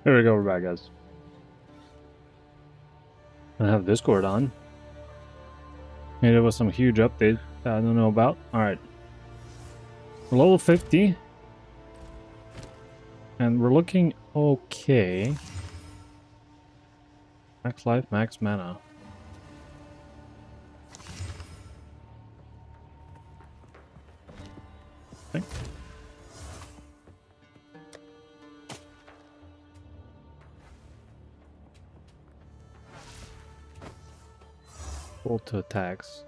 There we go, we're back, guys. I have Discord on. Maybe there was some huge update that I don't know about. Alright. We're level 50. And we're looking okay. Max life, max mana. Okay. Roll to attacks.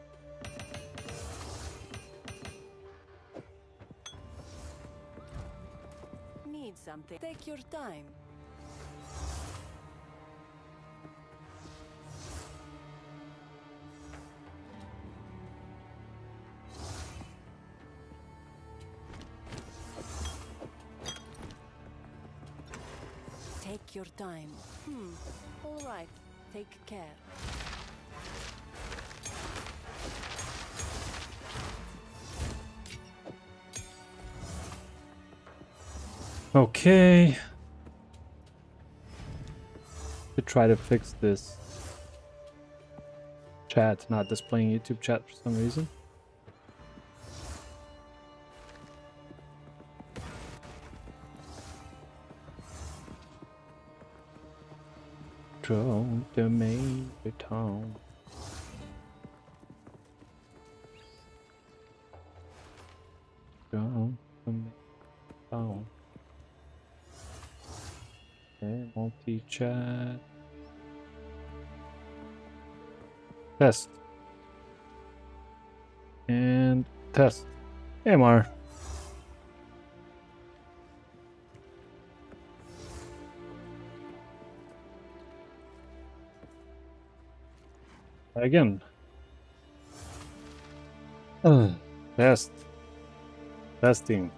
Need something? Take your time. Take your time. All right. Take care. Okay. To try to fix this chat not displaying YouTube chat for some reason. Drove the major town. Drove the major town. Okay, multi-chat. Test. And test. MR. Again. Test. Testing.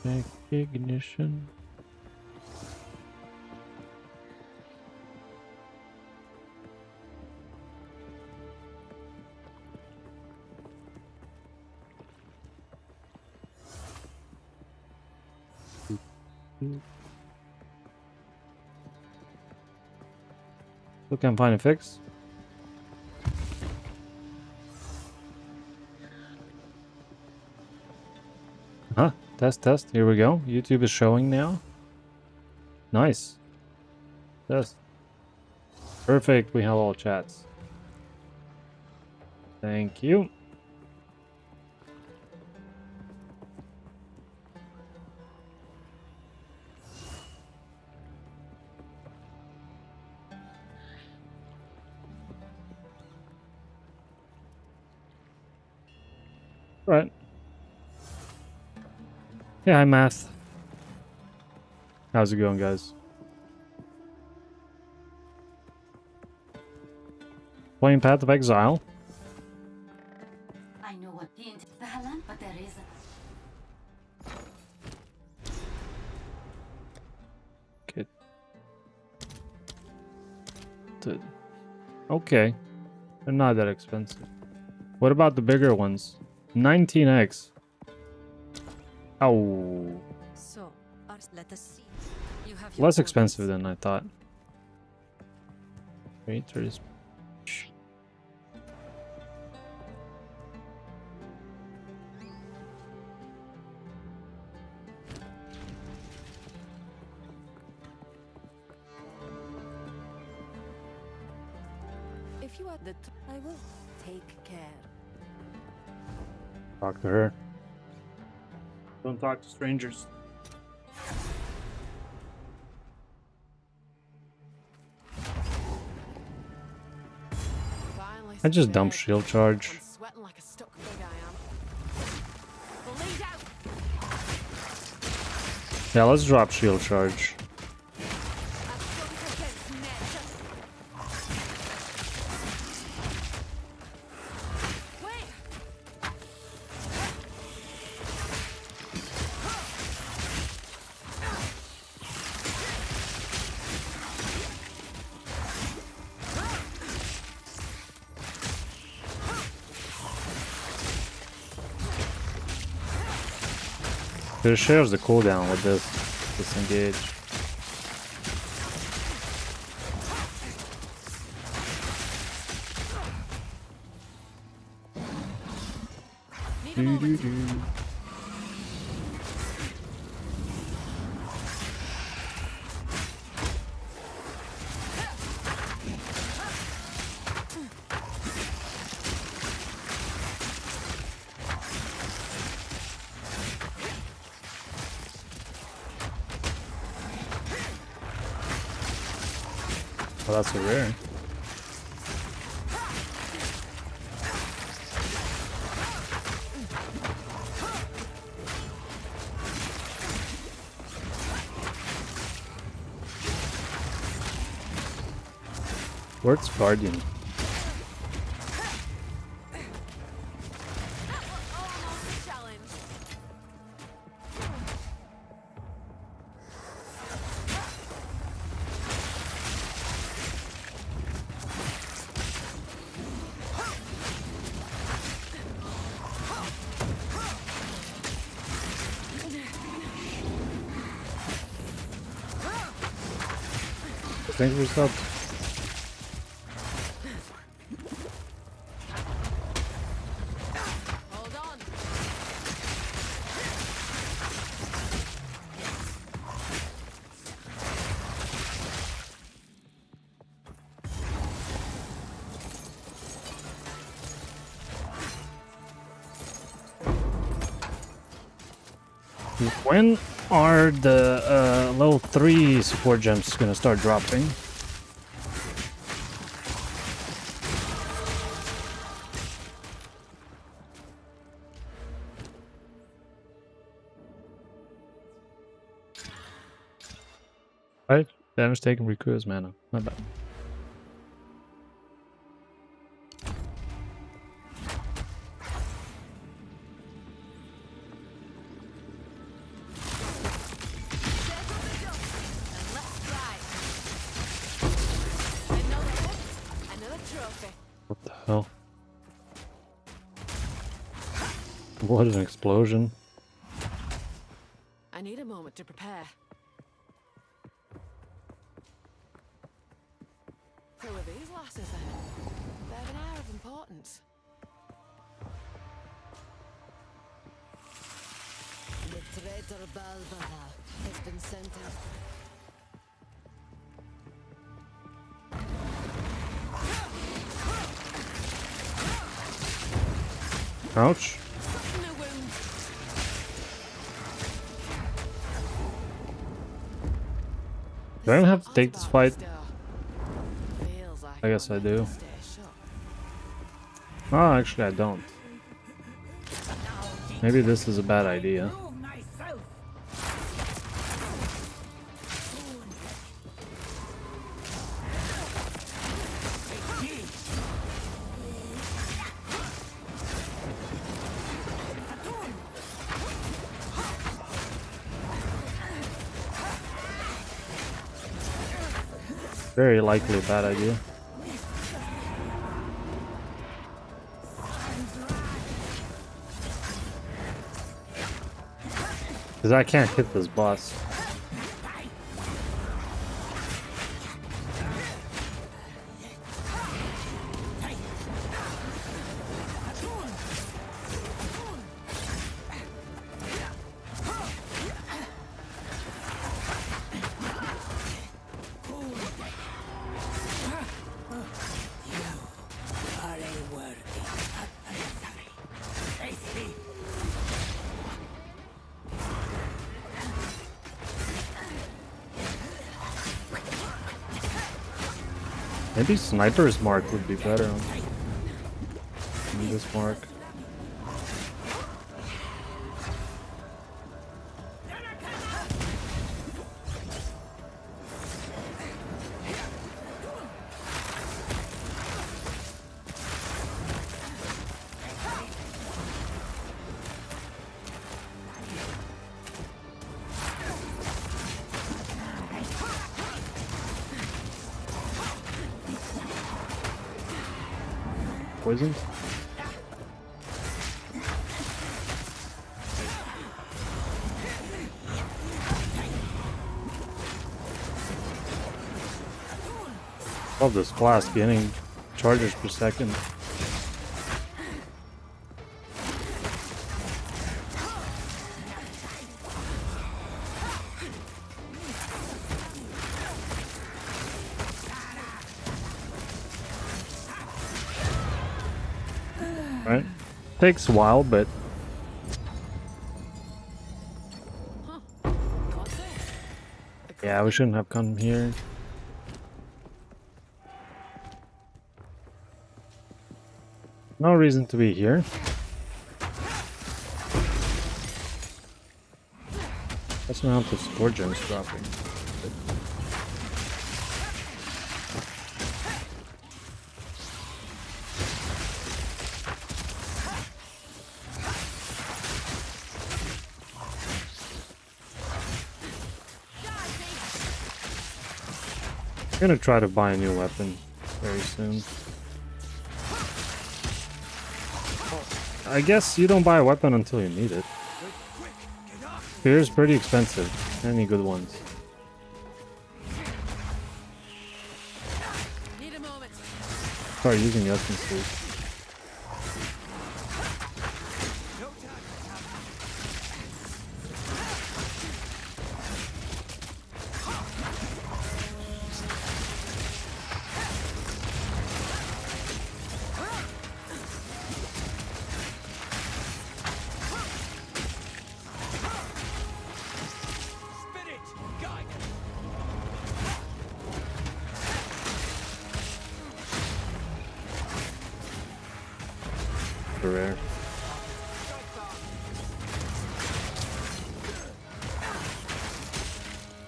Back ignition. Look, I'm find a fix. Huh? Test. Here we go. YouTube is showing now. Nice. Test. Perfect. We have all chats. Thank you. Right. Yeah, hi, Math. How's it going, guys? Playing Path of Exile. I know what the Helen, but there is Okay. Okay. They're not that expensive. What about the bigger ones? 19x. Oh. So, let us see. You have Less expensive than I thought. Wait, there is. If you are the I will take care. Talk to her. Don't talk to strangers. I just dumped shield charge. I'm sweating like a stuck pig, I am. Bleed out. Yeah, let's drop shield charge. It shares the cooldown with this disengage. Need a moment. Oh, that's a rare. Where's Guardian? Almost a challenge. Thanks for sub. Hold on. When are the level 3 support gems gonna start dropping? Right? Damage taken recruits mana. Not bad. And let's fly. Another hit, another trophy. What the hell? What an explosion. I need a moment to prepare. Who are these lasses then? They have an air of importance. The traitor Balbala has been sent out. Ouch. Soften the wound. Do I even have to Odd take this about fight? door. Feels like I it guess were I meant to do. stay shut. Oh, actually I don't. Maybe this is a bad idea. Very likely a bad idea. Because I can't hit this boss. Are a worthy adversary. Face me. Maybe Sniper's Mark would be better than this mark. Poisoned? Love this flask, getting charges per second. Right? Takes a while, but What's this? yeah, we shouldn't have come here. No reason to be here. That's not how the score gems dropping. I'm gonna try to buy a new weapon very soon. I guess you don't buy a weapon until you need it. Spear's pretty expensive. Any good ones? Need a moment. Start using the essences. Rare.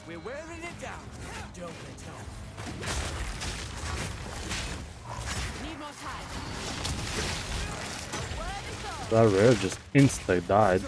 We're wearing it down. Don't let go. Need more time. That rare just insta died.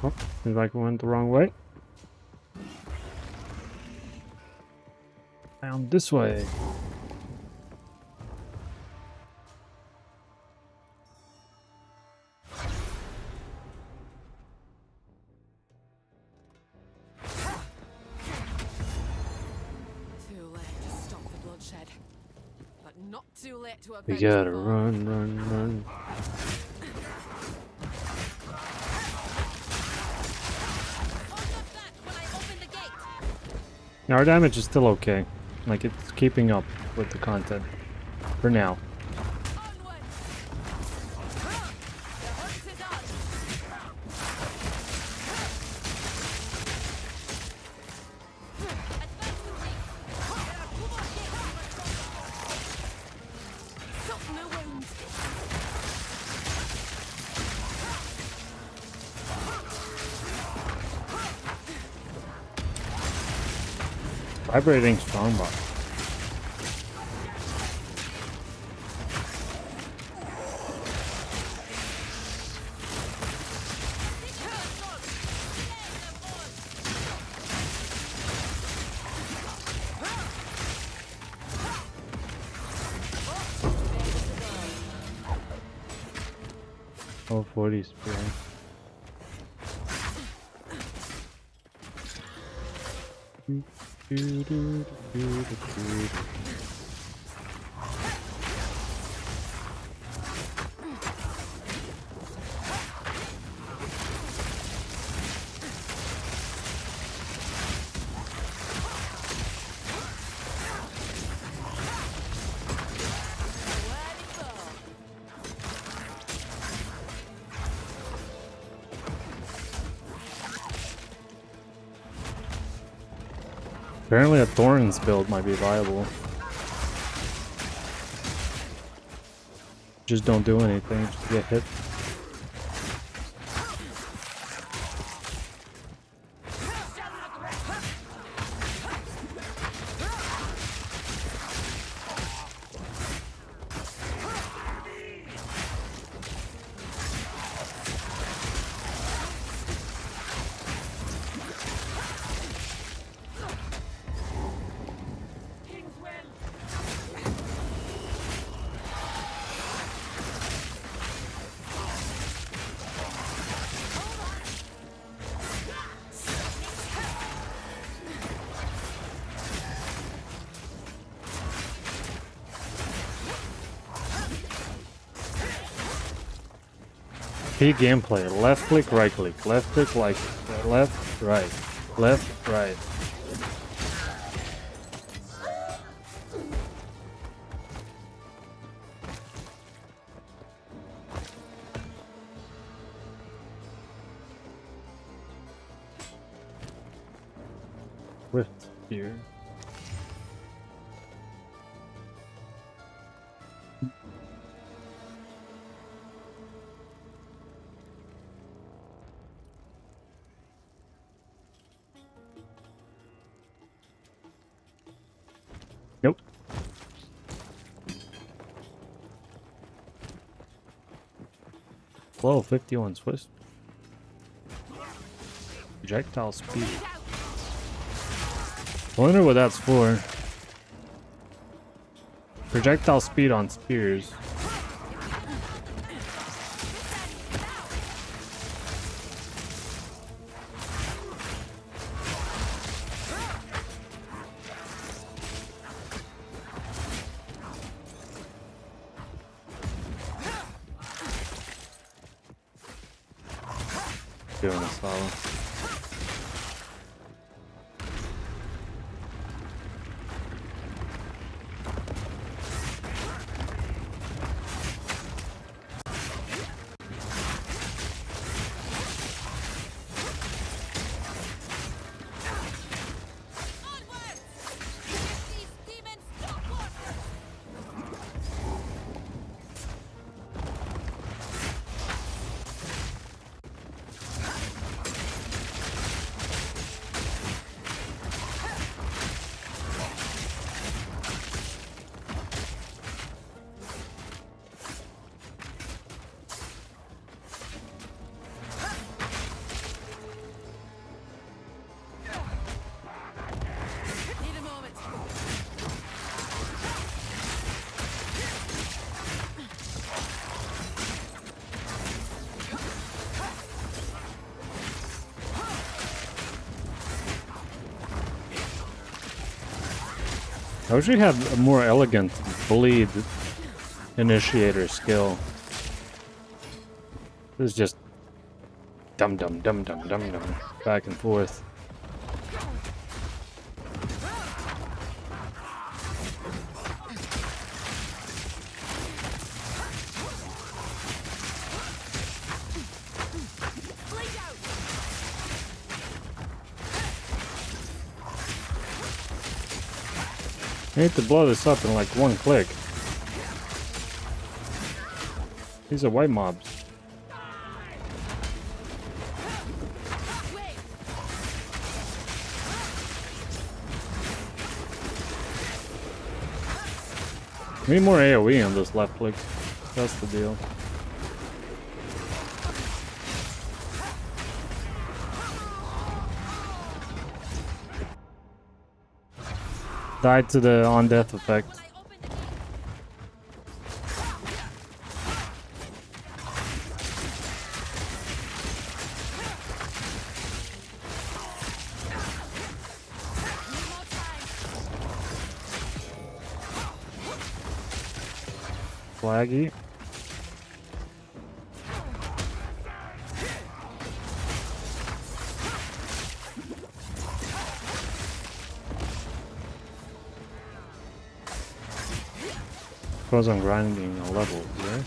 Oh, seems like we went the wrong way. Down this way. Too late to stop the bloodshed. But not too late to We avenge gotta the fall. run. Now our damage is still okay. Like, it's keeping up with the content. For now. Onward! The hunt is on! Stop no wounds! Vibrating strongbox. Oh, 40 spear. Apparently a Thorns build might be viable. Just don't do anything, just get hit. Key gameplay, left click, right click, left click, left, right, left, right. With here. Nope. Whoa, 51 Swiss. Projectile speed. I wonder what that's for. Projectile speed on spears. Doing a follow. Need a moment. I wish we had a more elegant bleed initiator skill. This is just dum dum dum dum dum dum back and forth. I need to blow this up in like one click. These are white mobs. We need more AoE on this left click. That's the deal. Died to the on-death effect. Flaggy. Because I'm grinding a level here.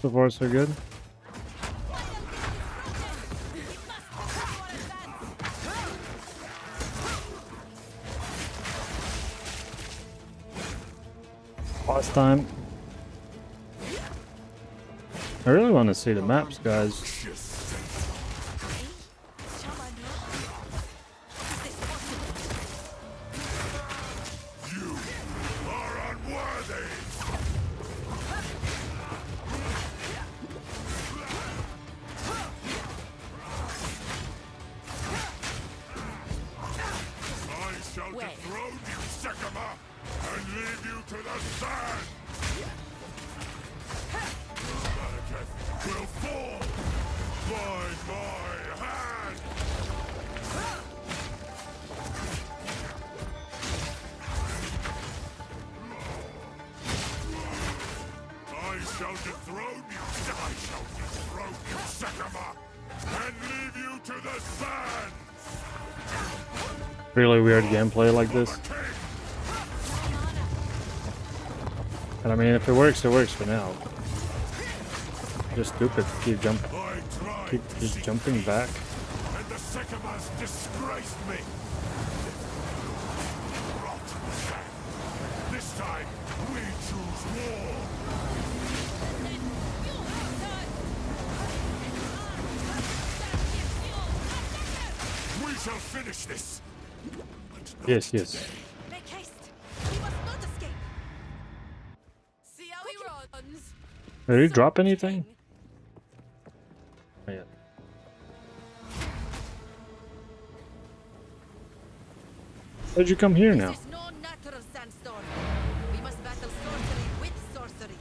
So far, so good. Last time. I really want to see the maps, guys. Really weird gameplay like this. And I mean, if it works for now. Just stupid. Keep just jumping back. And the Sycamores disgraced me. This time, we choose war. We shall finish this. Yes, yes. Make haste. We must not escape. See how he runs. Did he drop anything? Oh, yeah. Why'd you come here now? This is no natural sandstorm. We must battle sorcery with sorcery.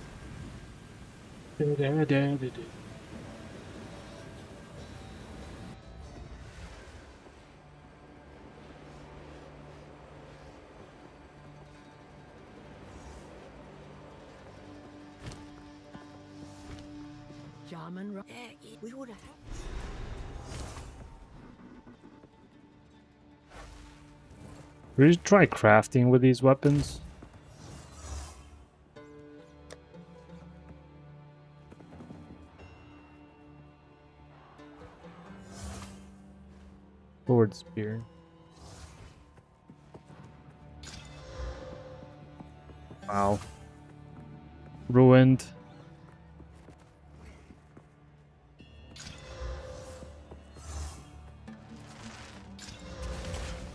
We would have. Will you try crafting with these weapons? Forward spear. Wow. Ruined.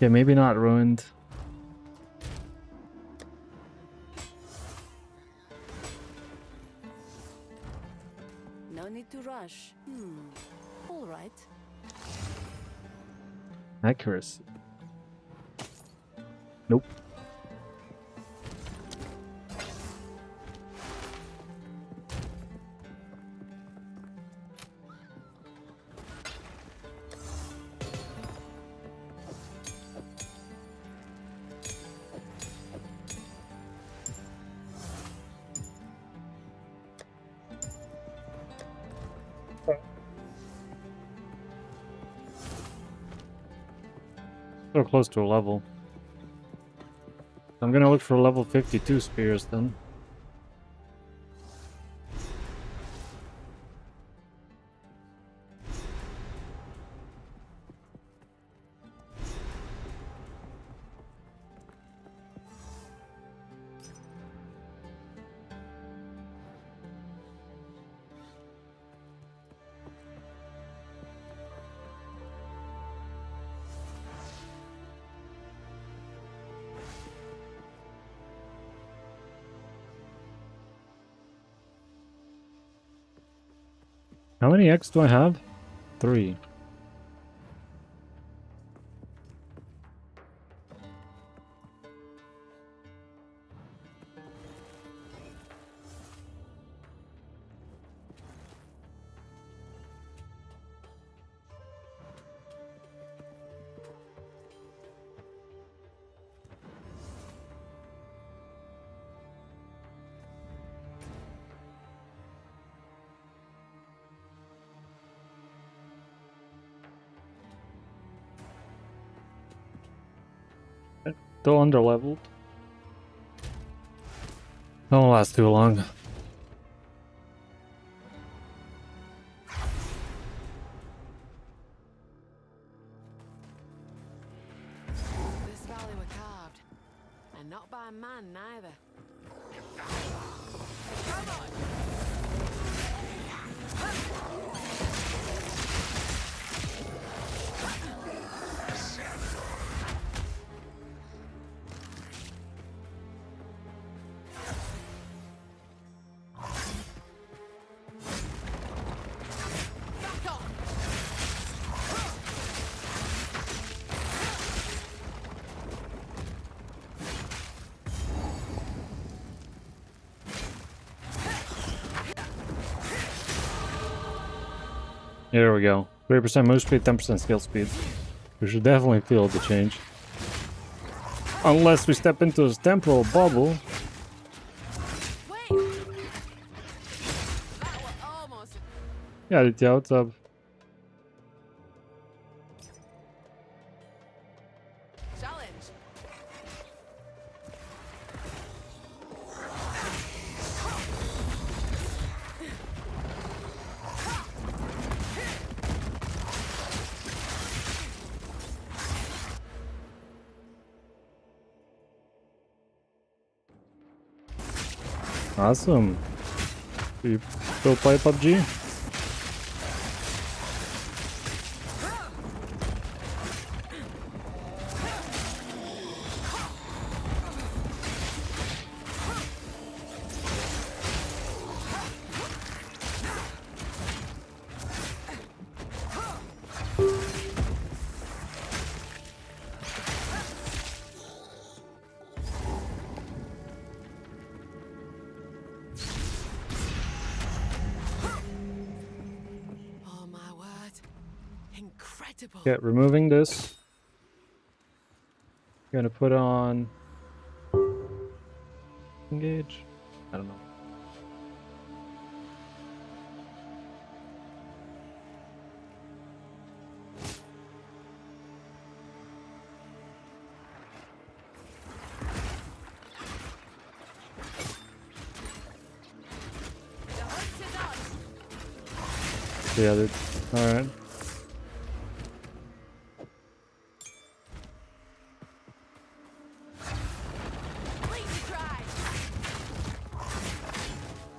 Yeah, maybe not ruined. No need to rush. All right. Accuracy. Nope. So close to a level. I'm gonna look for level 52 spears then. How many X do I have? 3. Still underleveled. Don't last too long. And not by man, neither. Come on! Back off! There we go. 30% move speed, 10% skill speed. We should definitely feel the change. Unless we step into a temporal bubble. Wait! That was almost... Yeah, Aditya, what's up? challenge. Awesome. Do you still play PUBG? Oh my word. Incredible. Okay, removing this. Gonna put on engage. I don't know. The hunt is on. Yeah, alright. Lazy try.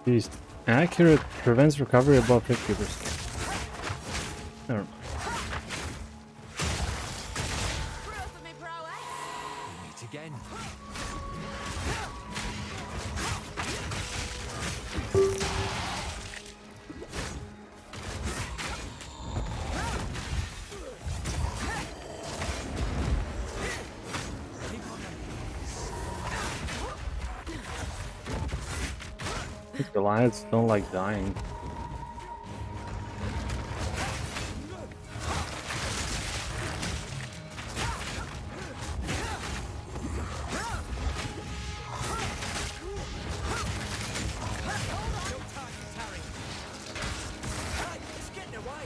Beast. Accurate prevents recovery above 50%. Never mind. Proof of me prowess. Meet again. These Goliaths don't like dying. It's getting away.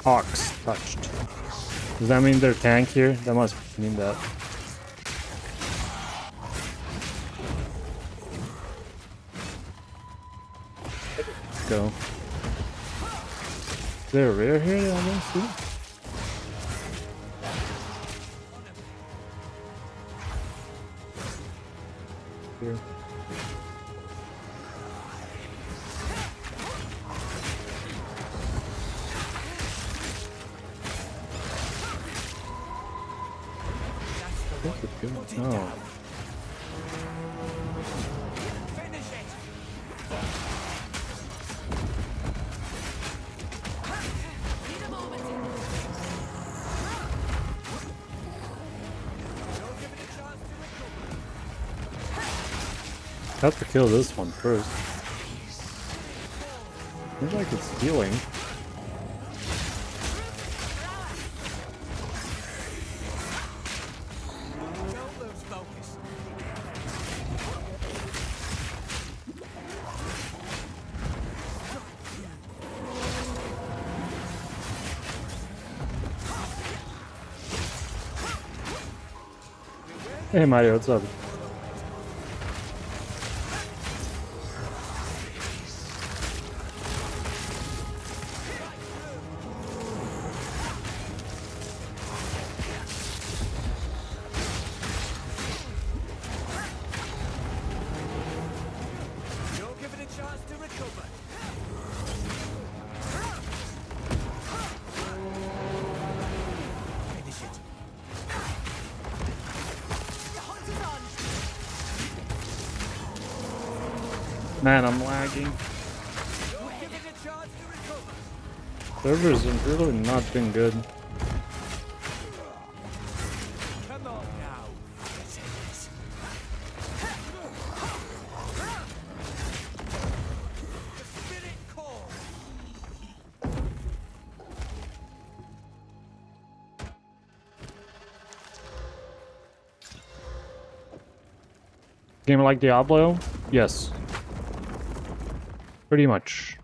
Ox touched. Does that mean they're tank here? That must mean that. Let's go. Is there a rare here that I don't see? Here. I think it's good. Oh. Finish it. Need a moment. Don't give it a chance to recover. Have to kill this one first. Seems like it's healing. Don't lose focus. Hey Mario, what's up? Man, I'm lagging. Give it a chance to recover. Servers have really not been good. Come on now. The spirit core. Game like Diablo? Yes. Pretty much.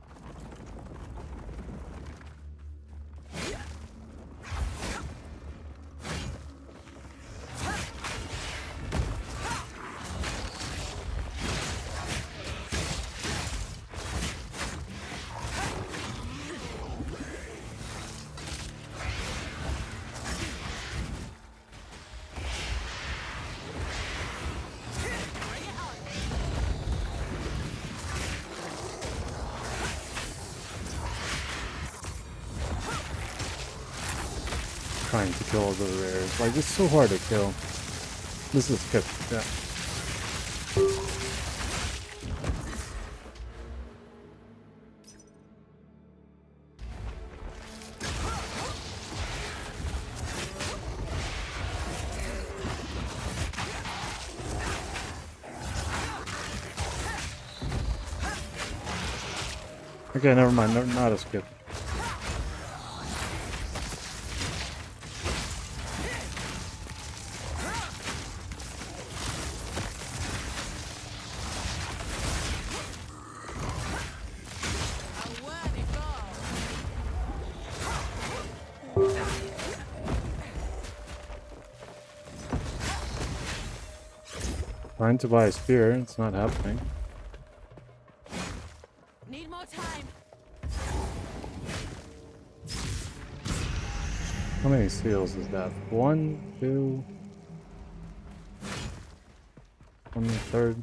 Trying to kill the rares. Like, it's so hard to kill. This is good. Yeah. Okay, never mind. Not a skip. A worthy goal. Trying to buy a spear. It's not happening. Need more time. How many seals is that? 1, 2. On the third.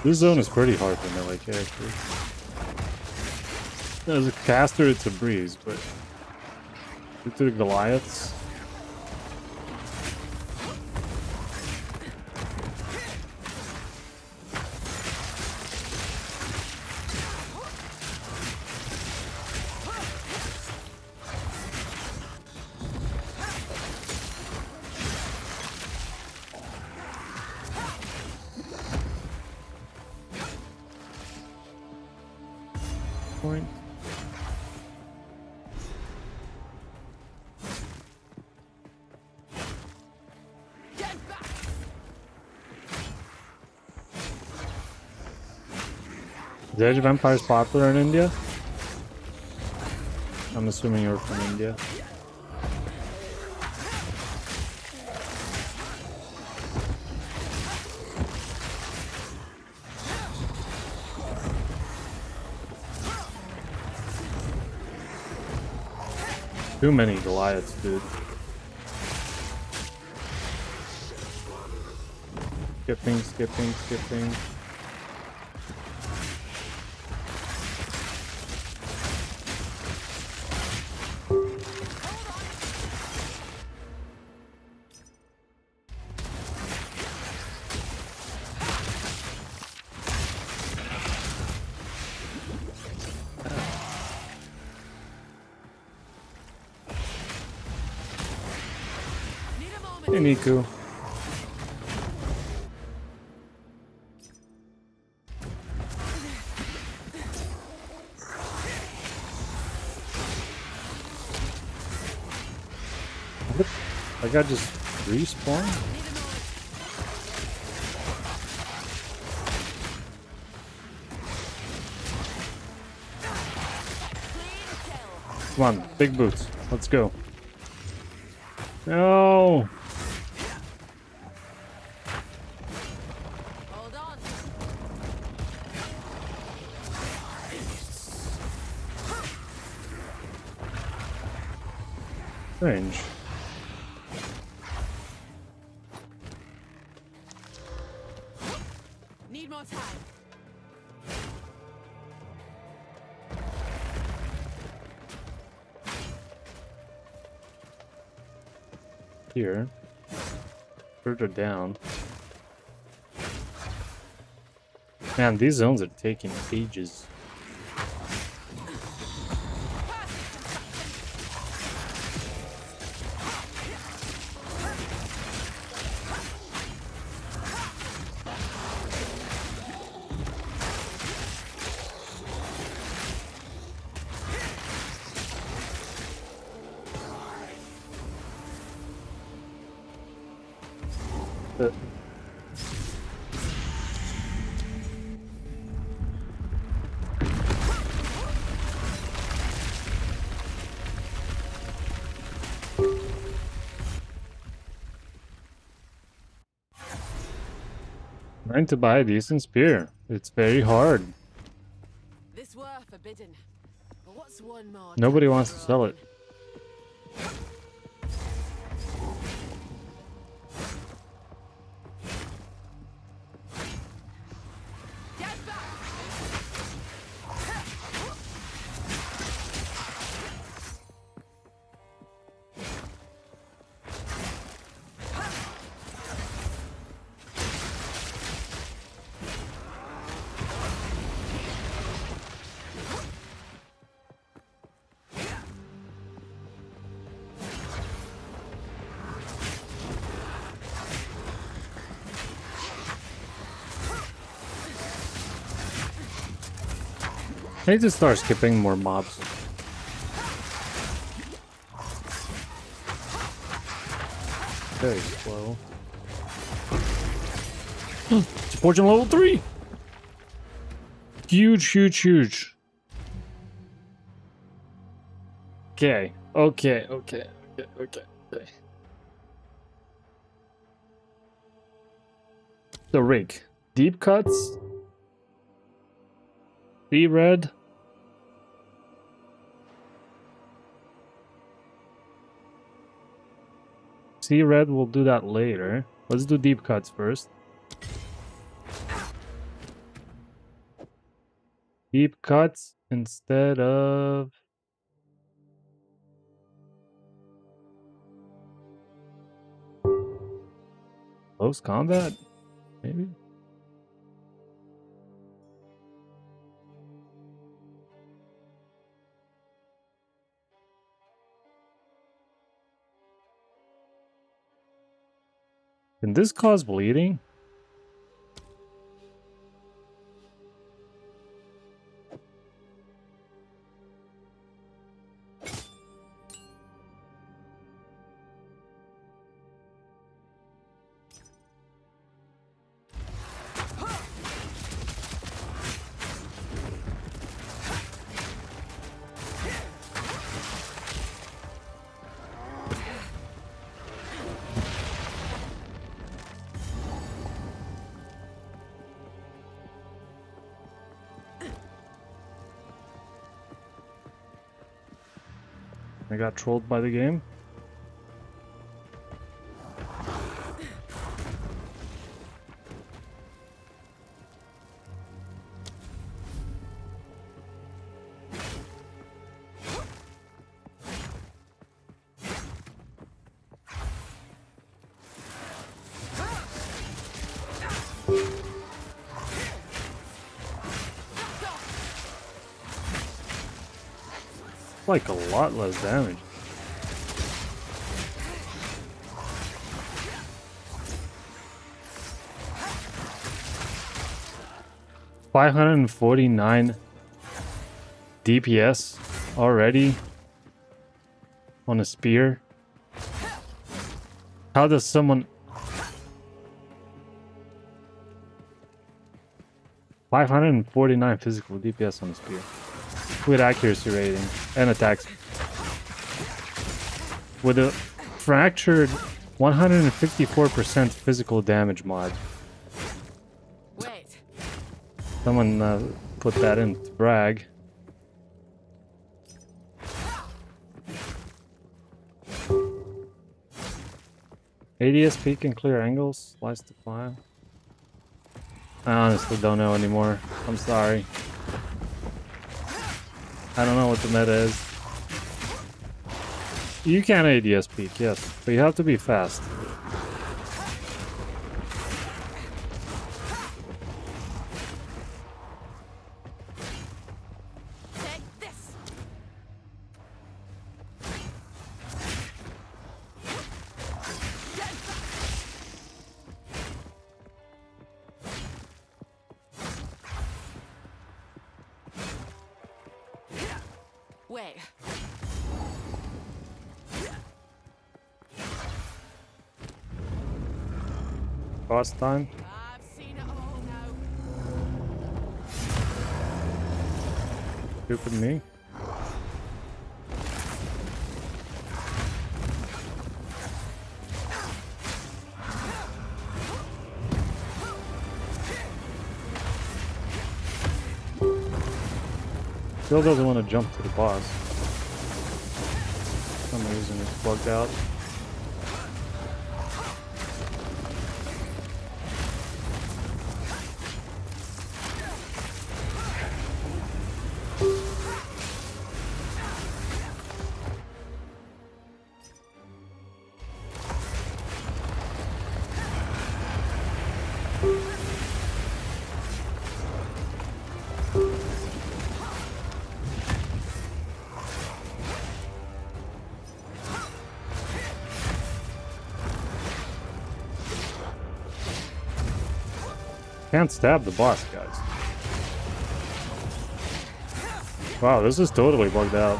This zone is pretty hard for melee characters. As a caster, it's a breeze, but due to the Goliaths, point. Get back. Is Age of Empires popular in India? I'm assuming you're from India. Too many Goliaths, dude. Skipping. Need a moment. Hey, Niku. What? I got just respawn? Need a moment. Clean kill. Come on, big boots. Let's go. No! Hold on. Strange. Need more time. here. Further down. Man, these zones are taking ages. Trying to buy a decent spear. It's very hard. This were forbidden. But what's one more? Nobody time wants to for sell all? it. Get back! I need to start skipping more mobs. Very slow. Fortune level 3! Huge, huge, huge. Okay, okay, okay, okay, okay, okay. The rig. Deep cuts. See red. See red, we'll do that later. Let's do deep cuts first. Deep cuts instead of... close combat? Maybe? Can this cause bleeding? I got trolled by the game. Like a lot less damage. $549 DPS already on a spear. How does someone... 549 physical DPS on a spear. With accuracy rating and attacks. With a fractured 154% physical damage mod. Wait. Someone put that in to brag. ADSP can clear angles, slice the file. I honestly don't know anymore. I'm sorry. I don't know what the meta is. You can ADS peek, yes, but you have to be fast. Take this. Wait. Boss time. I've seen it all now. Stupid me. Still doesn't want to jump to the boss. For some reason it's bugged out. Can't stab the boss, guys. Wow, this is totally bugged out.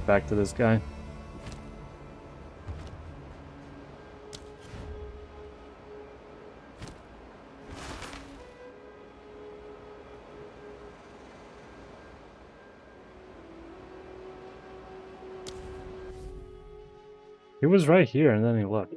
Back to this guy. He was right here and then he left.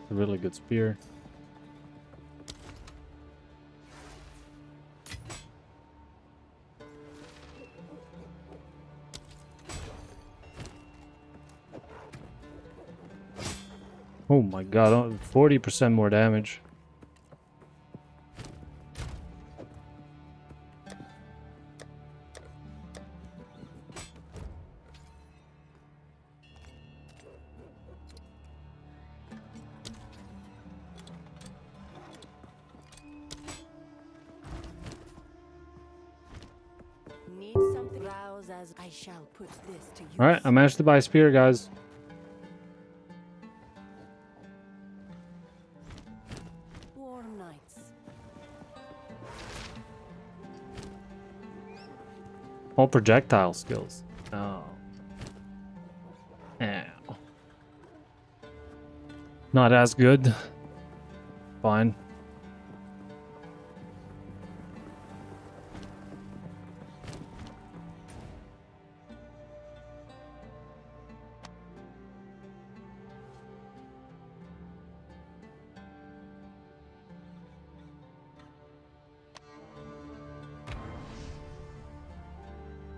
A really good spear. Oh my god, 40% more damage. Need something rouse as I shall put this to use. Alright, I managed to buy a spear, guys. Warm nights. All projectile skills. Oh. Ow. Not as good. Fine.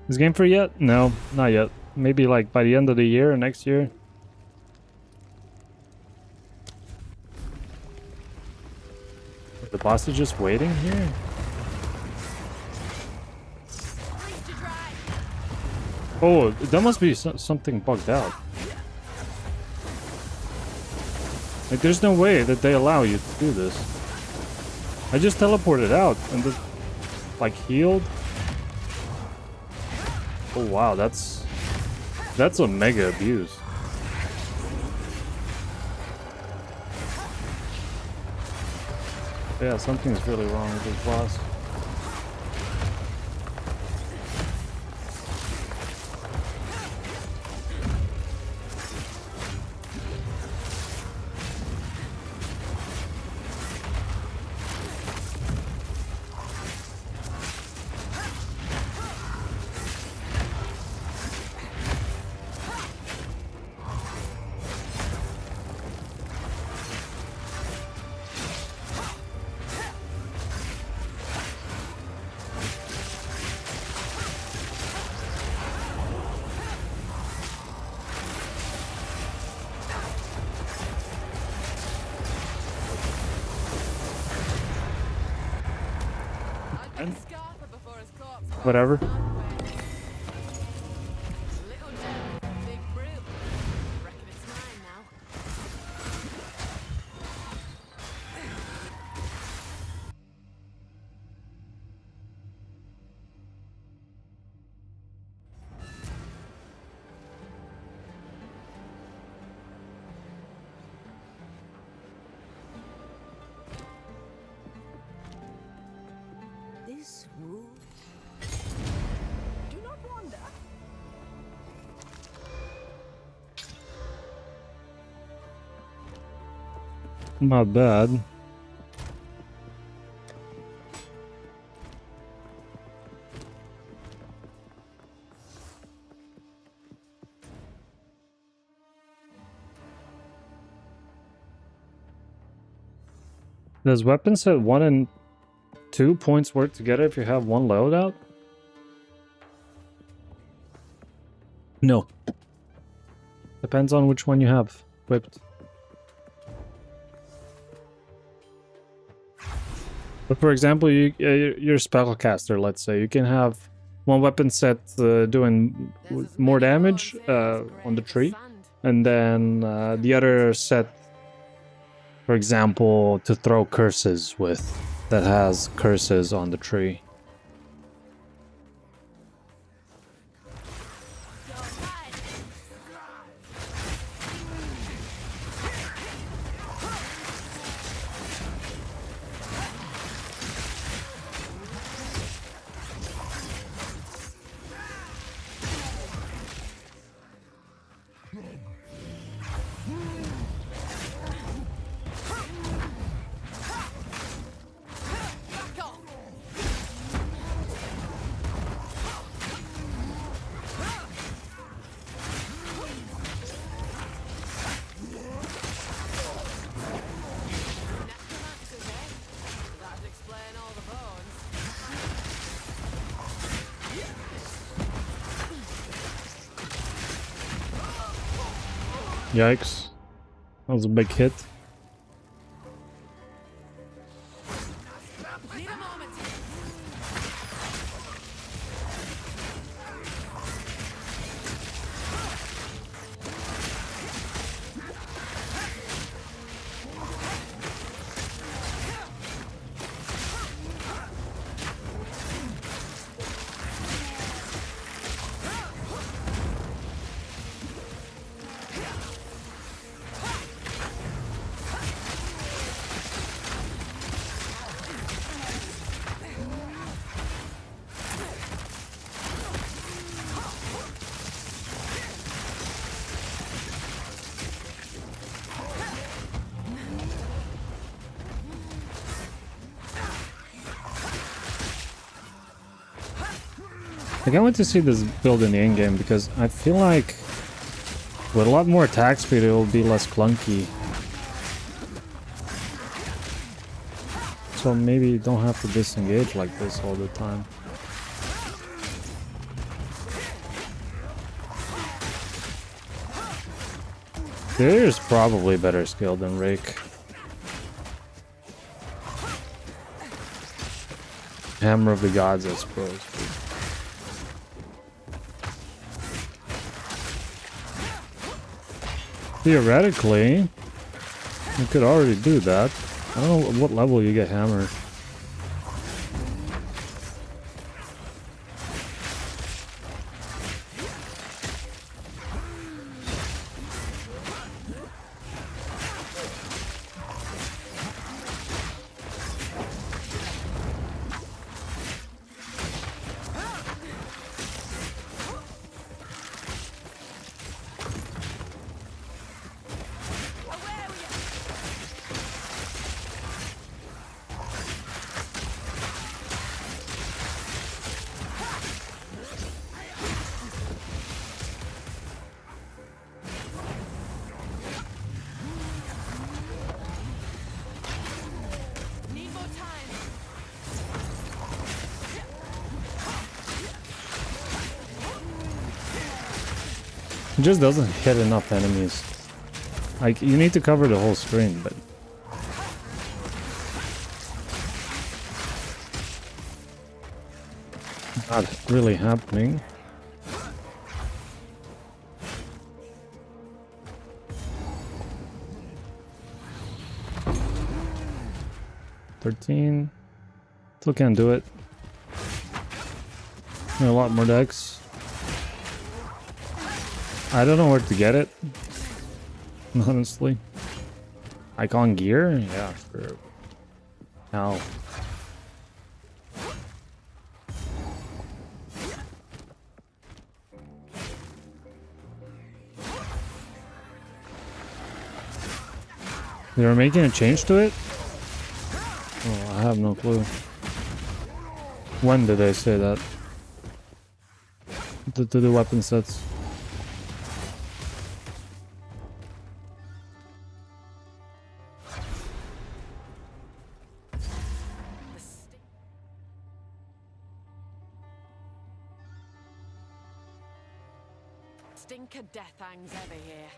Is game free yet? No, not yet. Maybe like by the end of the year or next year. The boss is just waiting here? Freeze to dry. Oh, that must be something bugged out. Like, there's no way that they allow you to do this. I just teleported out and just, like, healed. Oh wow, that's a mega abuse. Yeah, something's really wrong with this boss. whatever. Little gem, big brute. Reckon it's mine now. This rule. Do not wander. Not bad. Does weapon set 1 and 2 points work together if you have one loadout? No. Depends on which one you have equipped. But for example, you're a spellcaster, let's say. You can have one weapon set doing more damage on the tree, and then the other set, for example, to throw curses with, that has curses on the tree. Yikes. That was a big hit. Need a moment. I can't wait to see this build in the endgame, because I feel like with a lot more attack speed it will be less clunky. So maybe you don't have to disengage like this all the time. There's probably better skill than Rake. Hammer of the Gods, I suppose. Theoretically, you could already do that. I don't know at what level you get hammered. Need more time. It just doesn't hit enough enemies. Like, you need to cover the whole screen, but... Not really happening. $13. Still can't do it. A lot more decks. I don't know where to get it. Honestly. Icon gear? Yeah, sure. How? They were making a change to it? Oh, I have no clue. When did they say that? To the weapon sets. Stink of death hangs heavy here.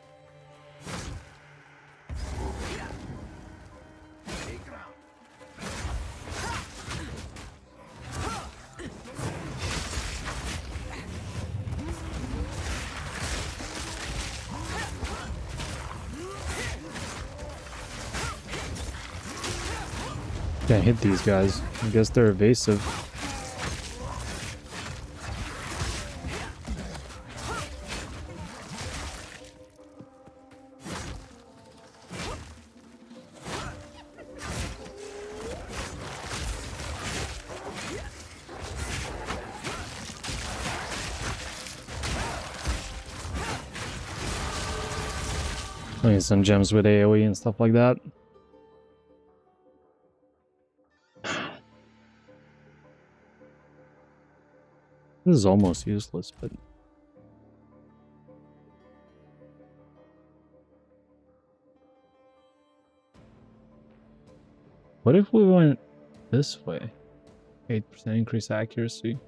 Can't hit these guys. I guess they're evasive. I need some gems with AoE and stuff like that. This is almost useless, but... What if we went this way? 8% increase accuracy.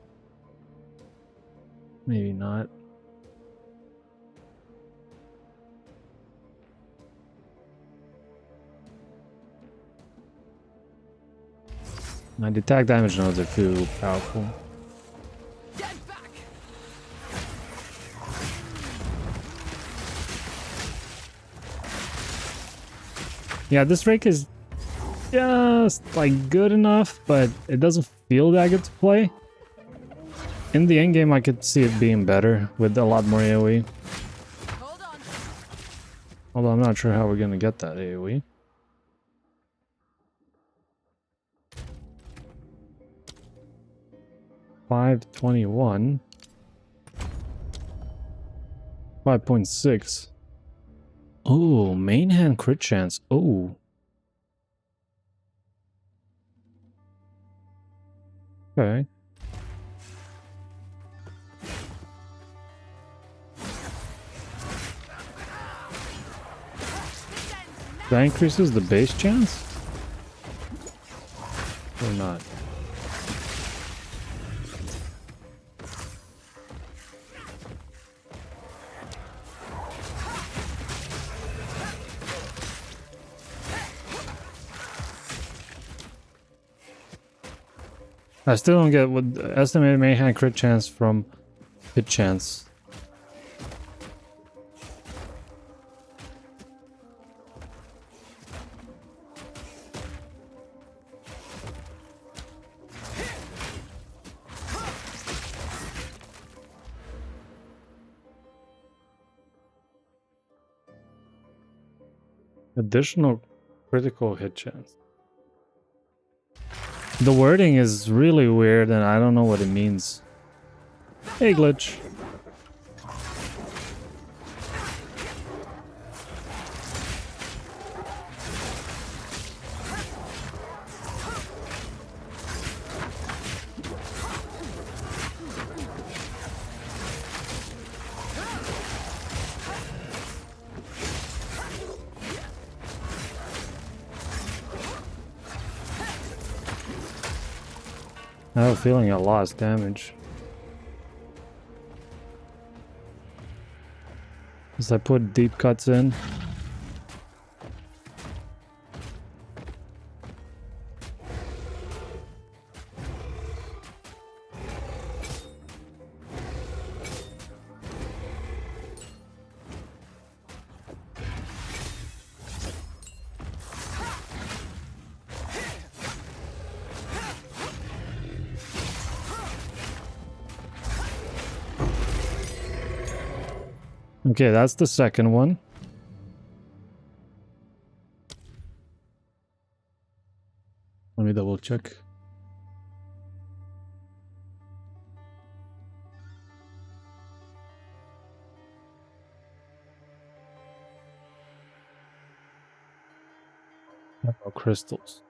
Maybe not. My detect damage nodes are too powerful. Get back! Yeah, this rake is just like good enough, but it doesn't feel that good to play. In the end game, I could see it being better with a lot more AoE. Hold on. Although I'm not sure how we're gonna get that AoE. $5.21. 5.6. Oh, main hand crit chance. Oh. Okay. That increases the base chance? Or not? I still don't get what estimated main hand crit chance from hit chance. Additional critical hit chance. The wording is really weird and I don't know what it means. Hey, glitch. I have a feeling I lost damage. As I put deep cuts in. Okay, that's the second one. Let me double check. Oh, crystals.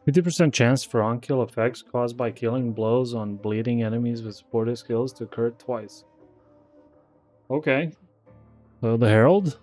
%50 chance for on-kill effects caused by killing blows on bleeding enemies with supportive skills to occur twice. Okay. So the Herald?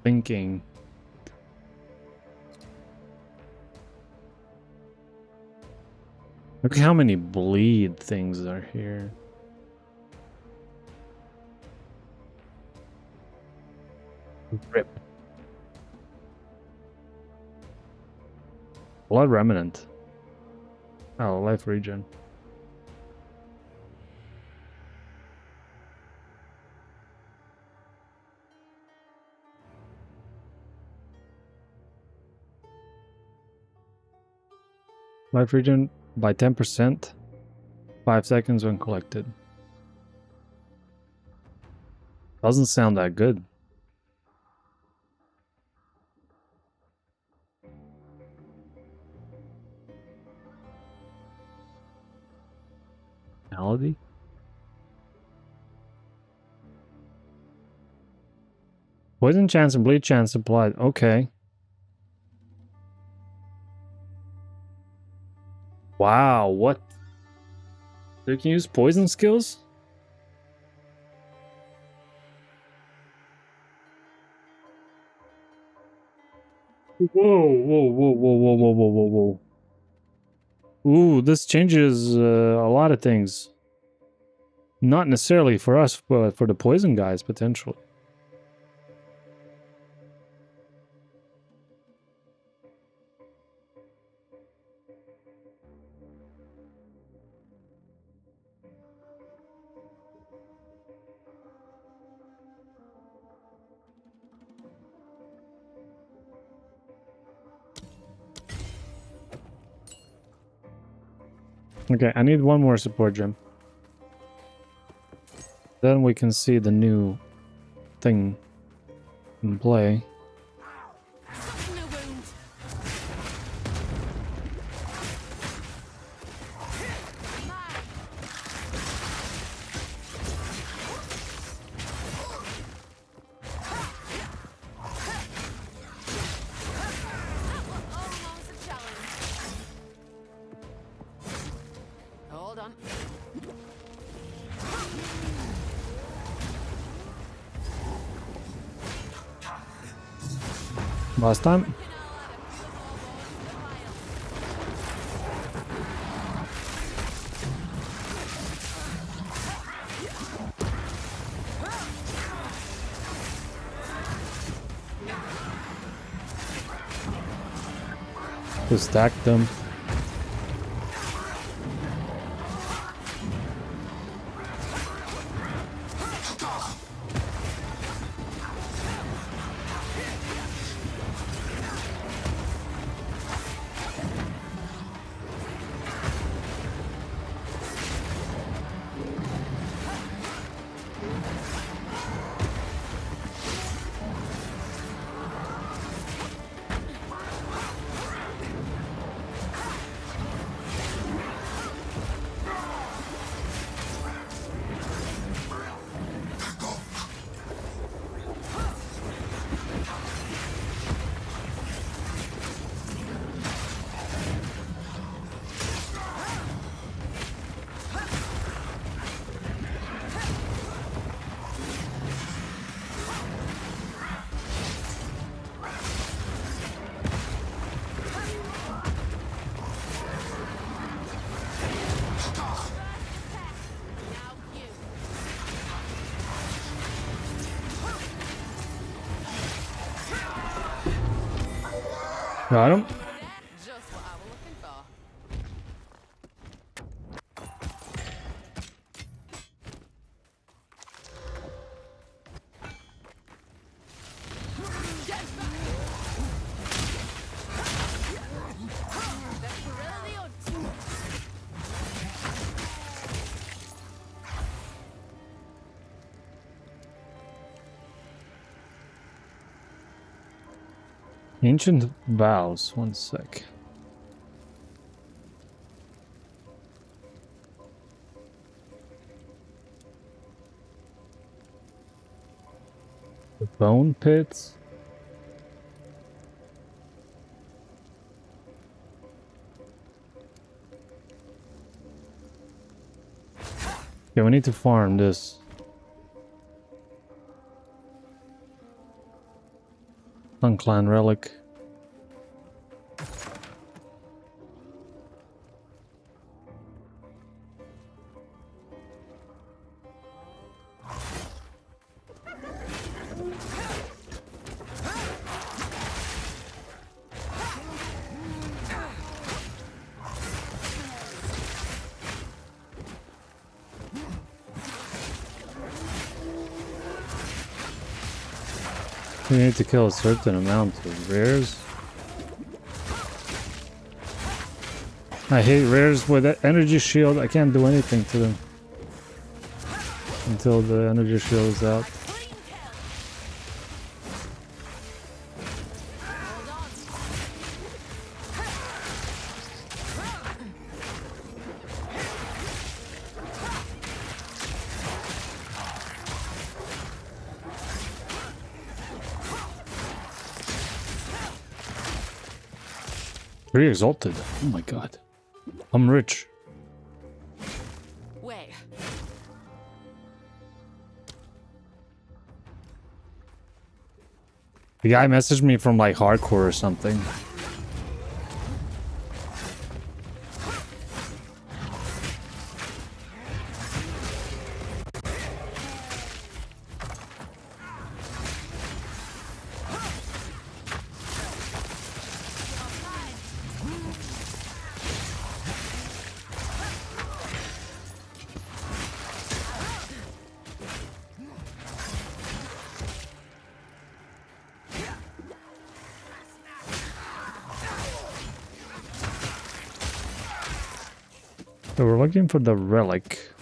Thinking. Look how many bleed things are here. Rip. Blood Remnant. Oh, life regen. Life regen by 10%. 5 seconds when collected. Doesn't sound that good. Malady? Poison chance and bleed chance applied. Okay. Wow, what? You can use poison skills? Whoa, whoa, whoa, whoa, whoa, whoa, whoa, whoa, whoa. Ooh, this changes a lot of things. Not necessarily for us, but for the poison guys, potentially. Okay, I need one more support gem. Then we can see the new thing in play. No wound. Almost a challenge. Hold on. Last time. To stack them. Got him. Just what I was looking for. Ancient vows. 1 sec. The bone pits. Yeah, we need to farm this. Unclan relic. We need to kill a certain amount of rares. I hate rares with that energy shield. I can't do anything to them until the energy shield is out. Very exalted. Oh my god. I'm rich. Wait. The guy messaged me from like hardcore or something. So we're looking for the relic.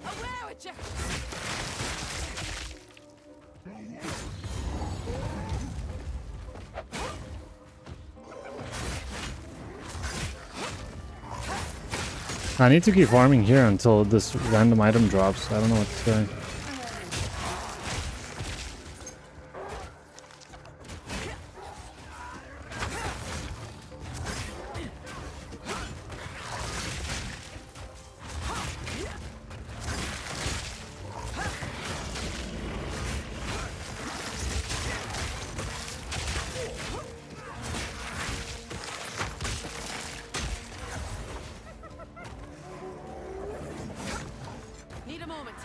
Away with you! I need to keep farming here until this random item drops. I don't know what to say. Need a moment.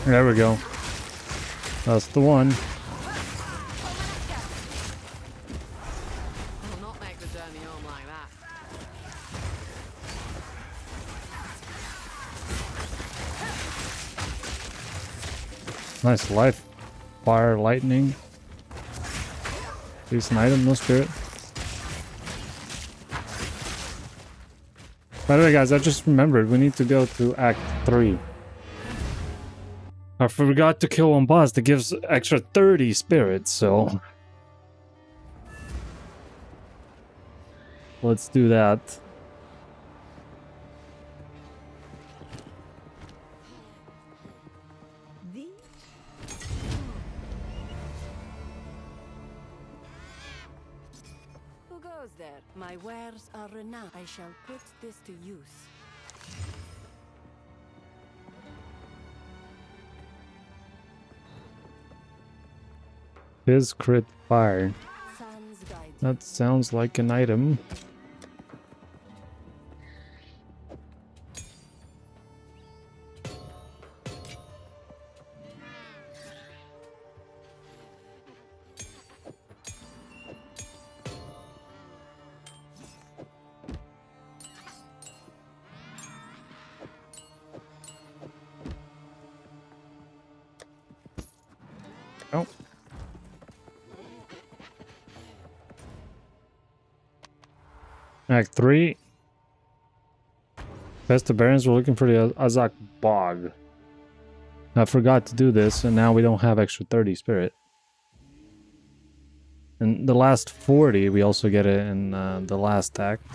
There we go. That's the one. I'll not make the journey home like that. Nice life. Fire, lightning. Decent item, no spirit. By the way, guys, I just remembered we need to go to Act 3. I forgot to kill one boss that gives extra 30 spirits, so... Let's do that. goes there. My wares are renowned. I shall put this to use. His crit fire. Sans guide. That sounds like an item. Oh. Act 3. Best of Barons, we're looking for the Azak Bog. I forgot to do this, and now we don't have extra 30 spirit. And the last 40, we also get it in the last act.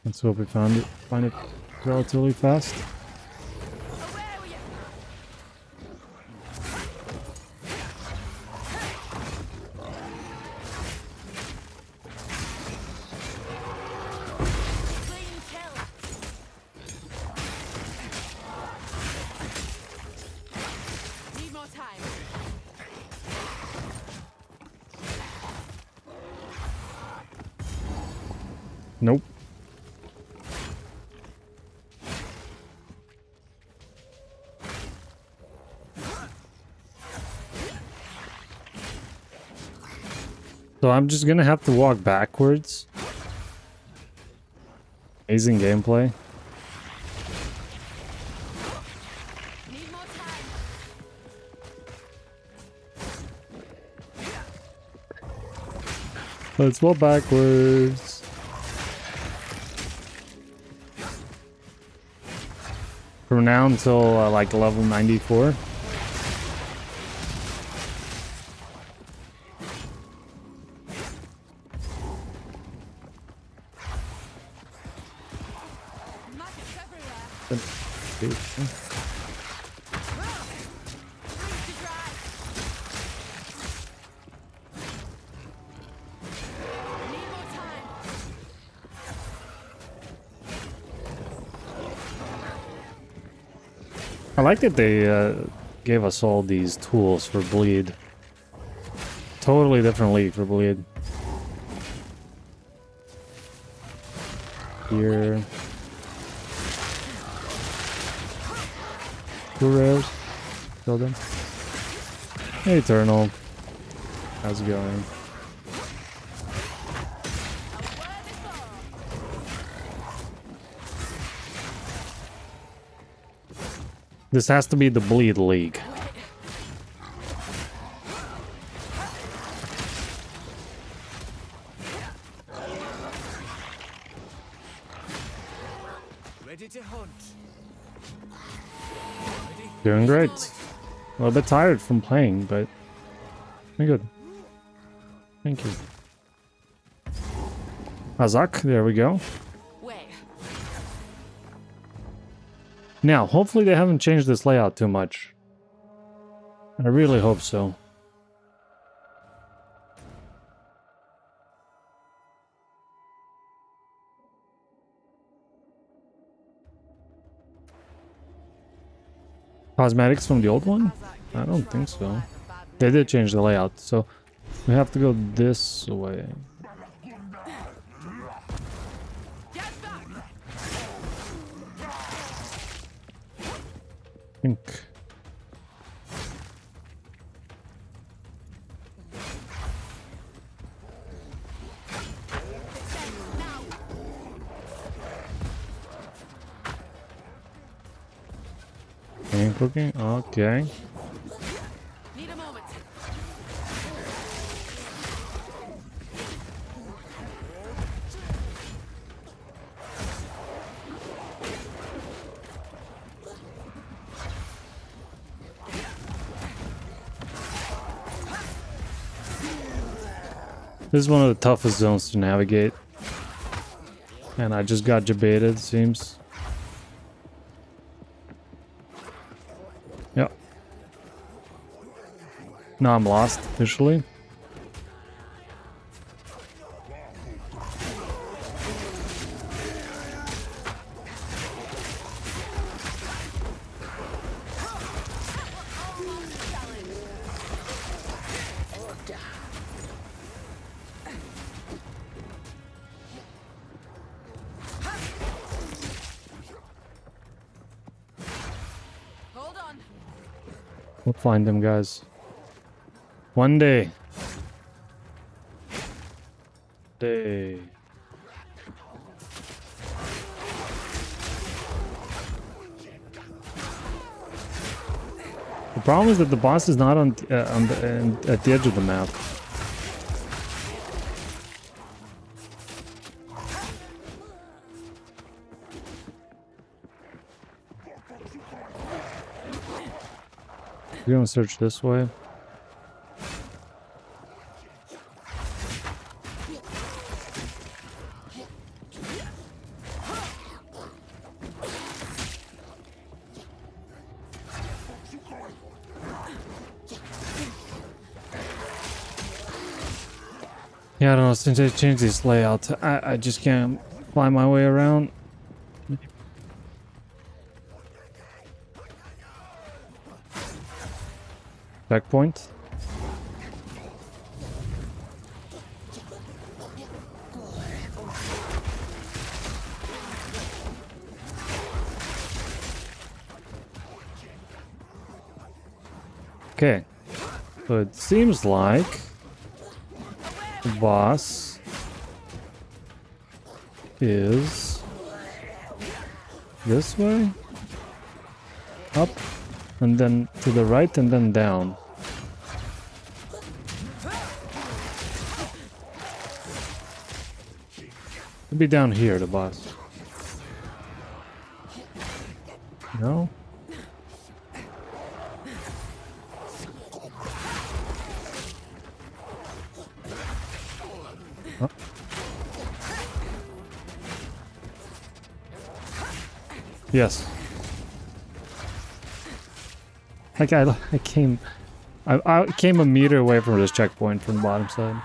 Let's hope we find it relatively fast. Need more time. Nope. So I'm just gonna have to walk backwards. Amazing gameplay. Need more time. Let's walk backwards. From now until like level 94. Maggots everywhere. Dude. Freeze to dry. Need more time. I like that they gave us all these tools for bleed. Totally different league for bleed. Here. Two rares. Kill them. Hey, Eternal. How's it going? This has to be the bleed league. Ready to hunt. Doing great. A little bit tired from playing, but very good. Thank you. Azak, there we go. Way. Now, hopefully they haven't changed this layout too much. I really hope so. Cosmetics from the old one? I don't think so. They did change the layout, so we have to go this way. Get back. I think. Game cooking? Okay. Need a moment. This is one of the toughest zones to navigate. And I just got debated, seems. Yep. Now I'm lost, officially. Hold on. We'll find them, guys. One day. Day. The problem is that the boss is not at the edge of the map. We're gonna search this way. Yeah, I don't know, since I changed this layout, I just can't find my way around. Checkpoint. Okay, so it seems like the boss is this way, up, and then to the right, and then down. It'll be down here, the boss. No? Oh. Yes. Like I came a meter away from this checkpoint from the bottom side.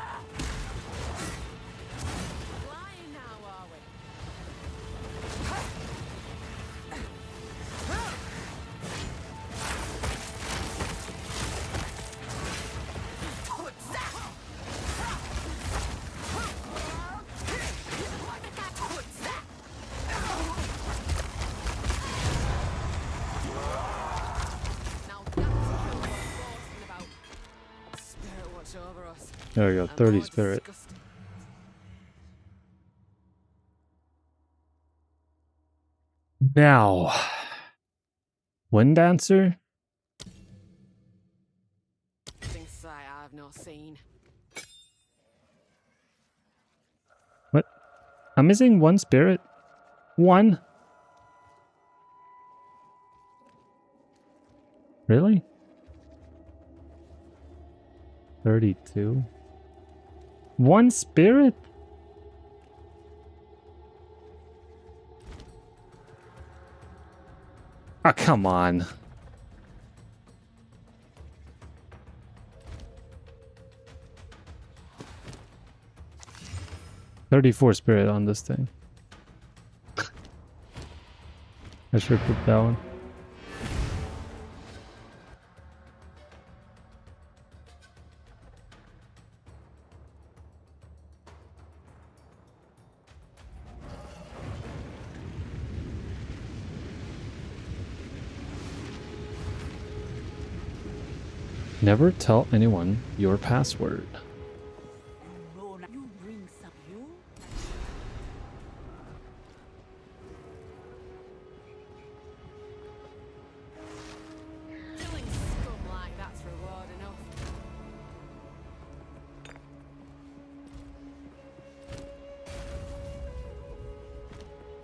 Flying now, are we? Now that's what I'm boasting about. Spirit watch over us. There we go, And 30 more spirit. disgusting. Now, Wind Dancer? Things I've not seen. What? I'm missing one spirit. One? Really? 32? One spirit? Ah, come on. $34 spirit on this thing. I should put that one. Never tell anyone your password. You bring some you? Killing scum like that's reward enough.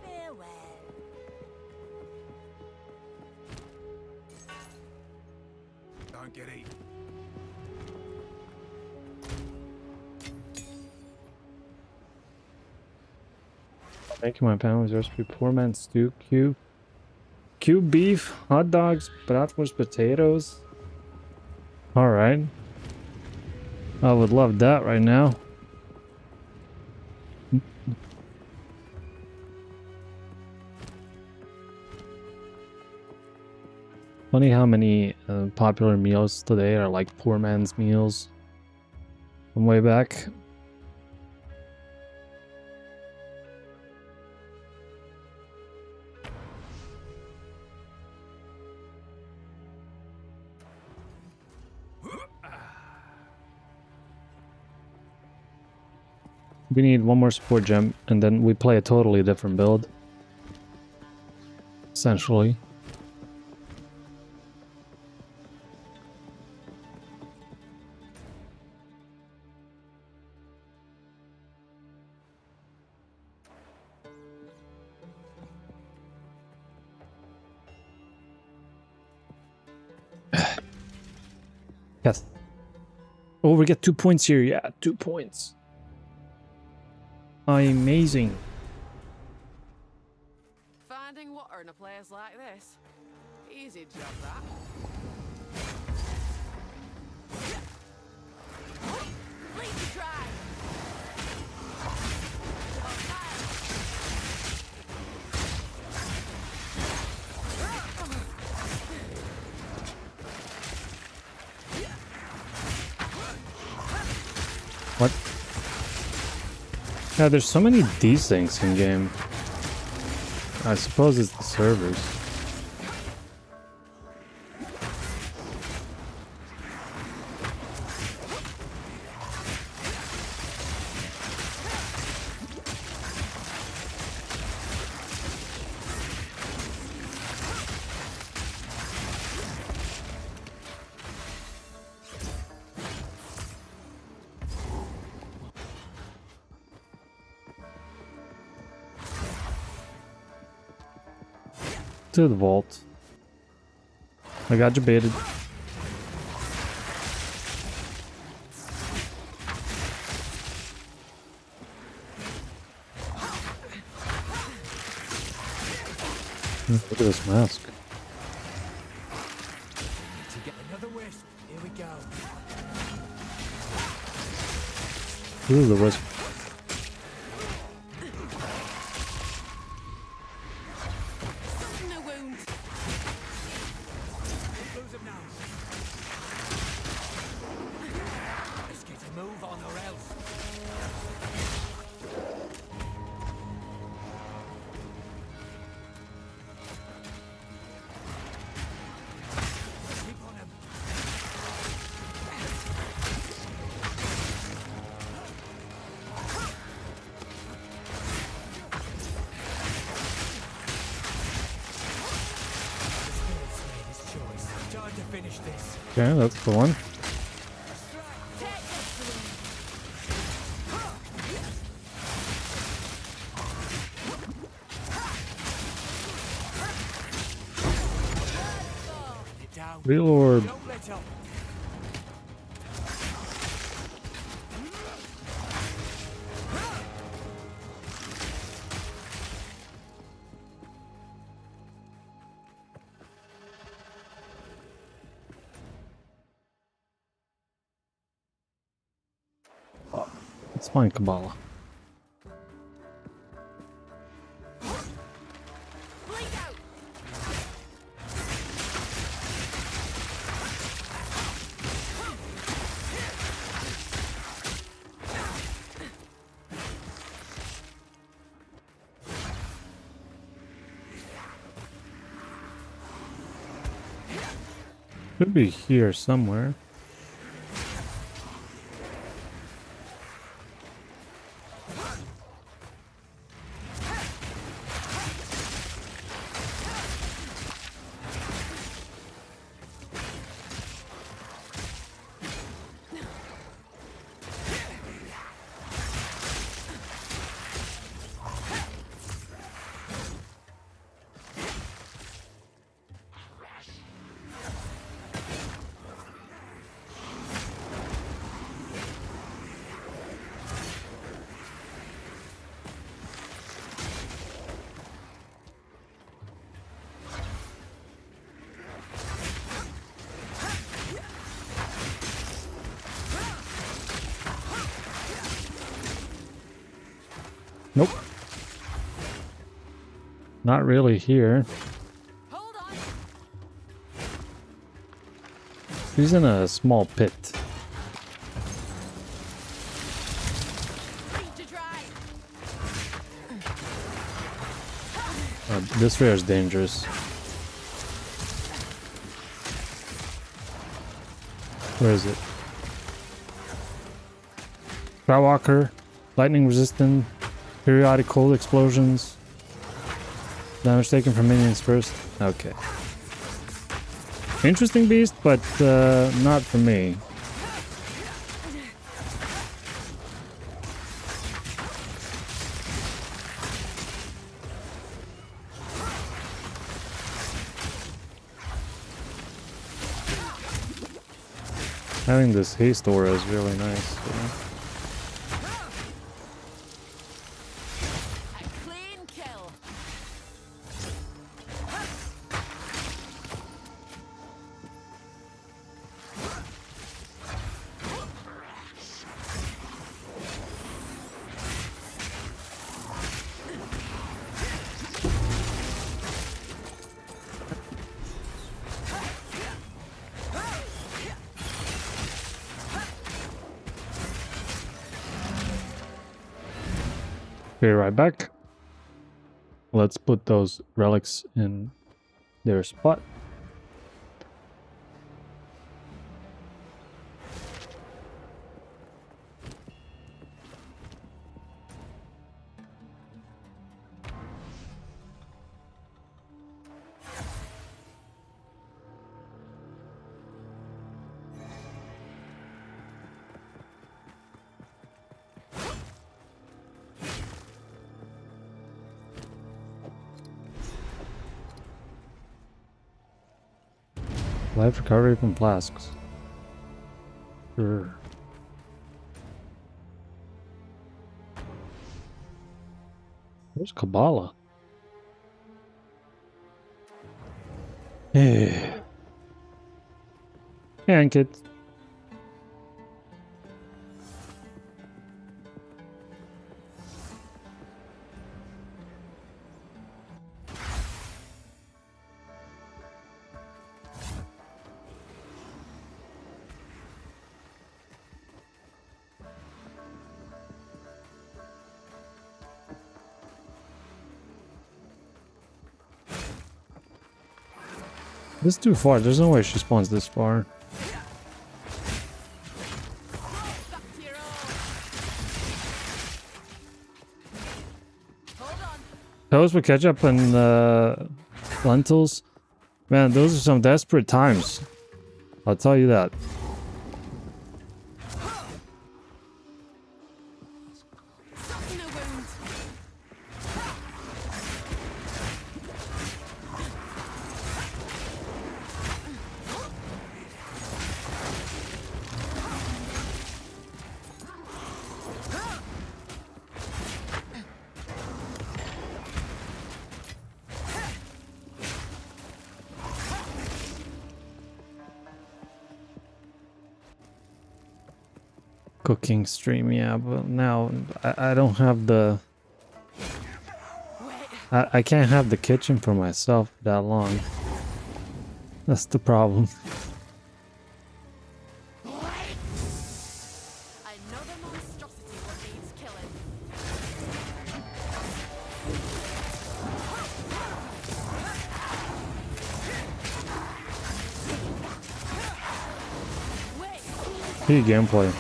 Farewell. Don't get eaten. Making my family's recipe. Poor man's stew. Cube beef, hot dogs, bratwurst, potatoes. Alright. I would love that right now. Funny how many popular meals today are like poor man's meals from way back. We need one more support gem, and then we play a totally different build. Essentially. Yes. Oh, we get 2 points here. Yeah, 2 points. Amazing. Finding water in a place like this. Easy job, that. Lead the drive. What? Yeah, there's so many these things in game. I suppose it's the servers. To the vault. I got you baited. Look at this mask. To get another wisp. Here we go. Ooh, the wisp. No wound. Lose him now. Let's get a move on or else. Keep on him. Spirit's made his choice. Time to finish this. Okay, that's the one. Get down. Reload. Don't let up. It's fine, Kabbalah. Bleed out. Should be here somewhere. Nope. Not really here. Hold on. He's in a small pit. Free to try. This rare is dangerous. Where is it? Crowwalker, lightning resistant, periodic cold explosions. Damage taken from minions first. Okay. Interesting beast, but not for me. Having this haste aura is really nice. A clean kill. Be right back. Let's put those relics in their spot. Life recovery from flasks. Sure. Where's Kabbalah? Hey. Hey, kids. This is too far. There's no way she spawns this far. Back to your own. Hold on. Toast with ketchup and lentils. Man, those are some desperate times. I'll tell you that. Soften a wound. Cooking stream, yeah, but now I don't have the... I can't have the kitchen for myself that long. That's the problem. Another monstrosity what needs killing. Wait. Hey, gameplay.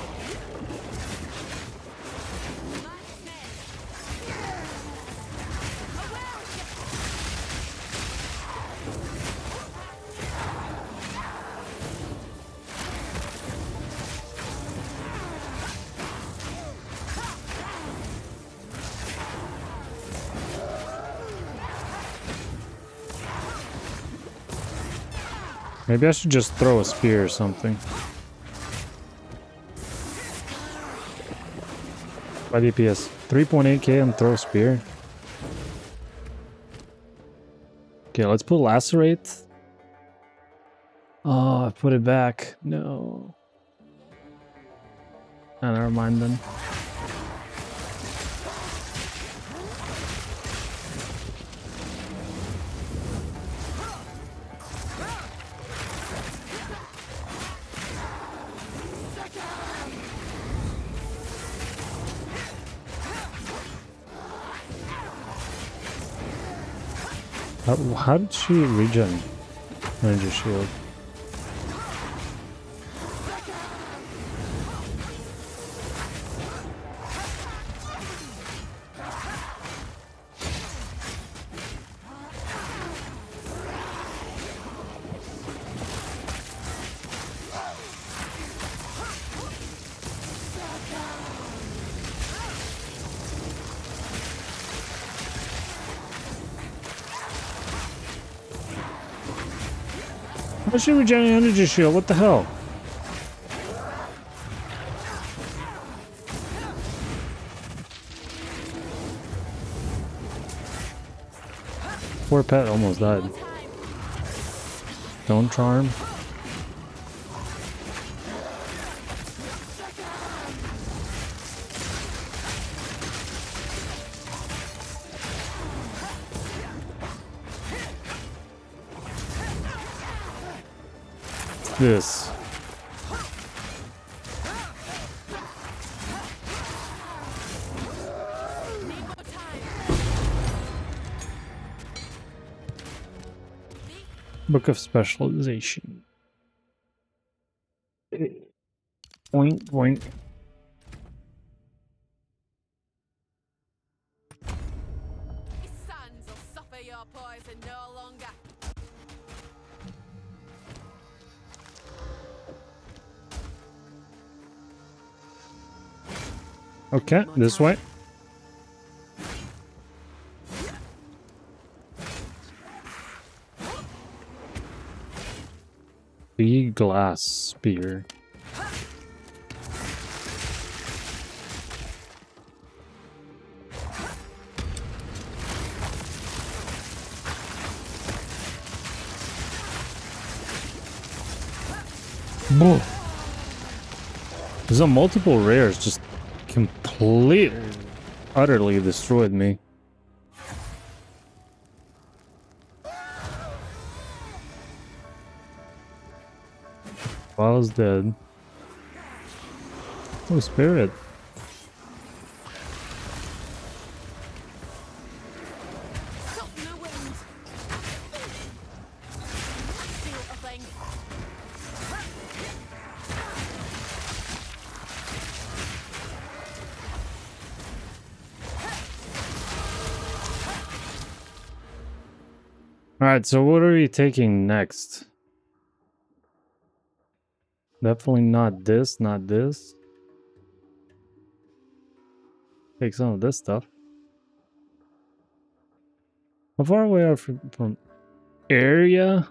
Maybe I should just throw a spear or something. By DPS 3.8k and throw a spear. Okay, let's put lacerate. Oh, I put it back. No. Ah, never mind then. How did she regen energy shield? How's she regenerating energy shield? What the hell? Poor pet almost died. Stone charm. This. Book of Specialization. Boink, boink. These sands will suffer your poison no longer. Okay, this way. The glass spear. Whoa. There's a multiple rares just completely, utterly destroyed me. Wild's dead. Oh, spirit. Stop the wind. Feel a thing. Alright, so what are we taking next? Definitely not this, not this. Take some of this stuff. How far away are we from area?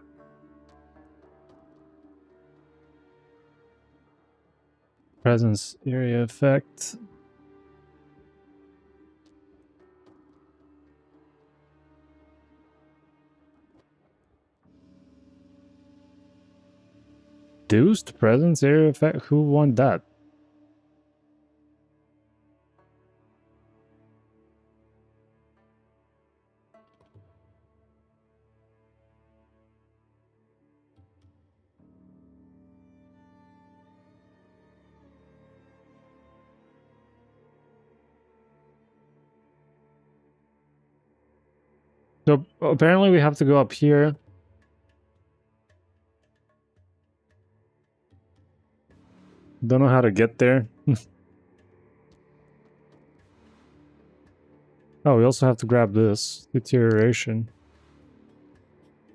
Presence area effect. Reduced presence area effect? Who won that? So apparently we have to go up here. Don't know how to get there. Oh, we also have to grab this. Deterioration.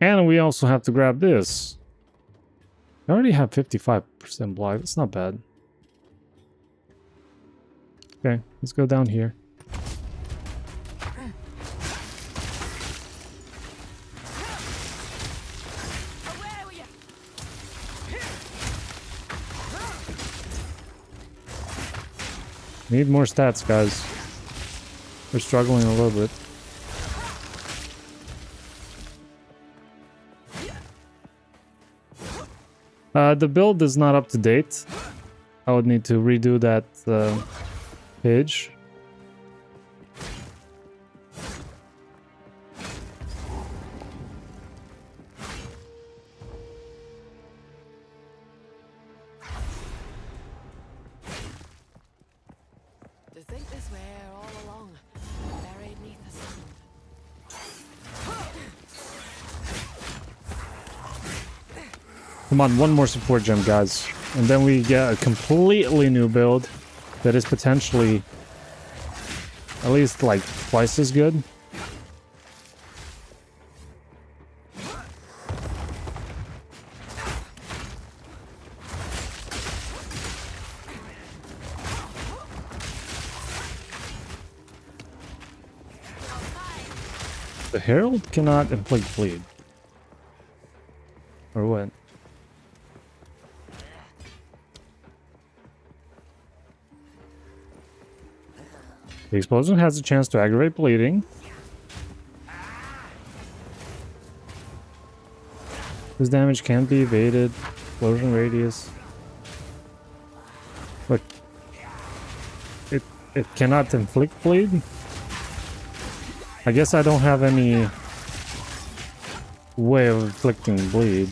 And we also have to grab this. I already have 55% block. That's not bad. Okay, let's go down here. Away with you. Need more stats, guys. We're struggling a little bit. The build is not up to date. I would need to redo that page. To think this way all along, buried neath the sand. Come on, one more support gem, guys. And then we get a completely new build that is potentially at least like twice as good. The Herald cannot inflict bleed. Or what? The explosion has a chance to aggravate bleeding. This damage can be evaded. Explosion radius. Look. It cannot inflict bleed. I guess I don't have any way of inflicting bleed.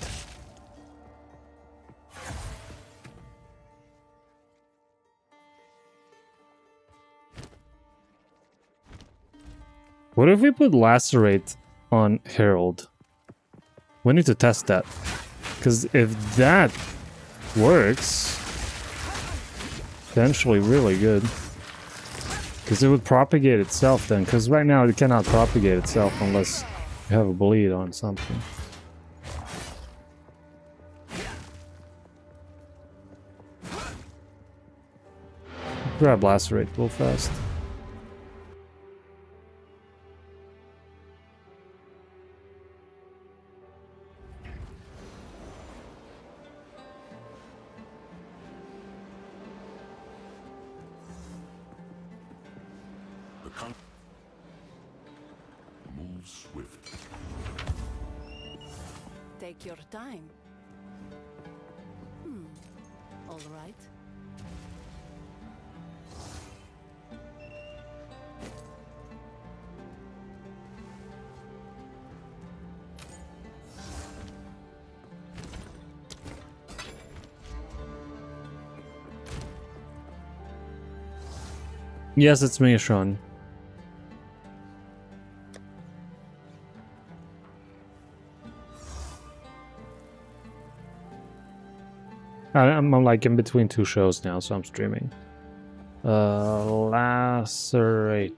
What if we put Lacerate on Herald? We need to test that. Because if that works, potentially really good. Because it would propagate itself then. Because right now it cannot propagate itself unless you have a bleed on something. Grab Lacerate real fast. Move swift. Take your time. All right. Yes, it's me, Sean. I'm like in between two shows now, so I'm streaming. Lacerate.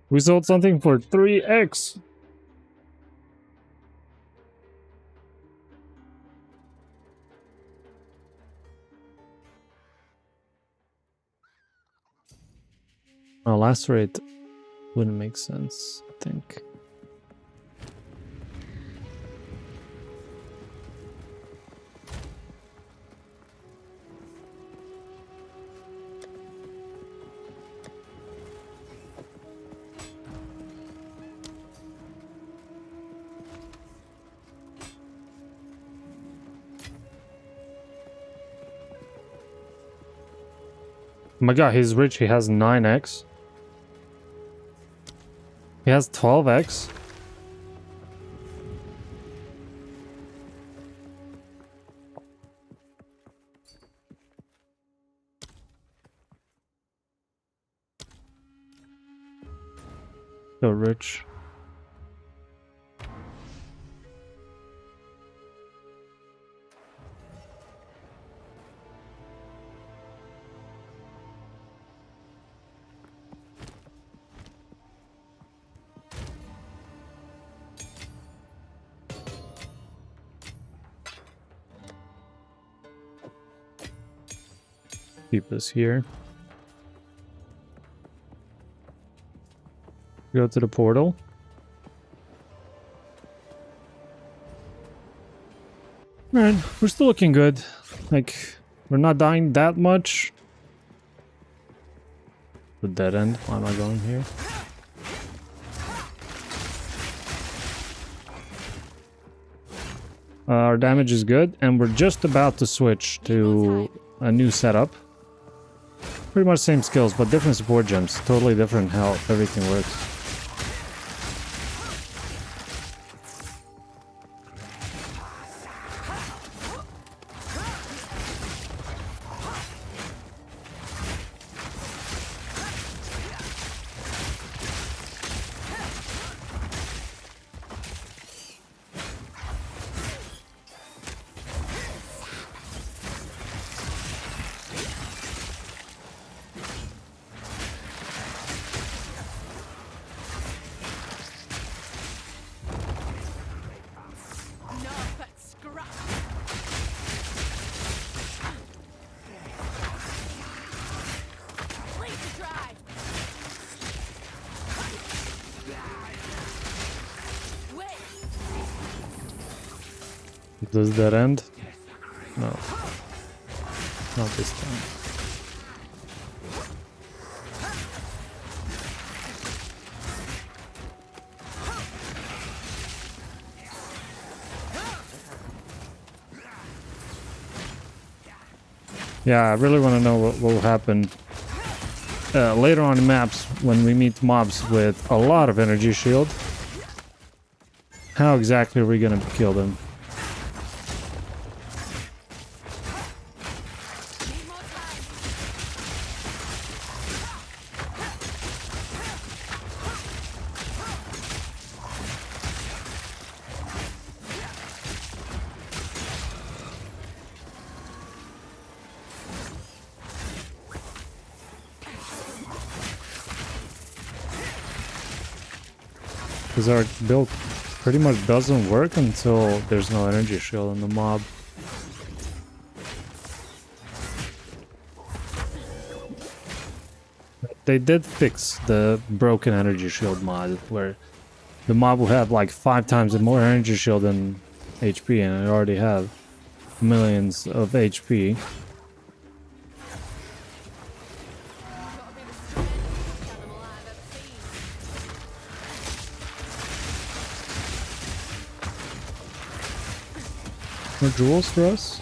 We sold something for 3x. Oh, Lacerate wouldn't make sense, I think. Oh my god, he's rich. He has 9x. He has 12x. So rich. Keep this here. Go to the portal. Alright, we're still looking good. Like, we're not dying that much. The dead end. Why am I going here? Our damage is good, and we're just about to switch to a new setup. Pretty much same skills, but different support gems. Totally different how everything works. Does that end? No. Not this time. Yeah, I really want to know what will happen later on in maps when we meet mobs with a lot of energy shield. How exactly are we gonna kill them? Because our build pretty much doesn't work until there's no energy shield on the mob. They did fix the broken energy shield mod, where the mob will have like 5 times more energy shield than HP, and I already have millions of HP. More jewels for us?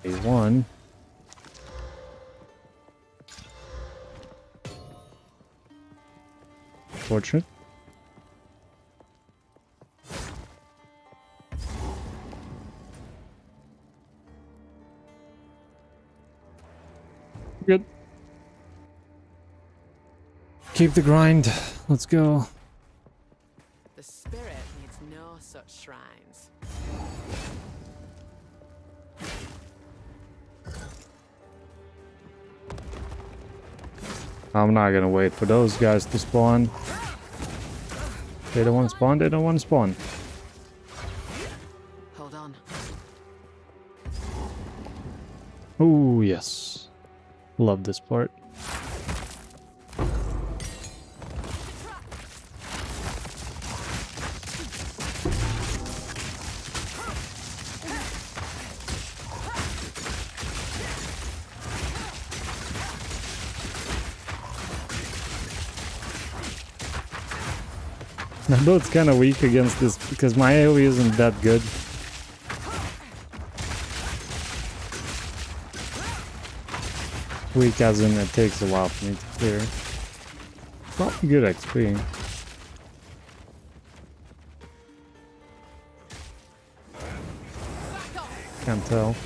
Okay, one. Fortunate. Good. Keep the grind. Let's go. The spirit needs no such shrines. I'm not gonna wait for those guys to spawn. They don't want to spawn, they don't want to spawn. Hold on. Oh, yes. Love this part. My build's kind of weak against this because my AoE isn't that good. Weak as in it takes a while for me to clear. Probably good XP. Can't tell.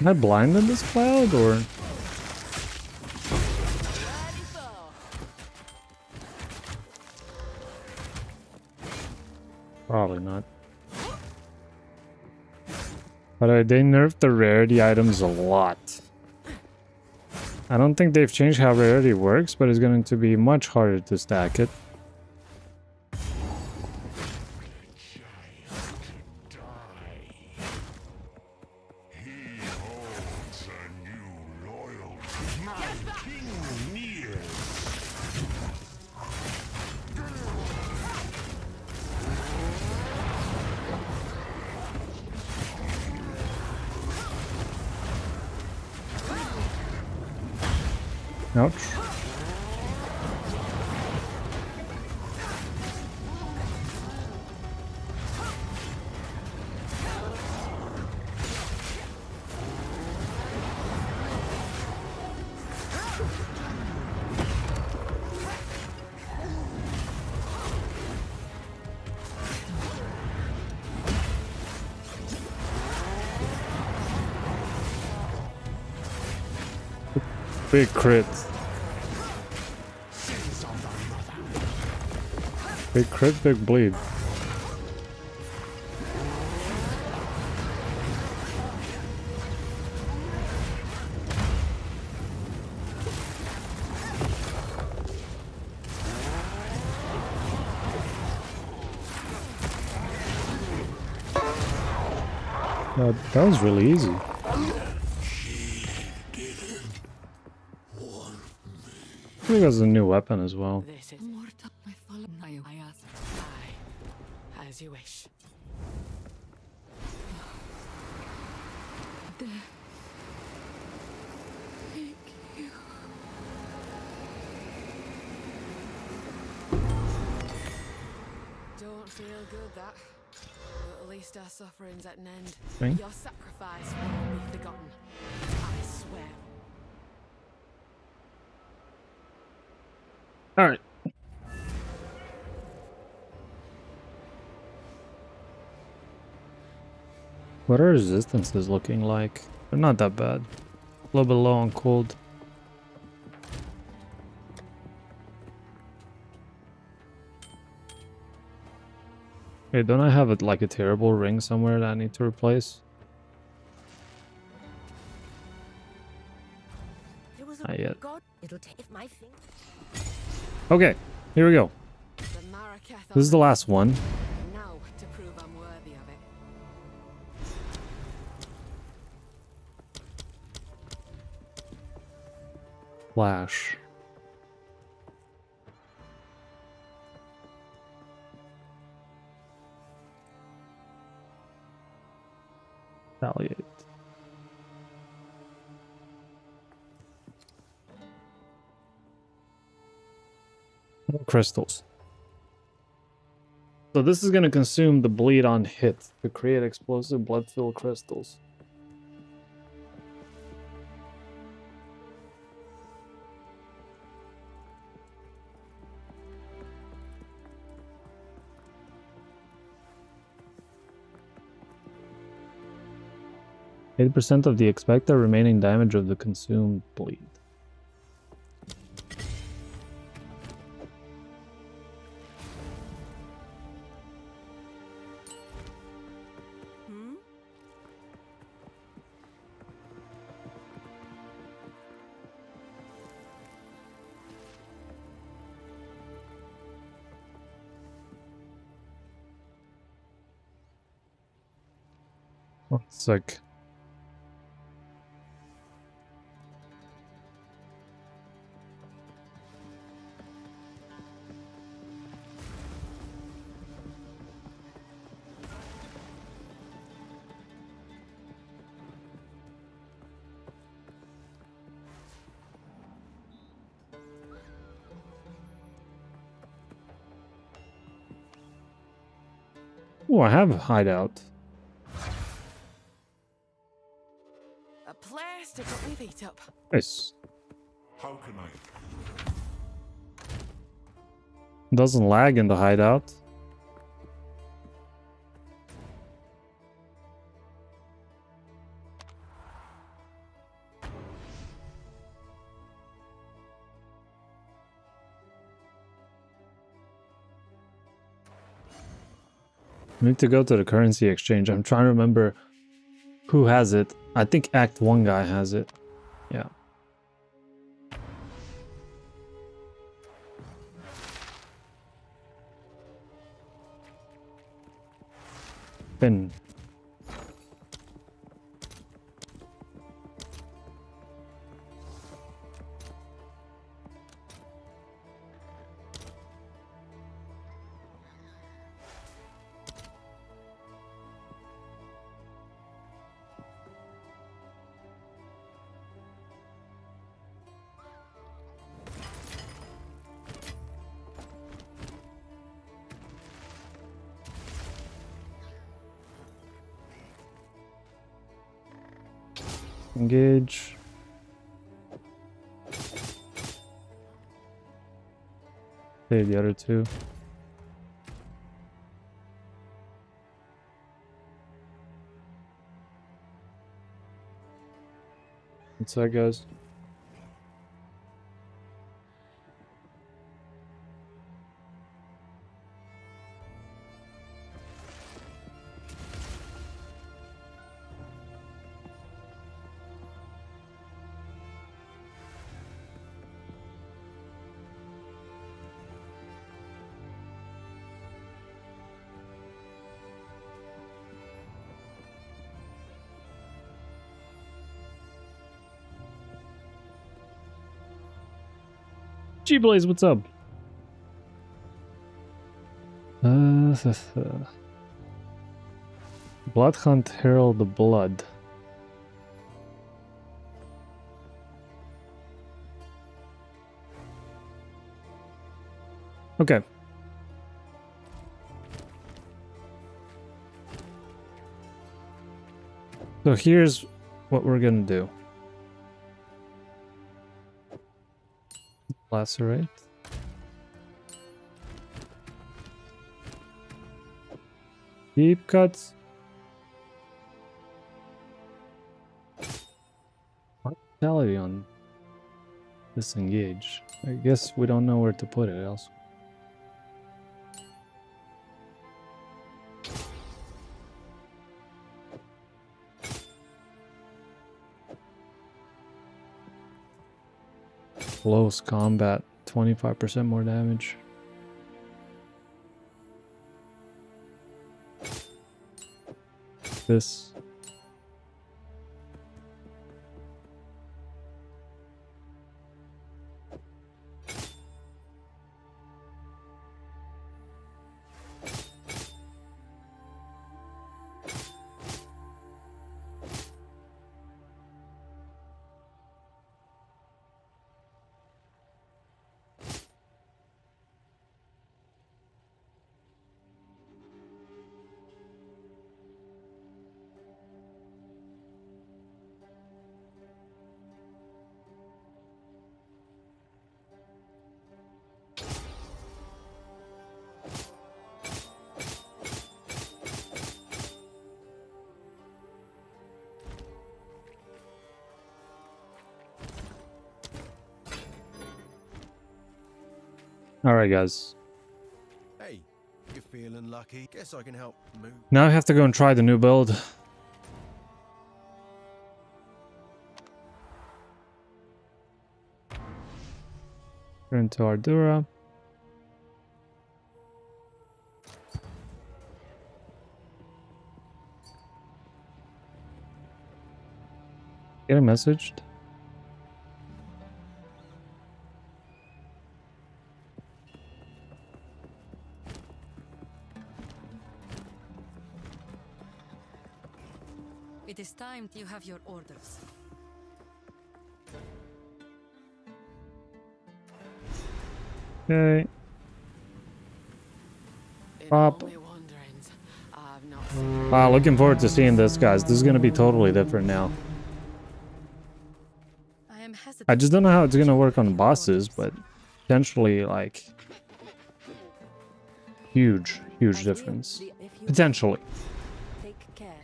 Am I blind in this cloud or? Ready for. Probably not. But they nerfed the rarity items a lot. I don't think they've changed how rarity works, but it's going to be much harder to stack it. Ouch. Big crit. Big crit, big bleed. That was really easy. I think that's a new weapon as well. This is Aye, as you wish. Don't feel good, that. But at least our suffering's at an end. Thank- Your sacrifice won't be forgotten. I swear. Alright. What are resistances looking like? They're not that bad. A little bit low on cold. Hey, don't I have like a terrible ring somewhere that I need to replace? There was Not yet. God. It'll take my finger. Okay, here we go. The Marraketh This is the last one. now to prove I'm worthy of it. Flash. Retaliate. More crystals. So this is going to consume the bleed on hit to create explosive blood-filled crystals. %, of the expected remaining damage of the consumed bleed. Hmm? One sec. Oh, I have a hideout. A place to put my feet up. Nice. How can I? Doesn't lag in the hideout. I need to go to the currency exchange. I'm trying to remember who has it. I think Act 1 guy has it. Yeah. Bin. Engage. Save the other two. What's that, guys? G-Blaze, what's up? Bloodhunt Herald the Blood. Okay. So here's what we're gonna do. Lacerate. Deep cuts. Mortality on disengage. I guess we don't know where to put it else. Close combat, 25% more damage. This. All right, guys. Hey, you're feeling lucky? Guess I can help move. Now I have to go and try the new build. Turn to Ardura. Get a message. It is time you have your orders. Okay. In Pop. all my wanderings, I've not seen Wow, looking forward to seeing this, guys. This is gonna be totally different now. I am hesitant. I just don't know how it's gonna work on bosses, but potentially, like, huge difference. If you Potentially. take care.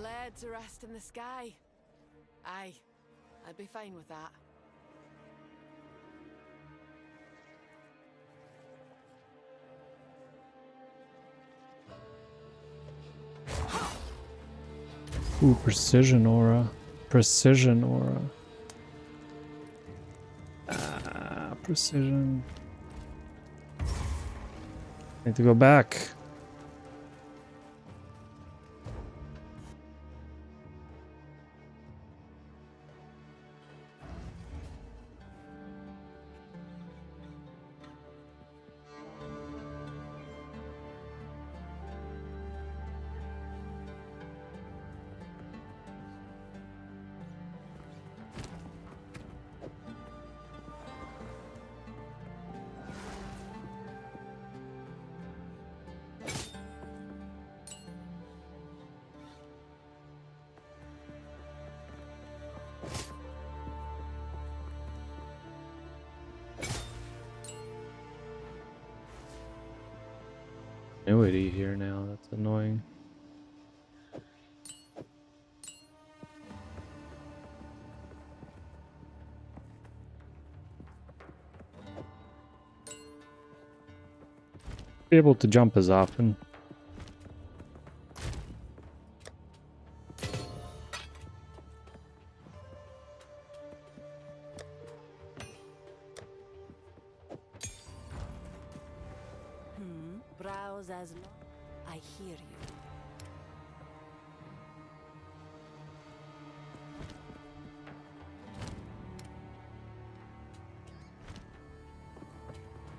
laid to rest in the sky. Aye, I'd be fine with that. Ooh, precision aura. Precision aura. Precision. Need to go back. Annuity here now, that's annoying. Be able to jump as often. Browse as long. I hear you.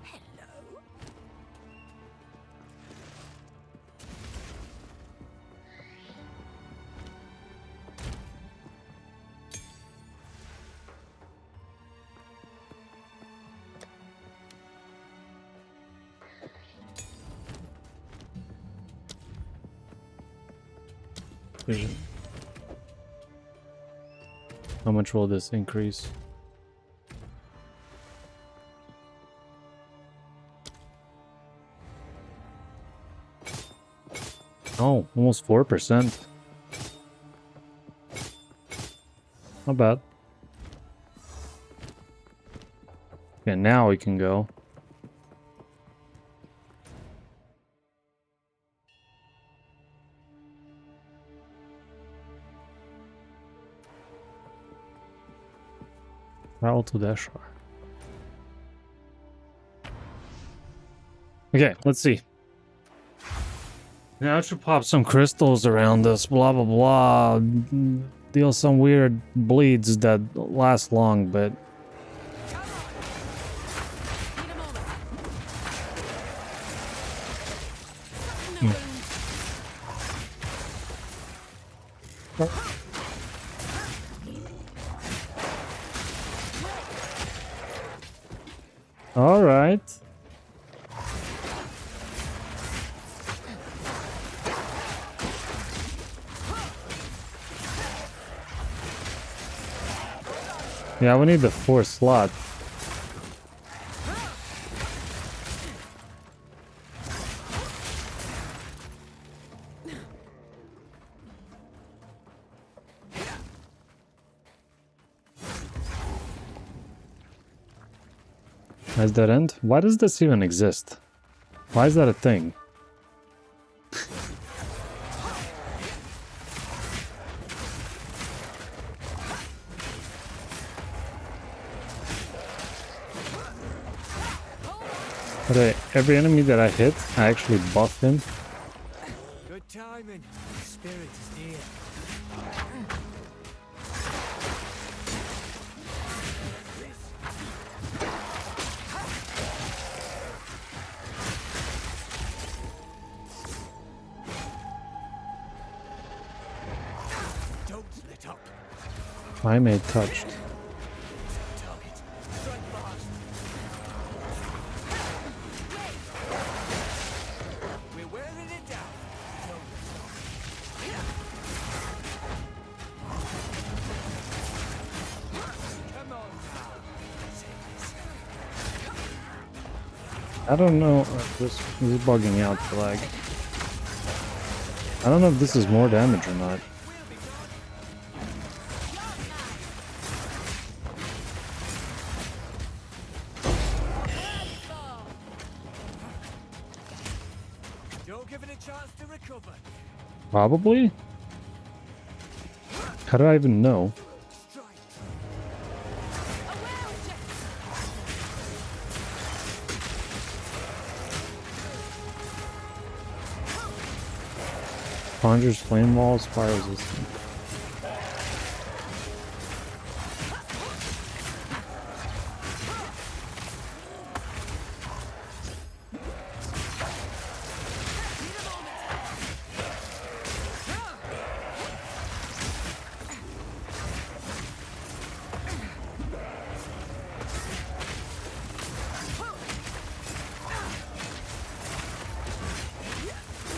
Hello? Vision. How much will this increase? Oh, almost 4%. Not bad. Okay, now we can go. Travel to Dashar. Okay, let's see. Now I should pop some crystals around us, blah blah blah. Deal some weird bleeds that last long, but Need a moment. all right. Yeah, we need the 4th slot. Nice dead end. Why does this even exist? Why is that a thing? Okay, every enemy that I hit, I actually buff him. Good timing. Spirit is near. Don't let up. Primate touched. Target. Strike fast. We're wearing it down. Don't let up. Come on now. Take this. I don't know. This is bugging out the lag. I don't know if this is more damage or not. We'll Don't give it a chance to recover. Probably? How do I even know? Strike. Conjures flame walls, fire resistant.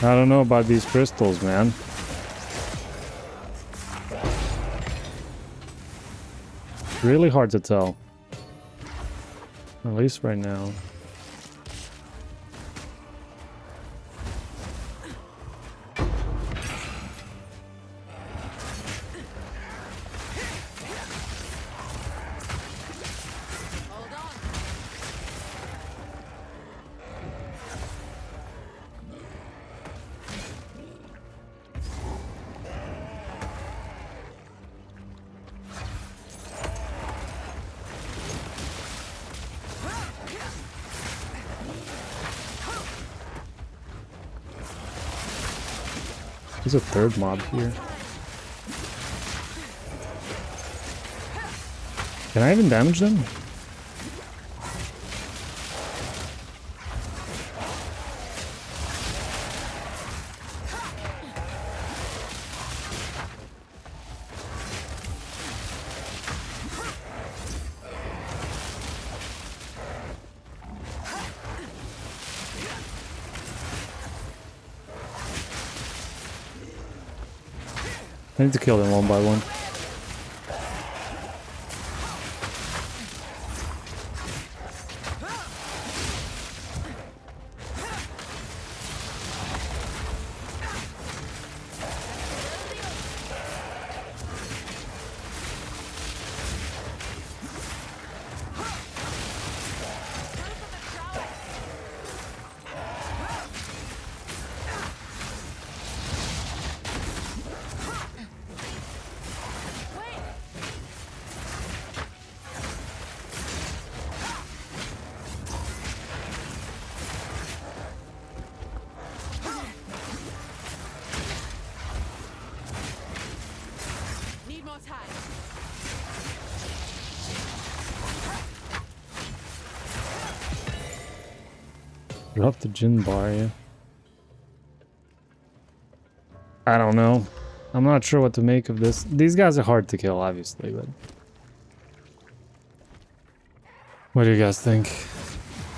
I don't know about these crystals, man. Really hard to tell. At least right now. Hold on. There's a third mob here. Can I even damage them? I need to kill them one by one. Need more time. Drop the gin bar, yeah. I don't know. I'm not sure what to make of this. These guys are hard to kill, obviously, but... What do you guys think?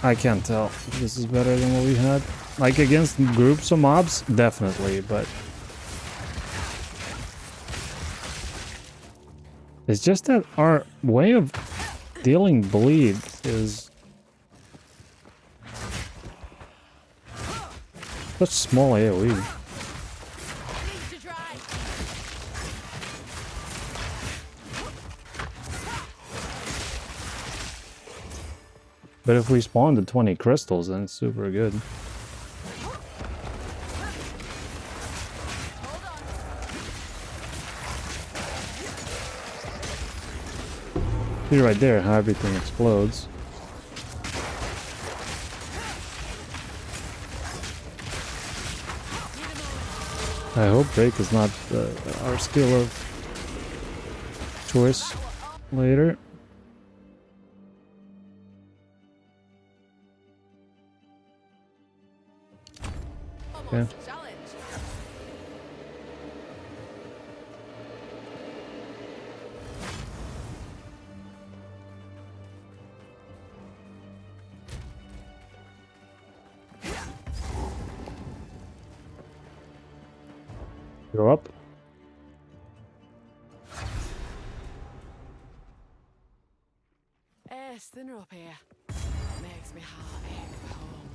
I can't tell if this is better than what we had. Like, against groups of mobs? Definitely, but... It's just that our way of dealing bleed is... such small AoE. Need to dry. But if we spawn the 20 crystals, then it's super good. See right there how everything explodes. I hope break is not our skill of choice later. Almost Yeah. a challenge. Go up. It's thinner up here. Makes me heart ache for home.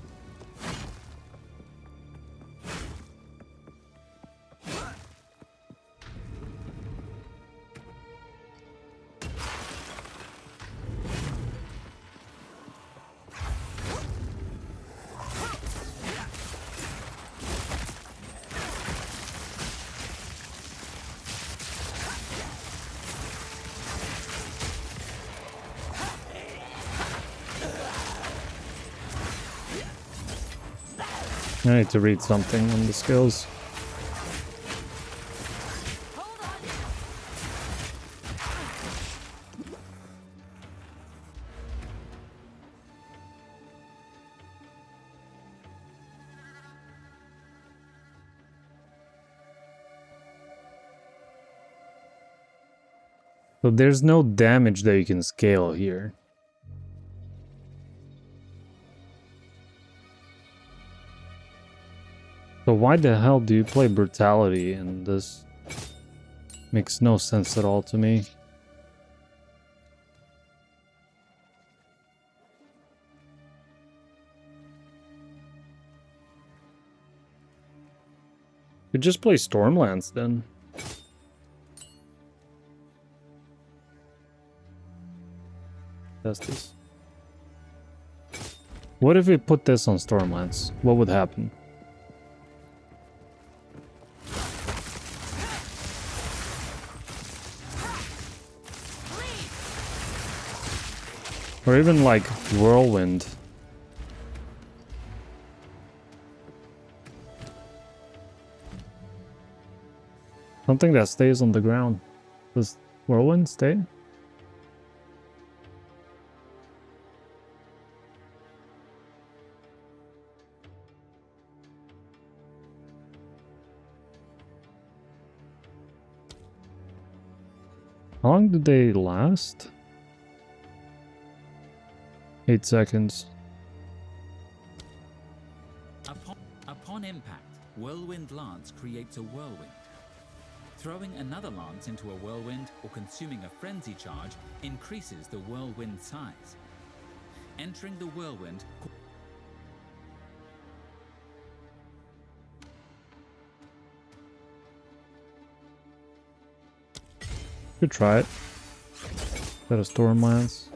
I need to read something on the skills. So there's no damage that you can scale here. So why the hell do you play brutality in this? Makes no sense at all to me. You just play Stormlands then. Test this. What if we put this on Stormlands? What would happen? Or even like Whirlwind. Something that stays on the ground. Does Whirlwind stay? How long do they last? 8 seconds. Upon impact, Whirlwind Lance creates a whirlwind. Throwing another lance into a whirlwind or consuming a frenzy charge increases the whirlwind size. Entering the whirlwind. Could try it. Got a Stormlands.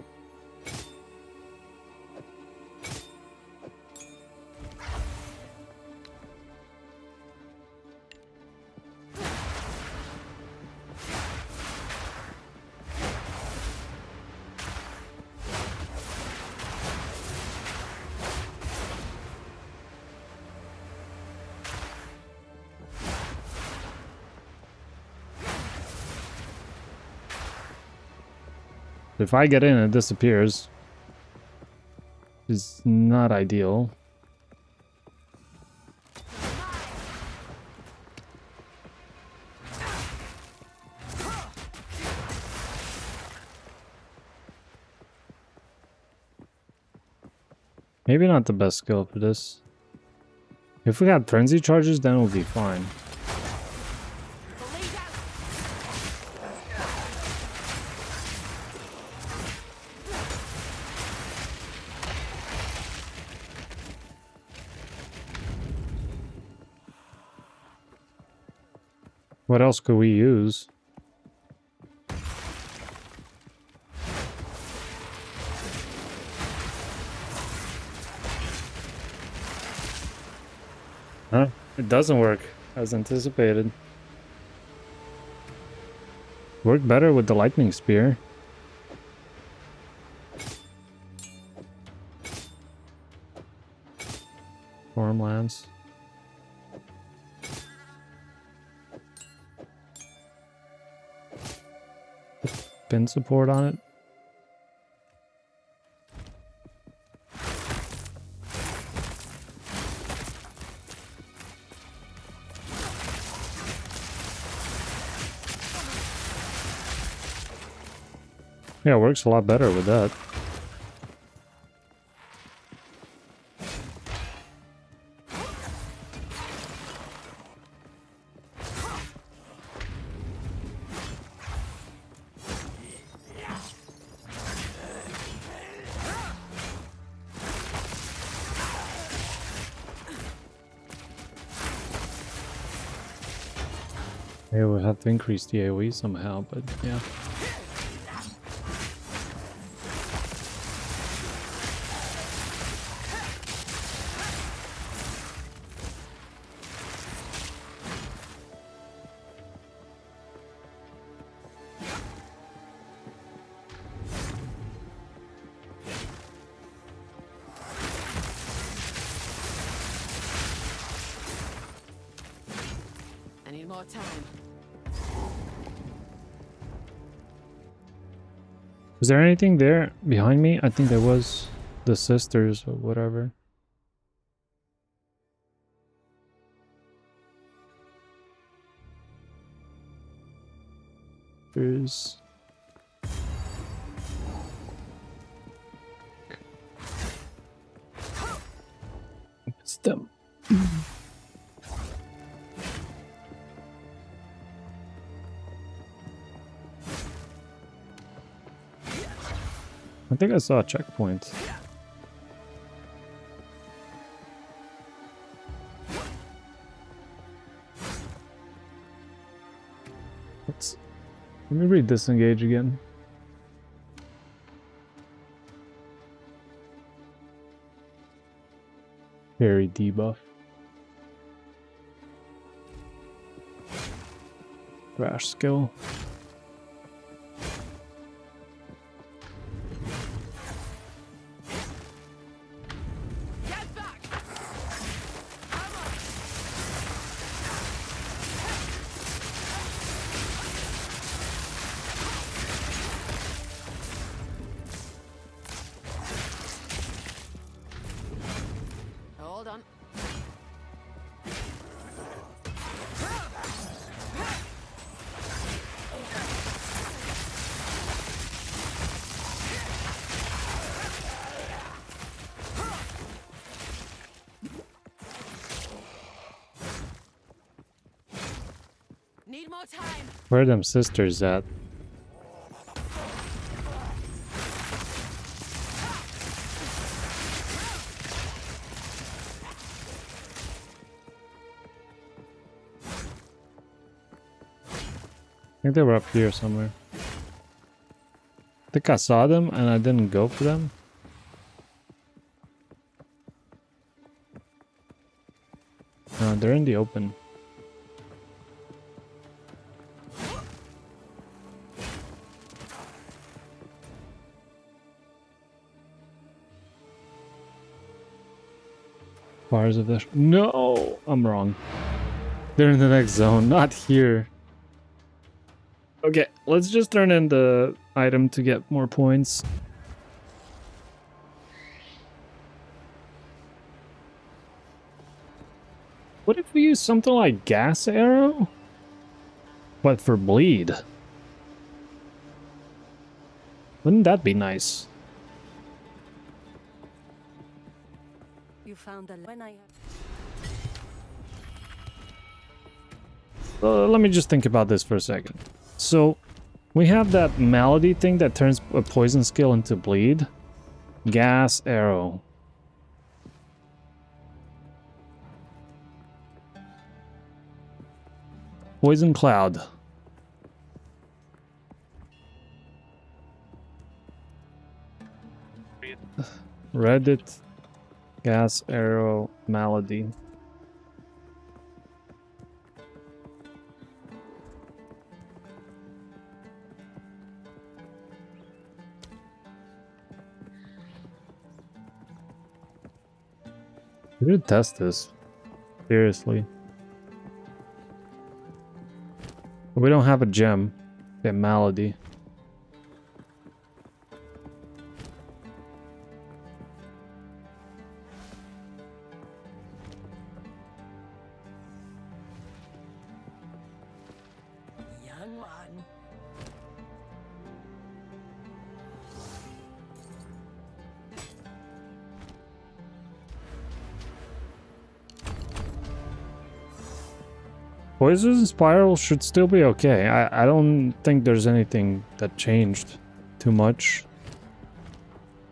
If I get in, it disappears. It's not ideal. Maybe not the best skill for this. If we had frenzy charges, then we'll be fine. What else could we use? Huh? It doesn't work as anticipated. Worked better with the lightning spear. Stormlands. Pin support on it. Yeah, it works a lot better with that. Maybe we'll have to increase the AoE somehow, but yeah. Need more time. Is there anything there behind me? I think there was the sisters or whatever. There's... It's them. I think I saw a checkpoint. Let me read disengage again. Parry debuff. Crash skill. Get back! Hold on. Need more time. Where are them sisters at? I think they were up here somewhere. I think I saw them and I didn't go for them. They're in the open. Bars of the... No! I'm wrong. They're in the next zone, not here. Okay, let's just turn in the item to get more points. What if we use something like gas arrow? But for bleed? Wouldn't that be nice? You found a when I Let me just think about this for a second. So, we have that malady thing that turns a poison skill into bleed. Gas arrow. Poison cloud. Reddit. Gas arrow malady. We should test this. Seriously. We don't have a gem. A malady. young one. Poison spiral should still be okay. I don't think there's anything that changed too much.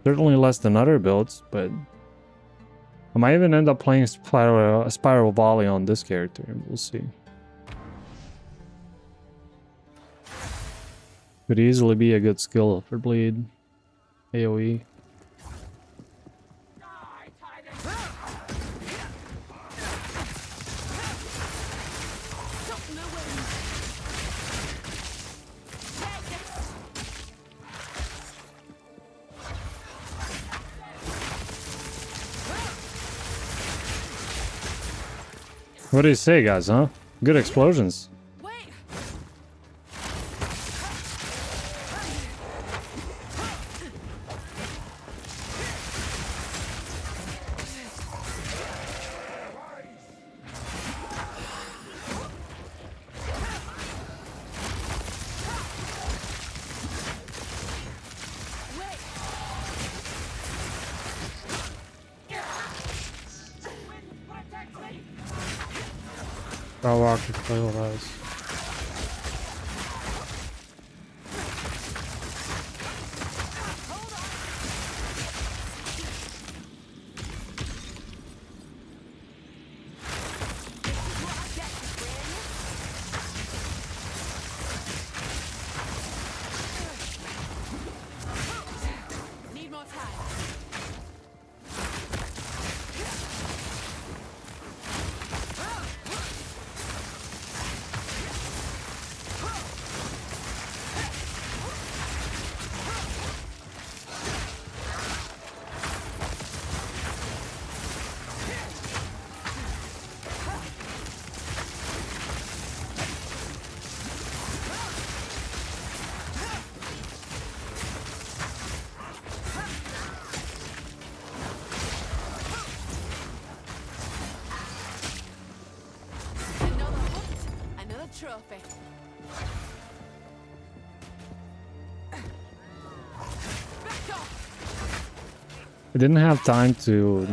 Certainly less than other builds, but I might even end up playing spiral volley on this character. We'll see. Could easily be a good skill for bleed. AoE. What do you say, guys, huh? Good explosions. Wait! I'll walk the coil house. Need more time. Another hunt, another trophy. Back off! I didn't have time to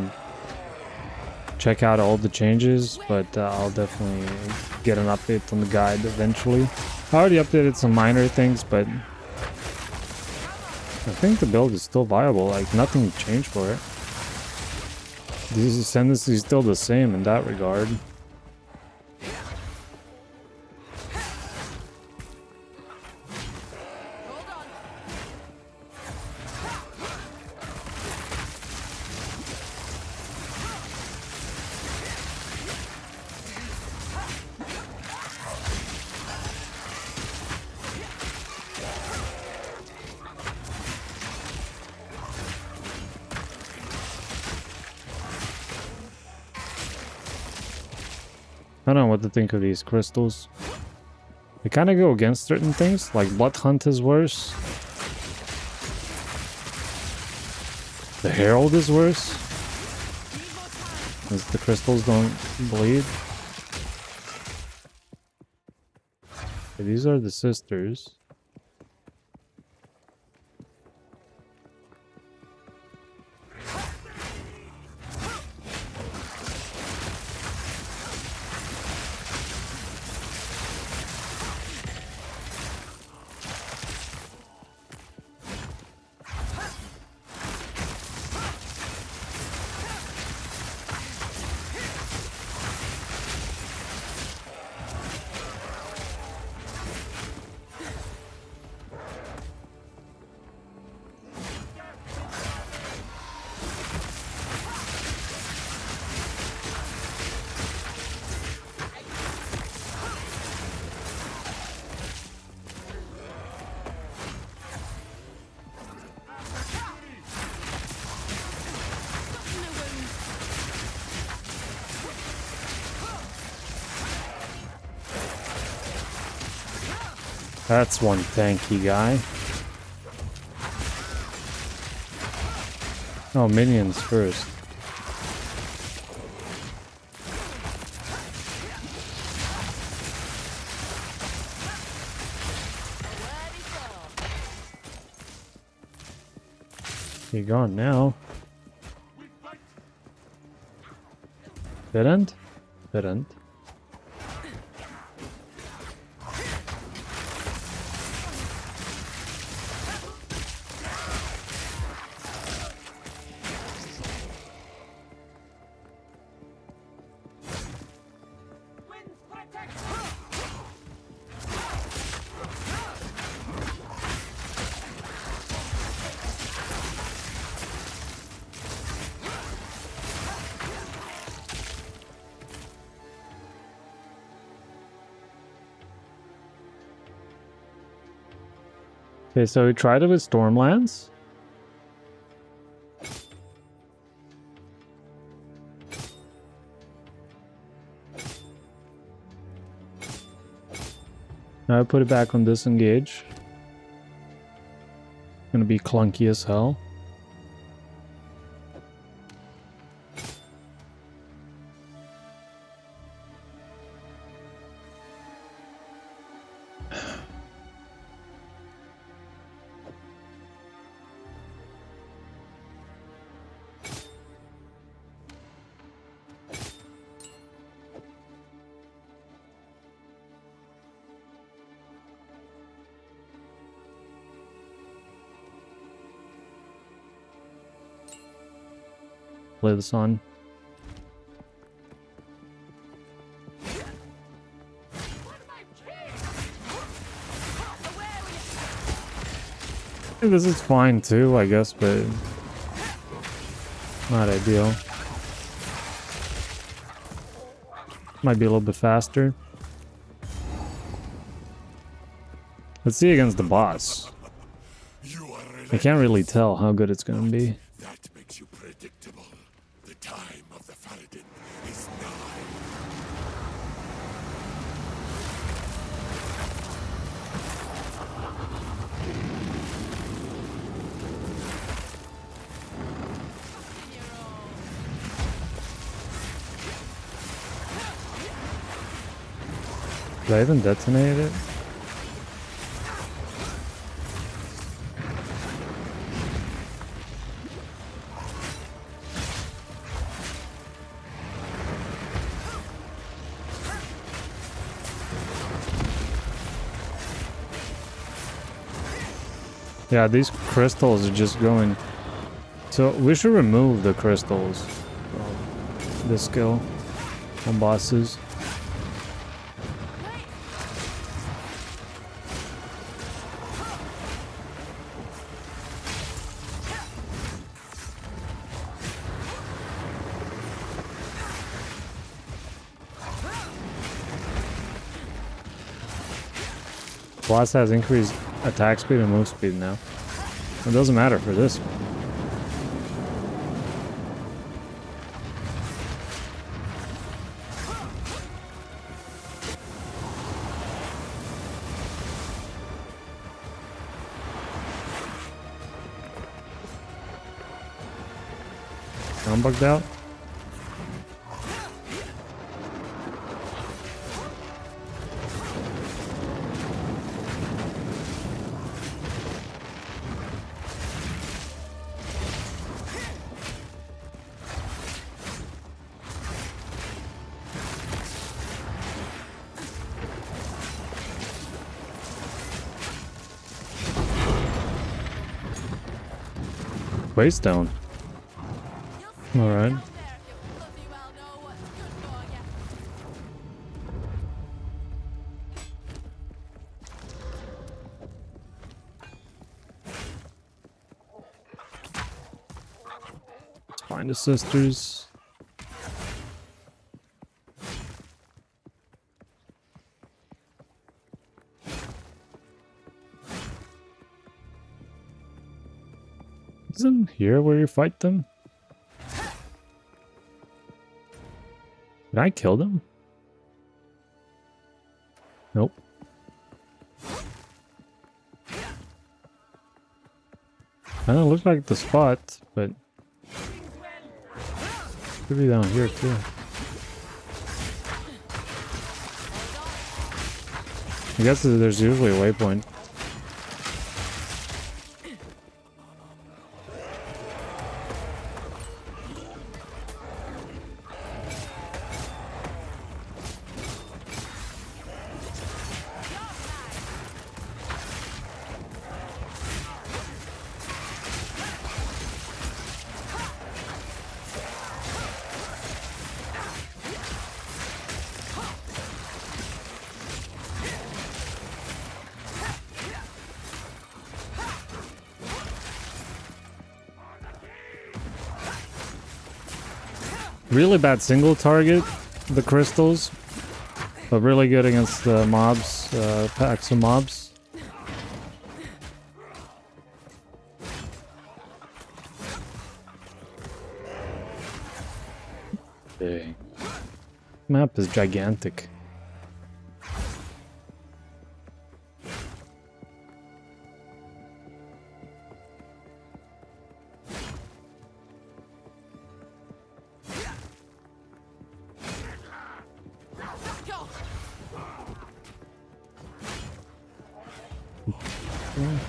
check out all the changes, but I'll definitely get an update on the guide eventually. I already updated some minor things, but I think the build is still viable. Like, nothing changed for it. The ascendancy is still the same in that regard. Hold on. I don't know what to think of these crystals. They kind of go against certain things, like Blood Hunt is worse. The Herald is worse, as the crystals don't bleed. Okay, these are the sisters. That's one tanky guy. Oh, minions first. He gone now. Didn't? Didn't. Okay, so we tried it with Stormlands. Now I put it back on disengage. Gonna be clunky as hell. Play this on. This is fine too, I guess, but not ideal. Might be a little bit faster. Let's see against the boss. I can't really tell how good it's gonna be. That makes you predictable. The time of the Faradin is nigh. Did I even detonate it? Yeah, these crystals are just going. So we should remove the crystals from this skill on bosses. Boss has increased attack speed and move speed now. It doesn't matter for this one. I'm bugged out. Waystone. Alright. Let's find the sisters. Isn't here where you fight them? Did I kill them? Nope. I don't look like the spot, but could be down here too. I guess there's usually a waypoint. Really bad single target, the crystals, but really good against the mobs, packs of mobs. Dang. Map is gigantic. well.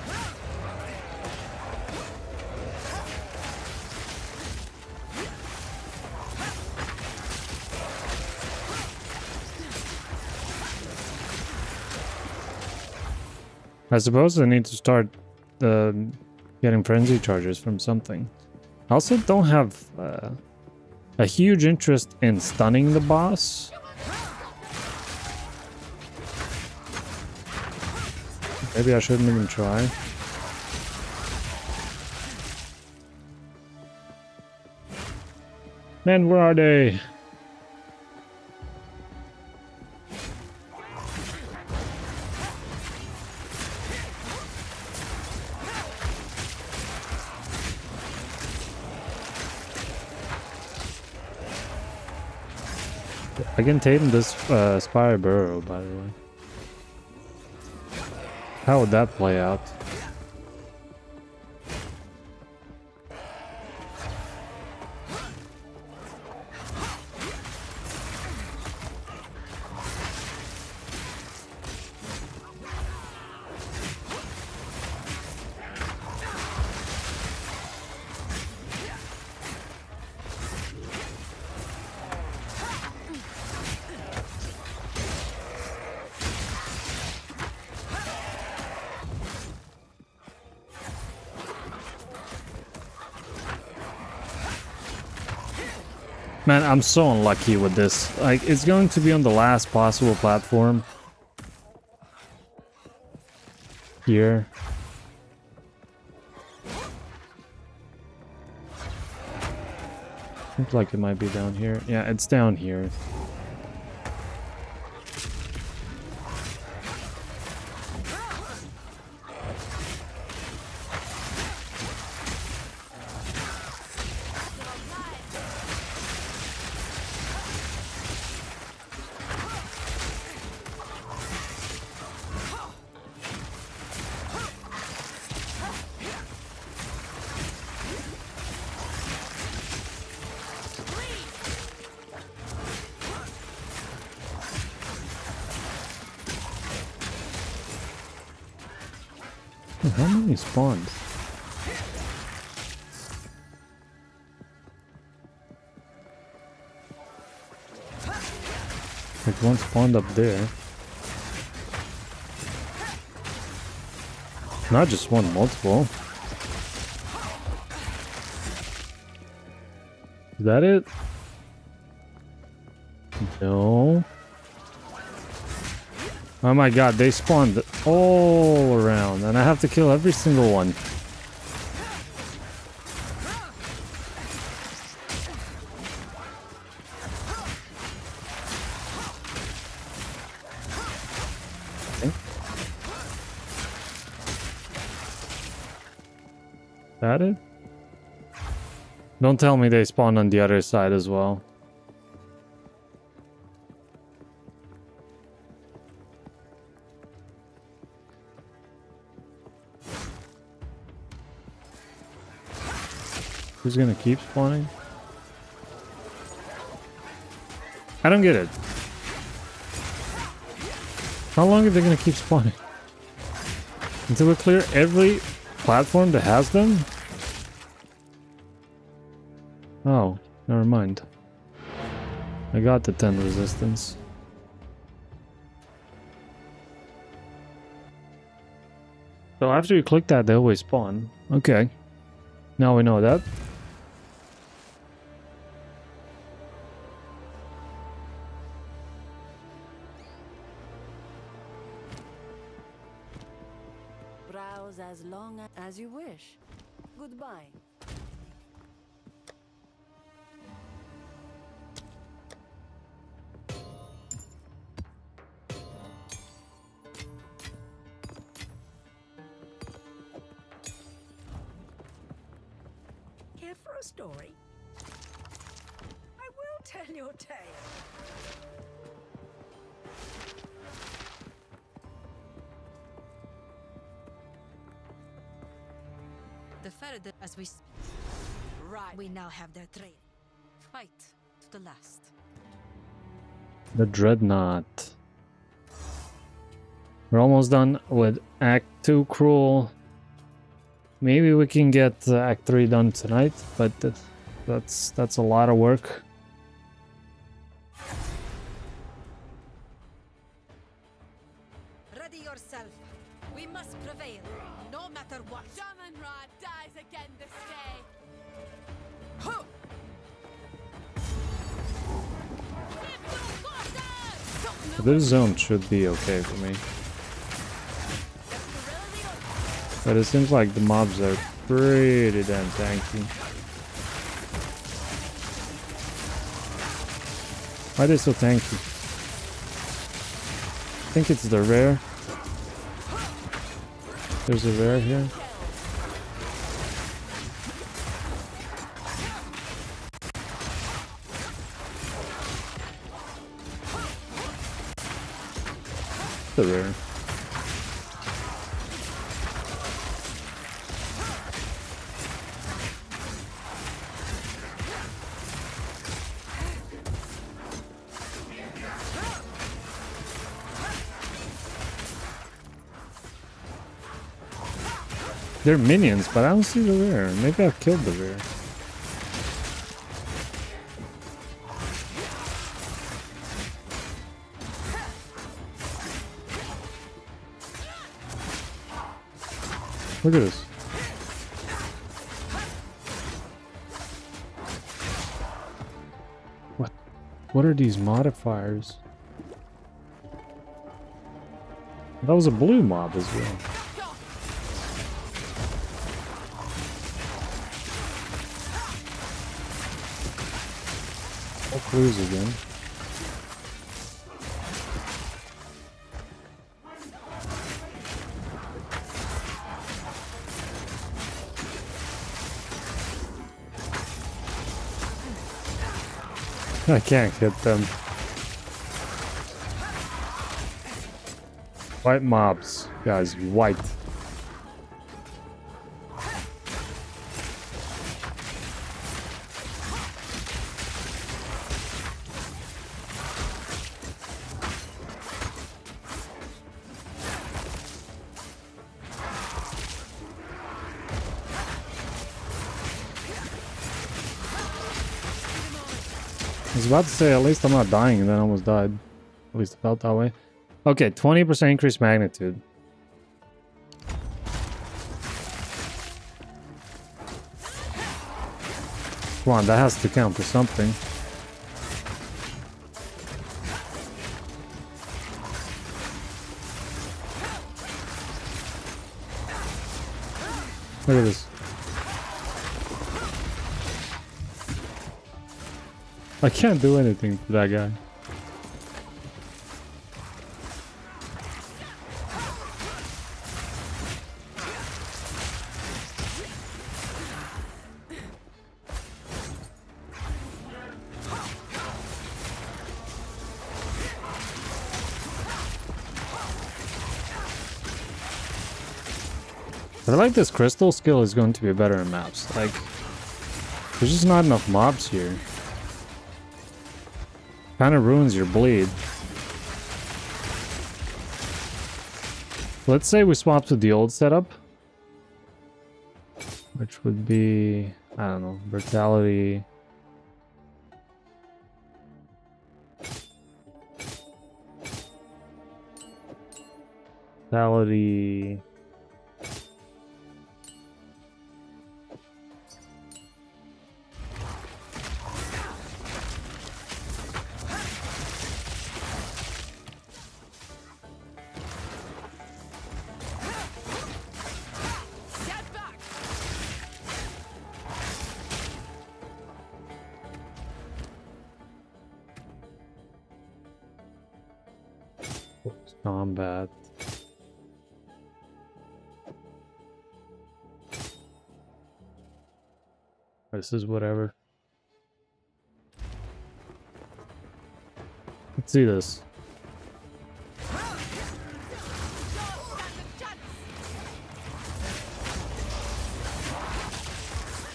I suppose I need to start getting frenzy charges from something. I also don't have a huge interest in stunning the boss. Maybe I shouldn't even try. Man, where are they? I can tame this Spire Burrow, by the way. How would that play out? Man, I'm so unlucky with this. Like, it's going to be on the last possible platform. Here. Looks like it might be down here. Yeah, it's down here. How many spawns? Like one spawned up there. Not just one, multiple. Is that it? No. Oh my god, they spawned all around, and I have to kill every single one. Okay. Is that it? Don't tell me they spawned on the other side as well. Who's gonna keep spawning? I don't get it. How long are they gonna keep spawning? Until we clear every platform that has them? Oh, never mind. I got the 10 resistance. So after you click that, they always spawn. Okay. Now we know that. Browse as long as you wish. Goodbye. Here for a story? I will tell you a tale. The Faraday, as we Right. we now have their trail. Fight to the last. The Dreadnought. We're almost done with Act 2 Cruel. Maybe we can get Act 3 done tonight, but that's a lot of work. Ready yourself. We must prevail, no matter what. Damanrad dies again this day. This zone should be okay for me. But it seems like the mobs are pretty damn tanky. Why are they so tanky? I think it's the rare. There's a rare here. The rare. They're minions, but I don't see the rare. Maybe I've killed the rare. Look at this. What are these modifiers? That was a blue mob as well. All blues again. I can't hit them. White mobs, guys, white. I was about to say, at least I'm not dying, and then I almost died. At least it felt that way. Okay, 20% increased magnitude. Come on, that has to count for something. Look at this. I can't do anything to that guy. I feel like this crystal skill is going to be better in maps. Like, there's just not enough mobs here. Kind of ruins your bleed. Let's say we swap to the old setup, which would be, I don't know, brutality. Brutality. Combat. This is whatever. Let's see this.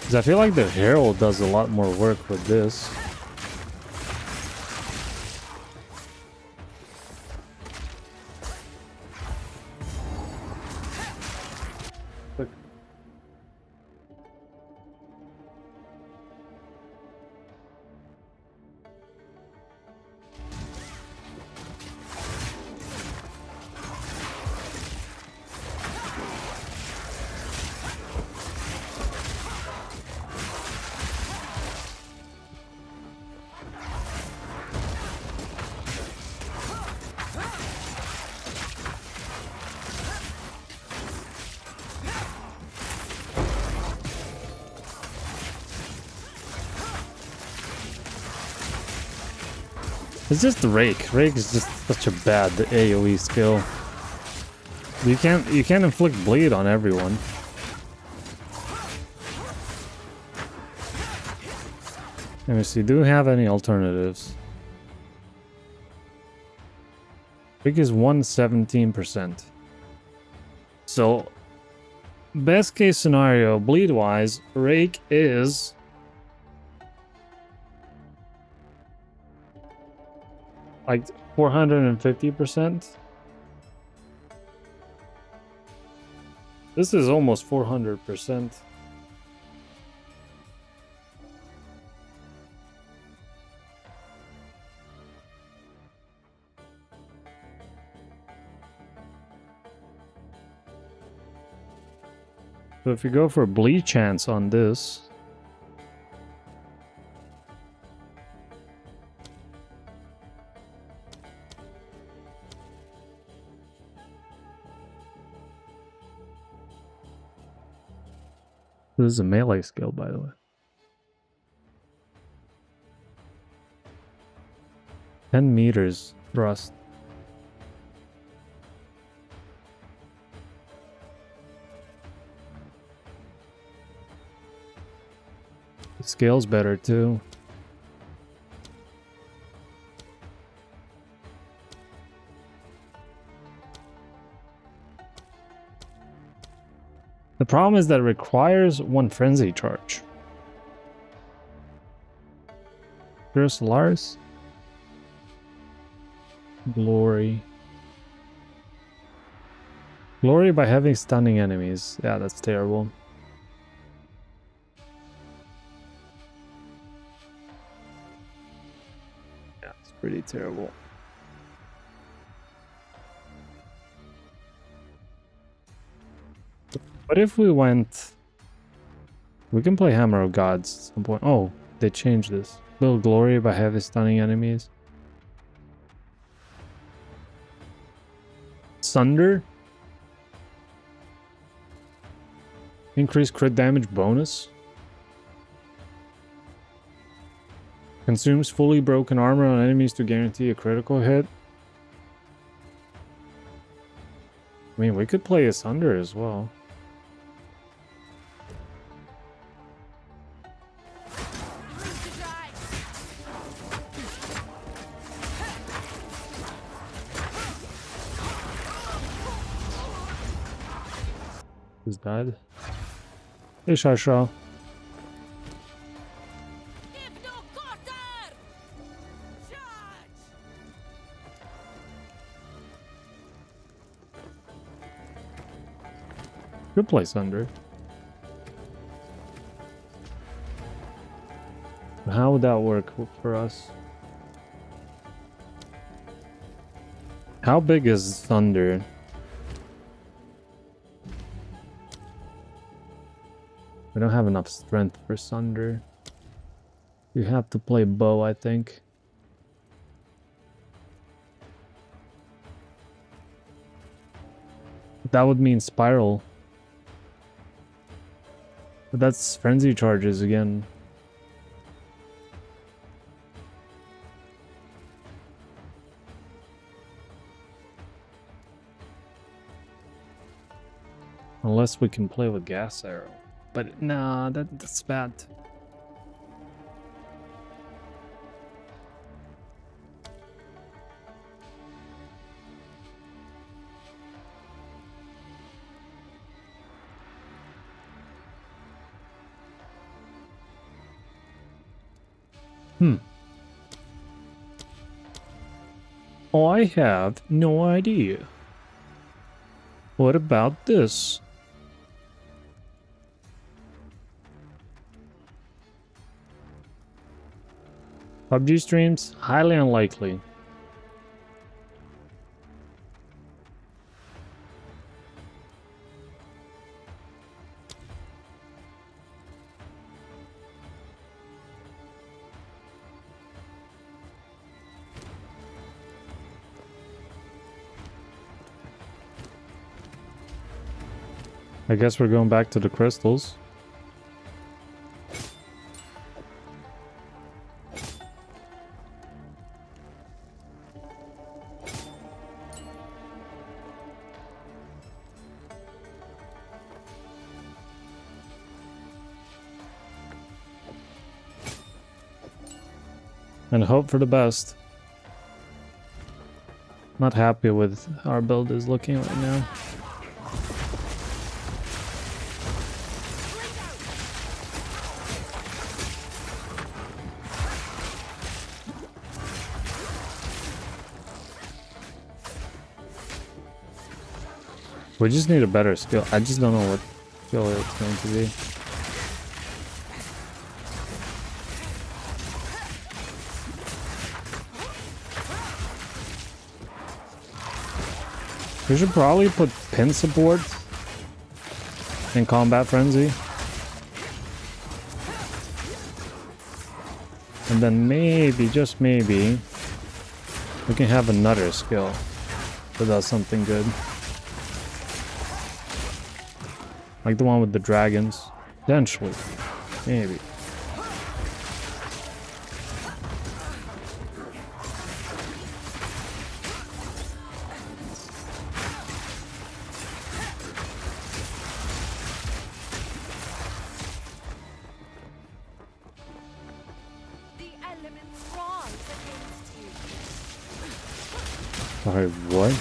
'Cause I feel like the Herald does a lot more work with this. It's just the Rake. Rake is just such a bad AoE skill. You can't inflict bleed on everyone. Let me see, do we have any alternatives? Rake is 117%. So, best case scenario, bleed-wise, Rake is... like 450%. This is almost 400%. So if you go for a bleed chance on this, this is a melee skill, by the way. 10 meters thrust. The scale's better too. The problem is that it requires one frenzy charge. Here's Solaris. Glory. Glory by having stunning enemies. Yeah, that's terrible. Yeah, it's pretty terrible. What if we went... We can play Hammer of Gods at some point. Oh, they changed this. Build Glory by heavy stunning enemies. Sunder. Increase crit damage bonus. Consumes fully broken armor on enemies to guarantee a critical hit. I mean, we could play a Sunder as well. Who's died? Hey, Shasha. Good play, Sunder. How would that work for us? How big is Thunder? We don't have enough strength for Sunder. You have to play bow, I think. That would mean Spiral. But that's frenzy charges again. Unless we can play with Gas Arrow. But nah, that's bad. I have no idea. What about this? PUBG streams? Highly unlikely. I guess we're going back to the crystals. and hope for the best. Not happy with how our build is looking right now. We just need a better skill. I just don't know what skill it's going to be. We should probably put pin support in combat frenzy. And then maybe, just maybe, we can have another skill that does something good. Like the one with the dragons. Potentially. Maybe. The elements rise against you. Sorry, what?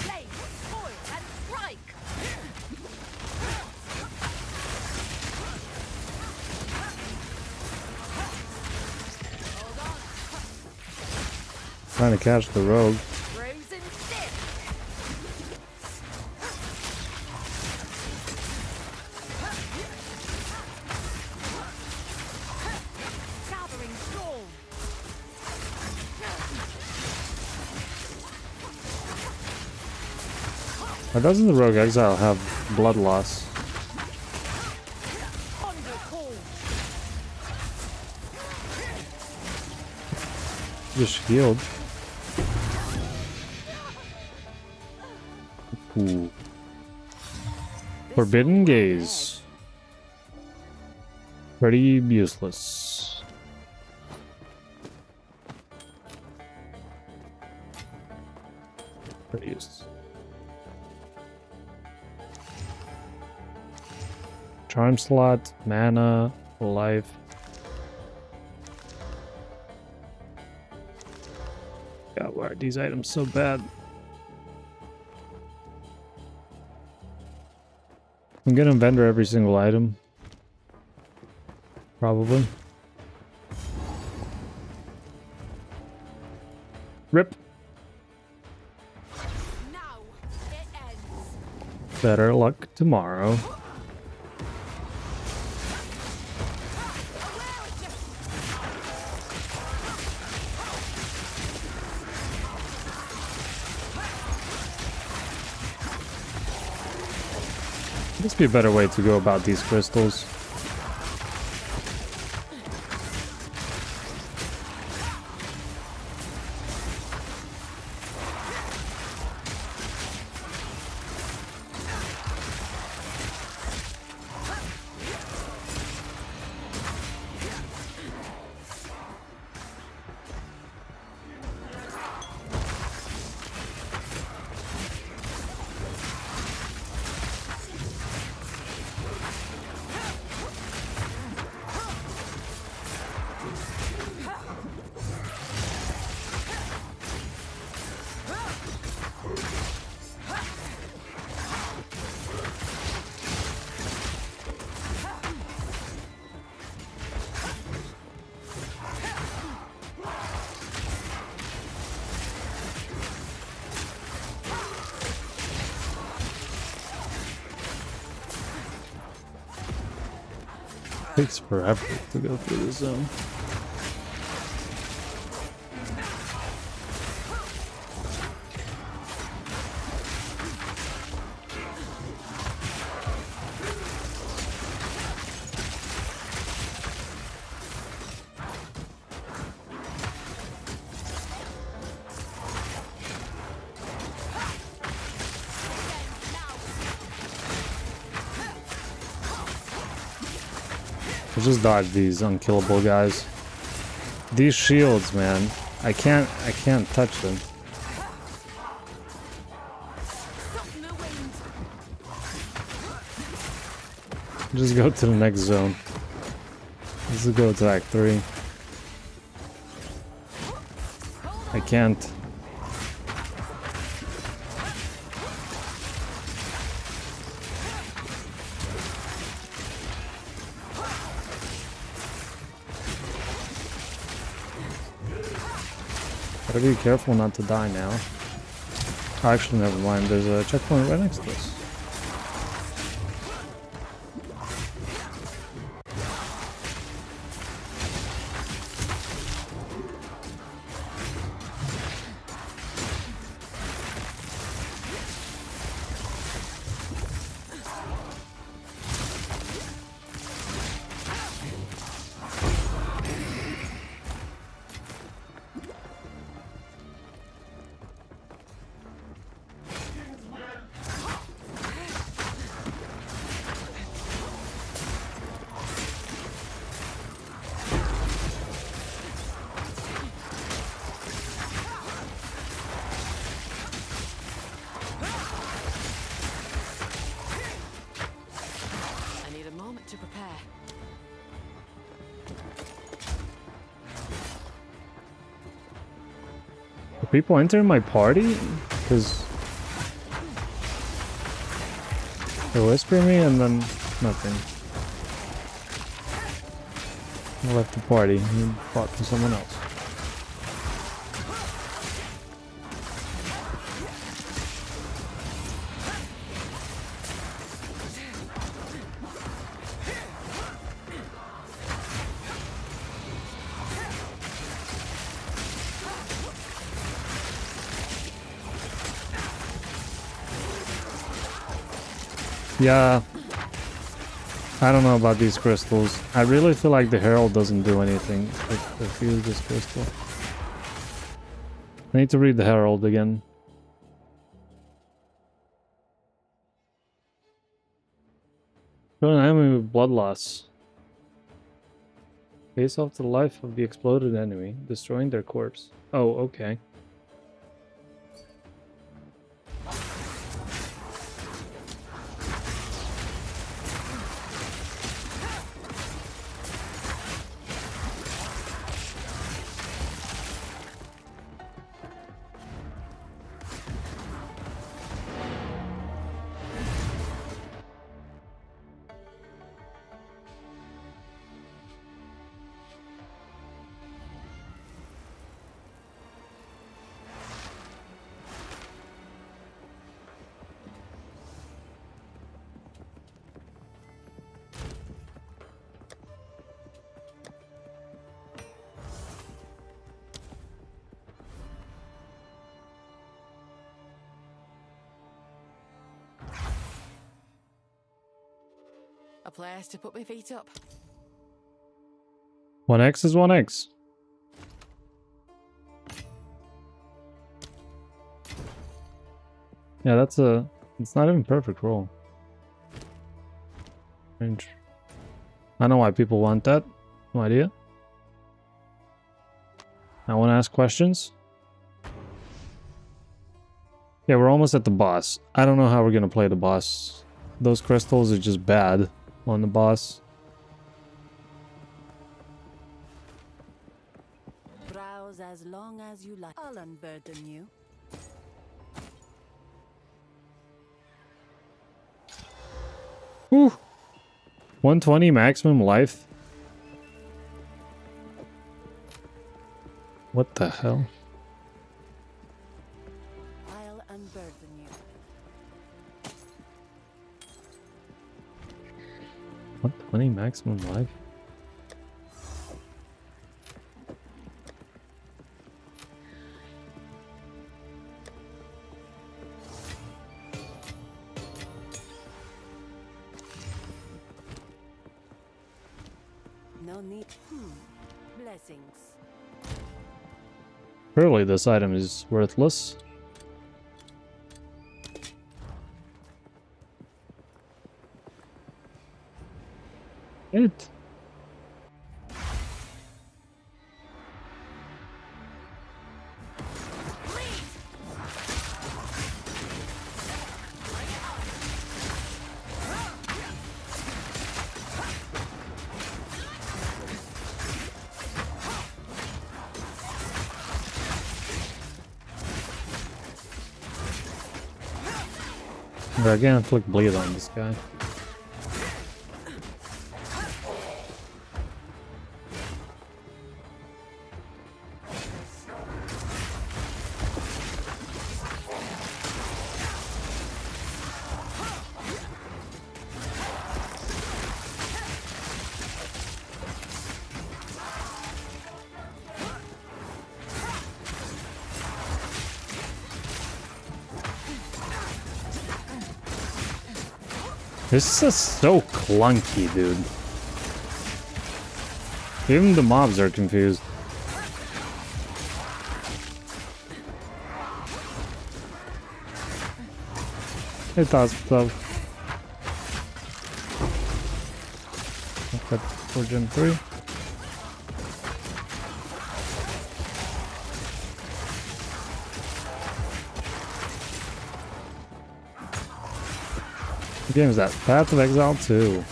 Flame, spoil, and strike. Trying to catch the rogue. Frozen stiff. Gathering storm. Why doesn't the rogue exile have blood loss? Thunder call. Just healed. Ooh. Forbidden Gaze. Pretty useless. Pretty useless. Charm slot, mana, life. God, why are these items so bad? I'm gonna vendor every single item. Probably. Rip. Now it ends. Better luck tomorrow. Must be a better way to go about these crystals. Takes forever to go through the zone. I'll just dodge these unkillable guys. These shields, man. I can't touch them. Just go to the next zone. Let's go attack 3. I can't. Gotta be careful not to die now. Actually, never mind. There's a checkpoint right next to us. I need a moment to prepare. Are people entering my party? Because they whisper me and then nothing. I left the party and fought for someone else. Yeah, I don't know about these crystals. I really feel like the Herald doesn't do anything if you use this crystal. I need to read the Herald again. Kill an enemy with blood loss. Face off the life of the exploded enemy, destroying their corpse. Oh, okay. A place to put my feet up. 1x is 1x. Yeah, that's a... It's not even perfect roll. Strange. I don't know why people want that. No idea. I want to ask questions. Yeah, we're almost at the boss. I don't know how we're gonna play the boss. Those crystals are just bad on the boss. Browse as long as you like. I'll unburden you. Whew. 120 maximum life. What the hell? I'll unburden you. 120 maximum life? No need. Blessings. Surely this item is worthless. It. I can't inflict bleed on this guy. This is so clunky, dude. Even the mobs are confused. Hey, thoughts, what's up? Okay, for Gen 3. What game is that? Path of Exile 2.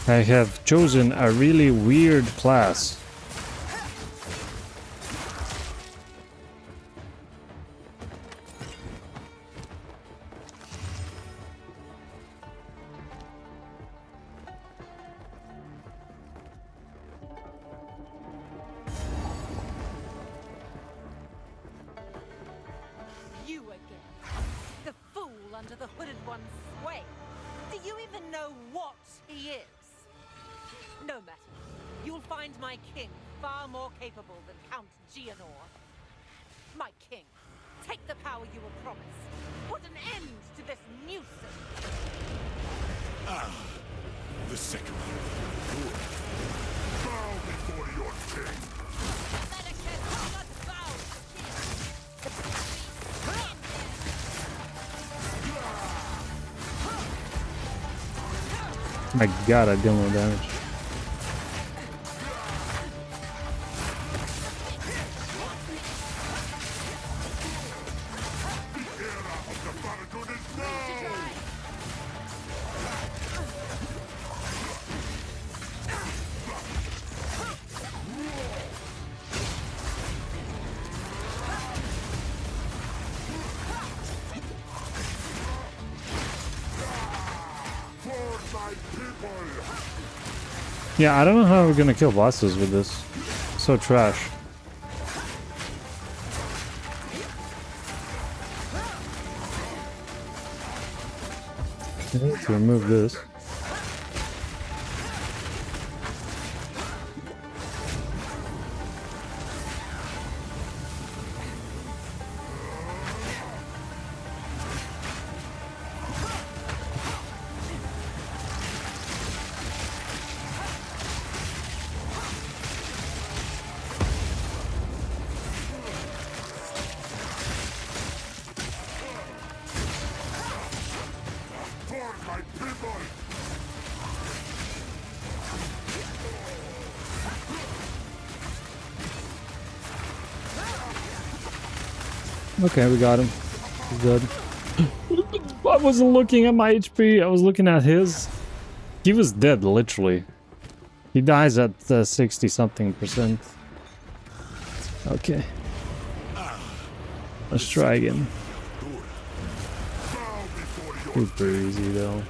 I have chosen a really weird class. You again. The fool under the hooded one's sway. Do you even know what he is? No matter. You'll find my king far more capable than Count Geonor. My king, take the power you were promised. Put an end to this nuisance. The second one. Good. Bow before your king. My god, I deal no damage. Yeah, I don't know how we're gonna kill bosses with this. So trash. I need to remove this. Okay, we got him. He's good. I wasn't looking at my HP. I was looking at his. He was dead, literally. He dies at 60-something%. Okay. Let's try again. Super easy, though.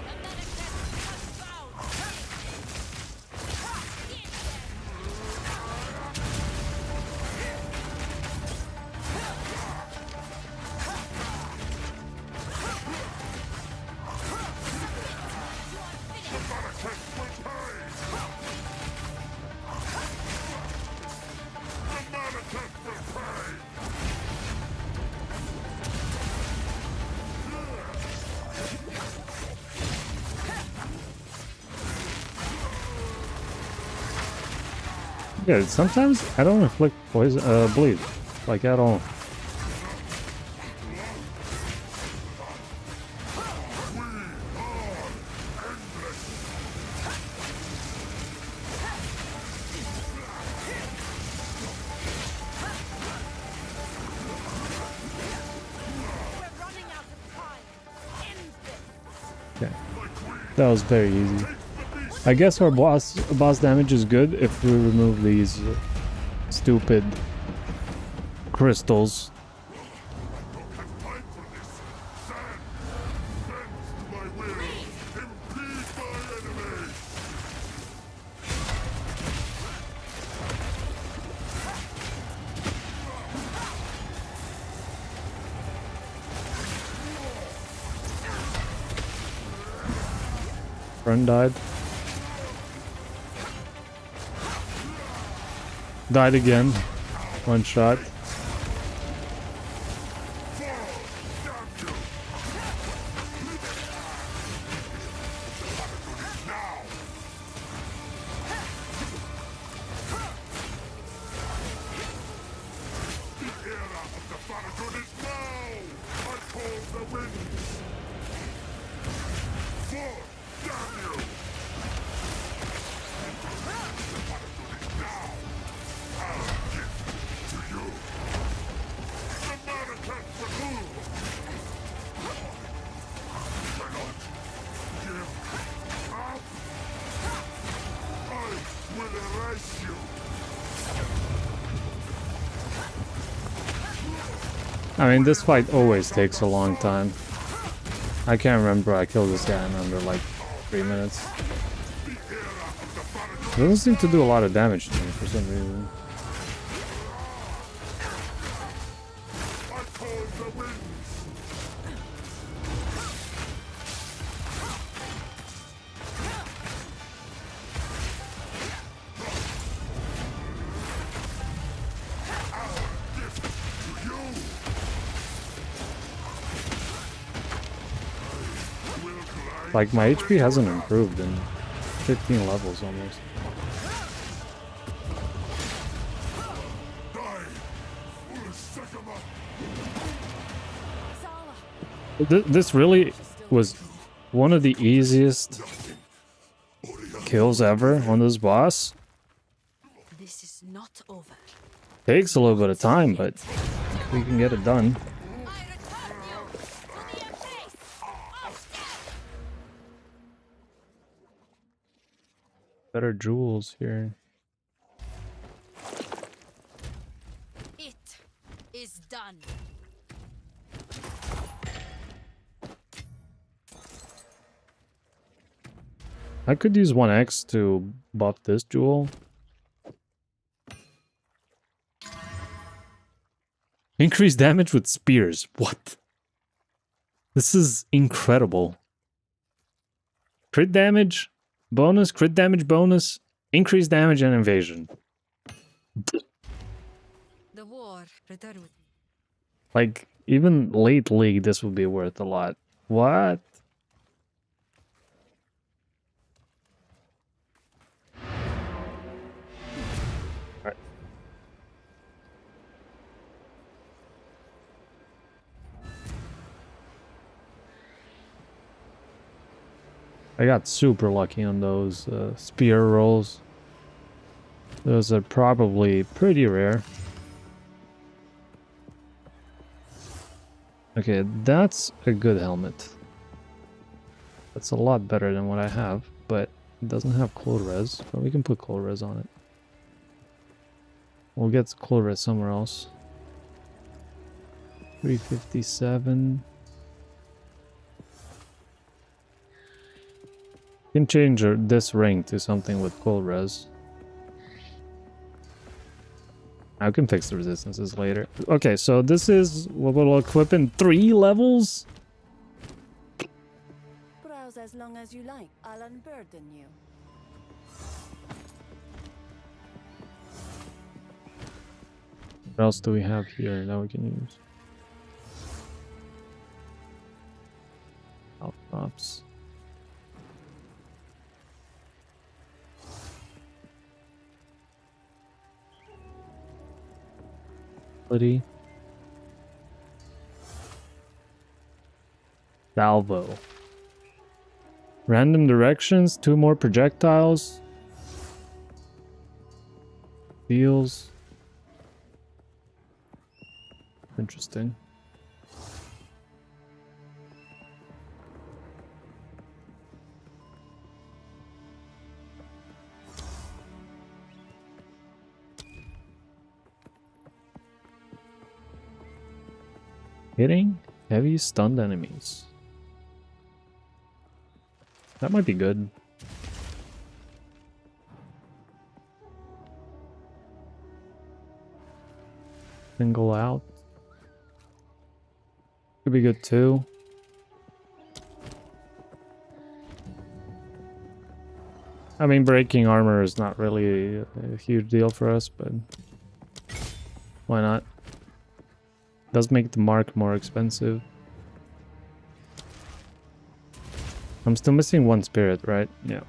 Yeah, sometimes I don't inflict poison, bleed, like at all. That was very easy. I guess our boss damage is good if we remove these stupid crystals. Fight for this. Stand. Bend my will. Impede my enemies. Friend died. Died again. One shot. I mean, this fight always takes a long time. I can't remember I killed this guy in under like 3 minutes. It doesn't seem to do a lot of damage to me for some reason. Like, my HP hasn't improved in 15 levels almost. This really was one of the easiest kills ever on this boss. This is not over. Takes a little bit of time, but we can get it done. Better jewels here. It is done. I could use 1x to buff this jewel. Increase damage with spears. What? This is incredible. Crit damage bonus, crit damage bonus, increase damage and invasion. The war returned with me. Like, even late league, this would be worth a lot. What? Alright. I got super lucky on those spear rolls. Those are probably pretty rare. Okay, that's a good helmet. That's a lot better than what I have, but it doesn't have cold res, but we can put cold res on it. We'll get cold res somewhere else. 357. You can change this ring to something with cold res. I can fix the resistances later. Okay, so this is what we'll equip in 3 levels? Browse as long as you like. I'll unburden you. What else do we have here that we can use? Outcrops. Salvo. Random directions, 2 more projectiles. Deals. Interesting. Hitting heavy stunned enemies. That might be good. Single out. Could be good too. I mean, breaking armor is not really a huge deal for us, but why not? Does make the mark more expensive. I'm still missing one spirit, right? Yeah.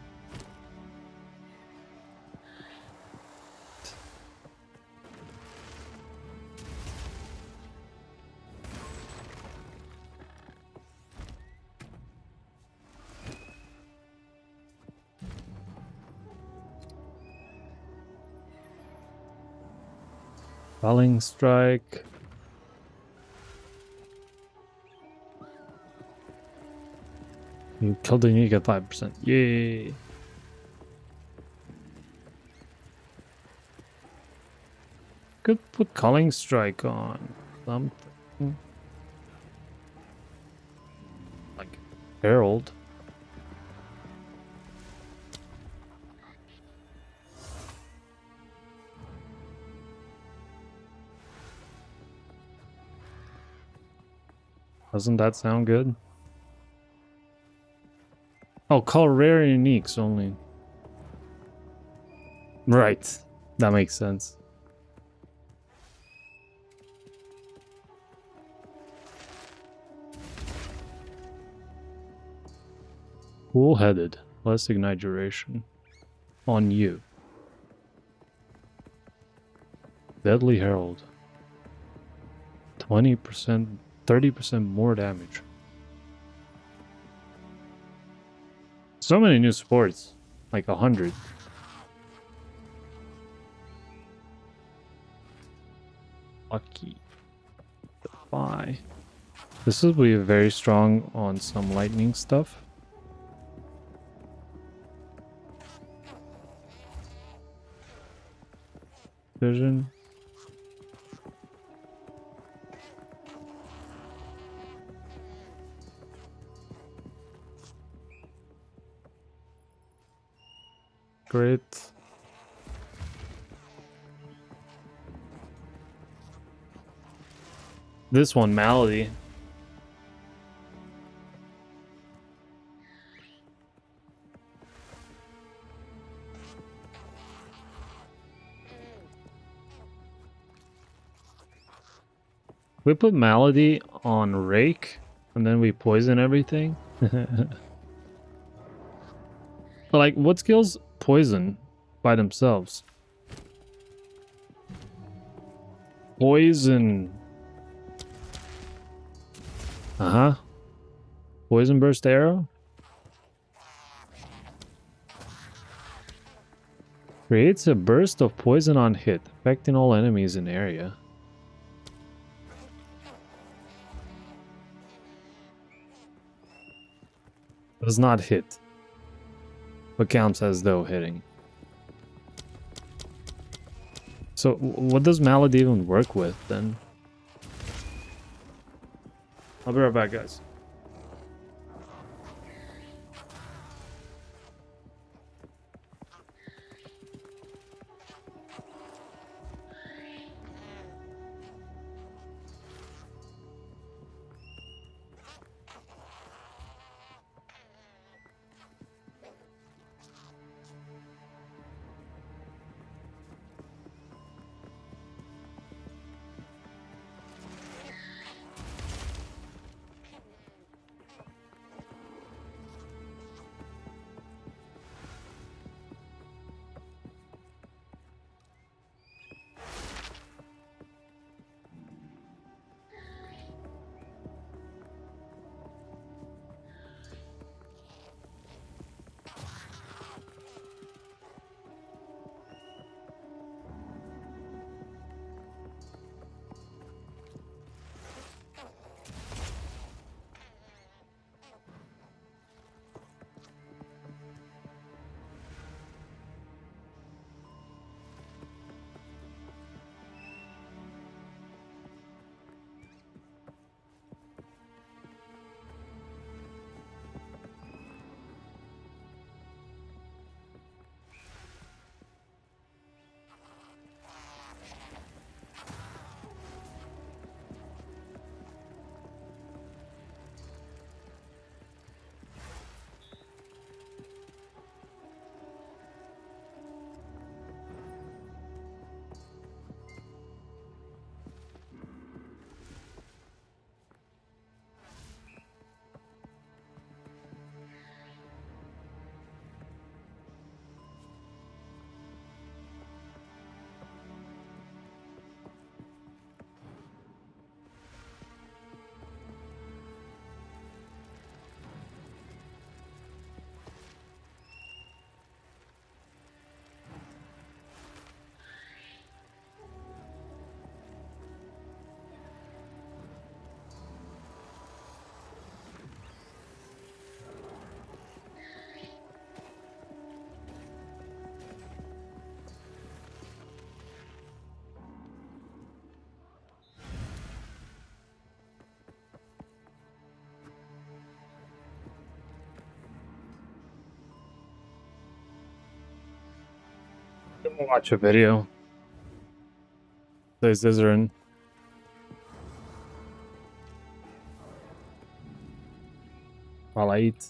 Falling strike. You killed it, you get 5%. Yay! Could put calling strike on something. Like Herald. Doesn't that sound good? Oh, call rare uniques only. Right. That makes sense. Cool-headed. Less ignite duration. On you. Deadly Herald. 20%, 30% more damage. So many new sports. Like 100. Lucky. Defy. This will be very strong on some lightning stuff. Vision. Great. This one, Malady. We put Malady on Rake, and then we poison everything. Like, what skills poison by themselves? Poison. Uh-huh. Poison burst arrow. Creates a burst of poison on hit, affecting all enemies in area. Does not hit, but counts as though hitting. So what does Malady even work with then? I'll be right back, guys. I'm gonna watch a video. Says Izarin. While I eat.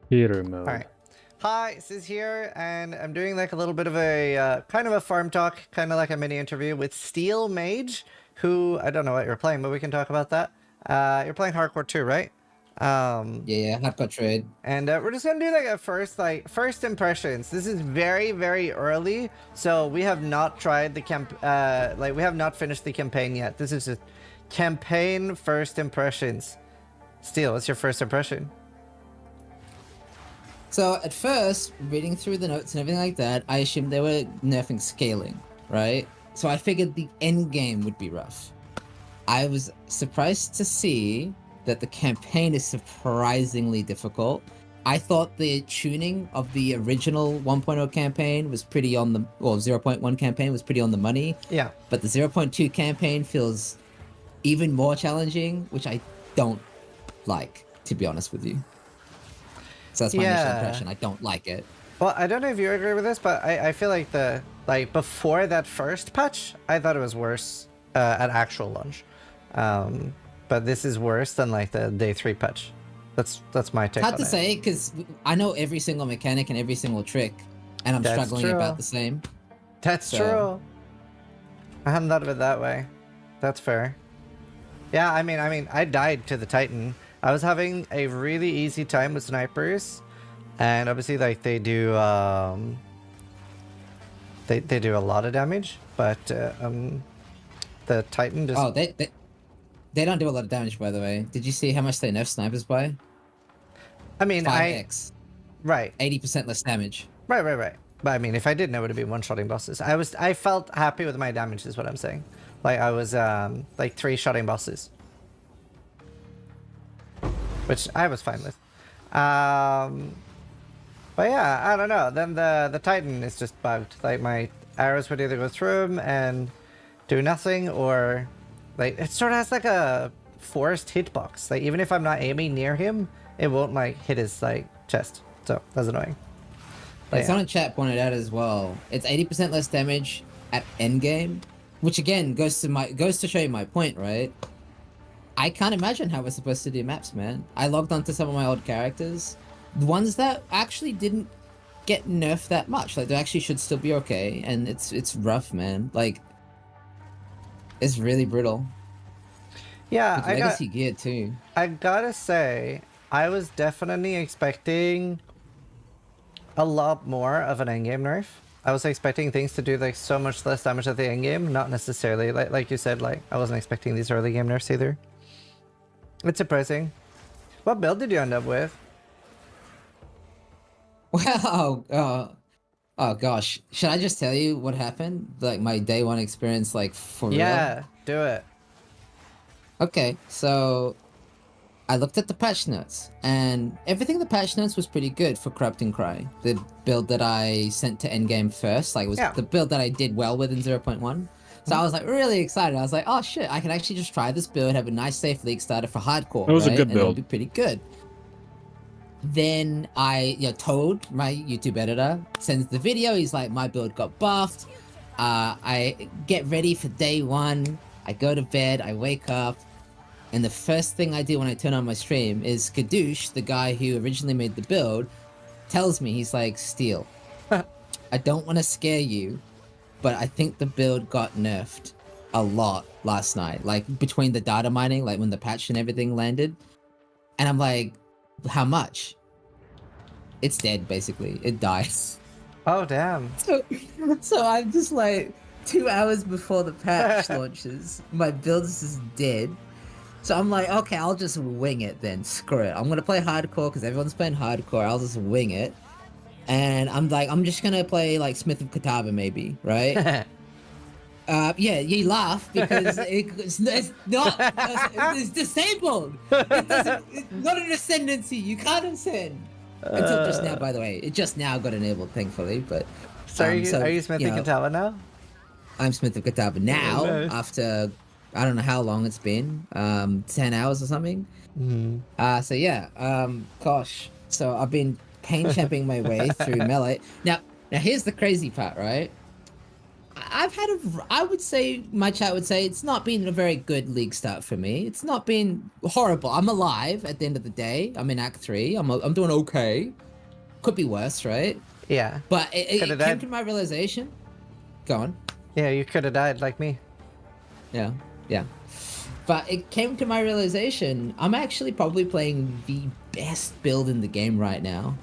Theater mode. All right. Hi, Sis here, and I'm doing like a little bit of a kind of a farm talk, kind of like a mini interview with Steel Mage, who I don't know what you're playing, but we can talk about that. You're playing Hardcore 2, right? Yeah, Hardcore trade. And we're just gonna do like a first impressions. This is very, very early, so we have not tried the we have not finished the campaign yet. This is a campaign first impressions. Steel, what's your first impression? So at first, reading through the notes and everything like that, I assumed they were nerfing scaling, right? So I figured the end game would be rough. I was surprised to see that the campaign is surprisingly difficult. I thought the tuning of the original 1.0 campaign was pretty on the, well, 0.1 campaign was pretty on the money. Yeah. But the 0.2 campaign feels even more challenging, which I don't like, to be honest with you. So that's my initial impression. I don't like it. Well, I don't know if you agree with this, but I feel like before that first patch, I thought it was worse at actual launch. But this is worse than like the day 3 patch. That's my take. Hard to say because I know every single mechanic and every single trick, and I'm struggling about the same. That's true. I hadn't thought of it that way. That's fair. Yeah, I mean, I died to the Titan. I was having a really easy time with snipers, and obviously, like they do they do a lot of damage, but the Titan just they don't do a lot of damage, by the way. Did you see how much they nerf snipers by? I mean, 5x. Right. 80% less damage. Right. But I mean, if I didn't, it would have been one-shotting bosses. I felt happy with my damage, is what I'm saying. Like I was like 3-shotting bosses, which I was fine with. But yeah, I don't know. Then the Titan is just bugged. Like my arrows would either go through him and do nothing, or like it sort of has like a forced hitbox. Like even if I'm not aiming near him, it won't like hit his like chest. So that's annoying. But Someone in chat pointed out as well. It's 80% less damage at endgame, which again goes to show you my point, right? I can't imagine how we're supposed to do maps, man. I logged onto some of my old characters, the ones that actually didn't get nerfed that much. Like they actually should still be okay, and it's rough, man. Like it's really brutal. Yeah, with legacy gear too. I gotta say, I was definitely expecting a lot more of an endgame nerf. I was expecting things to do like so much less damage at the endgame, not necessarily like you said. Like I wasn't expecting these early game nerfs either. It's surprising. What build did you end up with? Well, oh gosh, should I just tell you what happened? Like my day 1 experience, like for real? Yeah, do it. Okay, so I looked at the patch notes, and everything in the patch notes was pretty good for Corrupting Cry. The build that I sent to endgame first, like was the build that I did well with in 0.1. So I was like really excited. I was like, oh shit, I can actually just try this build, have a nice safe league starter for hardcore. It was a good and build. it'll be pretty good. Then Toad, my YouTube editor, sends the video. He's like, my build got buffed. I get ready for day 1. I go to bed, I wake up, and the first thing I do when I turn on my stream is Kadoosh, the guy who originally made the build, tells me, he's like, Steel, I don't want to scare you, but I think the build got nerfed a lot last night. Like, between the data mining, like when the patch and everything landed. And I'm like, how much? It's dead, basically. It dies. Oh, damn. So I'm just like 2 hours before the patch launches, my build is just dead. So I'm like, okay, I'll just wing it then. Screw it. I'm gonna play hardcore because everyone's playing hardcore. I'll just wing it. And I'm like, I'm just gonna play like Smith of Katava maybe, right? Yeah, you laugh because it's not, it's disabled. It's not an ascendancy. You can't ascend. Until just now, by the way. It just now got enabled, thankfully, but... So are you Smith of Katava now? I'm Smith of Katava now, nice. After, I don't know how long it's been, 10 hours or something. So yeah, gosh. So I've been pain champing my way through Melee. Now here's the crazy part, right? I would say, my chat would say, it's not been a very good league start for me. It's not been horrible. I'm alive at the end of the day. I'm in Act 3. I'm doing okay. Could be worse, right? Yeah. But it came to my realization. Go on. Yeah, you could have died like me. Yeah. But it came to my realization, I'm actually probably playing the best build in the game right now.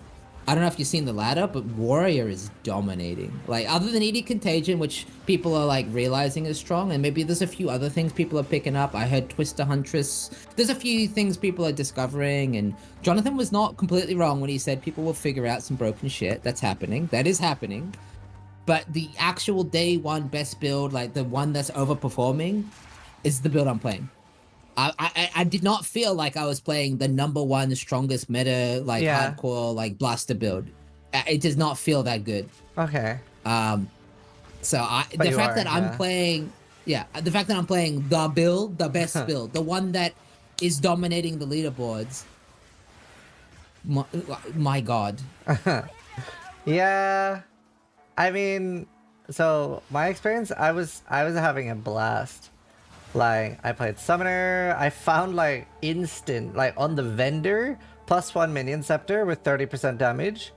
I don't know if you've seen the ladder, but Warrior is dominating. Like, other than ED Contagion, which people are, like, realizing is strong, and maybe there's a few other things people are picking up. I heard Twister Huntress. There's a few things people are discovering, and Jonathan was not completely wrong when he said people will figure out some broken shit. That's happening. That is happening. But the actual day one best build, like, the one that's overperforming, is the build I'm playing. I did not feel like I was playing the #1 strongest meta, like, hardcore, like, blaster build. It does not feel that good. Okay. So the fact that I'm playing the build, the best build, the one that is dominating the leaderboards. My God. Yeah. I mean, so my experience, I was having a blast. Like, I played Summoner, I found, like, instant, like, on the vendor, +1 Minion Scepter with 30% damage.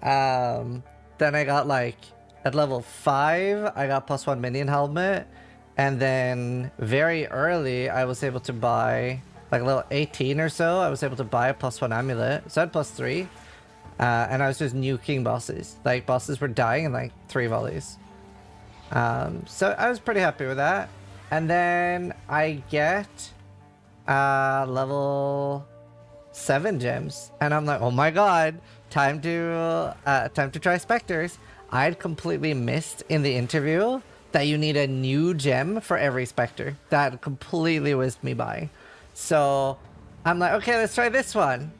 Then I got, like, at level 5, I got +1 Minion Helmet. And then, very early, I was able to buy, like, level 18 or so, I was able to buy a +1 Amulet. So I had +3. And I was just nuking bosses. Like, bosses were dying in, like, 3 volleys. So I was pretty happy with that. And then I get level 7 gems, and I'm like, oh my god, time to try Spectres. I'd completely missed in the interview that you need a new gem for every Spectre. That completely whizzed me by. So I'm like, okay, let's try this one.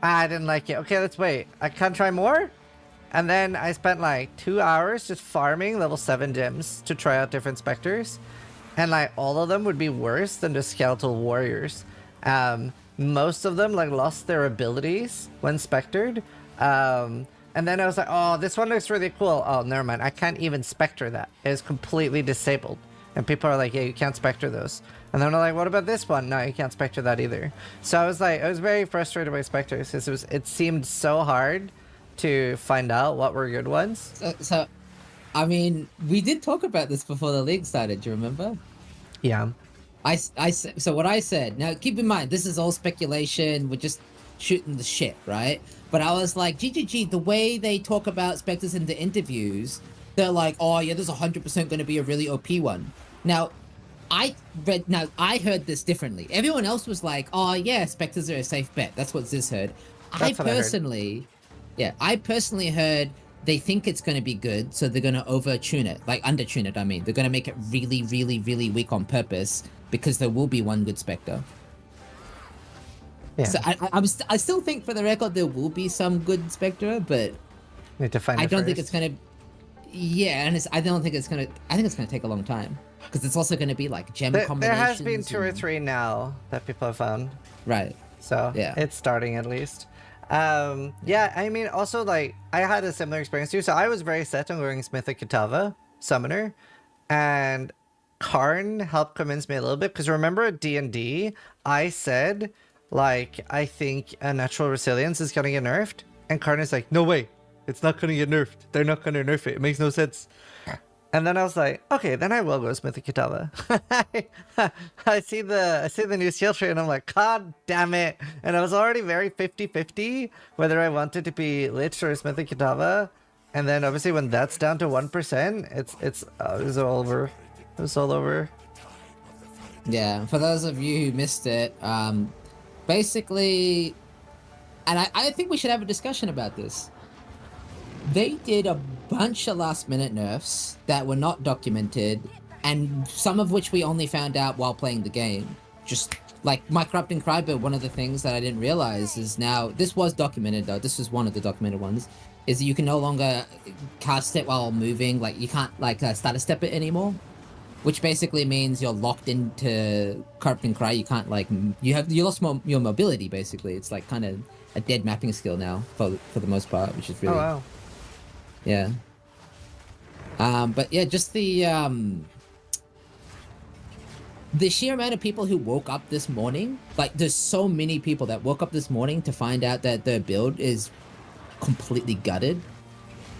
I didn't like it. Okay, let's wait. I can't try more? And then I spent like 2 hours just farming level 7 gems to try out different Spectres. And like all of them would be worse than the Skeletal Warriors. Most of them like lost their abilities when spectered. And then I was like, oh, this one looks really cool. Oh, never mind. I can't even spectre that. It is completely disabled. And people are like, yeah, you can't spectre those. And then I'm like, what about this one? No, you can't spectre that either. So I was like, I was very frustrated by specters because it seemed so hard to find out what were good ones. So I mean, we did talk about this before the league started, do you remember? Yeah. So what I said, now keep in mind, this is all speculation, we're just shooting the shit, right? But I was like, GGG, the way they talk about Spectres in the interviews, they're like, oh yeah, there's 100% going to be a really OP one. Now, I heard this differently. Everyone else was like, oh yeah, Spectres are a safe bet. That's what Ziz heard. I personally heard they think it's going to be good, so they're going to over-tune it. Like, under-tune it, I mean. They're going to make it really, really, really weak on purpose, because there will be one good Spectre. Yeah. So I still think, for the record, there will be some good Spectre, but need to find I don't think it's going to... Yeah, and I don't think it's going to... I think it's going to take a long time. Because it's also going to be, like, gem combinations. There has been 2 or 3 now that people have found. Right. So, yeah, it's starting at least. Yeah, I mean, also, like, I had a similar experience too. So I was very set on going Smith of Katava, Summoner, and Karn helped convince me a little bit. Because remember at D&D, I said, like, I think a Natural Resilience is going to get nerfed. And Karn is like, no way, it's not going to get nerfed. They're not going to nerf it. It makes no sense. And then I was like, okay, then I will go Smithy Kitava. I see the new skill tree and I'm like, god damn it. And I was already very 50-50 whether I wanted to be Lich or Smithy Kitava. And then obviously when that's down to 1%, it was all over. It was all over. Yeah, for those of you who missed it, basically, and I think we should have a discussion about this. They did a bunch of last-minute nerfs that were not documented, and some of which we only found out while playing the game. Just like my Corrupting Cry build, one of the things that I didn't realize is now, this was documented though, this was one of the documented ones, is that you can no longer cast it while moving, like you can't like status step it anymore. Which basically means you're locked into Corrupting Cry, you can't like, you lost your mobility basically. It's like kind of a dead mapping skill now for the most part, which is really... Oh wow. Yeah. But yeah, just the sheer amount of people who woke up this morning, like there's so many people that woke up this morning to find out that their build is completely gutted.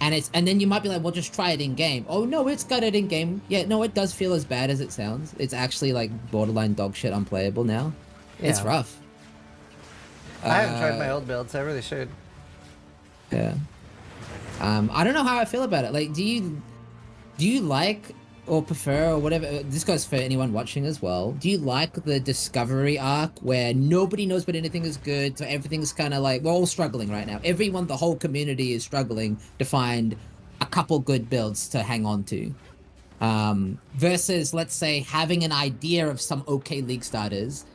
And then you might be like, well, just try it in game. Oh no, it's gutted in game. Yeah, no, it does feel as bad as it sounds. It's actually like borderline dog shit unplayable now. Yeah. It's rough. I haven't tried my old builds, I really should. Yeah. I don't know how I feel about it. Like, do you like or prefer or whatever? This goes for anyone watching as well. Do you like the discovery arc where nobody knows but anything is good, so everything's kind of like, we're all struggling right now. Everyone, the whole community is struggling to find a couple good builds to hang on to. Versus, let's say, having an idea of some okay league starters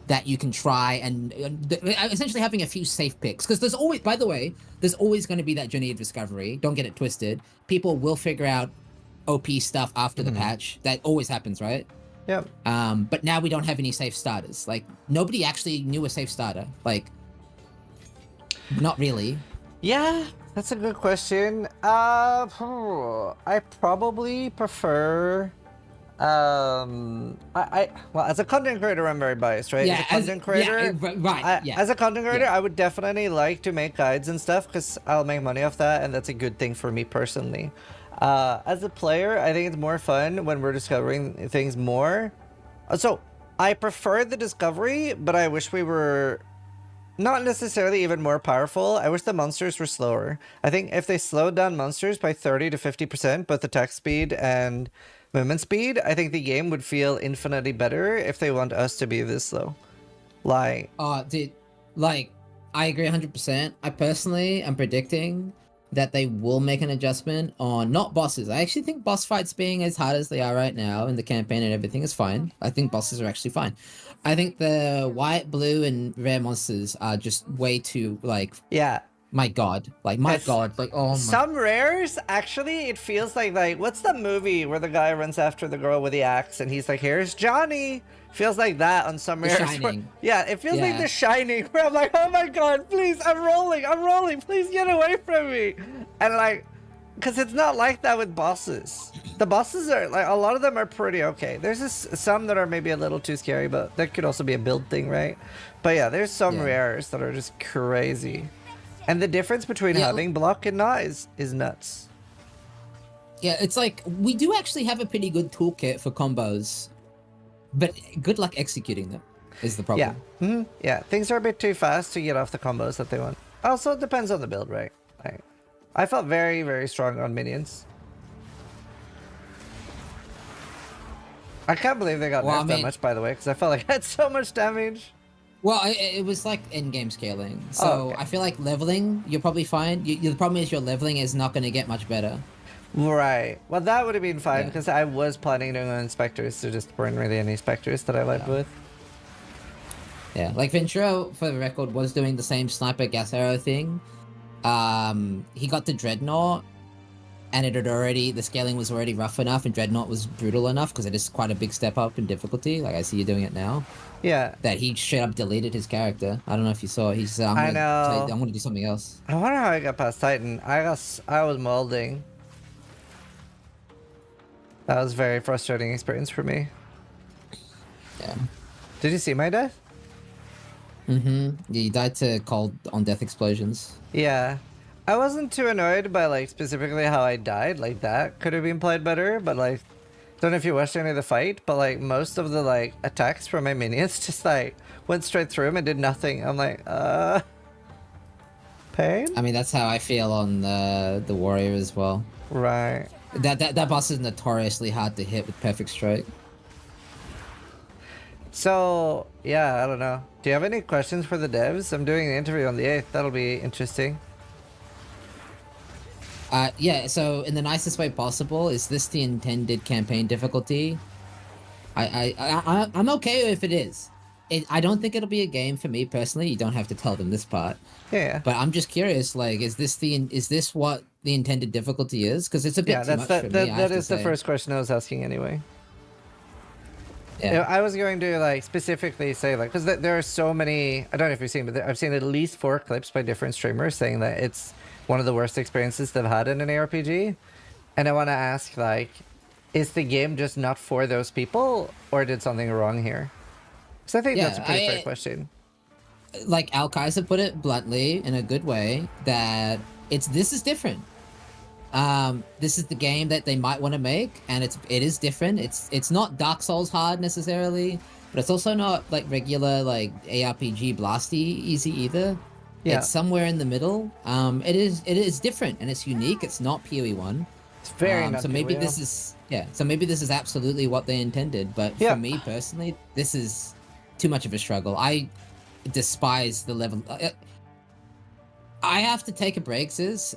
that you can try and essentially having a few safe picks. Because there's always, by the way, there's always going to be that journey of discovery. Don't get it twisted. People will figure out OP stuff after the patch. That always happens, right? Yep. But now we don't have any safe starters. Like, nobody actually knew a safe starter. Like, not really. Yeah, that's a good question. I probably prefer... well, as a content creator, I'm very biased, right? Yeah, as a content creator, as a content creator, I would definitely like to make guides and stuff because I'll make money off that, and that's a good thing for me personally. As a player, I think it's more fun when we're discovering things more. So I prefer the discovery, but I wish we were not necessarily even more powerful. I wish the monsters were slower. I think if they slowed down monsters by 30 to 50%, both attack speed and movement speed, I think the game would feel infinitely better if they want us to be this slow. Like... dude, like, I agree 100%. I personally am predicting that they will make an adjustment on, not bosses. I actually think boss fights being as hard as they are right now in the campaign and everything is fine. I think bosses are actually fine. I think the white, blue, and rare monsters are just way too, like... Yeah. My god. Like, my god. Like, oh my... Some rares, actually, it feels like, what's the movie where the guy runs after the girl with the axe and he's like, here's Johnny? Feels like that on some rares. Shining. Yeah, it feels like The Shining, where I'm like, oh my god, please, I'm rolling, please get away from me. And like, because it's not like that with bosses. The bosses are, like, a lot of them are pretty okay. There's just some that are maybe a little too scary, but that could also be a build thing, right? But yeah, there's some rares that are just crazy. And the difference between having block and not is nuts. Yeah, it's like, we do actually have a pretty good toolkit for combos, but good luck executing them is the problem. Yeah, yeah, things are a bit too fast to get off the combos that they want. Also, it depends on the build, right? Like, I felt very, very strong on minions. I can't believe they got nerfed that much, by the way, because I felt like I had so much damage. Well, it was like in-game scaling. So I feel like leveling, you're probably fine. The problem is your leveling is not going to get much better. Right. Well, that would have been fine because I was planning to go inspectors, so just weren't really any specters that I led with. Yeah, like Ventura, for the record, was doing the same sniper gas arrow thing. He got to Dreadnought, and the scaling was already rough enough, and Dreadnought was brutal enough because it is quite a big step up in difficulty. Like, I see you doing it now. Yeah. That he straight up deleted his character. I don't know if you saw. He said, I'm going to do something else. I wonder how I got past Titan. I was molding. That was a very frustrating experience for me. Yeah. Did you see my death? Mm-hmm. Yeah, you died to cold on death explosions. Yeah. I wasn't too annoyed by like specifically how I died. Like that could have been played better, but like don't know if you watched any of the fight, but like most of the like attacks from my minions just like went straight through him and did nothing. I'm like, pain? I mean, that's how I feel on the warrior as well. Right. That boss is notoriously hard to hit with perfect strike. So yeah, I don't know. Do you have any questions for the devs? I'm doing the interview on the 8th. That'll be interesting. Yeah, so in the nicest way possible, is this the intended campaign difficulty? I'm okay if it is. I don't think it'll be a game for me personally. You don't have to tell them this part. Yeah. But I'm just curious, like, is this what the intended difficulty is? Because it's a bit too much for me. That is the first question I was asking anyway. Yeah. I was going to like specifically say like, because there are so many, I don't know if you've seen, but I've seen at least 4 clips by different streamers saying that it's one of the worst experiences they've had in an ARPG. And I want to ask like, is the game just not for those people or did something wrong here? Because I think that's a pretty fair question. Like Al Kaiser put it bluntly in a good way that this is different. This is the game that they might want to make, and it is different. It's not Dark Souls hard necessarily, but it's also not like regular like ARPG blasty easy either. Yeah. It's somewhere in the middle. It is different and it's unique. It's not PoE1. It's very not so maybe PoE. this is so maybe this is absolutely what they intended. But for me personally, this is too much of a struggle. I despise the level. I have to take a break,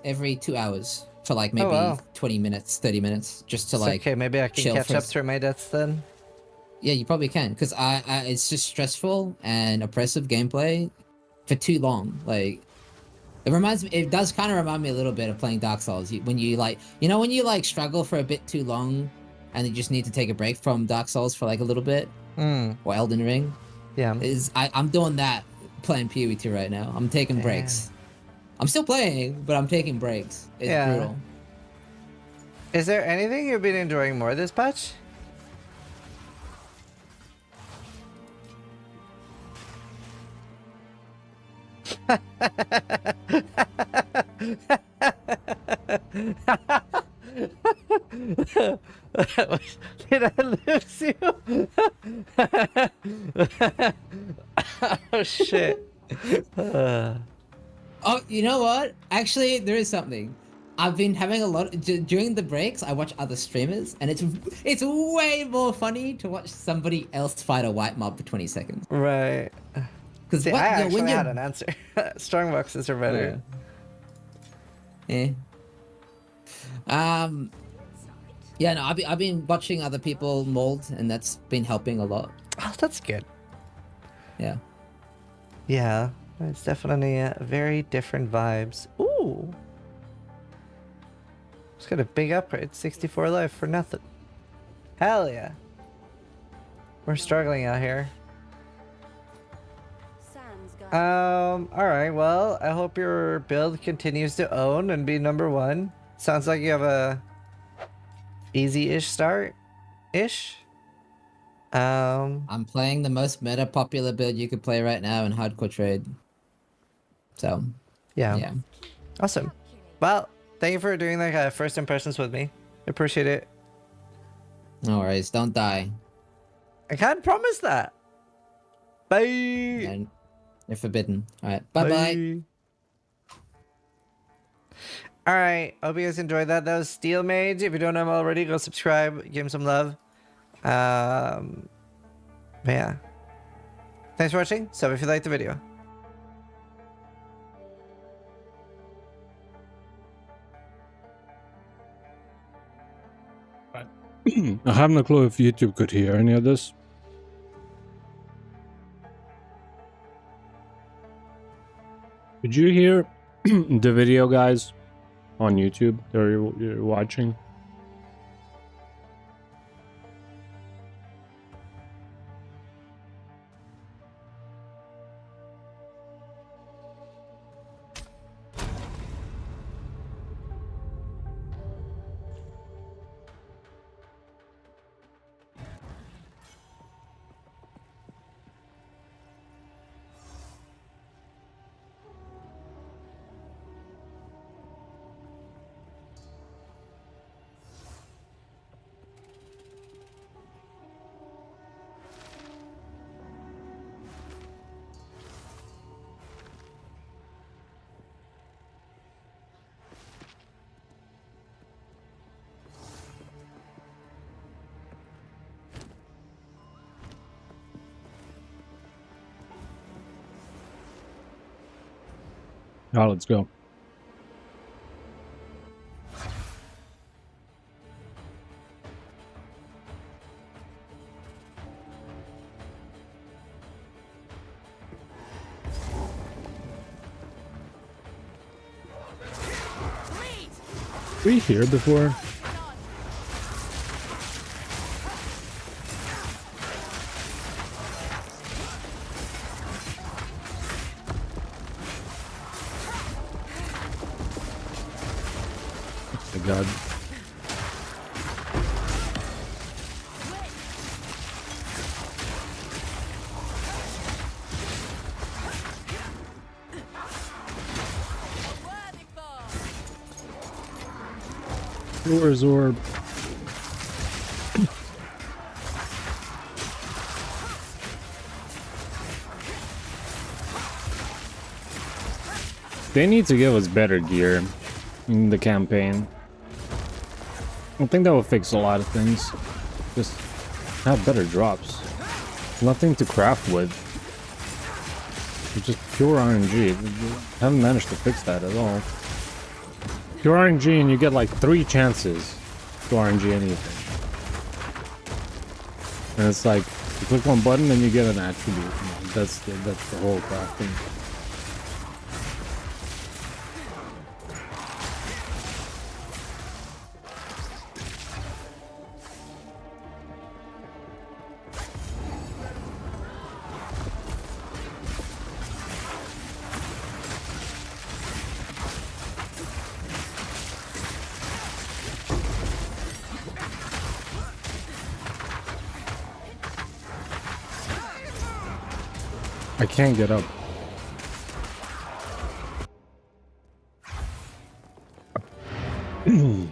every 2 hours. For like maybe 20 minutes, 30 minutes, just to like. Okay, maybe I can catch up through my deaths then. Yeah, you probably can, because it's just stressful and oppressive gameplay for too long. Like, it does kind of remind me a little bit of playing Dark Souls. When you like, when you like struggle for a bit too long, and you just need to take a break from Dark Souls for like a little bit, or Elden Ring. Yeah, I'm doing that playing PoE2 right now. I'm taking breaks. I'm still playing, but I'm taking breaks. It's brutal. Is there anything you've been enjoying more this patch? Did I lose you? Oh shit. Oh, you know what? Actually, there is something. I've been having a lot during the breaks. I watch other streamers, and it's way more funny to watch somebody else fight a white mob for 20 seconds. Right. Because I actually had an answer. Strong boxes are better. Yeah. Yeah. No, I've been watching other people mold, and that's been helping a lot. Oh, that's good. Yeah. Yeah. It's definitely very different vibes. Ooh. It's got a big upgrade. 64 life for nothing. Hell yeah. We're struggling out here. Alright, well, I hope your build continues to own and be #1. Sounds like you have a easy-ish start-ish. I'm playing the most meta popular build you could play right now in hardcore trade. So, yeah. Awesome. Well, thank you for doing like first impressions with me. I appreciate it. No worries. Don't die. I can't promise that. Bye. And you're forbidden. All right. Bye-bye. All right. Hope you guys enjoyed that. That was Steel Mage. If you don't know him already, go subscribe. Give him some love. Yeah. Thanks for watching. Sub if you liked the video. I have no clue if YouTube could hear any of this. Did you hear the video, guys, on YouTube that you're watching? Oh, let's go. Were we here before? Oh my god. Where's orb? They need to give us better gear in the campaign. I think that will fix a lot of things. Just have better drops. Nothing to craft with. It's just pure RNG. Haven't managed to fix that at all. Pure RNG and you get like 3 chances to RNG anything. And it's like, you click one button and you get an attribute. That's the whole crafting. I can't get up. I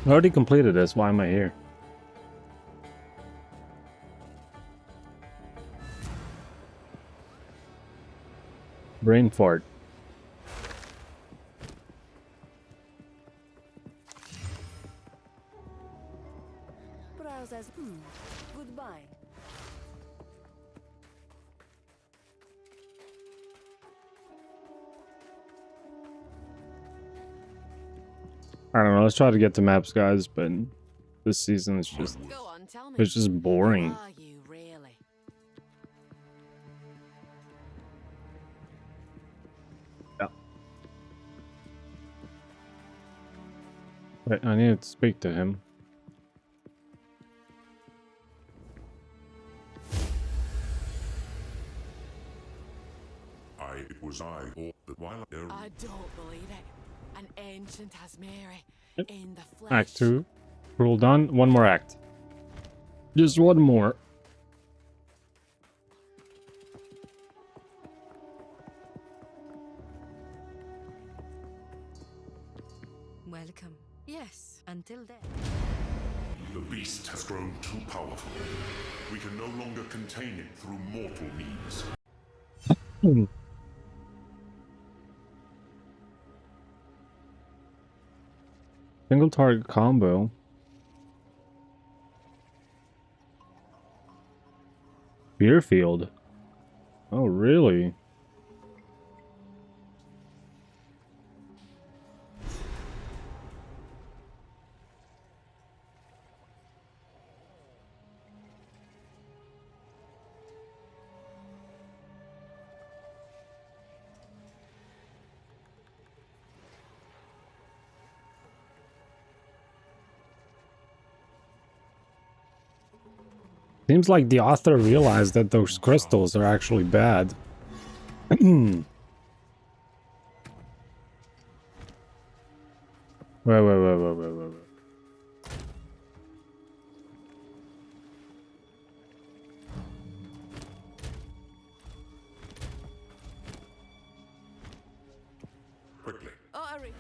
already completed this. Why am I here? Brain fart. Browse as goodbye. I don't know. Let's try to get to maps, guys. But this season is just Go on, tell me. it's just boring. Who are you really? Yeah. Wait, I need to speak to him. It was I, or the while there. I don't believe it. An ancient Asmeri in the flesh. Act 2. Rule done. One more act. Just one more. Welcome. Yes, until then. The beast has grown too powerful. We can no longer contain it through mortal means. Single target combo. Beerfield. Oh, really? Seems like the author realized that those crystals are actually bad. Wait. Quickly. Oh, hurry.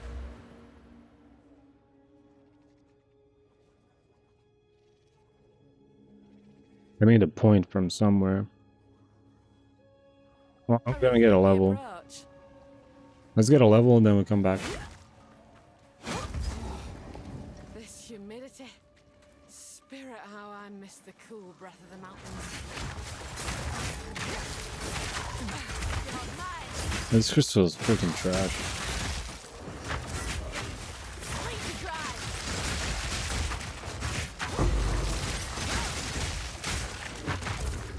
I need a point from somewhere. Well, I'm gonna get a level. Let's get a level and then we'll come back. This humidity. Spirit, how I miss the cool breath of the mountains. You're mine. This crystal is freaking trash.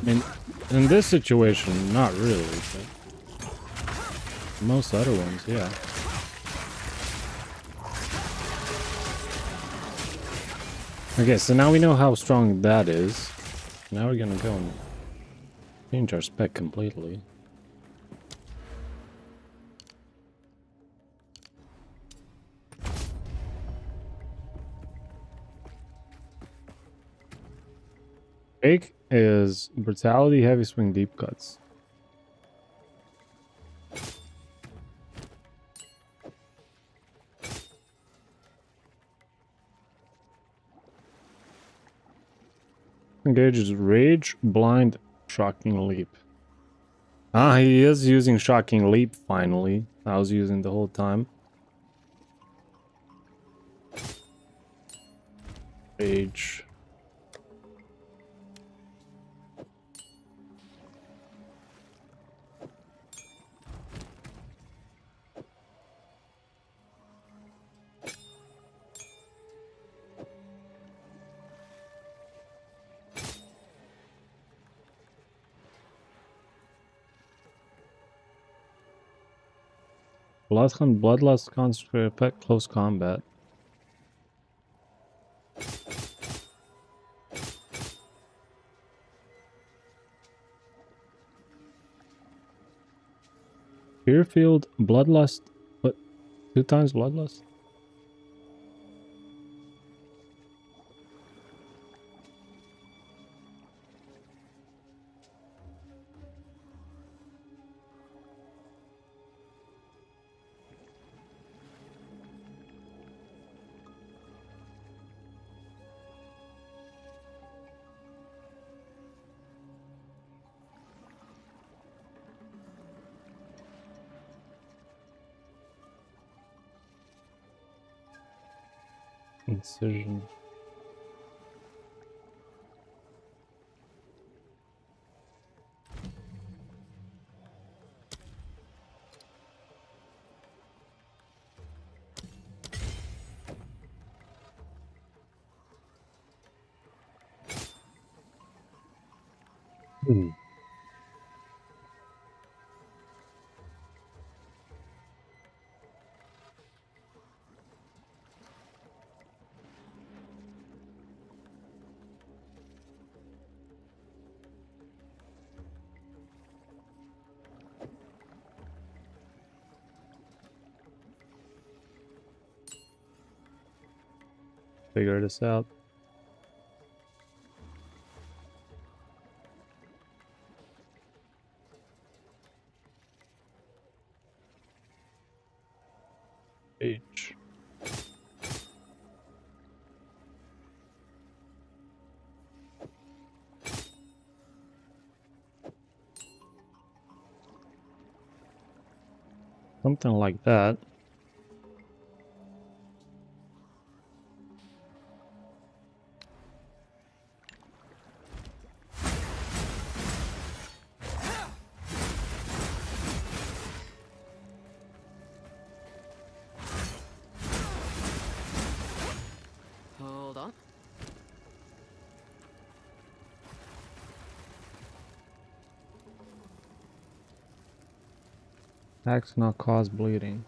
I mean, in this situation, not really, but most other ones, yeah. Okay, so now we know how strong that is. Now we're gonna go and change our spec completely. Fake is brutality, heavy swing, deep cuts. Engages rage, blind, shocking leap. Ah, he is using shocking leap finally. I was using the whole time. Rage. Bloodhound, bloodlust, concentrate, pet, close combat. Fearfield, bloodlust, what? 2 times bloodlust? Incision. Figure this out. H. Something like that. Hold on. Attacks not cause bleeding.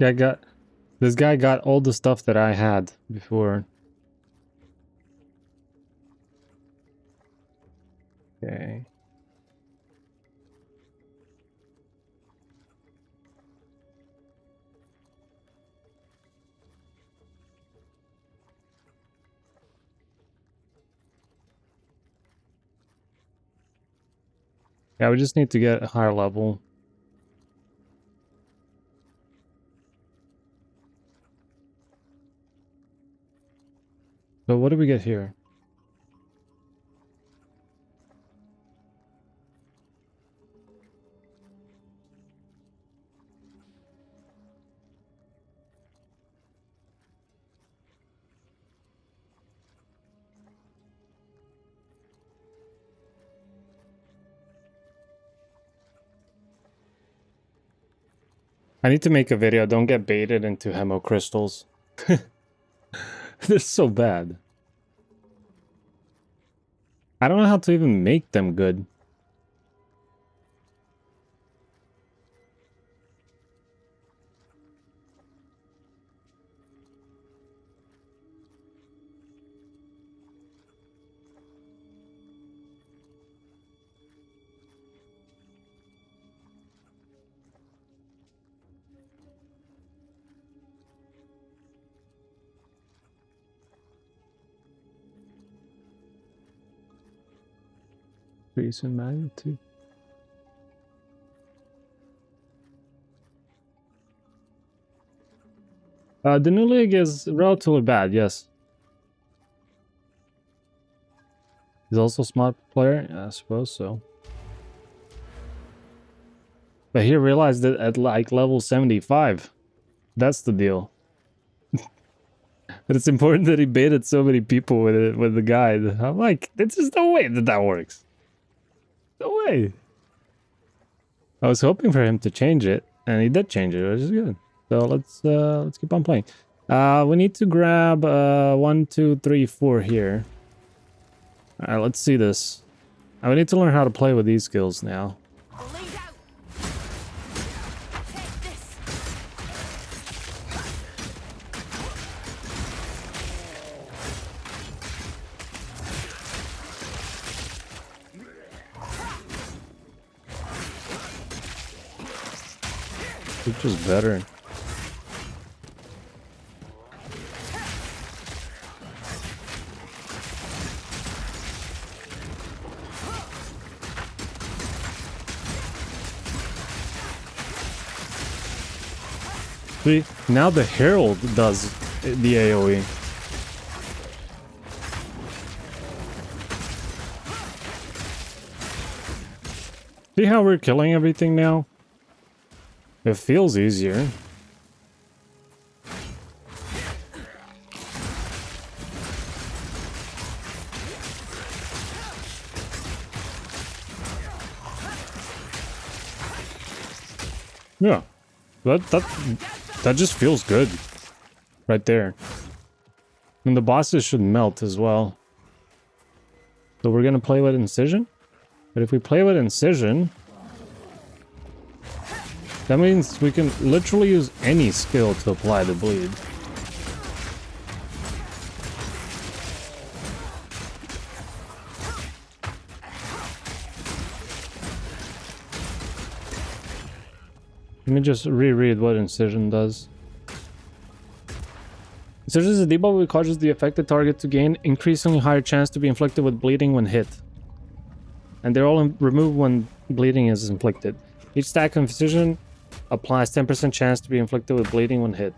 This guy got all the stuff that I had before. Okay. Yeah, we just need to get a higher level. So what do we get here? I need to make a video. Don't get baited into hemo crystals. They're so bad. I don't know how to even make them good. Increase in magnitude. The new league is relatively bad, yes. He's also a smart player? Yeah, I suppose so. But he realized that at like level 75. That's the deal. But it's important that he baited so many people with it, with the guide. I'm like, this is no way that that works. No way. I was hoping for him to change it, and he did change it, which is good. So let's keep on playing. We need to grab 1, 2, 3, 4 here. All right, let's see this. We need to learn how to play with these skills now. Which is better. See, now the Herald does the AoE. See how we're killing everything now? It feels easier. Yeah, that just feels good right there. And the bosses should melt as well. So we're gonna play with Incision. But if we play with Incision, that means we can literally use any skill to apply the bleed. Let me just reread what Incision does. Incision is a debuff which causes the affected target to gain increasingly higher chance to be inflicted with bleeding when hit. And they're all removed when bleeding is inflicted. Each stack of Incision applies 10% chance to be inflicted with bleeding when hit.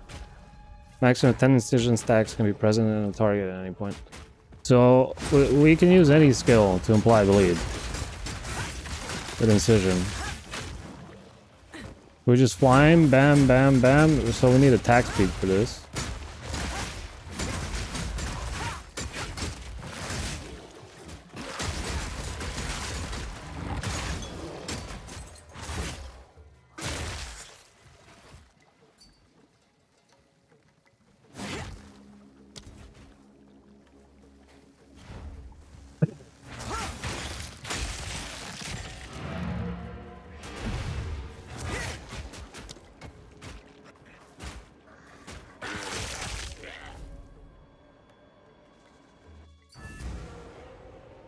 Maximum 10 Incision stacks can be present in a target at any point. So we can use any skill to apply bleed with Incision. We just flying, bam, bam, bam. So we need attack speed for this.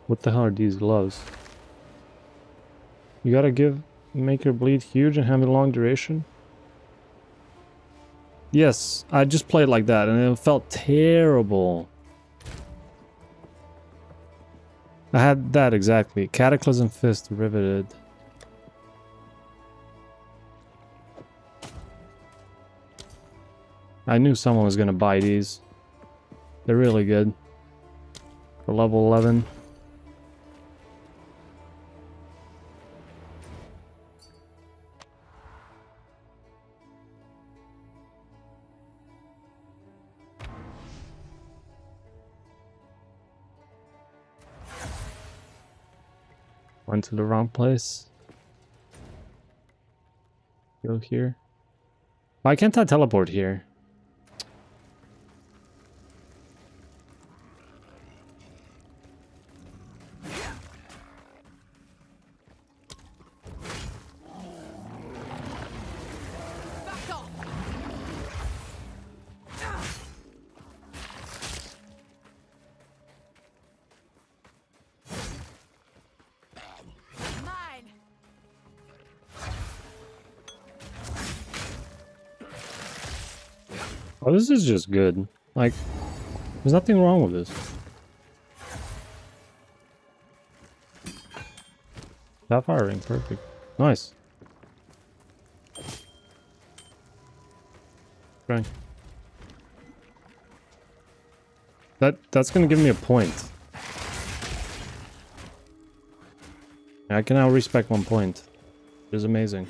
What the hell are these gloves? You gotta make your bleed huge and have a long duration? Yes, I just played like that and it felt terrible. I had that exactly. Cataclysm Fist riveted. I knew someone was gonna buy these. They're really good. For level 11. Went to the wrong place. Go here. Why can't I teleport here? Oh, this is just good. Like, there's nothing wrong with this. Sapphire ring, perfect. Nice. Okay. That's gonna give me a point. I can now respec 1 point. It is amazing.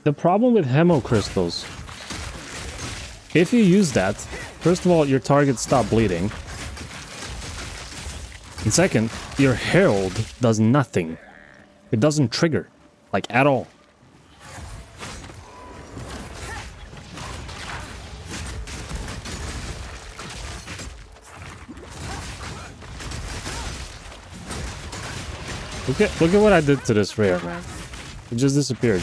The problem with hemo crystals, if you use that, first of all, your targets stop bleeding. And second, your herald does nothing. It doesn't trigger, like at all. Look at what I did to this rare, man. It just disappeared.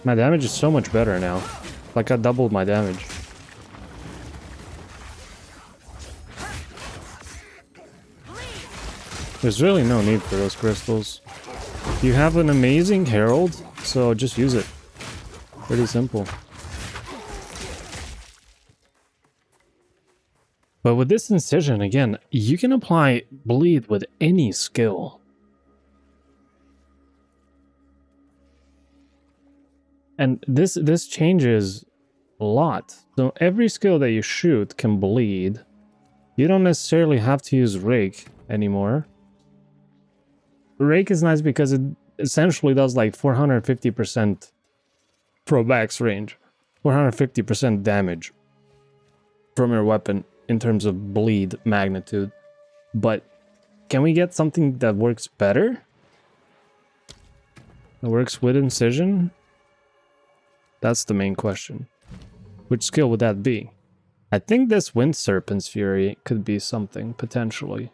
My damage is so much better now. Like I doubled my damage. There's really no need for those crystals. You have an amazing herald, so just use it. Pretty simple. But with this incision, again, you can apply bleed with any skill. And this changes a lot. So every skill that you shoot can bleed. You don't necessarily have to use Rake anymore. Rake is nice because it essentially does like 450% pro-max range. 450% damage from your weapon in terms of bleed magnitude. But can we get something that works better? That works with incision? That's the main question. Which skill would that be? I think this Wind Serpent's Fury could be something, potentially.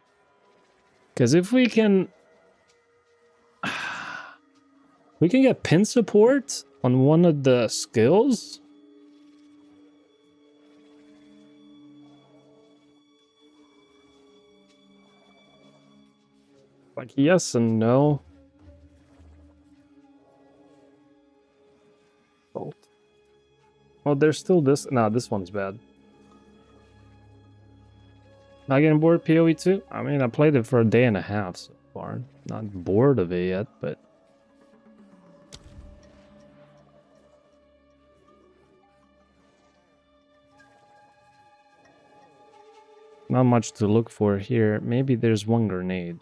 Because if we can... we can get pin support on one of the skills? Like, yes and no. Bolt. Oh, there's still this. Nah, this one's bad. Not getting bored PoE2? I mean, I played it for a day and a half so far. Not bored of it yet, but... not much to look for here. Maybe there's one grenade.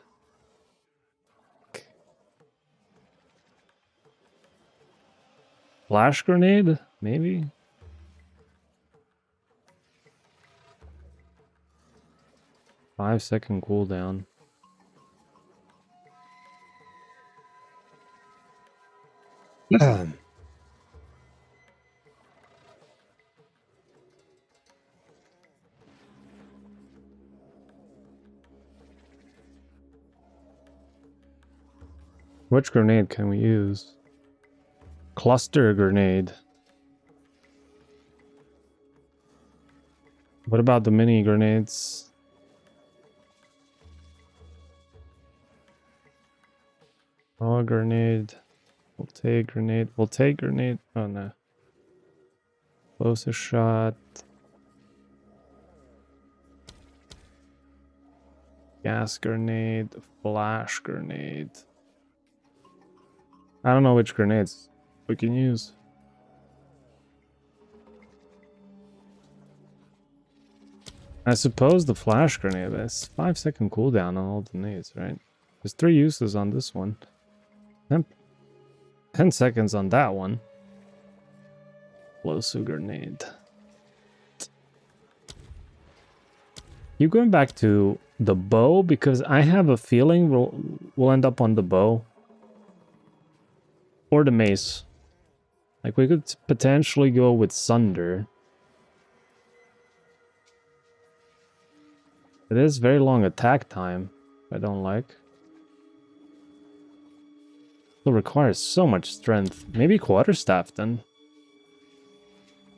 Flash grenade? Maybe? 5-second cooldown. Which grenade can we use? Cluster grenade. What about the mini grenades? Oh, grenade. We'll take grenade. We'll take grenade. Oh no. Closer shot. Gas grenade. Flash grenade. I don't know which grenades we can use. I suppose the flash grenade is 5-second cooldown on all the nades, right? There's 3 uses on this one. 10 seconds on that one. Explosive grenade. You going back to the bow? Because I have a feeling we'll end up on the bow. Or the mace. Like, we could potentially go with Sunder. It is very long attack time. I don't like. It requires so much strength. Maybe quarterstaff then.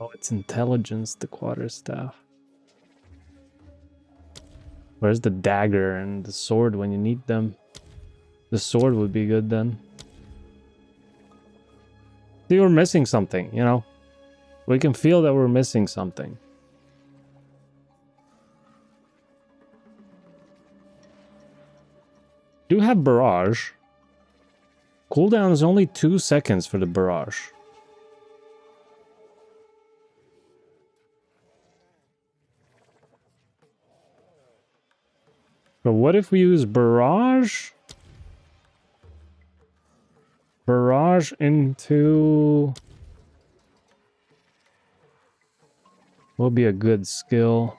Oh, it's intelligence, the quarterstaff. Where's the dagger and the sword when you need them? The sword would be good then. See, we're missing something, you know? We can feel that we're missing something. Do have barrage. Cooldown is only 2 seconds for the barrage. But what if we use barrage? Barrage into... will be a good skill.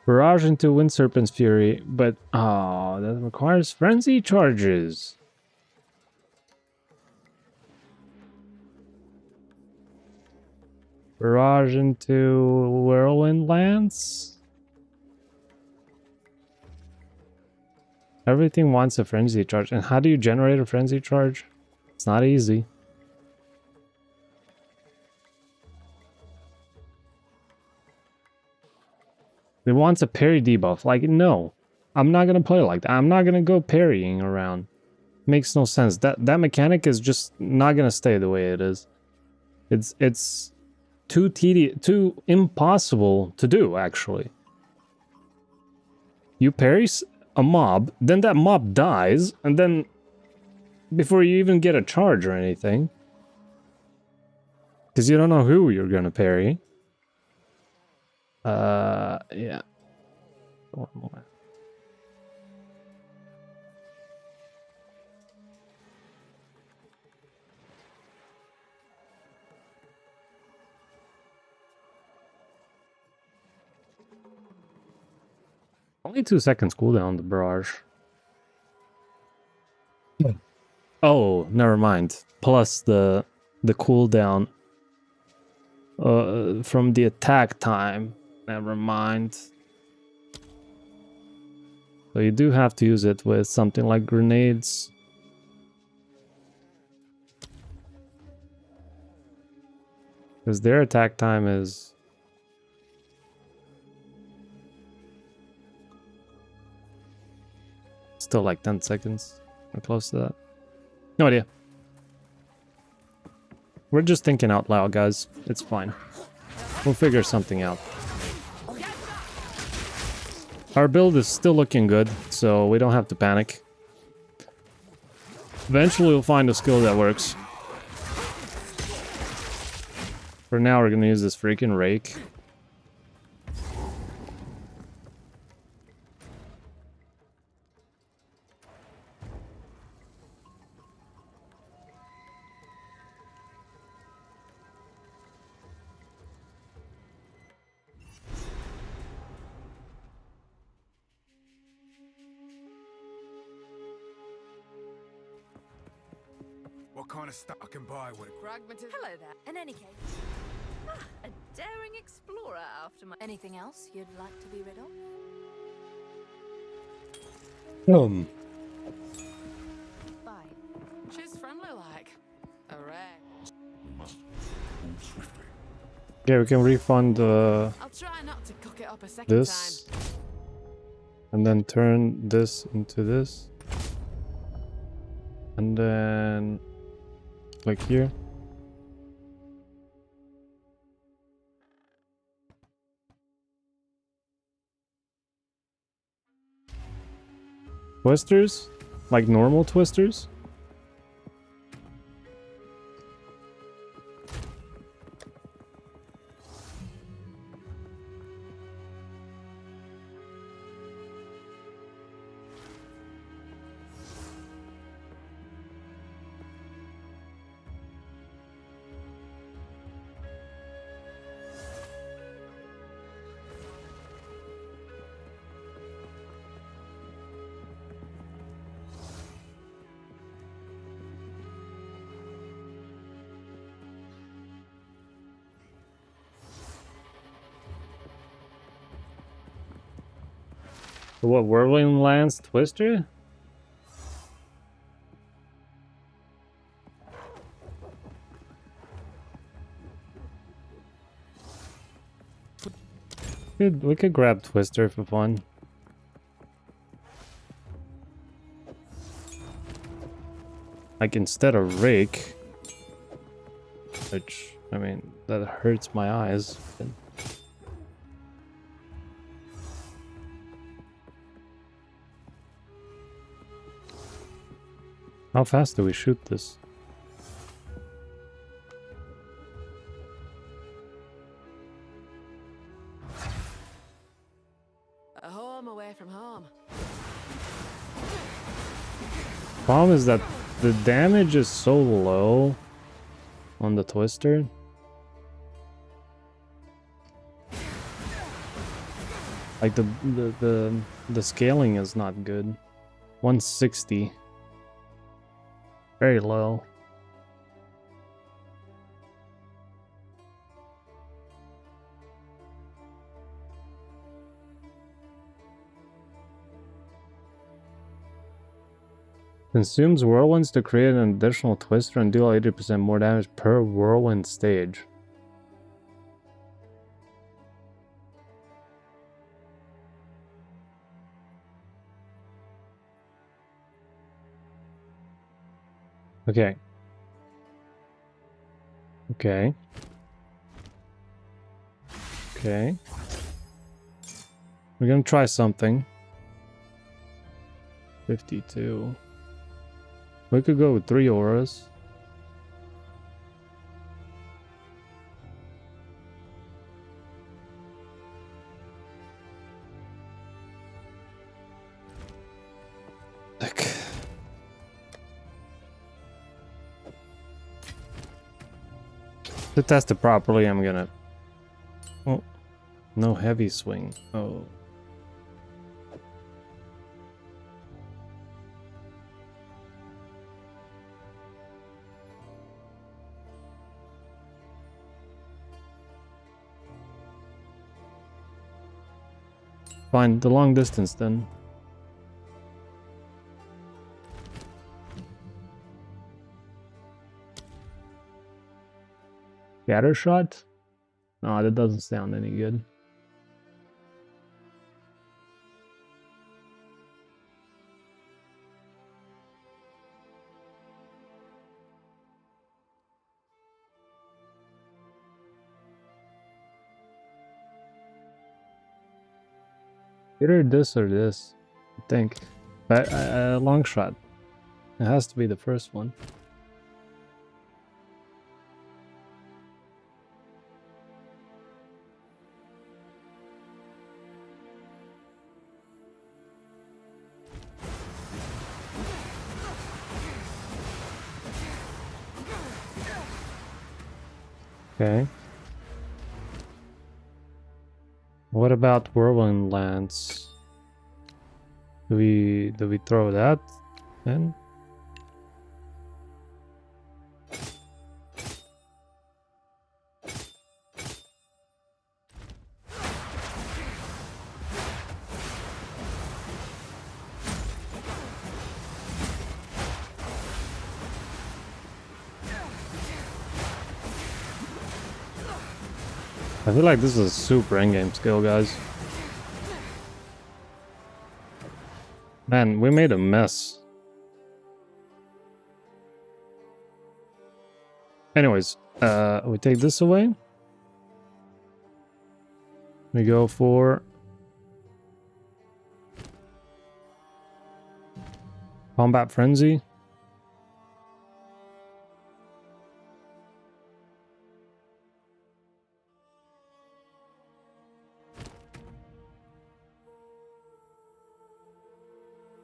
Barrage into Wind Serpent's Fury, but oh, that requires frenzy charges. Barrage into Whirlwind Lance. Everything wants a frenzy charge. And how do you generate a frenzy charge? It's not easy. It wants a parry debuff. Like, no. I'm not gonna play like that. I'm not gonna go parrying around. Makes no sense. That mechanic is just not gonna stay the way it is. It's too tedious, too impossible to do, actually. You parry a mob, then that mob dies, and then before you even get a charge or anything, because you don't know who you're gonna parry. Yeah. One more. Only 2 seconds cooldown on the barrage. Oh, never mind. Plus the cooldown from the attack time. Never mind. So you do have to use it with something like grenades. Because their attack time is... still like 10 seconds. Or close to that. No idea. We're just thinking out loud, guys. It's fine. We'll figure something out. Our build is still looking good, so we don't have to panic. Eventually we'll find a skill that works. For now, we're gonna use this freaking rake. kind of stuff I can buy with it. Pragmatism. Hello there. In any case, a daring explorer after my. Anything else you'd like to be rid of? Bye. She's friendly like. Hooray. We must move swiftly. Yeah, we can refund I'll try not to cook it up a second this. time. And then turn this into this. And then click here. Twisters? Like normal twisters? What, Whirling Lance Twister? We could grab Twister for fun. Like instead of Rake. Which, I mean, that hurts my eyes. How fast do we shoot this? A home away from home. Problem is that the damage is so low on the Twister. Like the scaling is not good. 160. Very low. Consumes whirlwinds to create an additional twister and deal 80% more damage per whirlwind stage. Okay. Okay. Okay. We're gonna try something. 52. We could go with 3 auras. To test it properly, I'm gonna... Oh, no heavy swing. Oh. Fine, the long distance then. Scatter shot? No, that doesn't sound any good. Either this or this, I think. But long shot. It has to be the first one. Okay. What about Whirlwind Lance? Do we throw that then? I feel like this is a super endgame skill, guys. Man, we made a mess. Anyways, we take this away. We go for Combat Frenzy.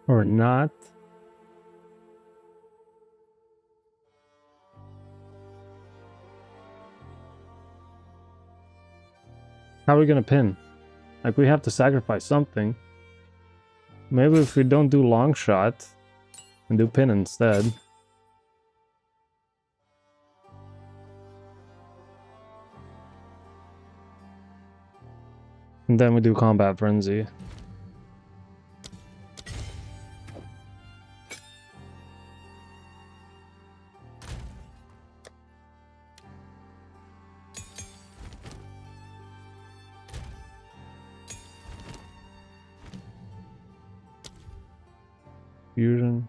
Or not. How are we gonna pin? Like, we have to sacrifice something. Maybe if we don't do long shot and do pin instead. And then we do Combat Frenzy. Fusion.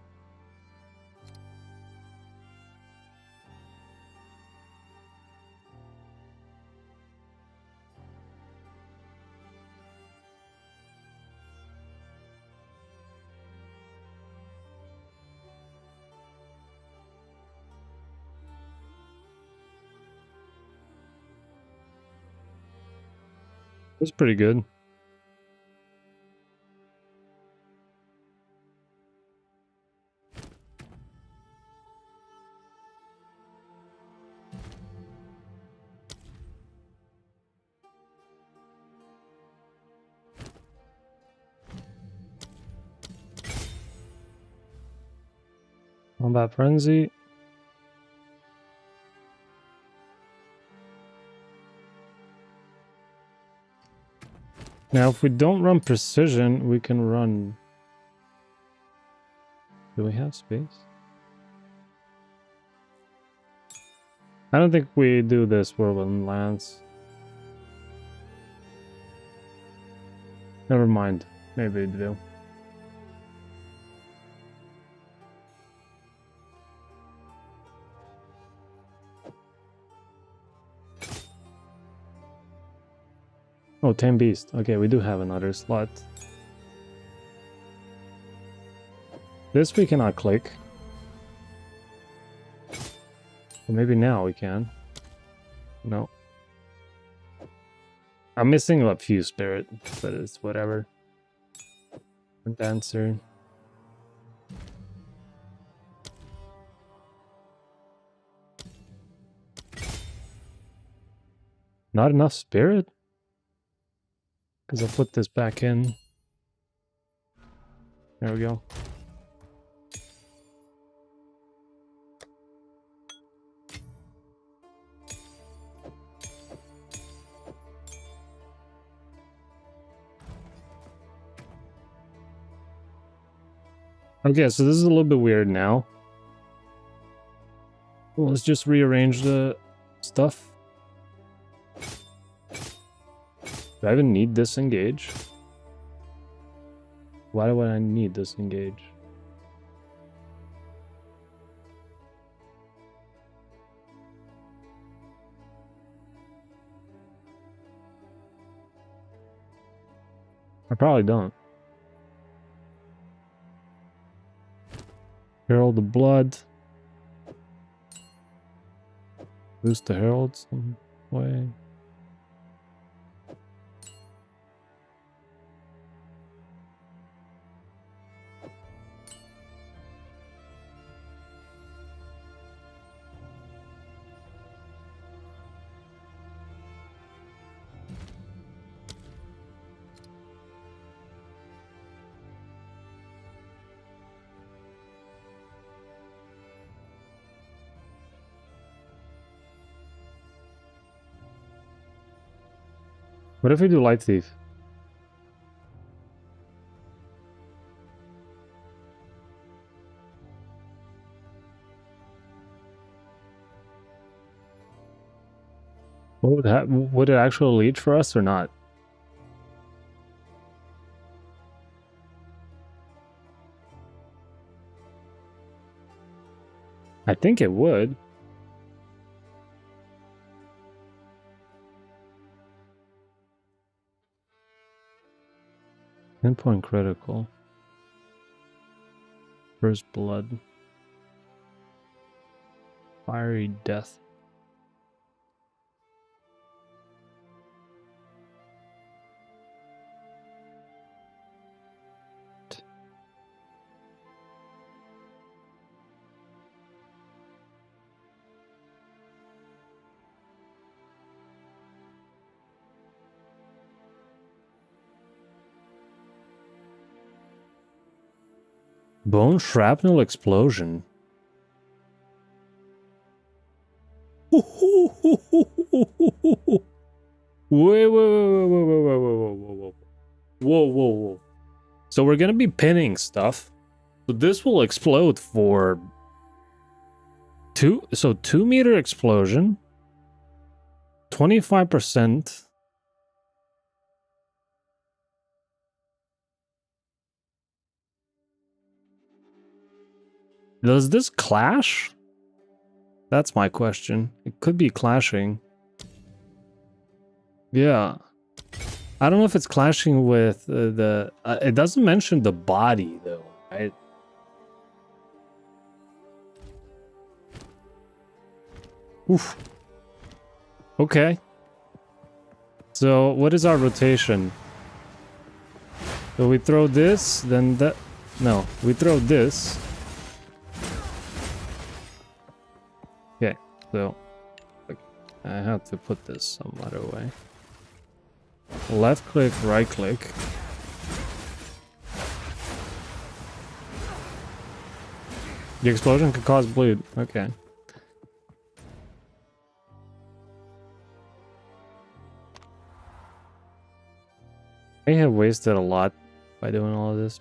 That's pretty good. Combat Frenzy. Now, if we don't run Precision, we can run... Do we have space? I don't think we do this Whirlwind Lance. Never mind. Maybe we do. Oh, Tame Beast. Okay, we do have another slot. This we cannot click. Or maybe now we can. No. I'm missing a few spirit, but it's whatever. Dancer. Not enough spirit? Because I'll put this back in. There we go. Okay, so this is a little bit weird now. Well, let's just rearrange the stuff. Do I even need this engage? Why would I need this engage? I probably don't. Herald the Blood. Boost the Herald some way. What if we do Light Thief? Would it actually lead for us or not? I think it would. Pinpoint critical. First blood. Fiery death. Bone shrapnel explosion. Wait, whoa. So we're gonna be pinning stuff. So this will explode for 2 meter explosion. 25%. Does this clash? That's my question. It could be clashing. Yeah. I don't know if it's clashing with the... it doesn't mention the body, though, right? Oof. Okay. So, what is our rotation? So we throw this, then that... No, we throw this. Okay, so... I have to put this some other way. Left click, right click. The explosion could cause bleed. Okay. I have wasted a lot by doing all of this.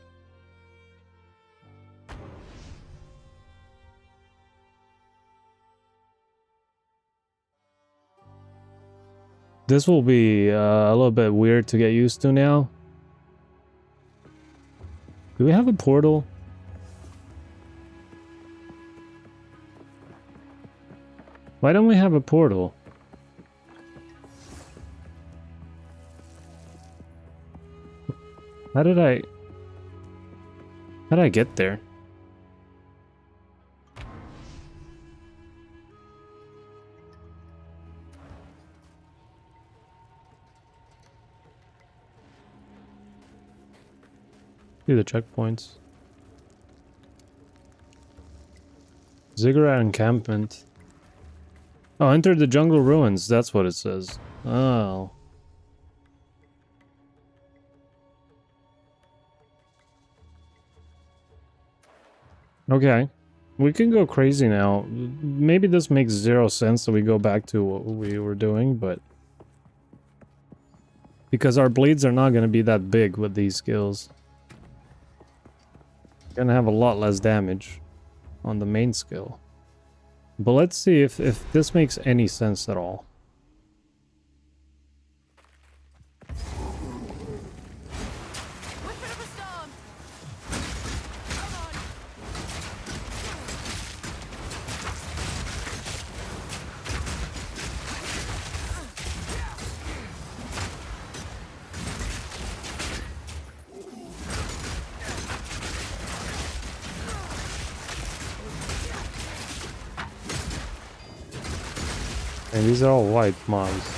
This will be a little bit weird to get used to now. Do we have a portal? Why don't we have a portal? How did I get there? See the checkpoints. Zagreb encampment. Oh, enter the jungle ruins. That's what it says. Oh. Okay. We can go crazy now. Maybe this makes zero sense that we go back to what we were doing, but... Because our bleeds are not going to be that big with these skills. Gonna have a lot less damage on the main skill. But let's see if this makes any sense at all. And these are all white mobs.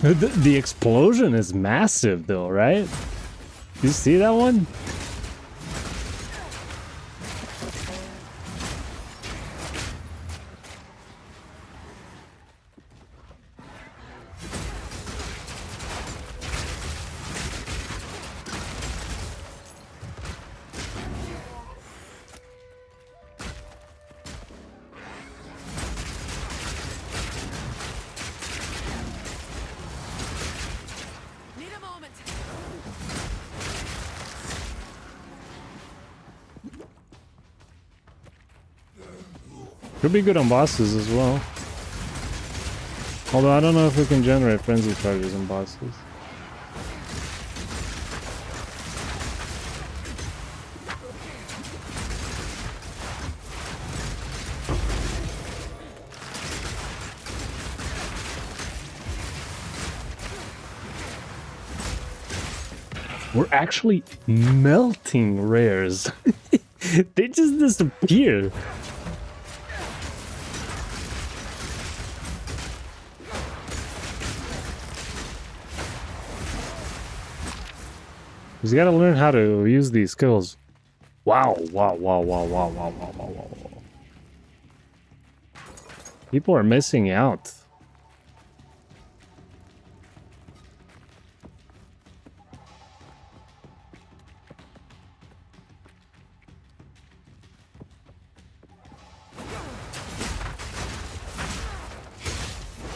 The explosion is massive though, right? You see that one? Could be good on bosses as well. Although I don't know if we can generate frenzy charges on bosses. We're actually melting rares. They just disappear. You gotta learn how to use these skills. Wow, wow, wow, wow, wow, wow, wow, wow, wow. People are missing out.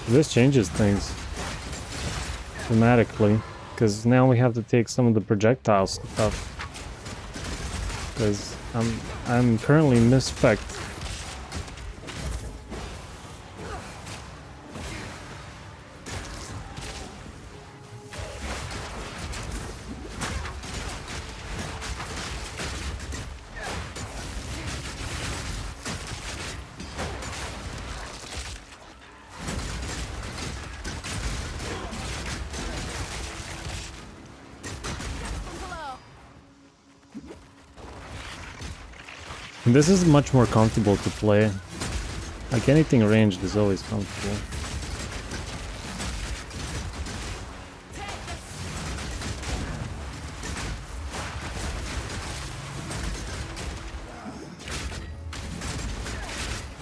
This changes things dramatically, because now we have to take some of the projectile stuff. Because I'm currently misspec'd. This is much more comfortable to play. Like anything ranged is always comfortable.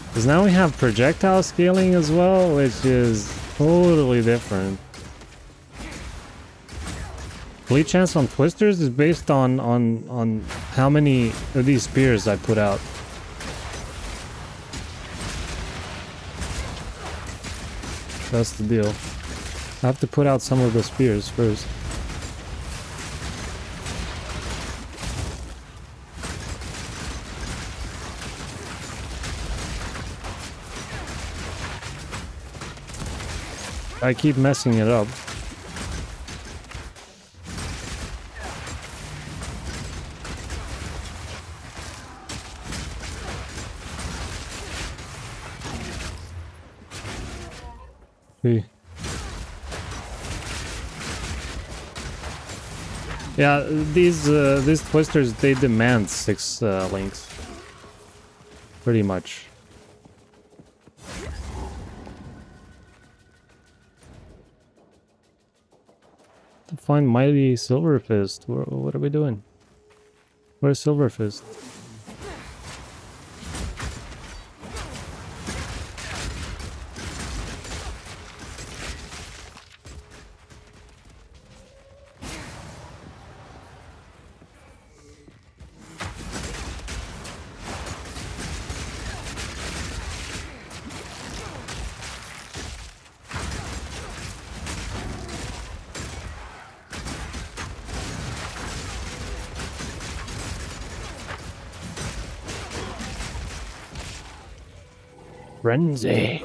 Because now we have projectile scaling as well, which is totally different. Bleed chance on twisters is based on how many of these spears I put out. That's the deal. I have to put out some of the spears first. I keep messing it up. Yeah, these twisters, they demand 6 links. Pretty much. To find Mighty Silver Fist. What are we doing? Where's Silver Fist? Frenzy.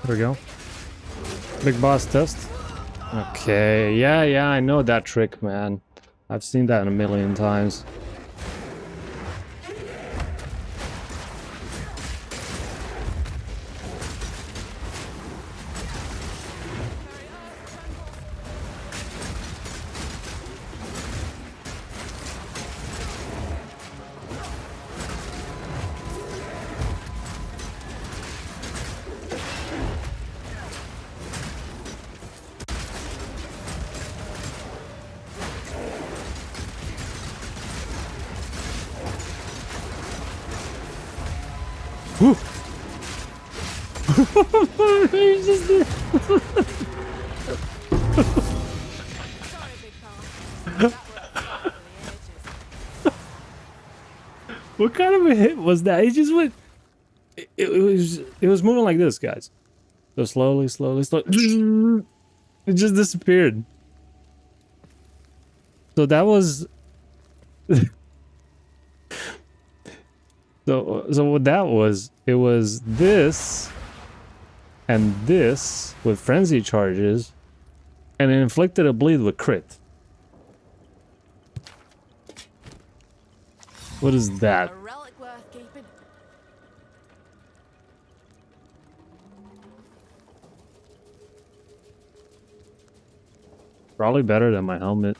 There we go. Big boss test. Okay, yeah, I know that trick, man. I've seen that a million times. Whew. What kind of a hit was that? He just went. It was moving like this, guys. So slowly. It It just disappeared. So that was so what that was, it was this and this with frenzy charges, and it inflicted a bleed with crit. What is that? A relic worth keeping. Probably better than my helmet.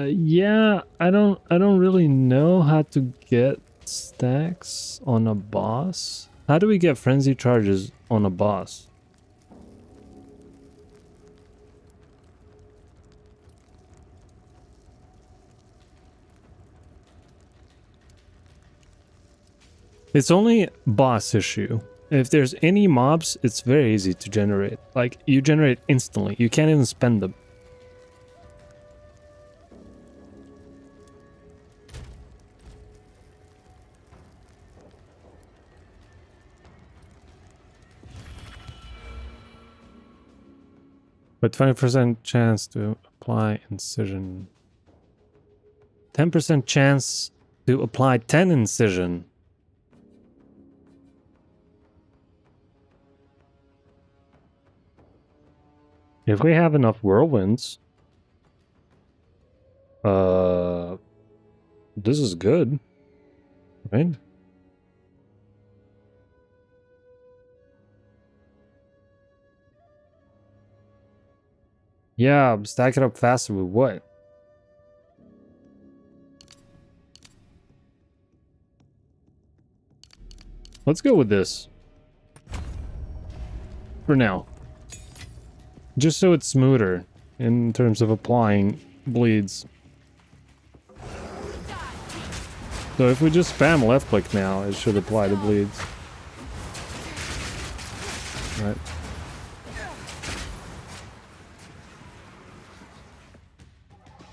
Yeah, I don't really know how to get stacks on a boss. How do we get frenzy charges on a boss? It's only boss issue. If there's any mobs, it's very easy to generate. Like, you generate instantly. You can't even spend them. But 20% chance to apply incision. 10% chance to apply 10 incision. If we have enough whirlwinds, this is good, right? Yeah, stack it up faster with what? Let's go with this. For now. Just so it's smoother in terms of applying bleeds. So if we just spam left click now, it should apply the bleeds. Right.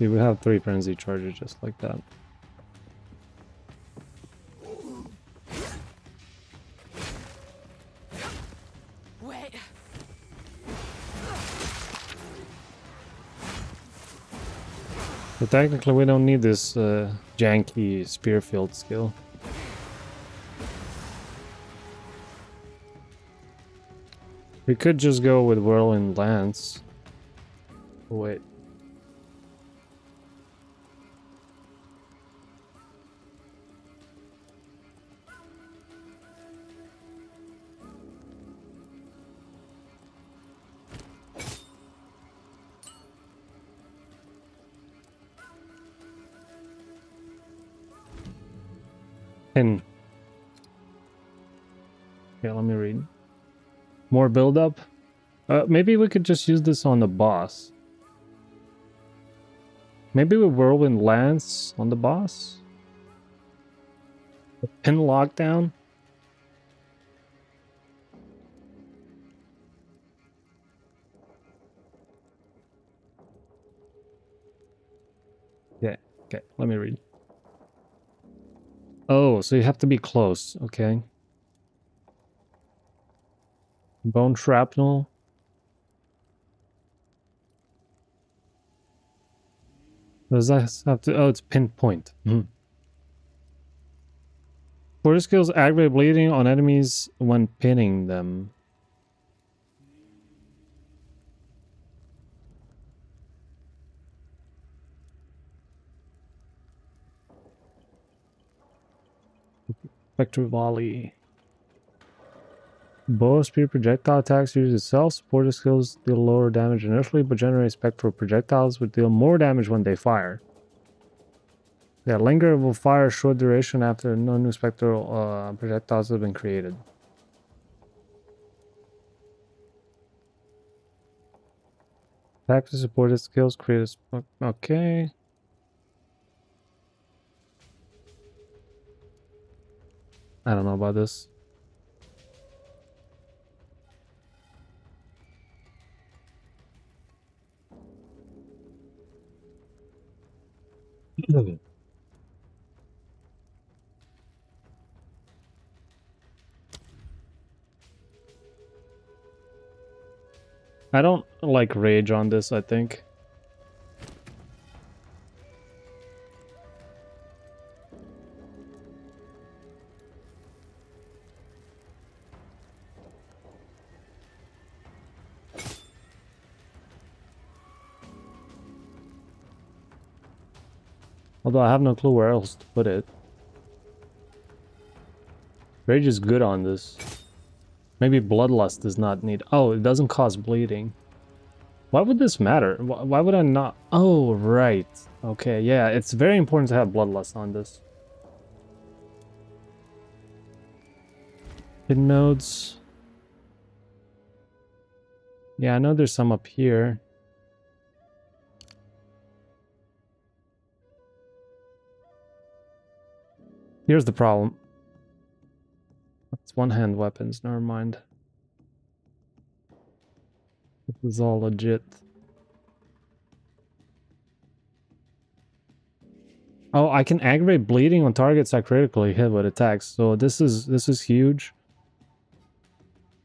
See, we have 3 frenzy charges just like that. Wait. But technically we don't need this janky spear field skill. We could just go with Whirlwind Lance. Oh, wait. And yeah, let me read. More build up. Maybe we could just use this on the boss. Maybe with Whirlwind Lance on the boss. Pin lockdown. Yeah. Okay. Let me read. Oh, so you have to be close. Okay. Bone shrapnel. Does that have to? Oh, it's pinpoint. Border skills aggravate bleeding on enemies when pinning them. Spectre volley. Bow spear projectile attacks use itself. Supporter skills deal lower damage initially, but generate spectral projectiles which deal more damage when they fire. Yeah, Linger will fire short duration after no new spectral projectiles have been created. Attack to supported skills create a... Okay. I don't know about this. I don't like rage on this, I think. Although I have no clue where else to put it. Rage is good on this. Maybe Bloodlust does not need... Oh, it doesn't cause bleeding. Why would this matter? Why would I not... Oh, right. Okay, yeah, it's very important to have Bloodlust on this. Hidden nodes. Yeah, I know there's some up here. Here's the problem. It's one-hand weapons, never mind. This is all legit. Oh, I can aggravate bleeding on targets I critically hit with attacks. So this is huge.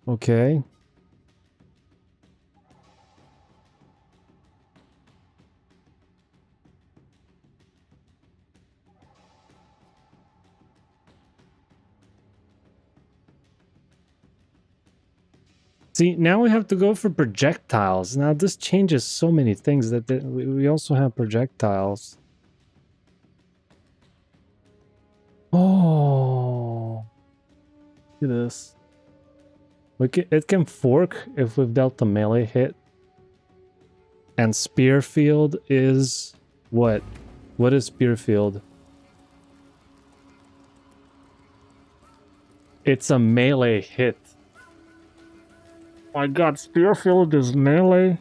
Okay. See, now we have to go for projectiles. Now this changes so many things that we also have projectiles. Oh, look at this. It can fork if we've dealt a melee hit. And spear field is what? What is spear field? It's a melee hit. My god, spear field is melee.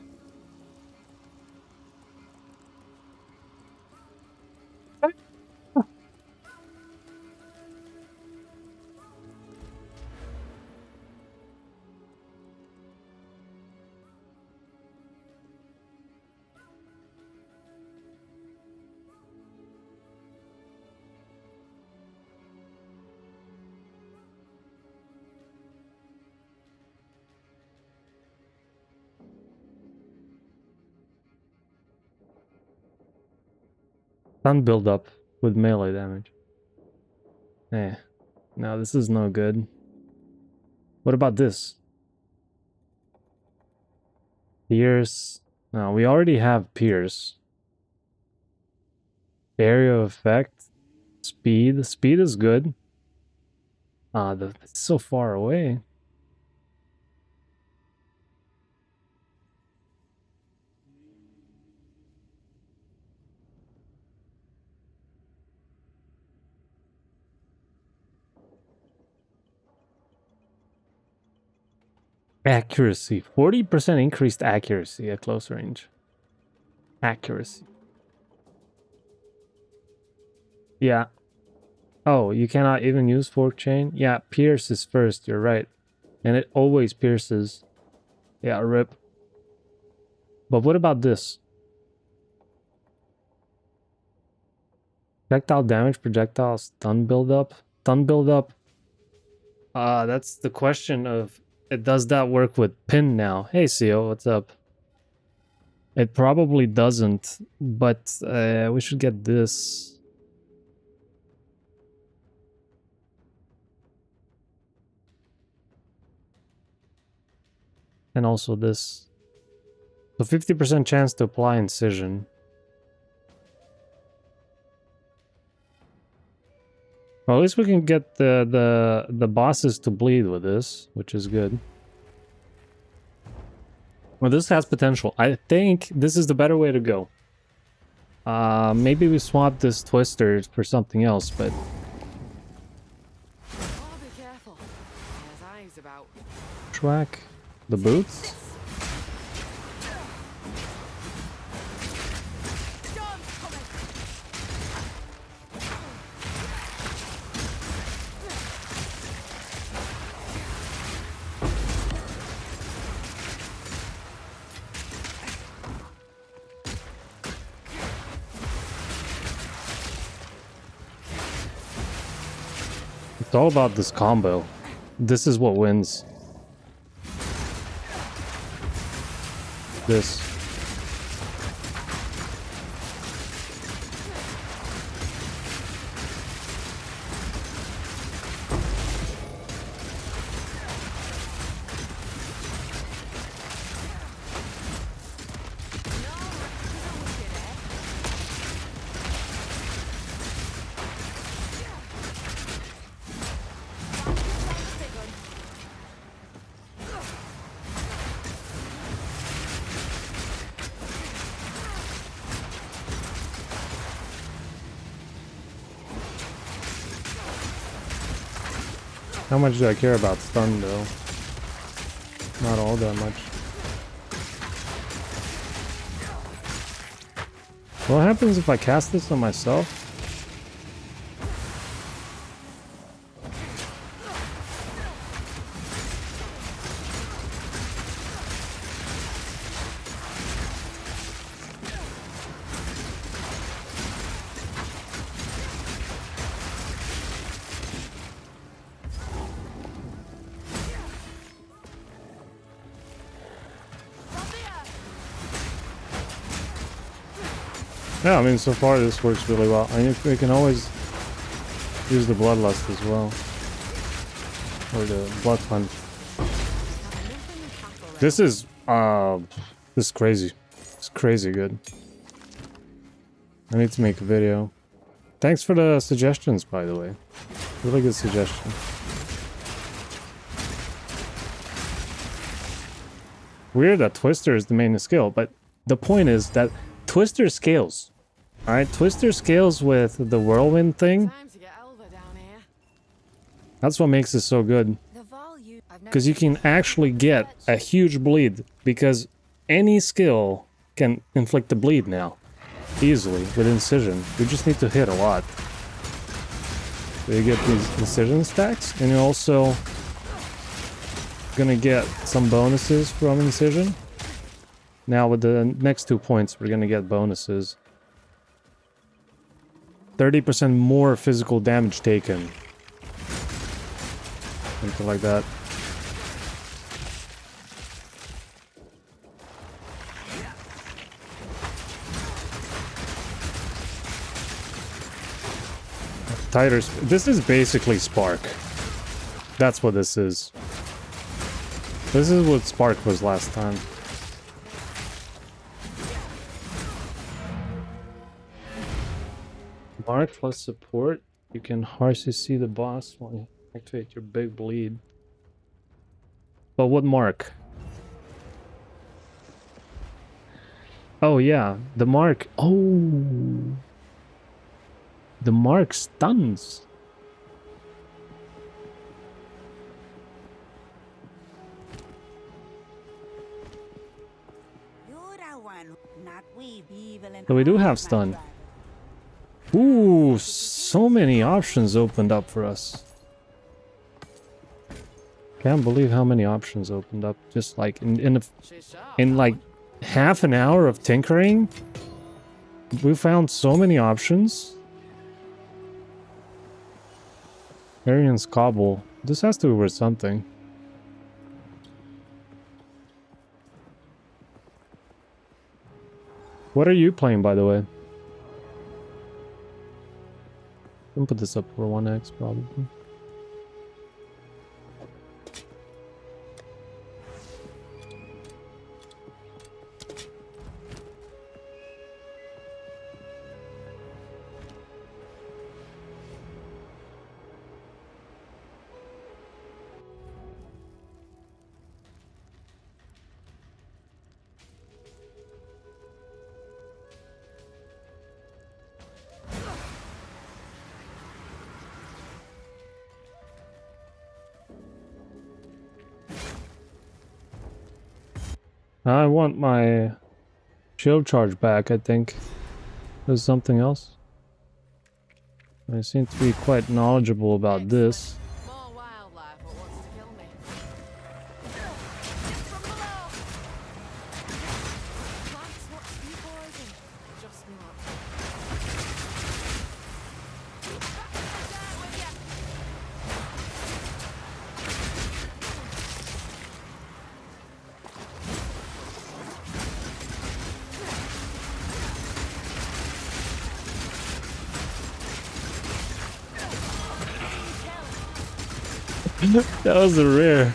Stun build up with melee damage. No, this is no good. What about this? Pierce. No, we already have Pierce. Area of effect. Speed. Speed is good. It's so far away. Accuracy. 40% increased accuracy at close range. Accuracy. Yeah. Oh, you cannot even use fork chain? Yeah, pierce is first, you're right. And it always pierces. Yeah, rip. But what about this? Projectile damage, projectile stun buildup. Stun buildup. That's the question of... Does that work with pin now? Hey, CO, what's up? It probably doesn't, but we should get this. And also this. So 50% chance to apply incision. Well, at least we can get the bosses to bleed with this, which is good. Well, this has potential. I think this is the better way to go. Maybe we swap this twister for something else, but... Oh, be careful. There's eyes about. Track the boots? all about this combo. This is what wins. This. How much do I care about stun though? Not all that much. What happens if I cast this on myself? Yeah, I mean, so far this works really well. I mean, we can always use the Bloodlust as well. Or the Blood Hunt. This is crazy. It's crazy good. I need to make a video. Thanks for the suggestions, by the way. Really good suggestion. Weird that Twister is the main skill, but the point is that Twister scales. Alright, Twister scales with the whirlwind thing. That's what makes it so good. Because you can actually get a huge bleed. Because any skill can inflict a bleed now. Easily, with Incision. You just need to hit a lot. So you get these Incision stacks. And you're also gonna get some bonuses from Incision. Now with the next 2 points, we're gonna get bonuses. 30% more physical damage taken. Something like that. Tighter. This is basically Spark. That's what this is. This is what Spark was last time. Mark plus support. You can harshly see the boss when you activate your big bleed. But what mark? Oh yeah, the mark. Oh, the mark stuns. So we do have stun. Ooh, so many options opened up for us. Can't believe how many options opened up just like in like half an hour of tinkering. We found so many options. Arian's Cobble. This has to be worth something. What are you playing, by the way? I'm gonna put this up for 1x probably. I want my shield charge back, I think. There's something else. I seem to be quite knowledgeable about this. More wildlife that wants to kill me. Plants not to be poison. Just not. That was a rare.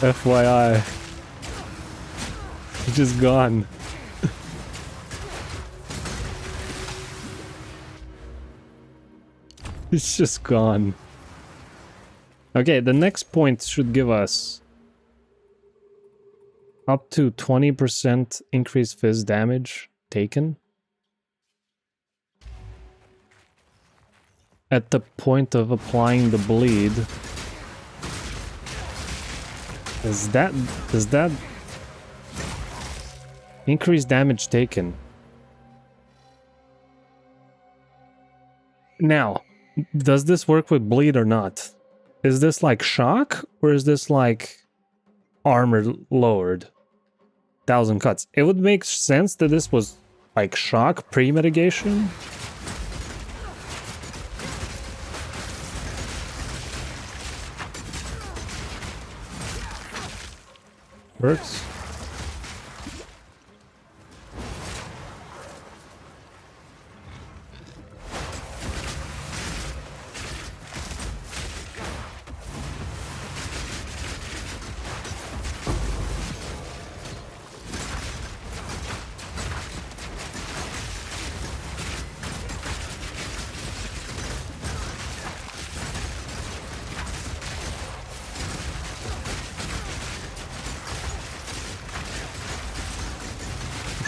FYI. It's just gone. It's just gone. Okay, the next point should give us up to 20% increased fizz damage taken at the point of applying the bleed. Does that increase damage taken? Now, does this work with bleed or not? Is this like shock or is this like armor lowered? 1,000 cuts. It would make sense that this was like shock pre-mitigation. Works.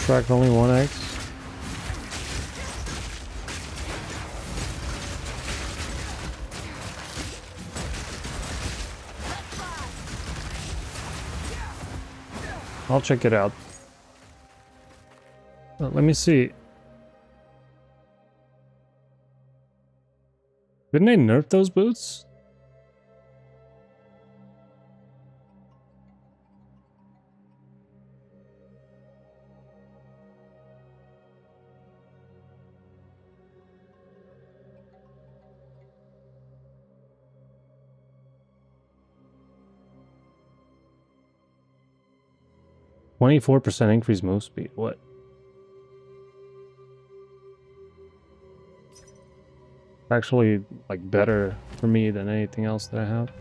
Track only 1x. I'll check it out. Let me see. Didn't they nerf those boots? %24 increase move speed. What? Actually, like, better for me than anything else that I have.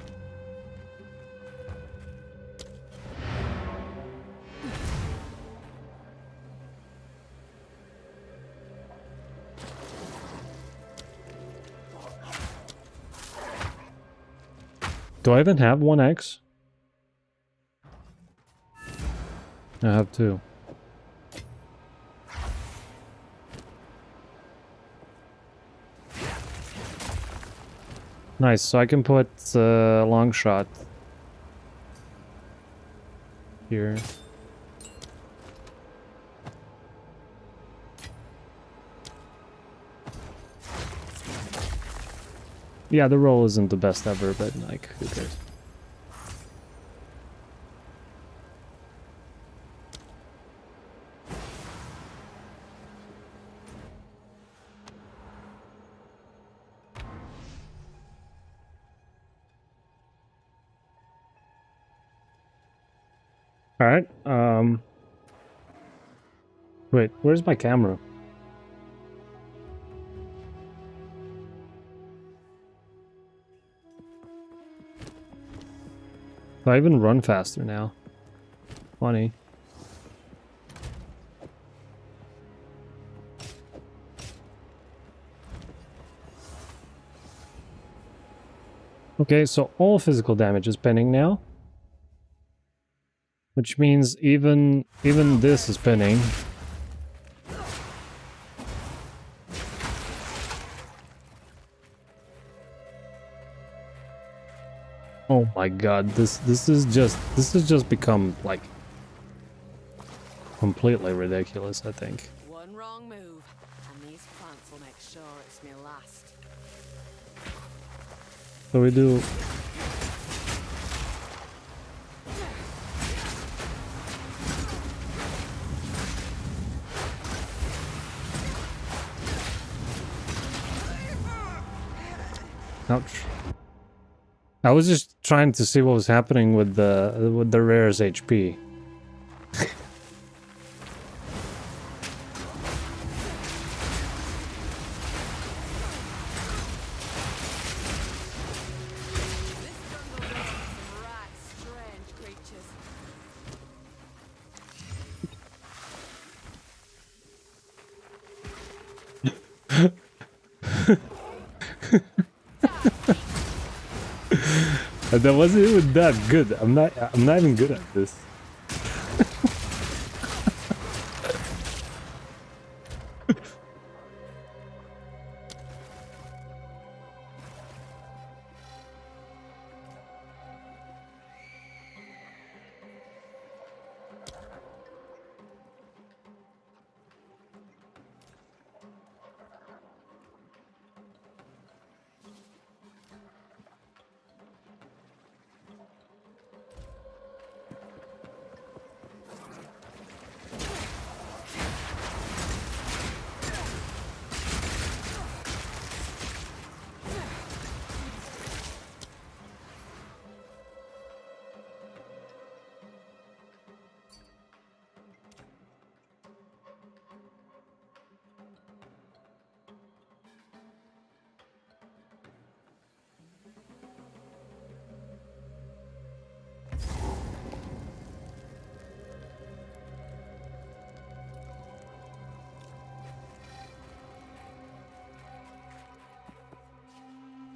Do I even have 1x? I have 2. Nice, so I can put long shot here. Yeah, the roll isn't the best ever, but like, who cares? All right. Wait, where's my camera? Do I even run faster now? Funny. Okay, so all physical damage is pending now. Which means even this is pinning. Oh my god, this has just become like completely ridiculous, I think. One wrong move, and these plants will make sure it's me last. So we do ouch. I was just trying to see what was happening with the rare's HP. That wasn't even that good. I'm not even good at this.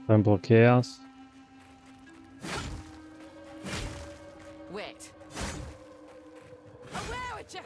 Temple Chaos. Wait. Away with you!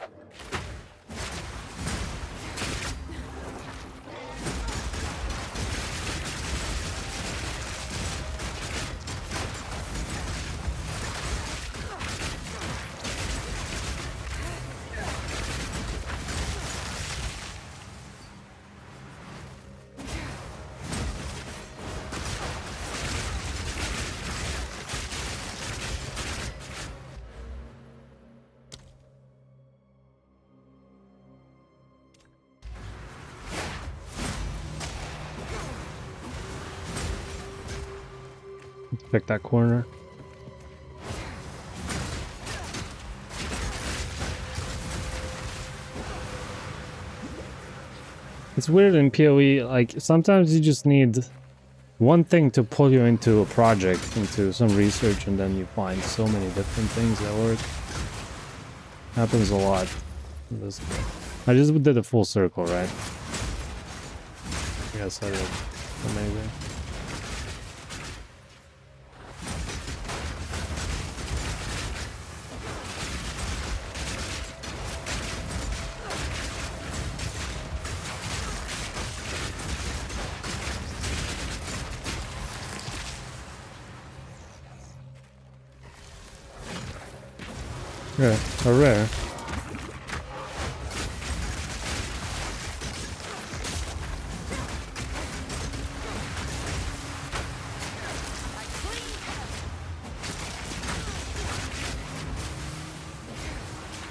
Pick that corner. It's weird in PoE, like sometimes you just need one thing to pull you into a project, into some research, and then you find so many different things that work. Happens a lot. I just did a full circle, right? I guess I did. Amazing. Yeah, a rare.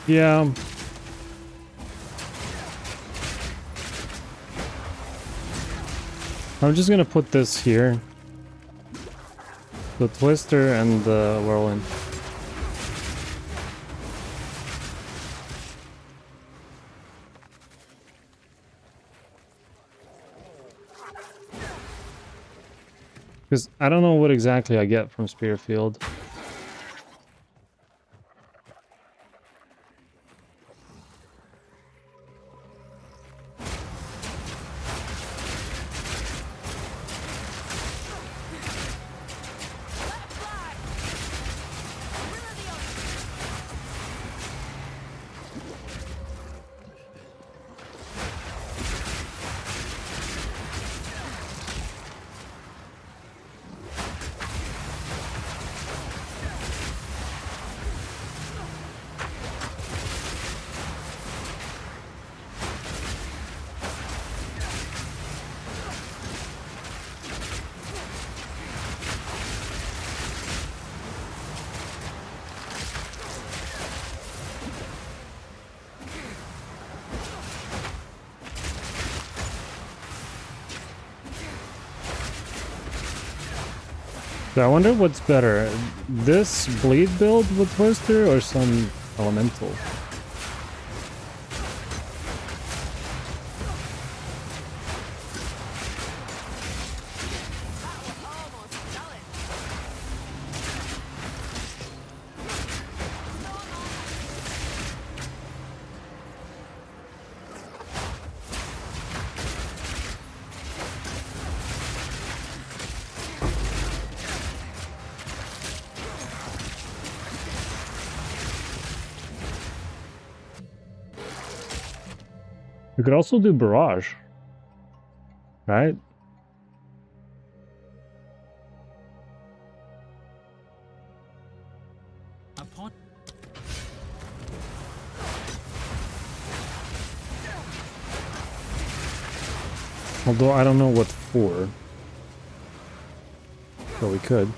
Yeah. I'm just gonna put this here. The Twister and the Whirlwind. Because I don't know what exactly I get from Spearfield. So I wonder what's better, this bleed build with Twister or some elemental? We could also do barrage, right? Upon Although I don't know what for. But we could.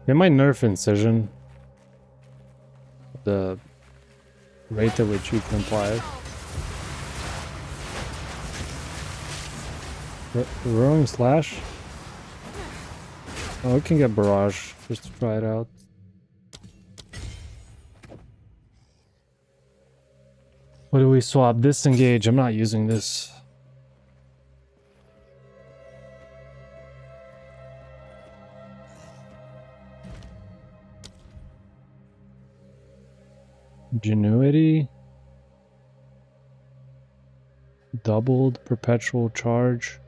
They might nerf Incision. The rate at which you can apply it. Roaring Slash? Oh, we can get Barrage just to try it out. What do we swap? Disengage. I'm not using this. Ingenuity. Doubled perpetual charge.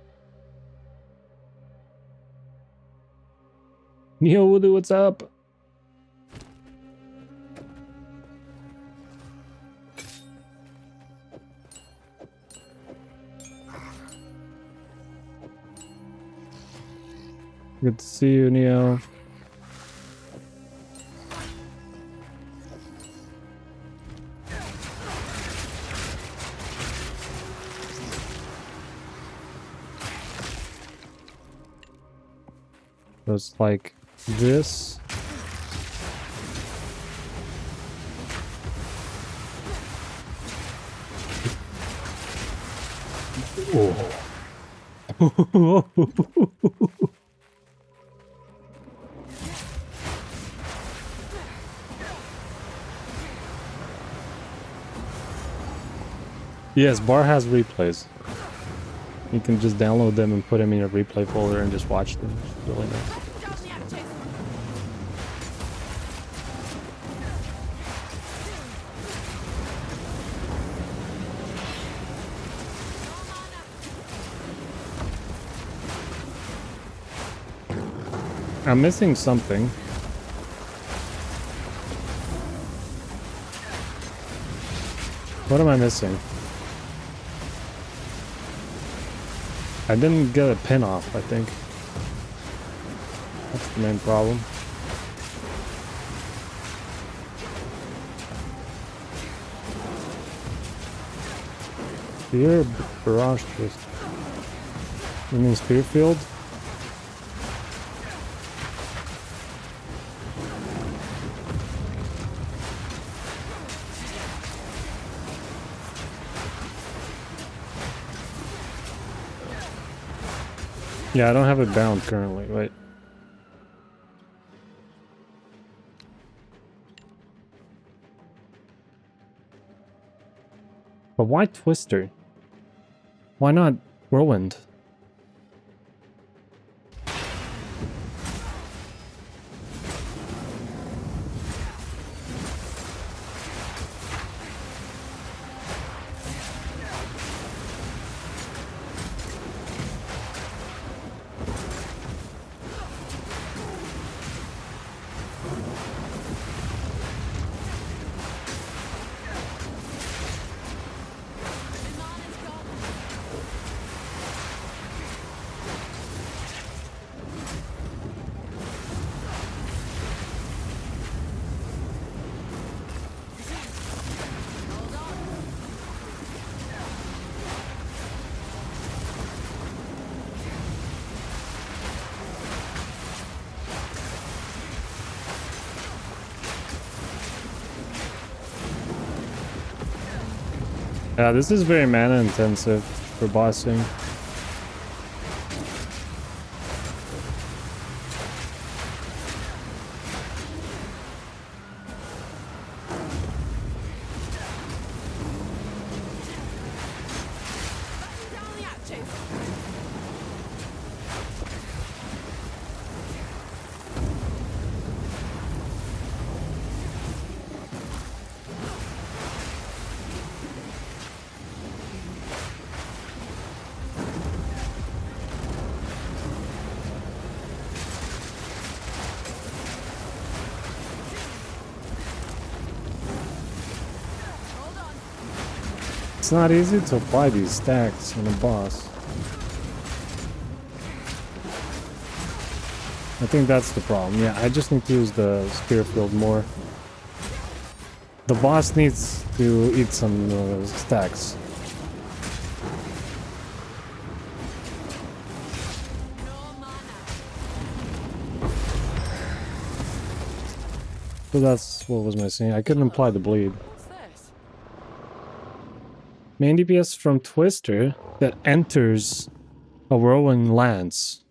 Neo Woodoo, what's up? Good to see you, Neo. So it's like this. Oh. Yes, Bar has replays. You can just download them and put them in your replay folder and just watch them. It's really nice. I'm missing something. What am I missing? I didn't get a pin off, I think. That's the main problem. Spear barrage twist. You mean spear field? Yeah, I don't have it bound currently. Wait. But why Twister? Why not Whirlwind? Yeah, this is very mana intensive for bossing. It's not easy to apply these stacks on a boss. I think that's the problem. Yeah, I just need to use the spear field more. The boss needs to eat some stacks. So that's what was missing. I couldn't apply the bleed. Main DPS from Twister that enters a whirling lance.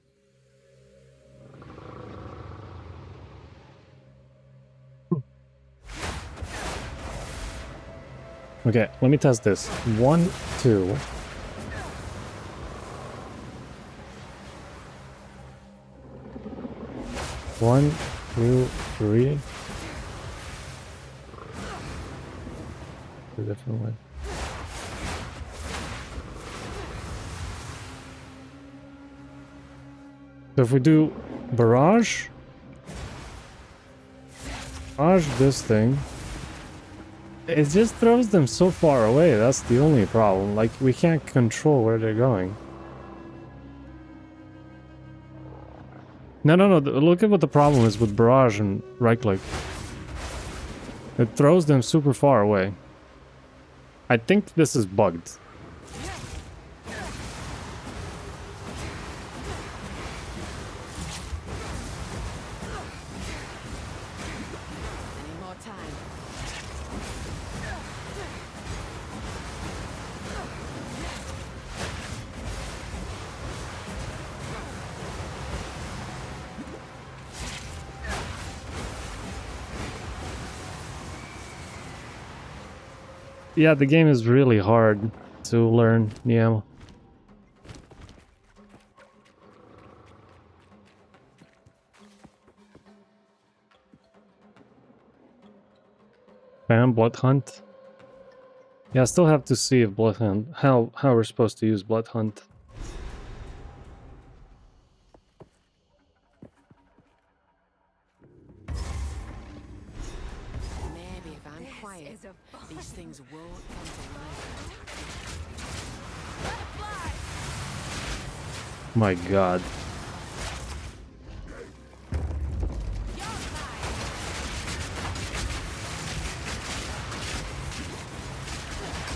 Okay, let me test this. 1, 2. One, two, three. A different way. So if we do barrage this thing, it just throws them so far away. That's the only problem. Like, we can't control where they're going. No. Look at what the problem is with barrage and right click. It throws them super far away. I think this is bugged. Yeah, the game is really hard to learn, yeah. Bam, Blood Hunt. Yeah, I still have to see if Blood Hunt, how we're supposed to use Blood Hunt. Maybe if I'm quiet, these things won't come to life. My god.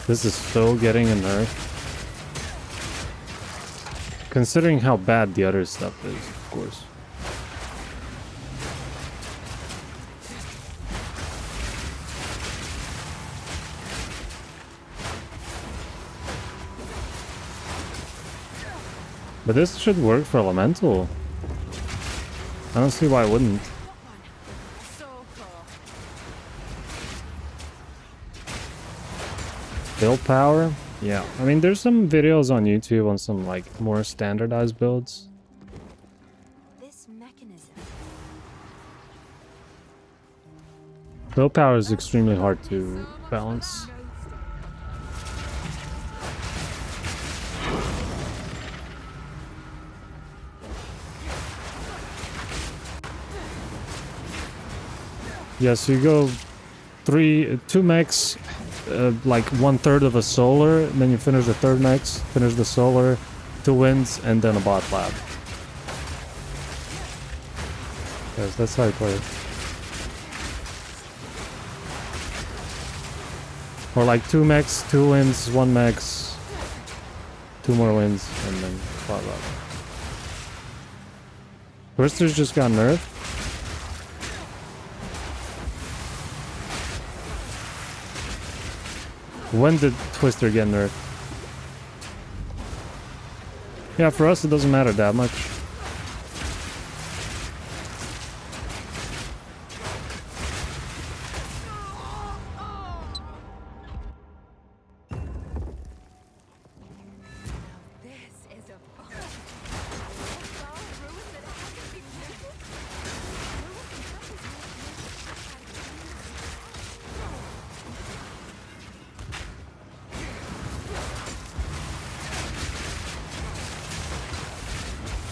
This is so getting a nerf. Considering how bad the other stuff is, of course. But this should work for Elemental. I don't see why it wouldn't. Build power? Yeah. I mean, there's some videos on YouTube on some, like, more standardized builds. This mechanism. Build power is extremely hard to balance. Yeah, so you go 2 mechs, like 1/3 of a solar, and then you finish the 3rd mechs, finish the solar, 2 wins, and then a bot lab. Yes, that's how you play it. Or like 2 mechs, 2 wins, 1 mechs, 2 more wins, and then bot lab. Twisters just got nerfed. When did Twister get nerfed? Yeah, for us it doesn't matter that much.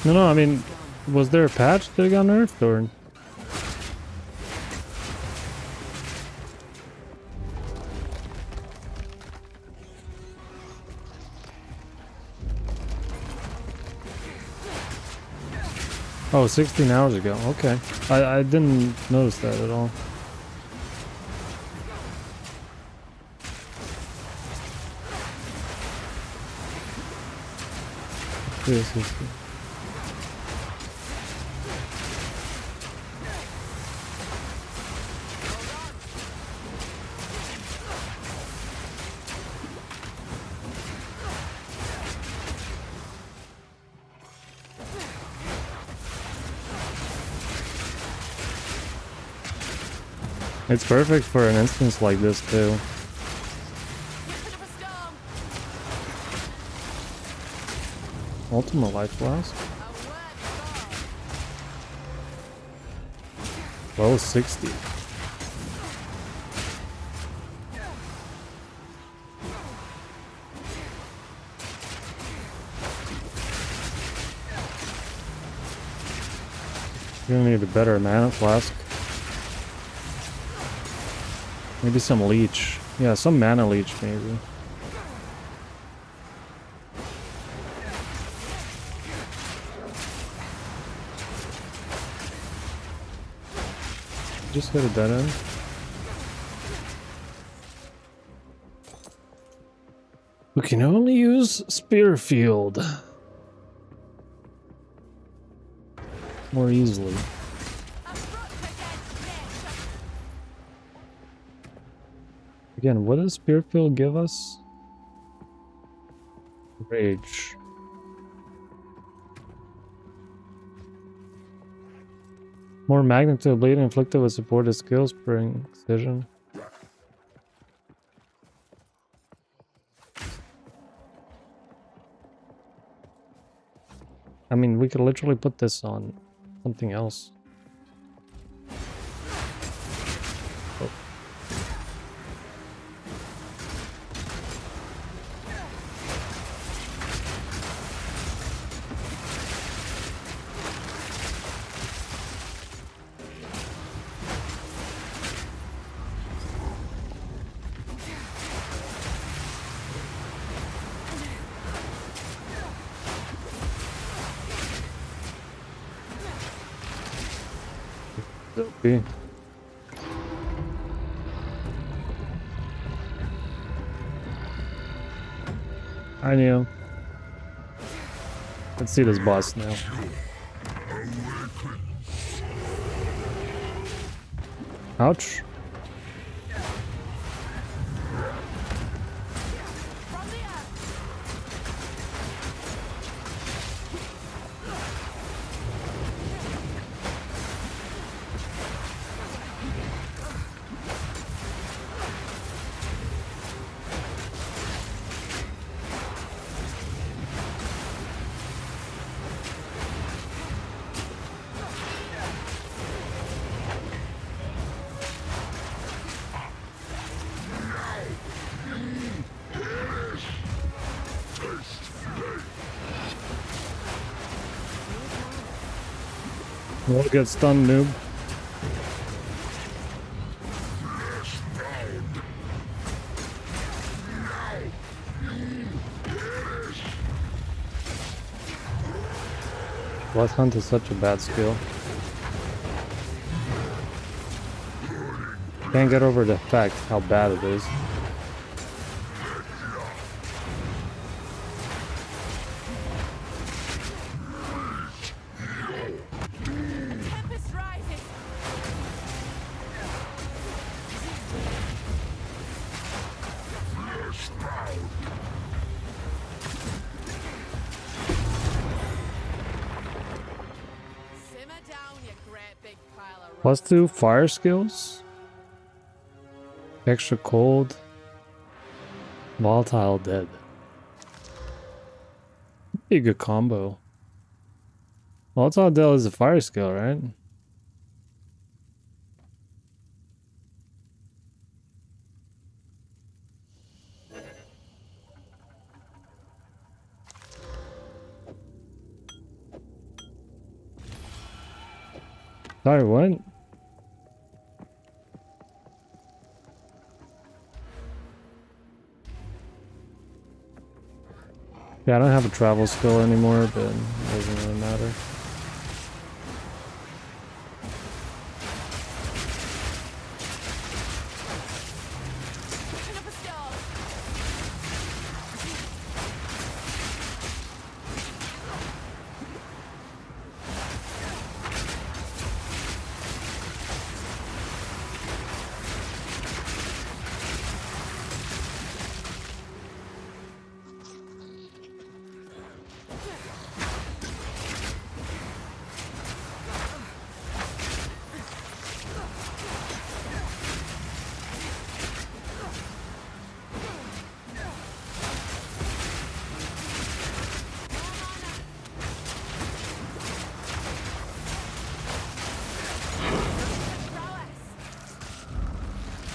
No, I mean, was there a patch that got nerfed, or? Oh, 16 hours ago. Okay. I didn't notice that at all. This is good. It's perfect for an instance like this too. Ultimate life flask. Well, 60. You're gonna need a better mana flask. Maybe some leech. Yeah, some mana leech maybe. Just hit a dead end. We can only use Spear Field more easily. Again, what does Spear Field give us? Rage. More magnitude bleed inflicted with supported skills per incision. I mean, we could literally put this on something else. Oh. Okay. I knew. Let's see this boss now. Ouch. We'll get stunned, noob. Blood Hunt is such a bad skill. Can't get over the fact how bad it is. +2 fire skills. Extra cold. Volatile dead. Be a good combo. Volatile dead is a fire skill, right? Sorry, what? Yeah, I don't have a travel skill anymore, but it doesn't really matter.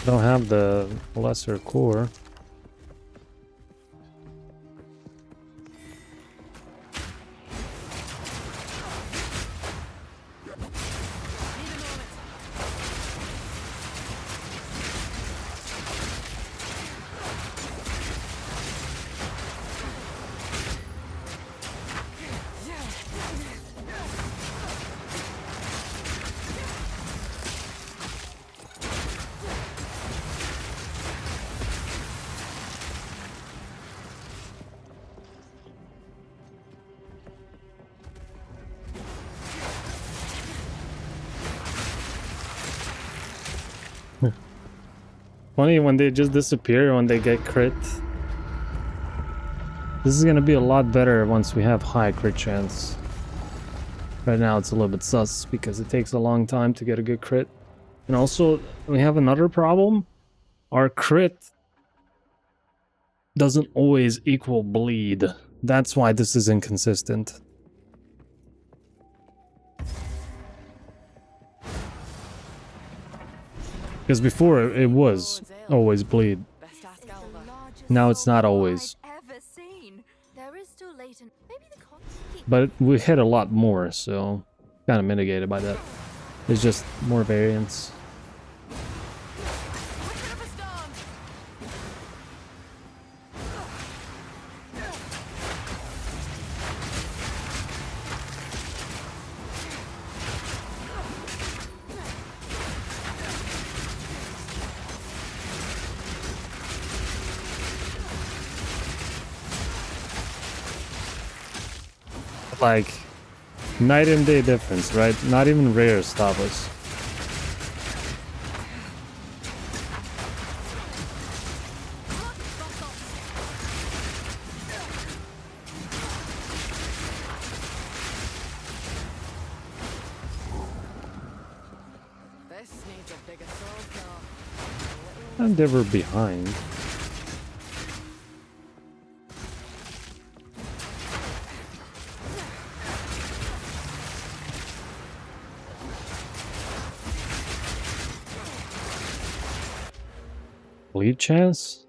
Don't have the lesser core. Funny when they just disappear when they get crit. This is gonna be a lot better once we have high crit chance. Right now it's a little bit sus because it takes a long time to get a good crit. And also we have another problem. Our crit doesn't always equal bleed. That's why this is inconsistent. Because before it was always bleed. Now it's not always. But we hit a lot more, so kind of mitigated by that. There's just more variance. Like night and day difference, right? Not even rare stop us. And they were behind. Bleed chance?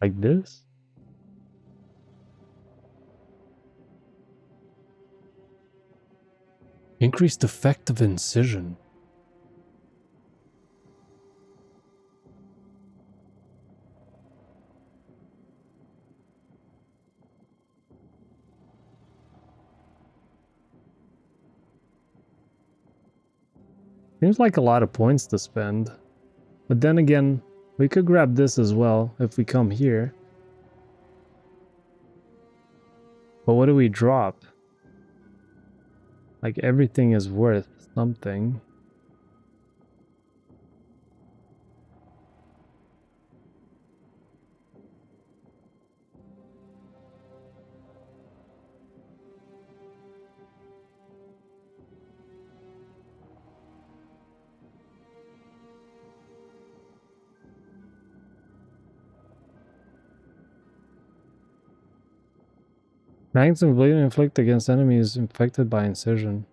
Like this? Increased effect of incision. Seems like a lot of points to spend. But then again, we could grab this as well if we come here. But what do we drop? Like everything is worth something. Magnets of bleeding inflict against enemies infected by incision.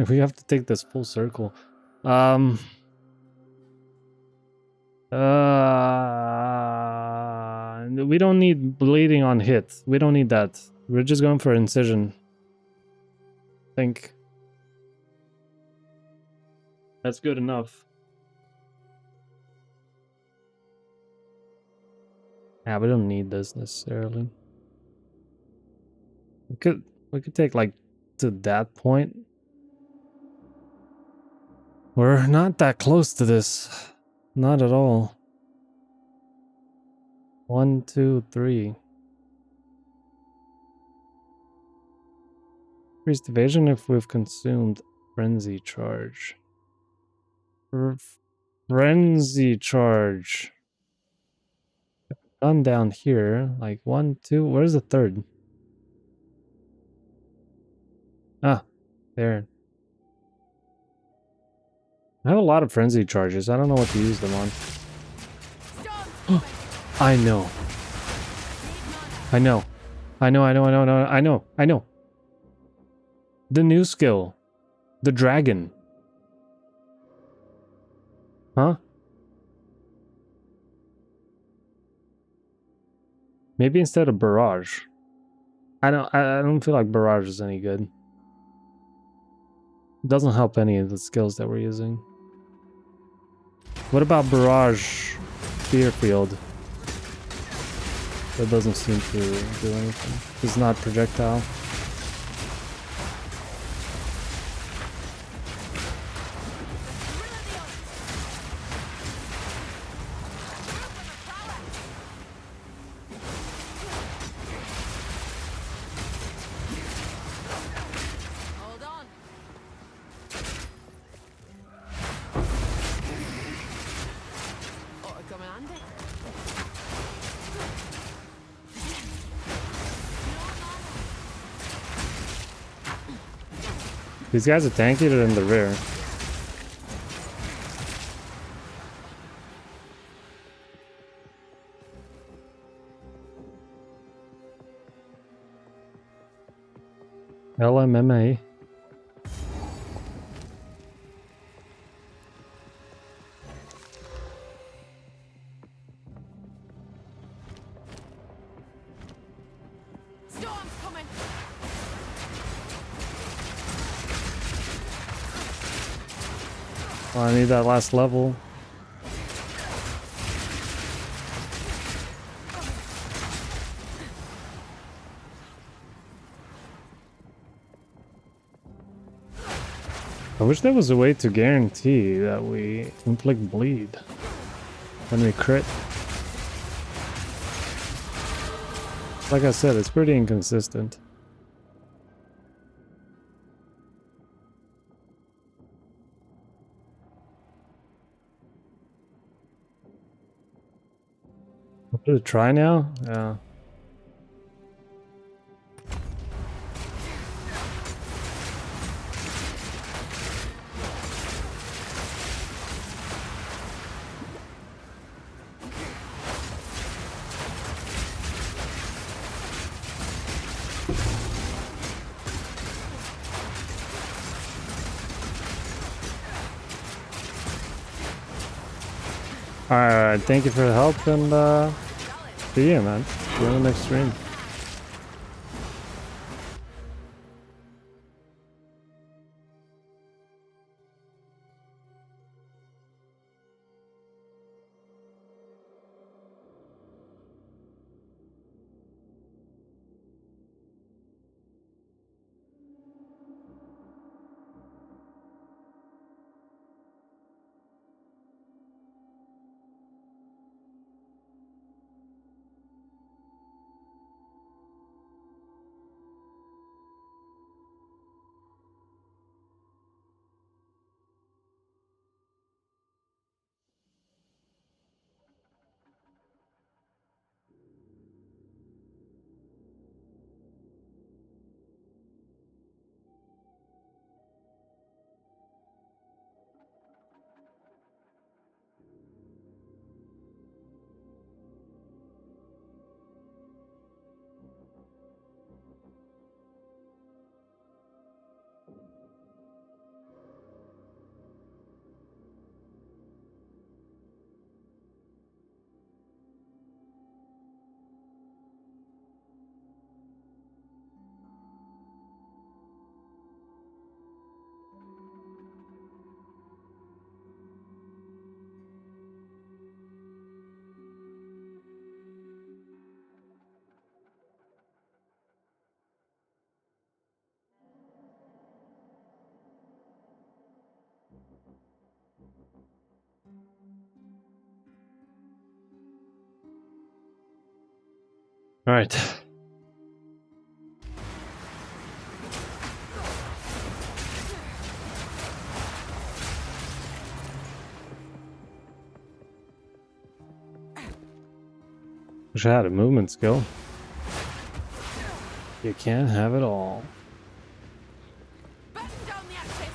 We have to take this full circle. We don't need bleeding on hit. We don't need that. We're just going for incision. I think that's good enough. Yeah, we don't need this necessarily. We could take like to that point. We're not that close to this. Not at all. 1, 2, 3. Increased evasion if we've consumed frenzy charge. Frenzy charge. Done down here. Like 1, 2. Where's the third? Ah, there. I have a lot of frenzy charges. I don't know what to use them on. I know. I know. I know. The new skill. The dragon. Huh? Maybe instead of barrage. I don't feel like barrage is any good. It doesn't help any of the skills that we're using. What about barrage spear field? That doesn't seem to do anything. It's not projectile. Hold on. Ought to come in handy. These guys are tankier in the rear. LMMA. Storm's coming. Oh, I need that last level. I wish there was a way to guarantee that we inflict bleed when we crit. Like I said, it's pretty inconsistent. Should I try now? Yeah. Alright, thank you for the help, and see you, man. See you on the next stream. Alright. Wish I had a movement skill. You can't have it all. Batten down the axis.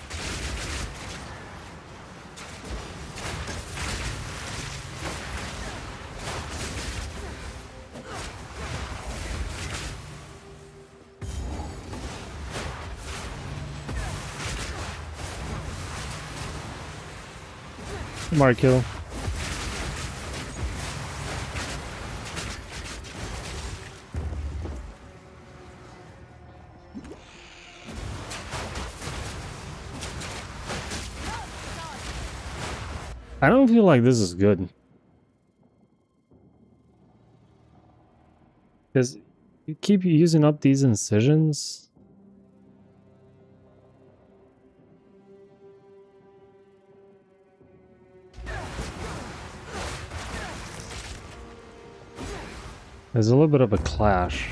Mark kill. I don't feel like this is good. Because you keep using up these incisions. There's a little bit of a clash.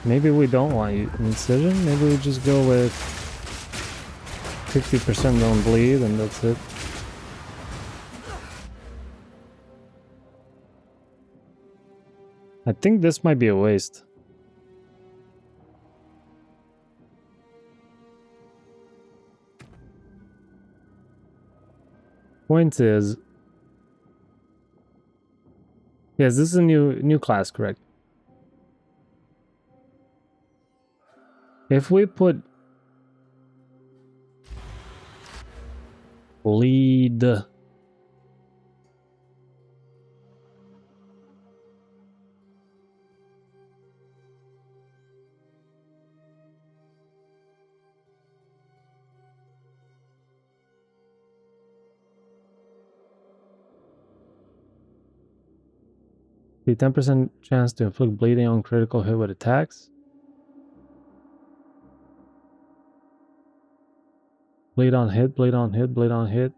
Maybe we don't want incision. Maybe we just go with 50% don't bleed and that's it. I think this might be a waste. Point is, yes, this is a new class, correct? If we put bleed the 10% chance to inflict bleeding on critical hit with attacks. Bleed on hit, bleed on hit, bleed on hit.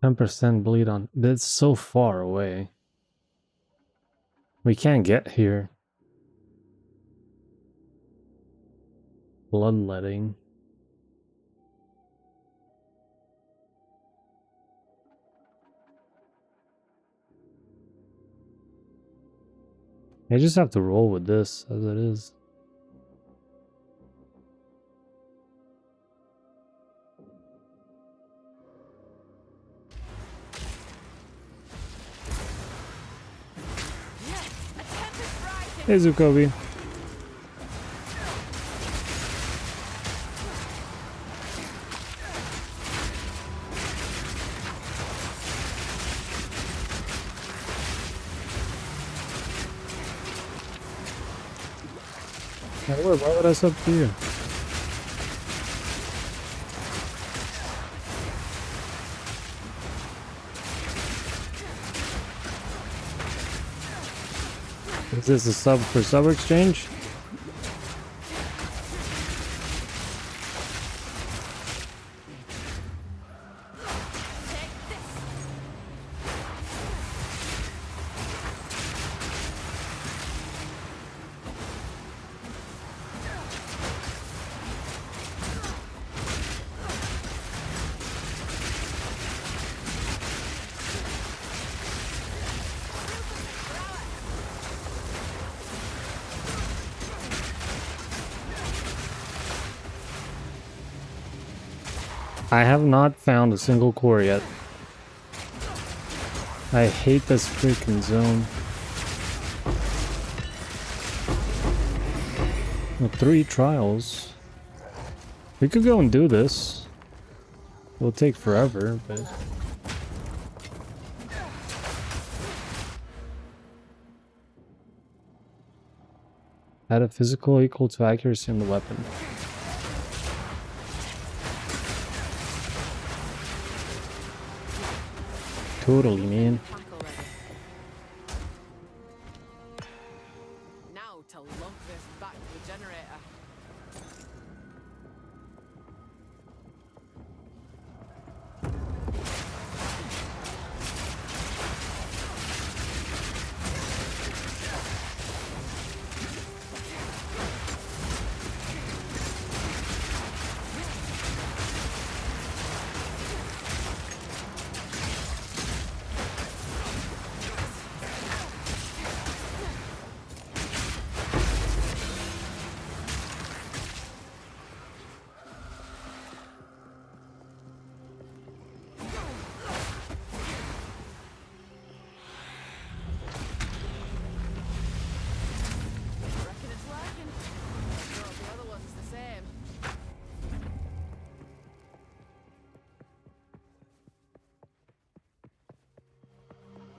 %10 bleed on. That's so far away. We can't get here. Bloodletting. I just have to roll with this as it is. Hey Zukobi. Why would I sub to you? Is this a sub for sub exchange? I have not found a single core yet. I hate this freaking zone. Well, 3 trials. We could go and do this. It'll take forever, but... Add a physical equal to accuracy in the weapon. Totally, man. Now to lug this back to the generator.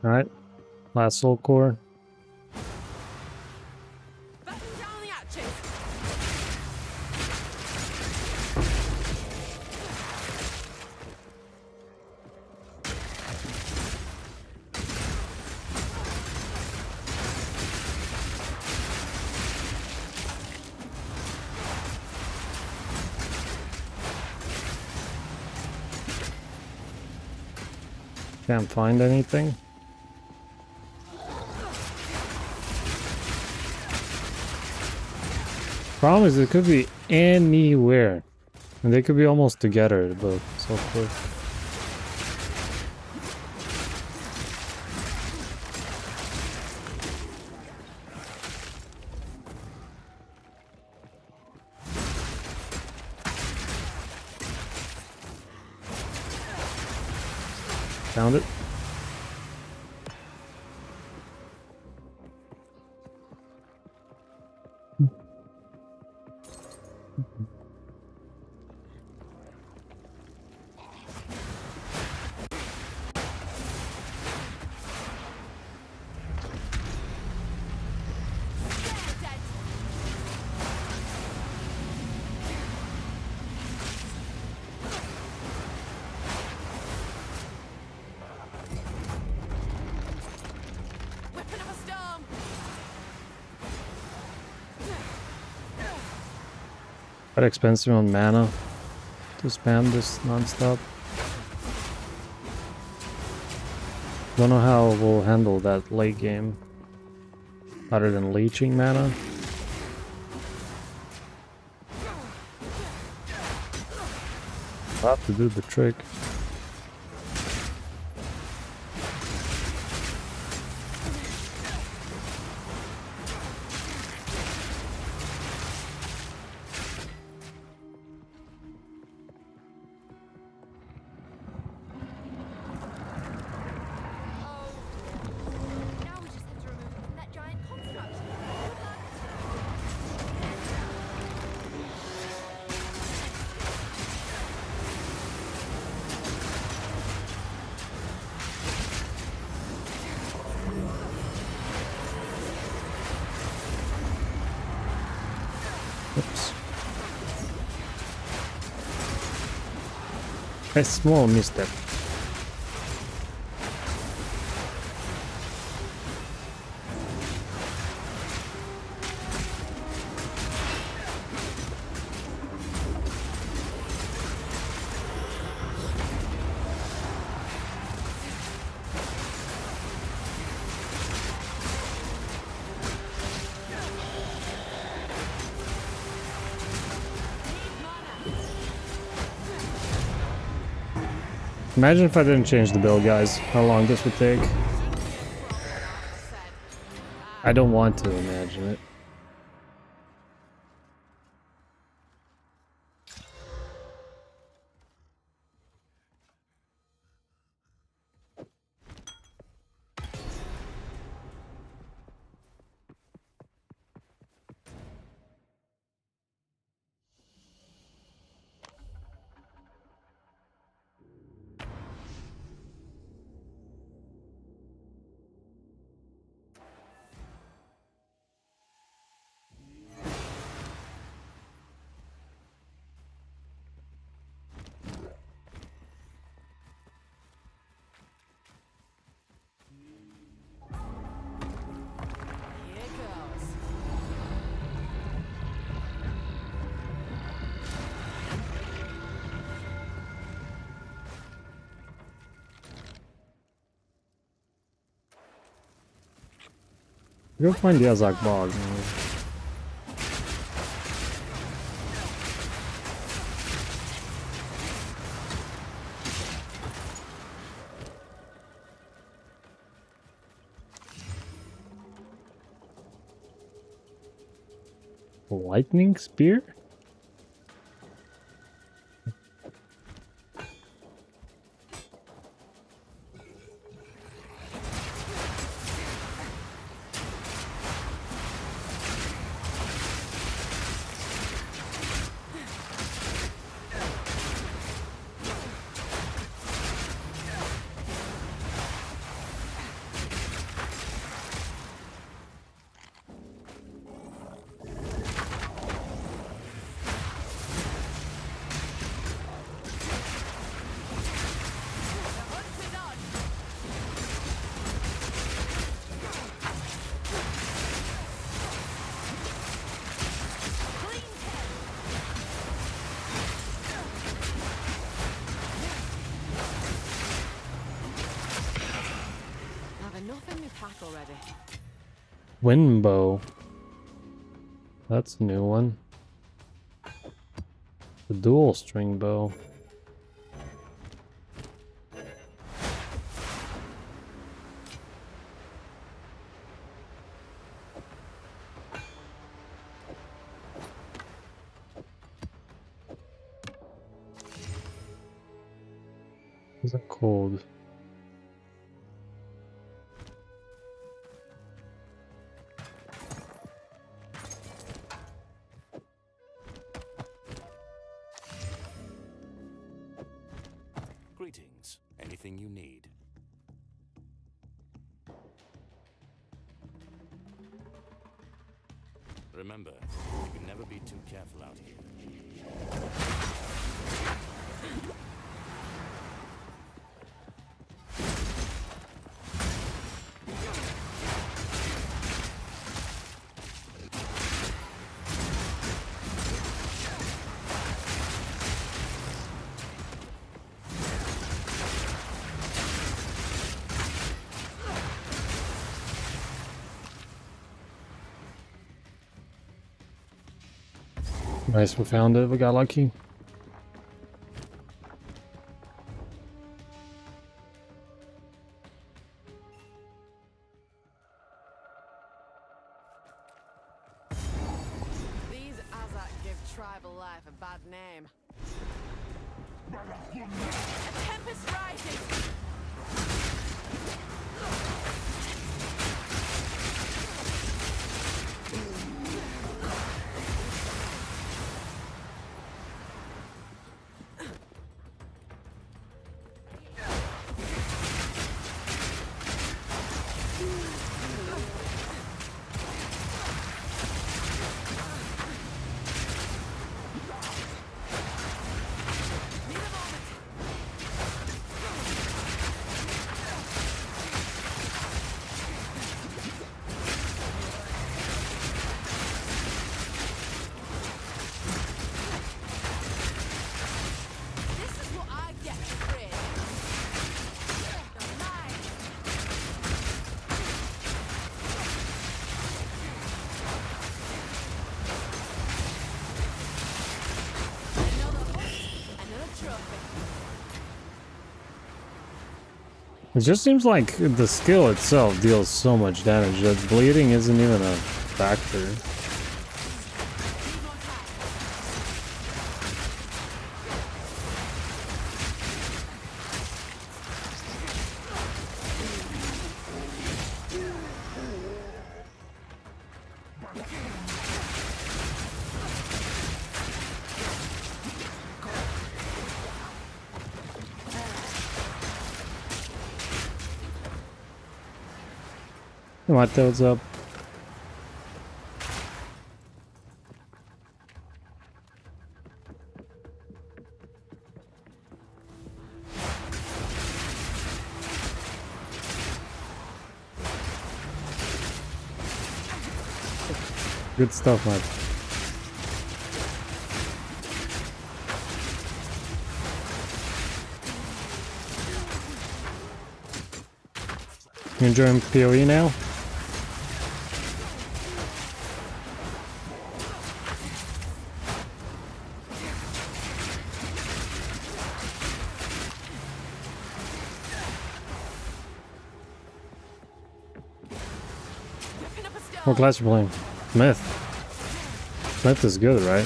Alright, last soul core. Batten down the hatches. Can't find anything. Problem is, it could be anywhere. And they could be almost together, but so quick. Found it. Weapon of a storm. Quite expensive on mana to spam this non-stop. Don't know how we'll handle that late game. Other than leeching mana. I'll have to do the trick. Now we just have to remove him from that giant construct. Good luck. Oops. A small misstep. Imagine if I didn't change the build, guys. How long this would take. I don't want to imagine it. Here goes. Go find the Azak bog. Lightning spear? Wind bow. That's a new one. The dual string bow. Is that cold? Greetings. Anything you need? Remember, you can never be too careful out here. Nice, we found it. We got lucky. These Azak give tribal life a bad name. A tempest rises! It just seems like the skill itself deals so much damage that bleeding isn't even a factor. My toad's up. Good stuff, man. You enjoying PoE now? What class you playing? Myth. Myth is good, right?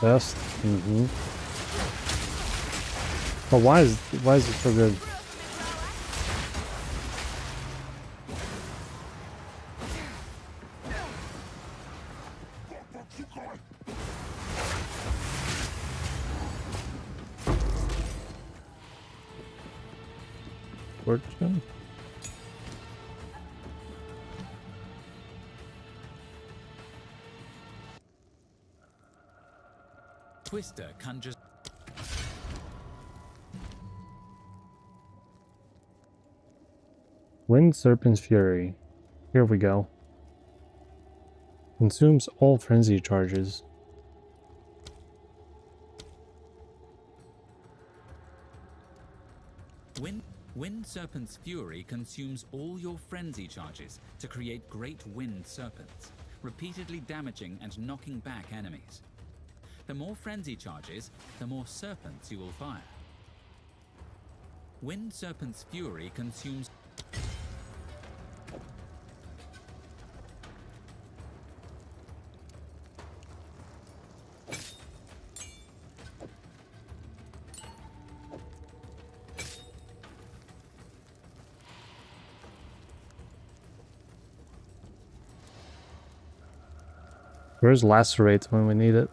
Best? Mm-hmm. But why is it so good? Fortune? Twister conjures. Wind Serpent's Fury. Here we go. Consumes all frenzy charges. Wind Serpent's Fury consumes all your frenzy charges to create great wind serpents, repeatedly damaging and knocking back enemies. The more frenzy charges, the more serpents you will fire. Wind Serpent's Fury consumes... Where's Lacerate when we need it?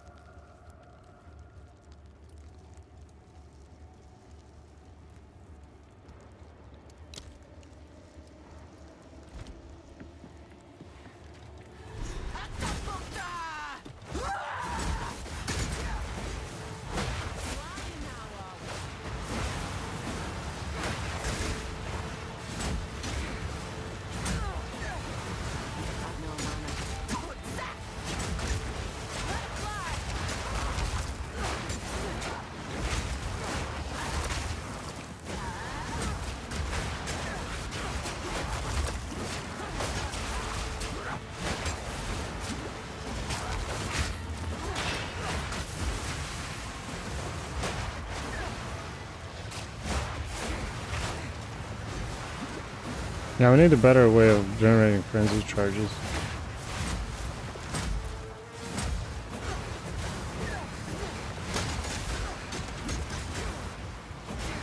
Yeah, we need a better way of generating frenzy charges.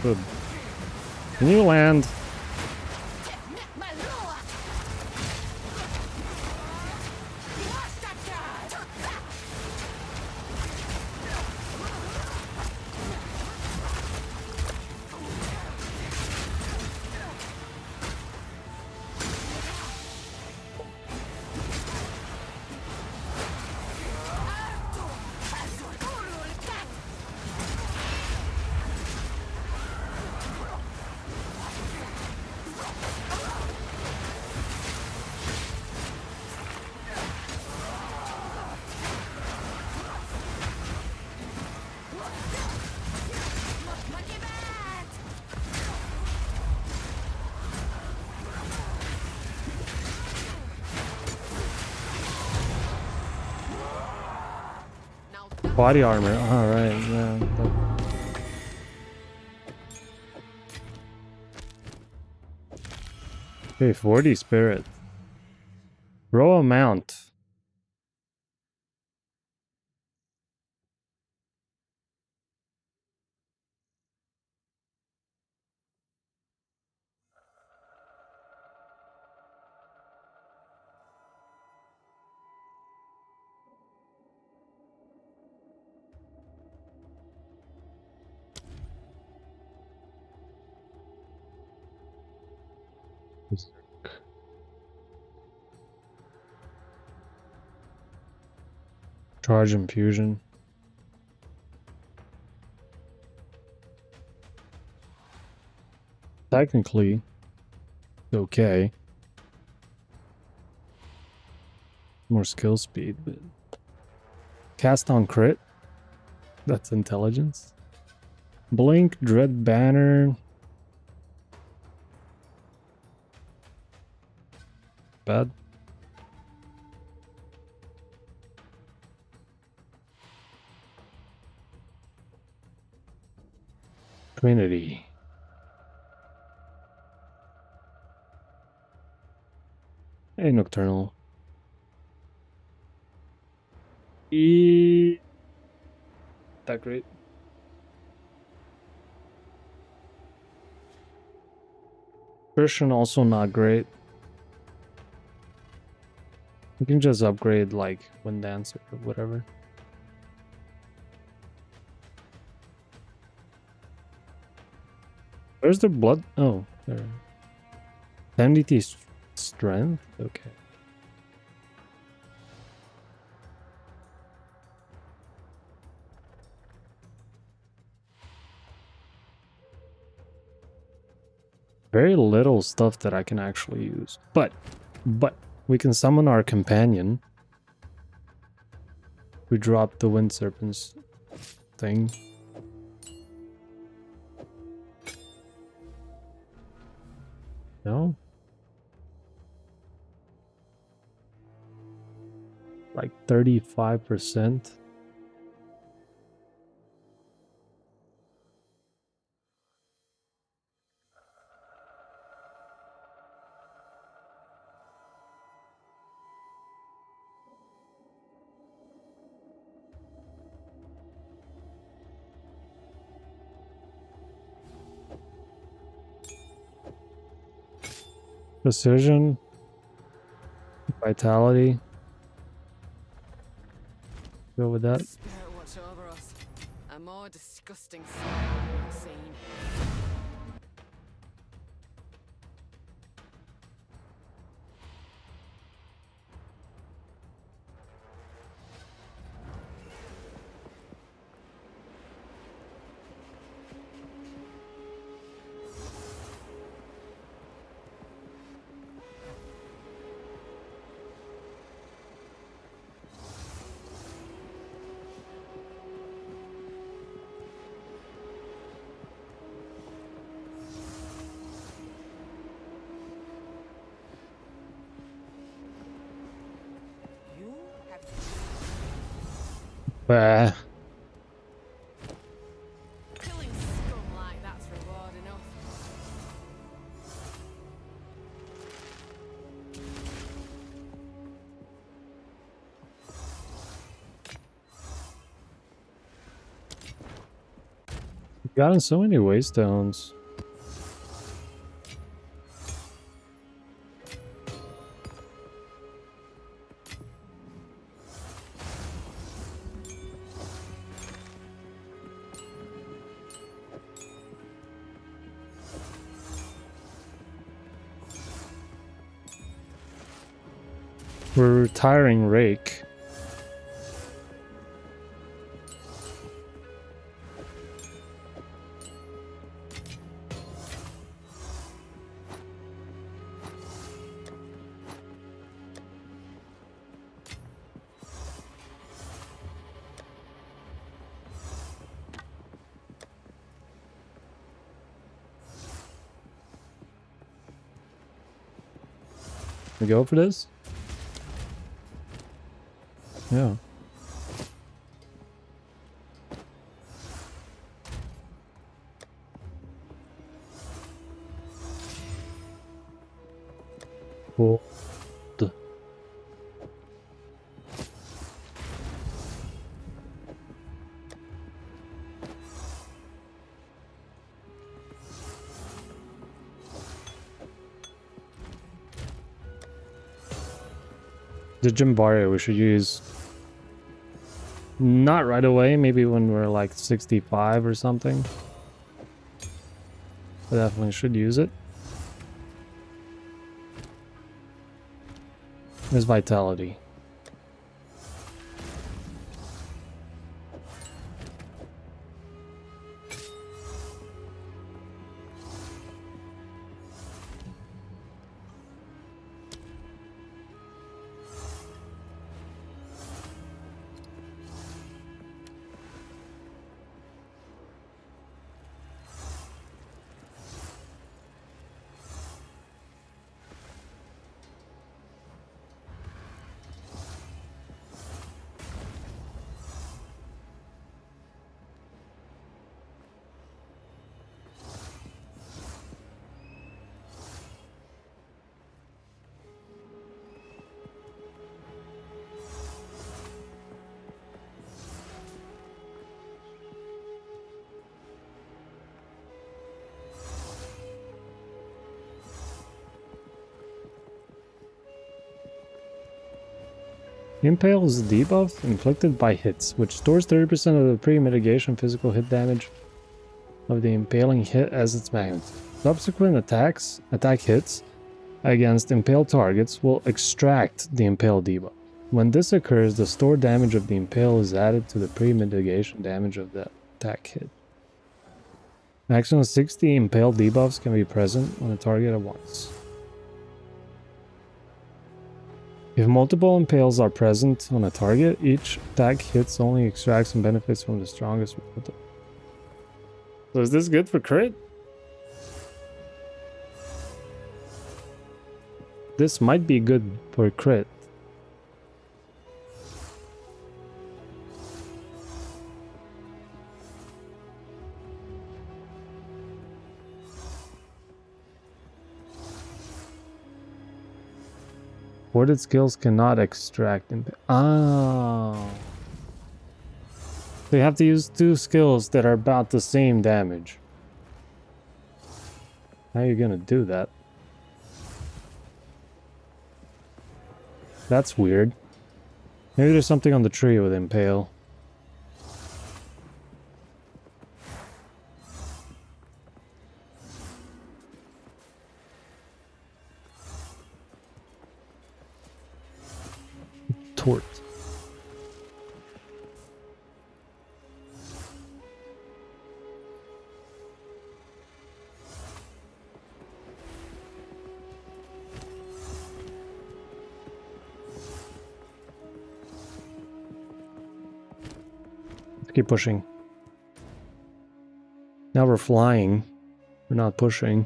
Good. Can you land? Body armor. Alright, yeah. Okay, 40 spirit. Row a mount. Charge infusion. Technically, okay. More skill speed, but cast on crit. That's intelligence. Blink, dread banner. Bad. Trinity. Hey, Nocturnal. That great. Christian also not great. You can just upgrade like Wind Dancer or whatever. Where's the blood? Oh, there. 70 strength? Okay. Very little stuff that I can actually use. But we can summon our companion. We dropped the wind serpents thing. No? Like 35%. Precision, vitality. Go with that. Spirit watch over us. A more disgusting sight I've not seen. Bah. Killing scum like that's reward enough. We've gotten so many waystones. We're retiring Rake. We go for this? Yeah. Cool. The Jimbario we should use. Not right away, maybe when we're like 65 or something. I definitely should use it. There's vitality. Impale is a debuff inflicted by hits, which stores 30% of the pre-mitigation physical hit damage of the impaling hit as its magnitude. Subsequent attack hits against impaled targets will extract the impale debuff. When this occurs, the stored damage of the impale is added to the pre-mitigation damage of the attack hit. Maximum 60 impale debuffs can be present on a target at once. If multiple impales are present on a target, each attack hits only extracts some benefits from the strongest. So is this good for crit? This might be good for crit. Worded skills cannot extract impale. Oh. They have to use 2 skills that are about the same damage. How are you gonna do that? That's weird. Maybe there's something on the tree with impale. Tort. Let's keep pushing. Now we're flying. We're not pushing.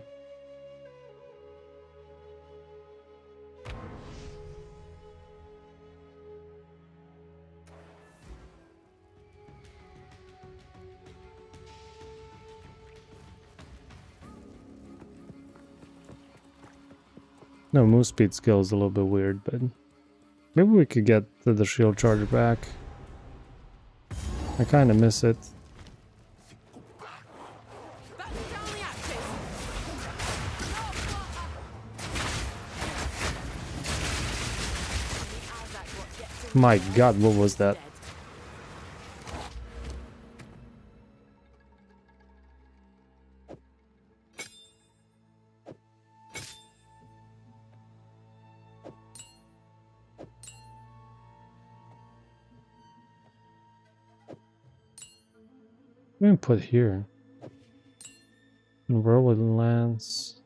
No, move speed skill is a little bit weird, but maybe we could get the shield charger back. I kind of miss it. My god, what was that? What do we put here? Whirlwind Lance.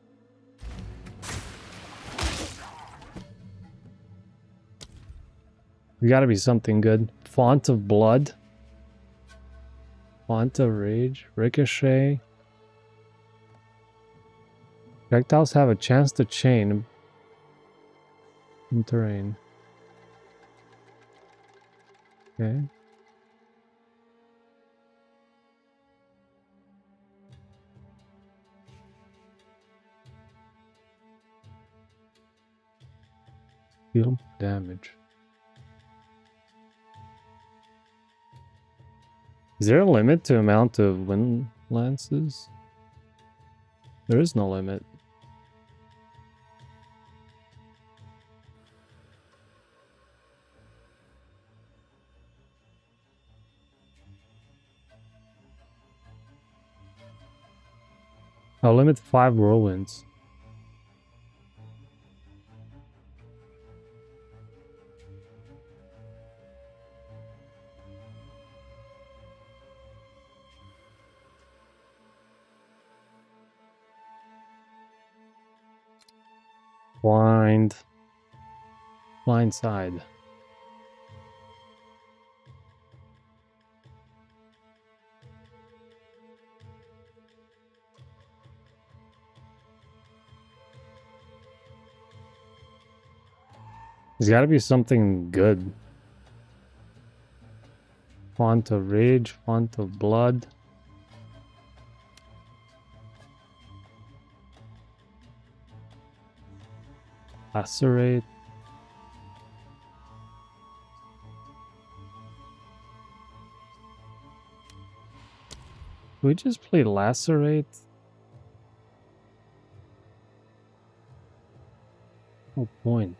We gotta be something good. Font of Blood. Font of Rage. Ricochet. Projectiles have a chance to chain in terrain. Okay. Deal damage. Is there a limit to amount of wind lances? There is no limit. I'll limit 5 whirlwinds. Blind side. There's got to be something good. Font of Rage, Font of Blood. Lacerate. We just play Lacerate. No point.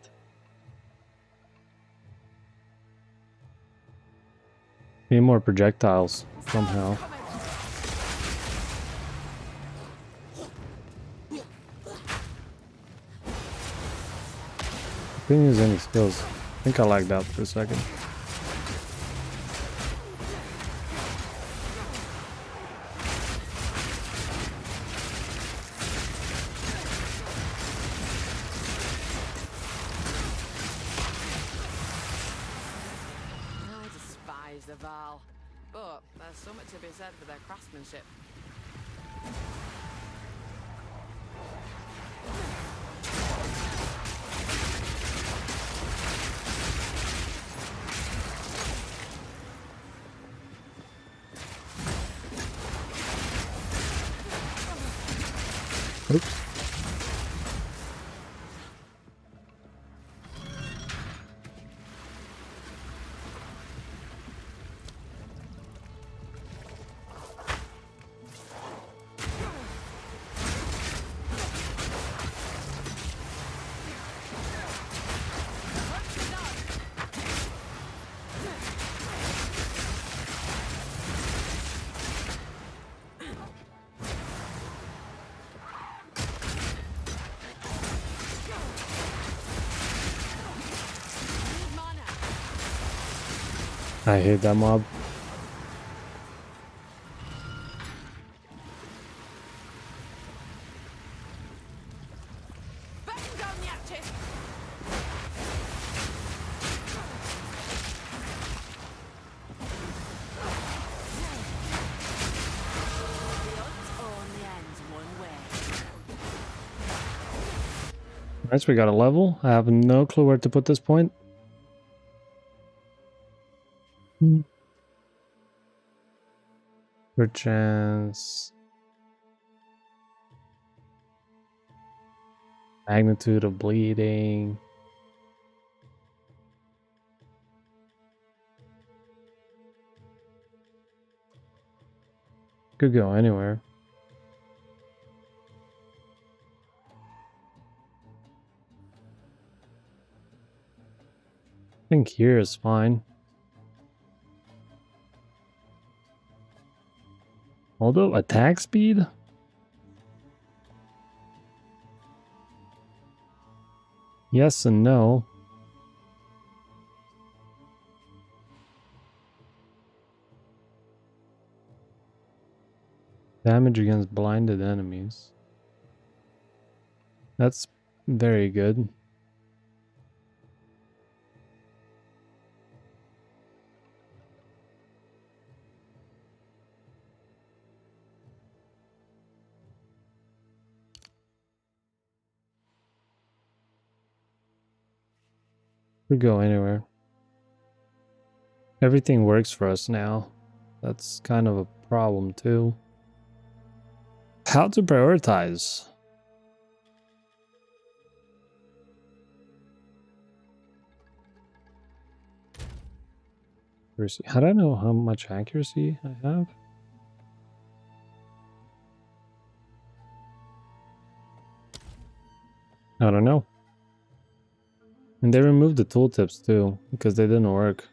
Need more projectiles somehow. Didn't use any skills. I think I lagged out for a second. are vile, but there's something to be said for their craftsmanship. Oops. I hate that mob. Nice, we got a level. I have no clue where to put this point. Perchance. Magnitude of bleeding. Could go anywhere. I think here is fine. Although attack speed? Yes and no. Damage against blinded enemies. That's very good. We go anywhere. Everything works for us now. That's kind of a problem too. How to prioritize? How do I know how much accuracy I have? I don't know. And they removed the tooltips too, because they didn't work.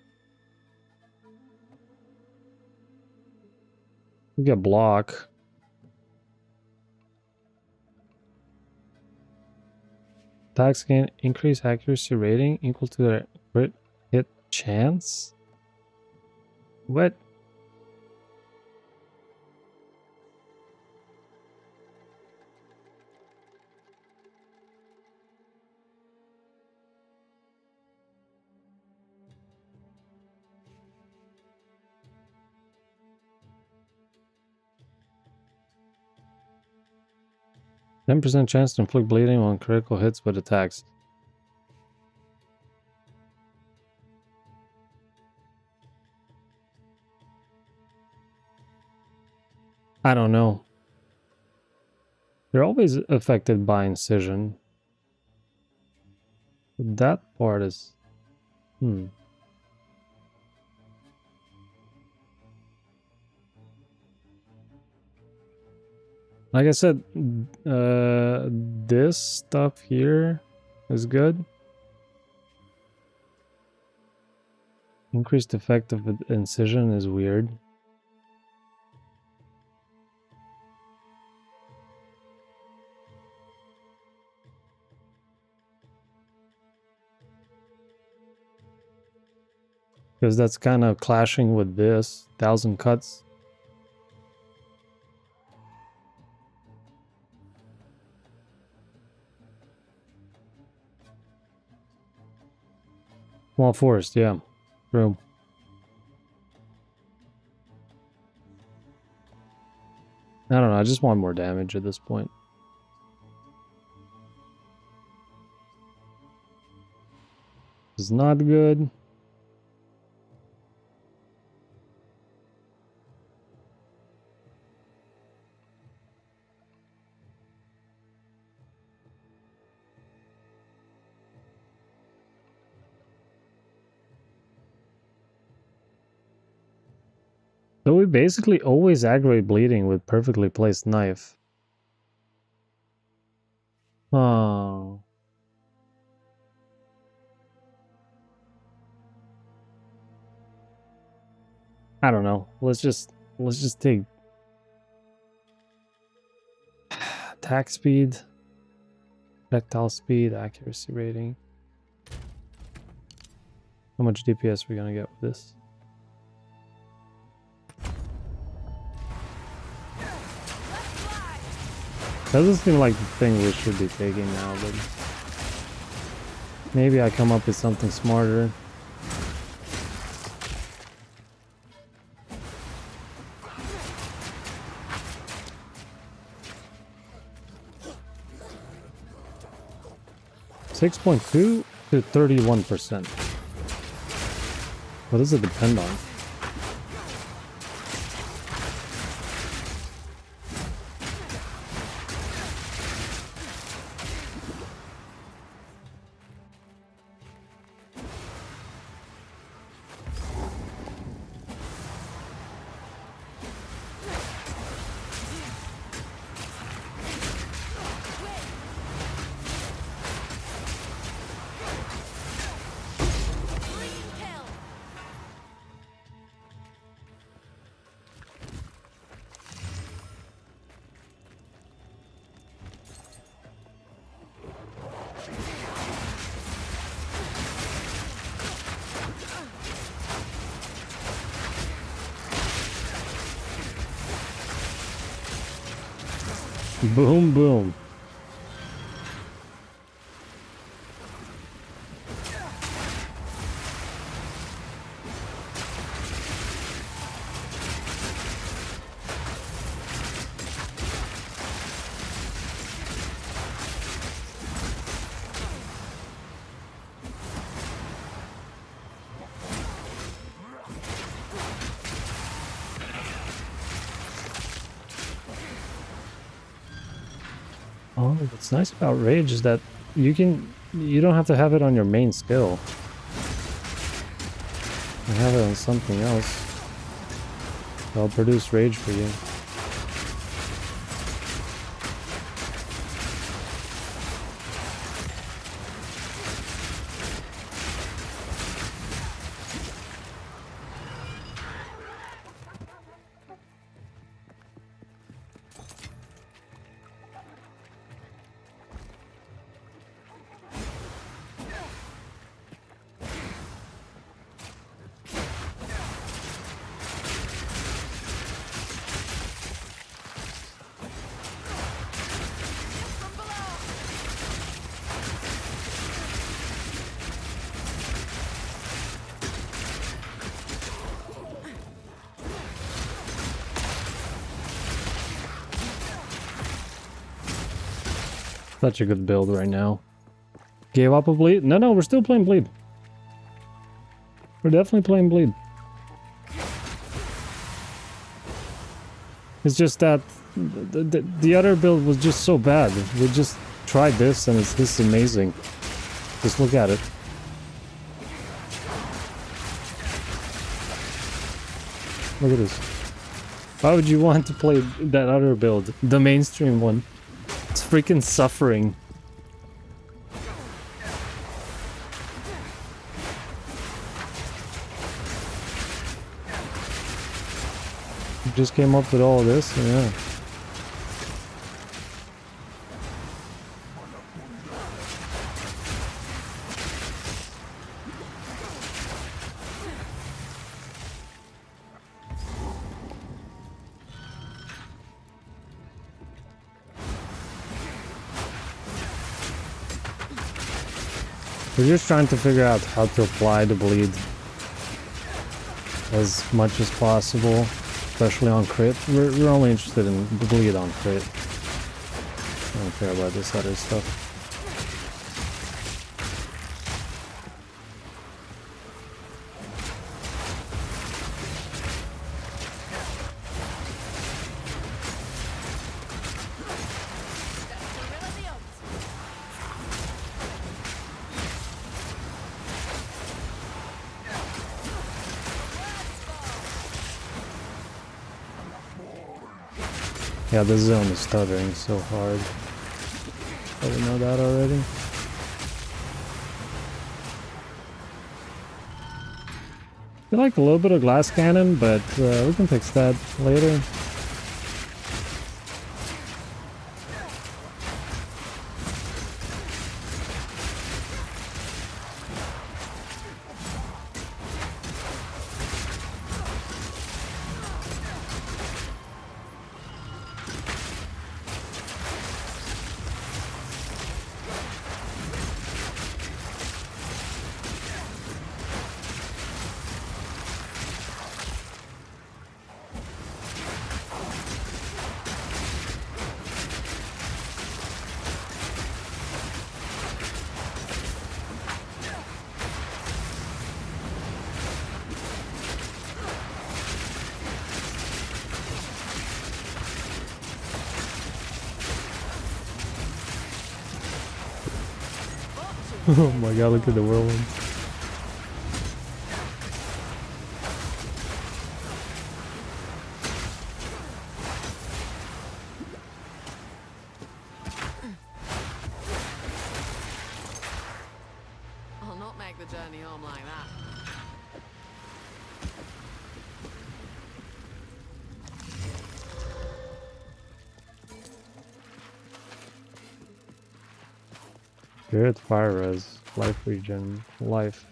We get block. Attacks can increase accuracy rating equal to their crit hit chance? What? %10 chance to inflict bleeding on critical hits with attacks. I don't know. They're always affected by incision. That part is... Like I said, this stuff here is good. Increased effect of incision is weird. Because that's kind of clashing with this 1,000 cuts. Small forest, yeah. True. I don't know, I just want more damage at this point. It's not good. So we basically always aggravate bleeding with perfectly placed knife. Oh. I don't know. Let's just take attack speed, projectile speed, accuracy rating. How much DPS are we gonna get with this? Doesn't seem like the thing we should be taking now, but maybe I come up with something smarter. $6.2 to 31%. What does it depend on? Boom, boom. Oh, what's nice about Rage is that you don't have to have it on your main skill. You have it on something else. I'll produce Rage for you. Such a good build right now. Gave up a bleed? No, we're still playing bleed. We're definitely playing bleed. It's just that the other build was just so bad. We just tried this and this is amazing. Just look at it. Look at this. Why would you want to play that other build? The mainstream one. It's freaking suffering. You just came up with all this, yeah. We're just trying to figure out how to apply the bleed as much as possible. especially on crit. We're only interested in the bleed on crit. I don't care about this other stuff. Yeah, this zone is stuttering so hard. Oh, we know that already. I feel like a little bit of glass cannon, but we can fix that later. Oh my god, look at the whirlwind. I'll not make the journey home like that. Good fire res, life regen, life.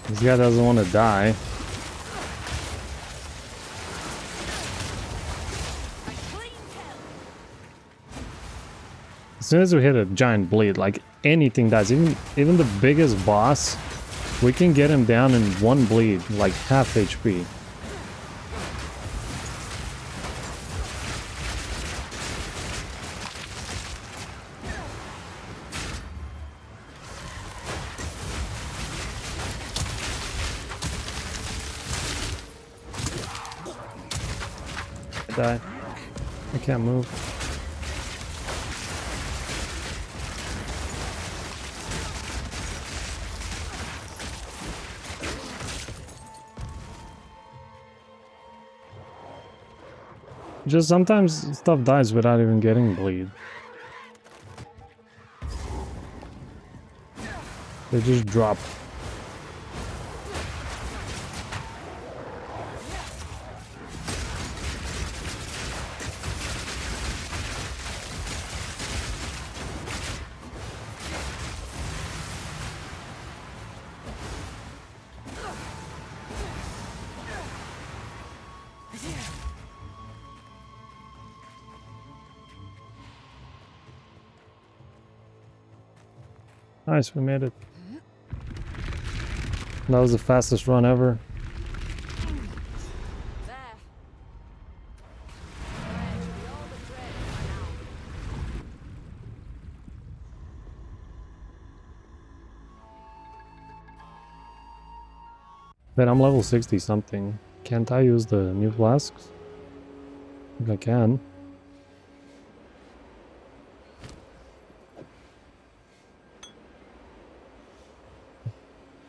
This guy doesn't want to die. As soon as we hit a giant bleed, like anything dies, even the biggest boss, we can get him down in one bleed, like half HP. Die. I can't move. Just sometimes stuff dies without even getting bleed. They just drop. Nice, we made it. That was the fastest run ever. But I'm level 60 something. Can't I use the new flasks? I think I can.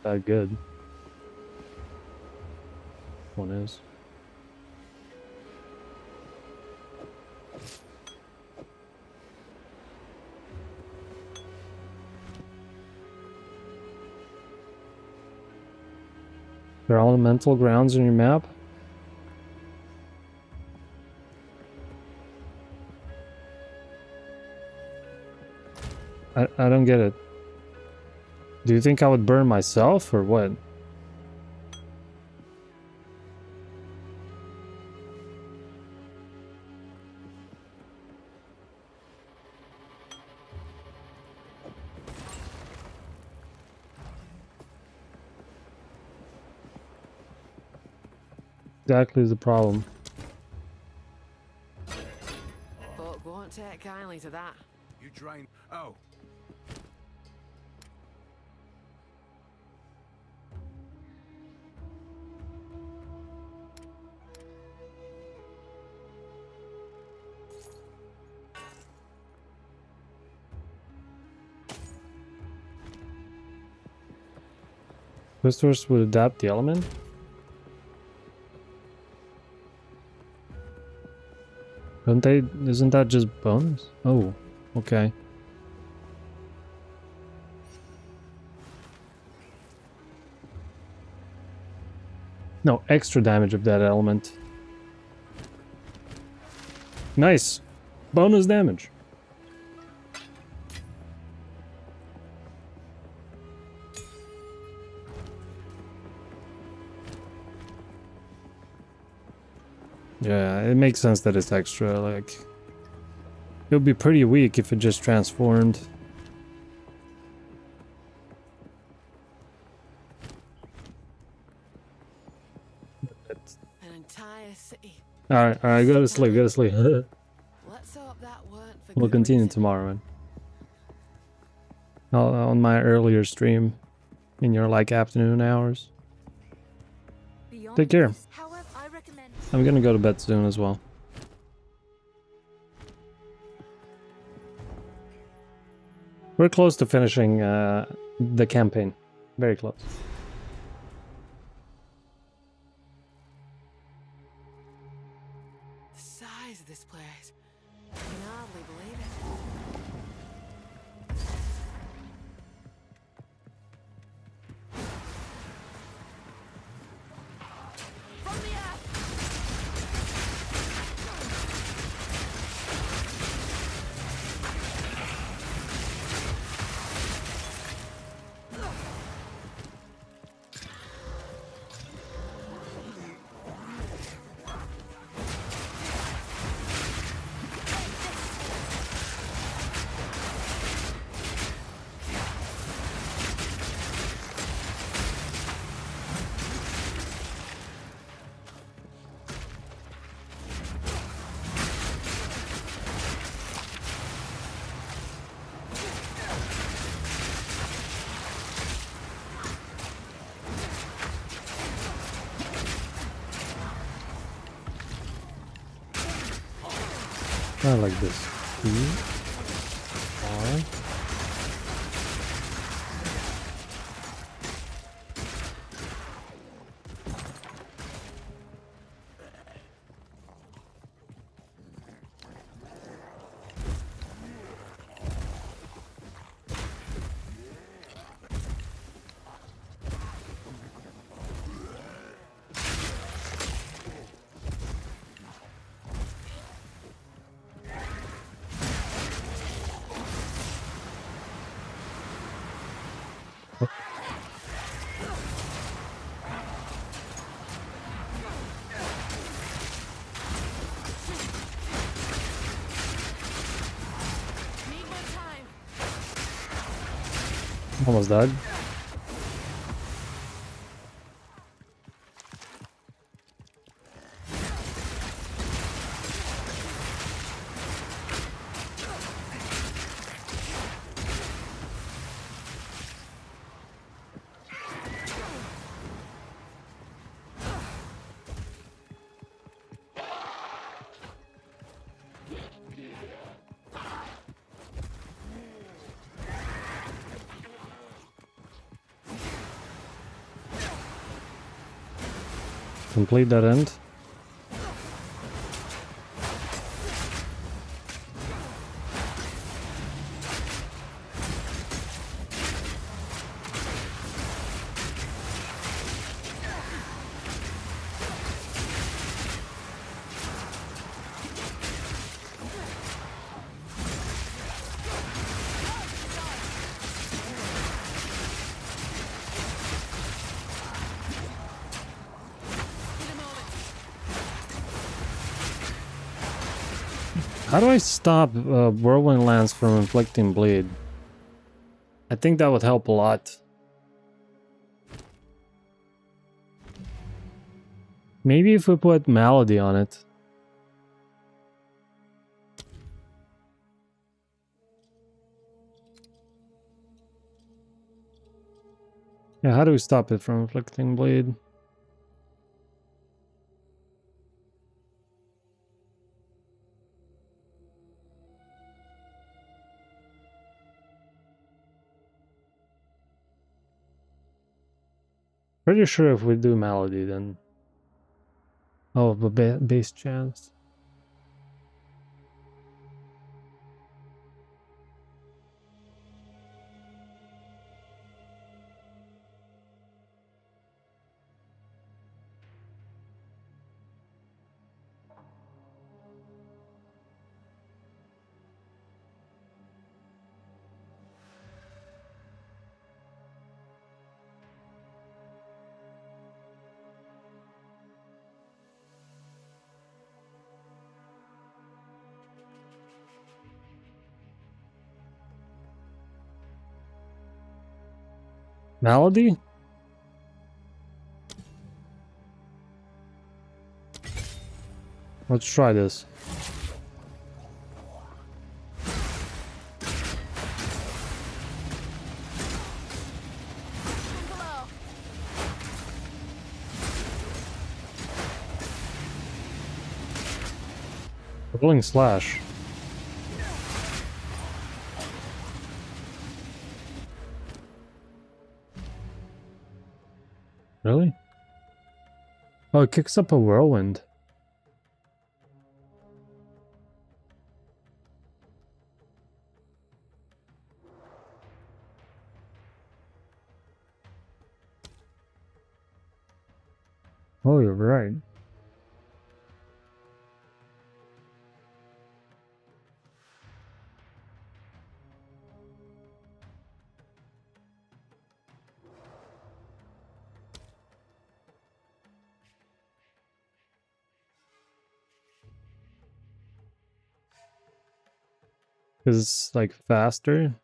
That good. One is. There are elemental grounds in your map? I don't get it. Do you think I would burn myself or what? Exactly is the problem. Folk won't take kindly to that. You drain. Oh. Twisters would adapt the element? Don't they? Isn't that just bonus? Oh, okay. No, extra damage of that element. Nice. Bonus damage. Yeah, it makes sense that it's extra, like... It would be pretty weak if it just transformed. An entire city. Alright, go to sleep, go to sleep. Let's hope that weren't for We'll good continue reason. tomorrow, man. On my earlier stream. In your, like, afternoon hours. Take care. However, I recommend I'm gonna go to bed soon as well. We're close to finishing the campaign. Very close. The size of this place. I can hardly believe it. From the earth! I like this. R. Need more time. Almost died. Complete that end. How do I stop Whirlwind Lance from inflicting bleed? I think that would help a lot. Maybe if we put Malady on it. Yeah, how do we stop it from inflicting bleed? Pretty sure if we do Malady, then... Oh, the base chance. Malady? Let's try this. Rolling slash. Really? Oh, it kicks up a whirlwind. Oh, you're right. Because it's like faster.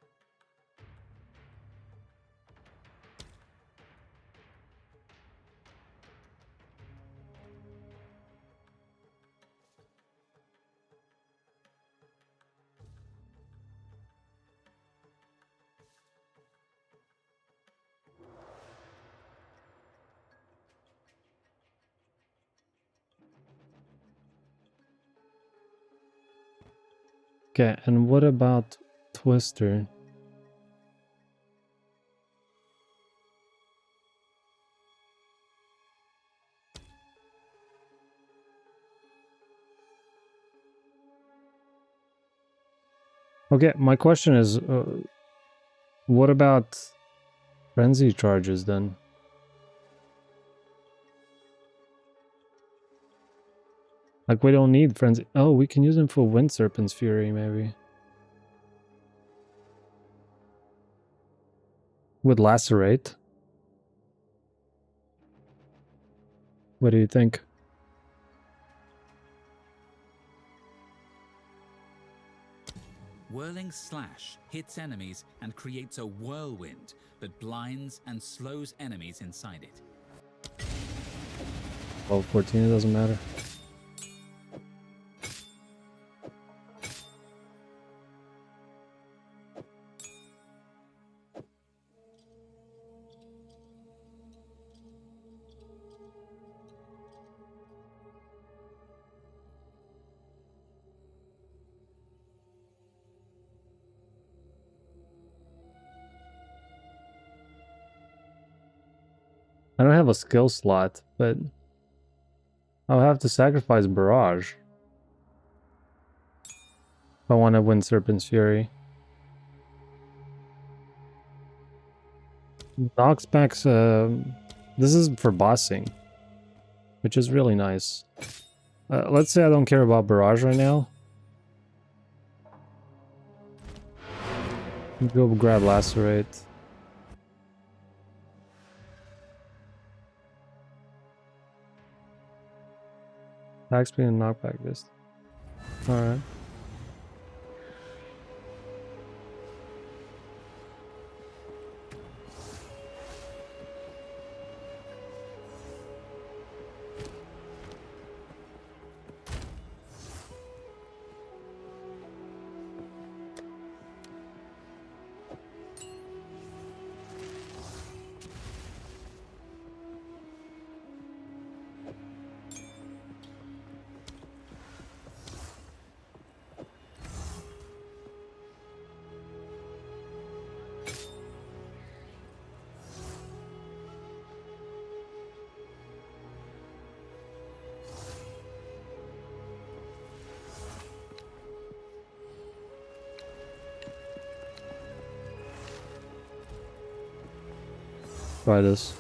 Okay, and what about Twister? Okay, my question is, what about frenzy charges then? Like, we don't need frenzy. Oh, we can use them for Wind Serpent's Fury, maybe. With Lacerate. What do you think? Whirling Slash hits enemies and creates a whirlwind that blinds and slows enemies inside it. Well, 14, it doesn't matter. I don't have a skill slot, but I'll have to sacrifice Barrage if I want to win Serpent's Fury. Knocks back, this is for bossing, which is really nice. Let's say I don't care about Barrage right now. Go grab Lacerate. Attack speed and knockback this. Alright. Try this.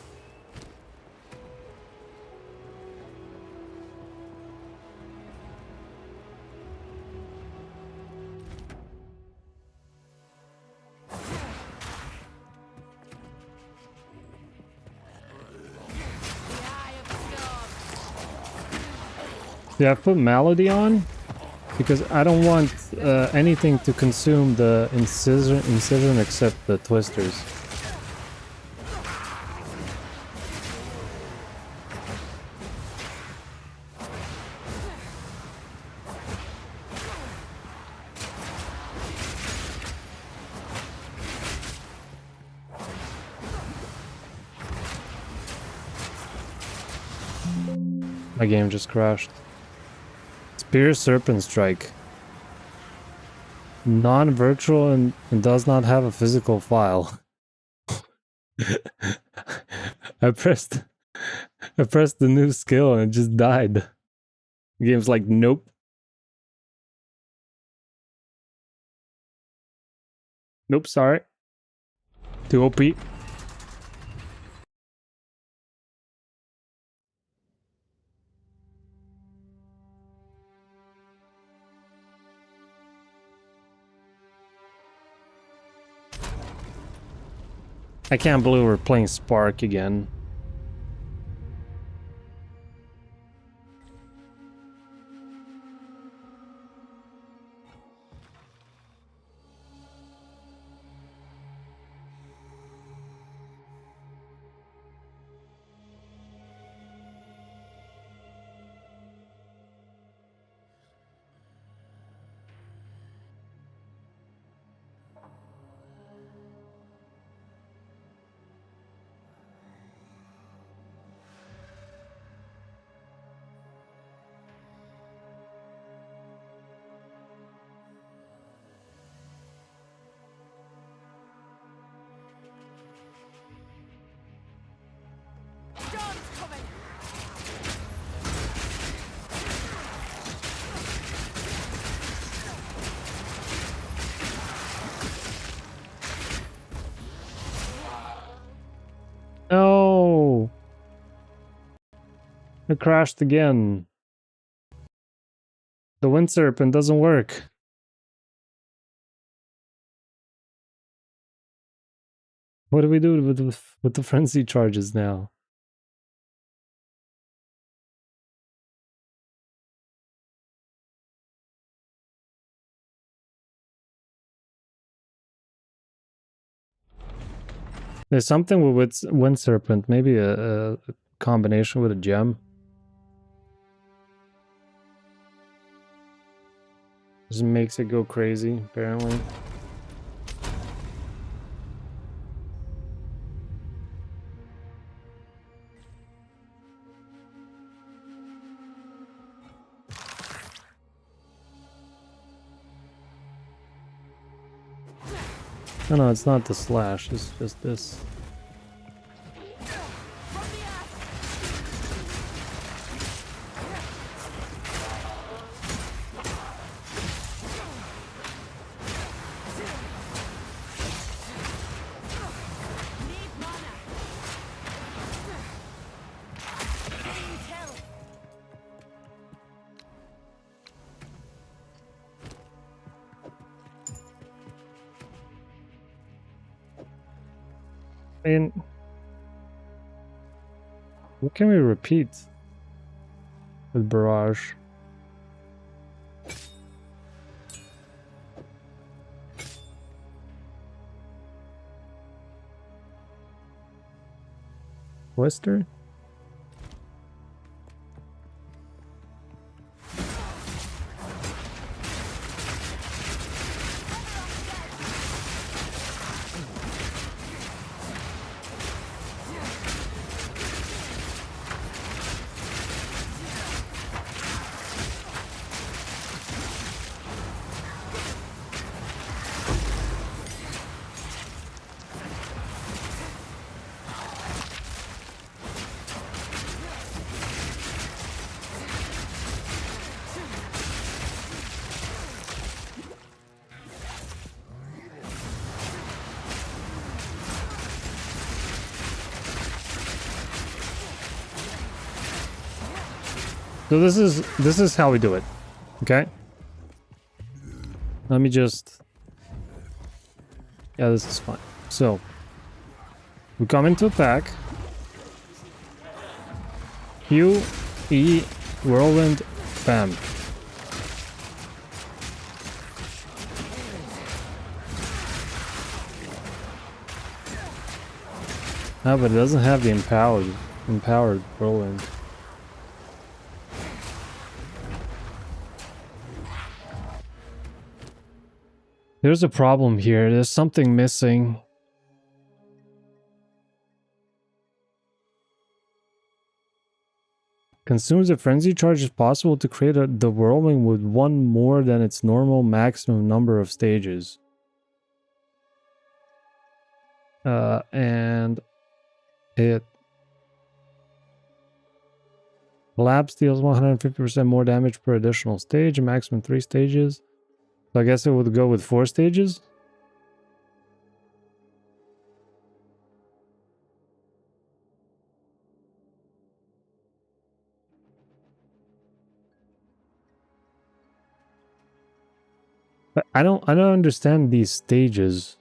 Yeah, I put Melody on because I don't want anything to consume the incision except the twisters. My game just crashed. Spear Serpent Strike. Non-virtual and does not have a physical file. I pressed the new skill and it just died. The game's like, nope. Nope, sorry. Too OP. I can't believe we're playing Spark again. No! It crashed again. The Wind Serpent doesn't work. What do we do with the frenzy charges now? There's something with Wind Serpent, maybe a combination with a gem. Just makes it go crazy, apparently. No, it's not the slash, it's just this. I mean, what can we repeat with Barrage? Twister? So this is how we do it. Okay? Let me just... Yeah, this is fine. So, we come into attack. Q, E, whirlwind, bam. Ah, but it doesn't have the empowered whirlwind. There's a problem here. There's something missing. Consumes a frenzy charge if possible to create the whirlwind with one more than its normal maximum number of stages. And it collapse deals 150% more damage per additional stage, a maximum 3 stages. So I guess it would go with 4 stages. But I don't understand these stages.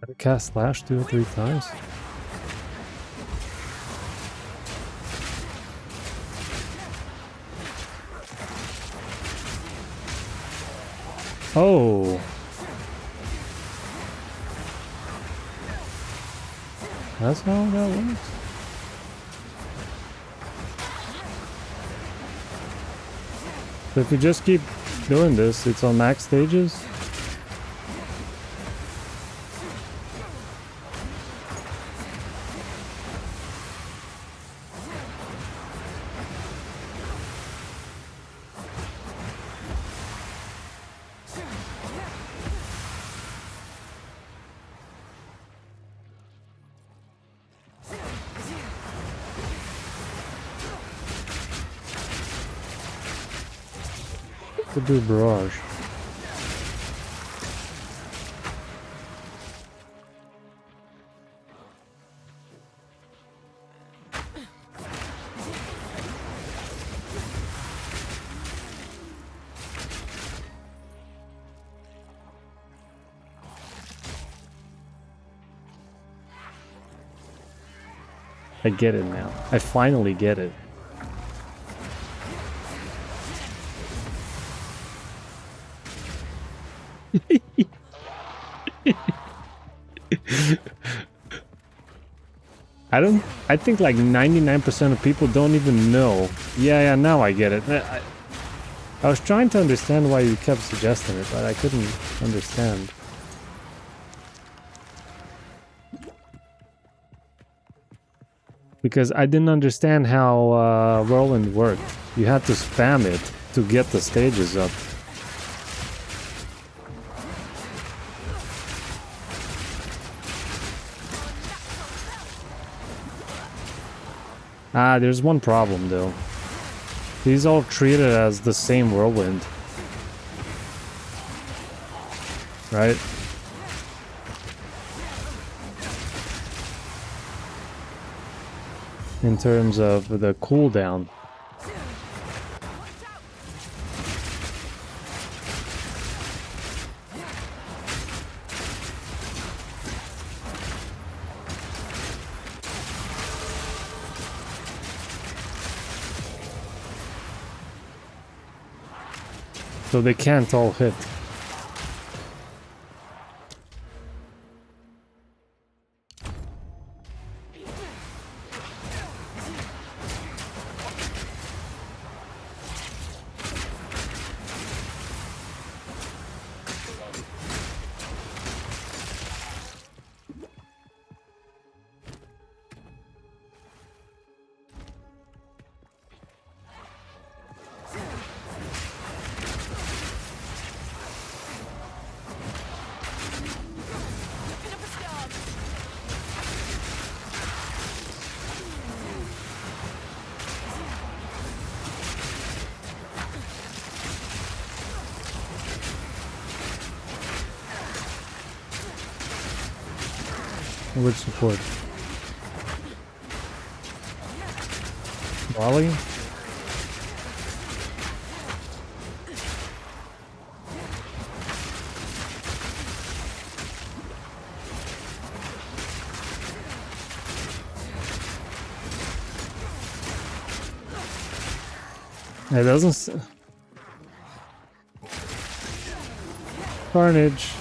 Gotta cast slash 2 or 3 times. Oh. That's how that works. So if you just keep doing this, it's on max stages. To do barrage. I get it now. I finally get it. I think like 99% of people don't even know. Yeah, now I get it. I was trying to understand why you kept suggesting it, but I couldn't understand. Because I didn't understand how Whirlwind worked. You had to spam it to get the stages up. Ah, there's one problem though. These all treated as the same whirlwind. Right? In terms of the cooldown. So they can't all hit. Which support? Wally? It doesn't. Carnage.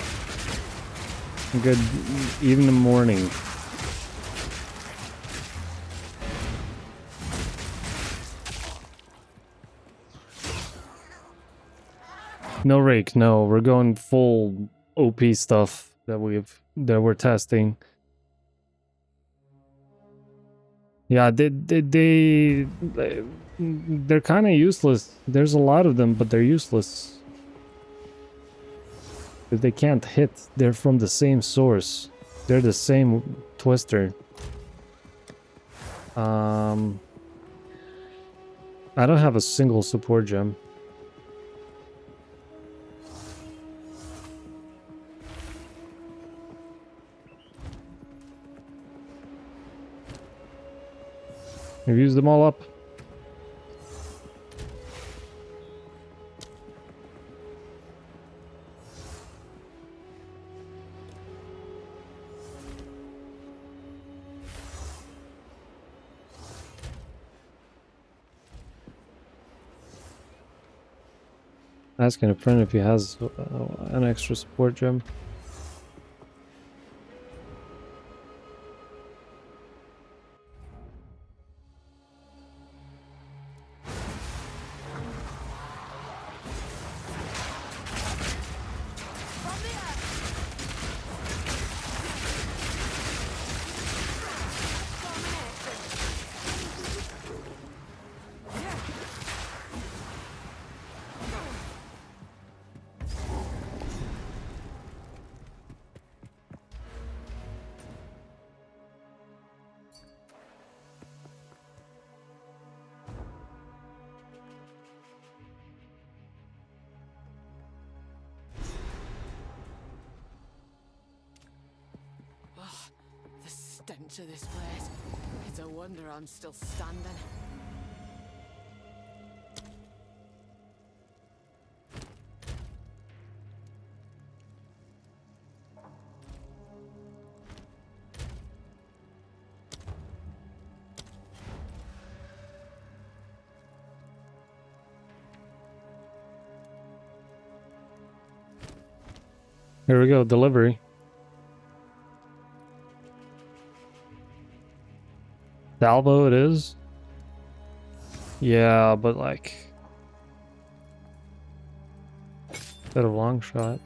Good even the morning. No rake, no. We're going full OP stuff that we're testing. Yeah, they're kind of useless. There's a lot of them, but they're useless. Because they can't hit. They're from the same source. They're the same twister. I don't have a single support gem. We've used them all up. Asking a friend if he has an extra support gem. The stench of this place. It's a wonder I'm still standing. Here we go, delivery. Salvo it is? Yeah, but like... Bit of long shot.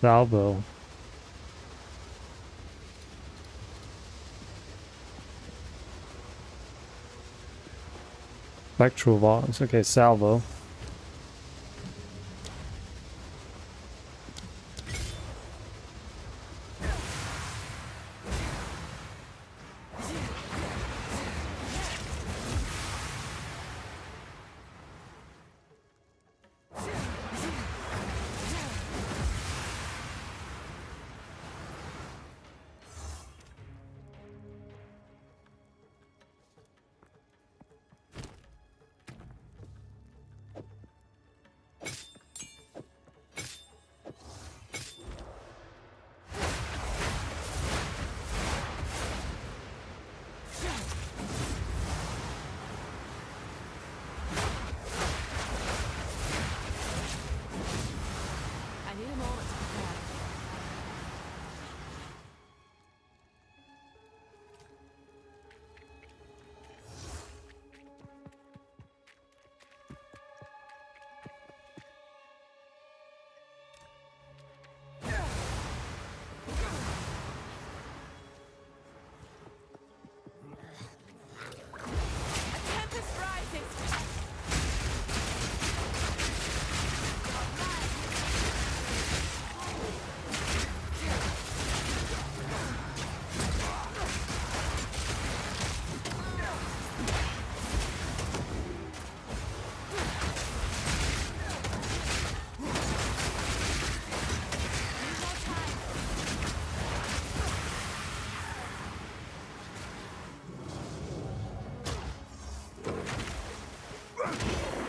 Salvo. Spectral Vox. Okay, salvo.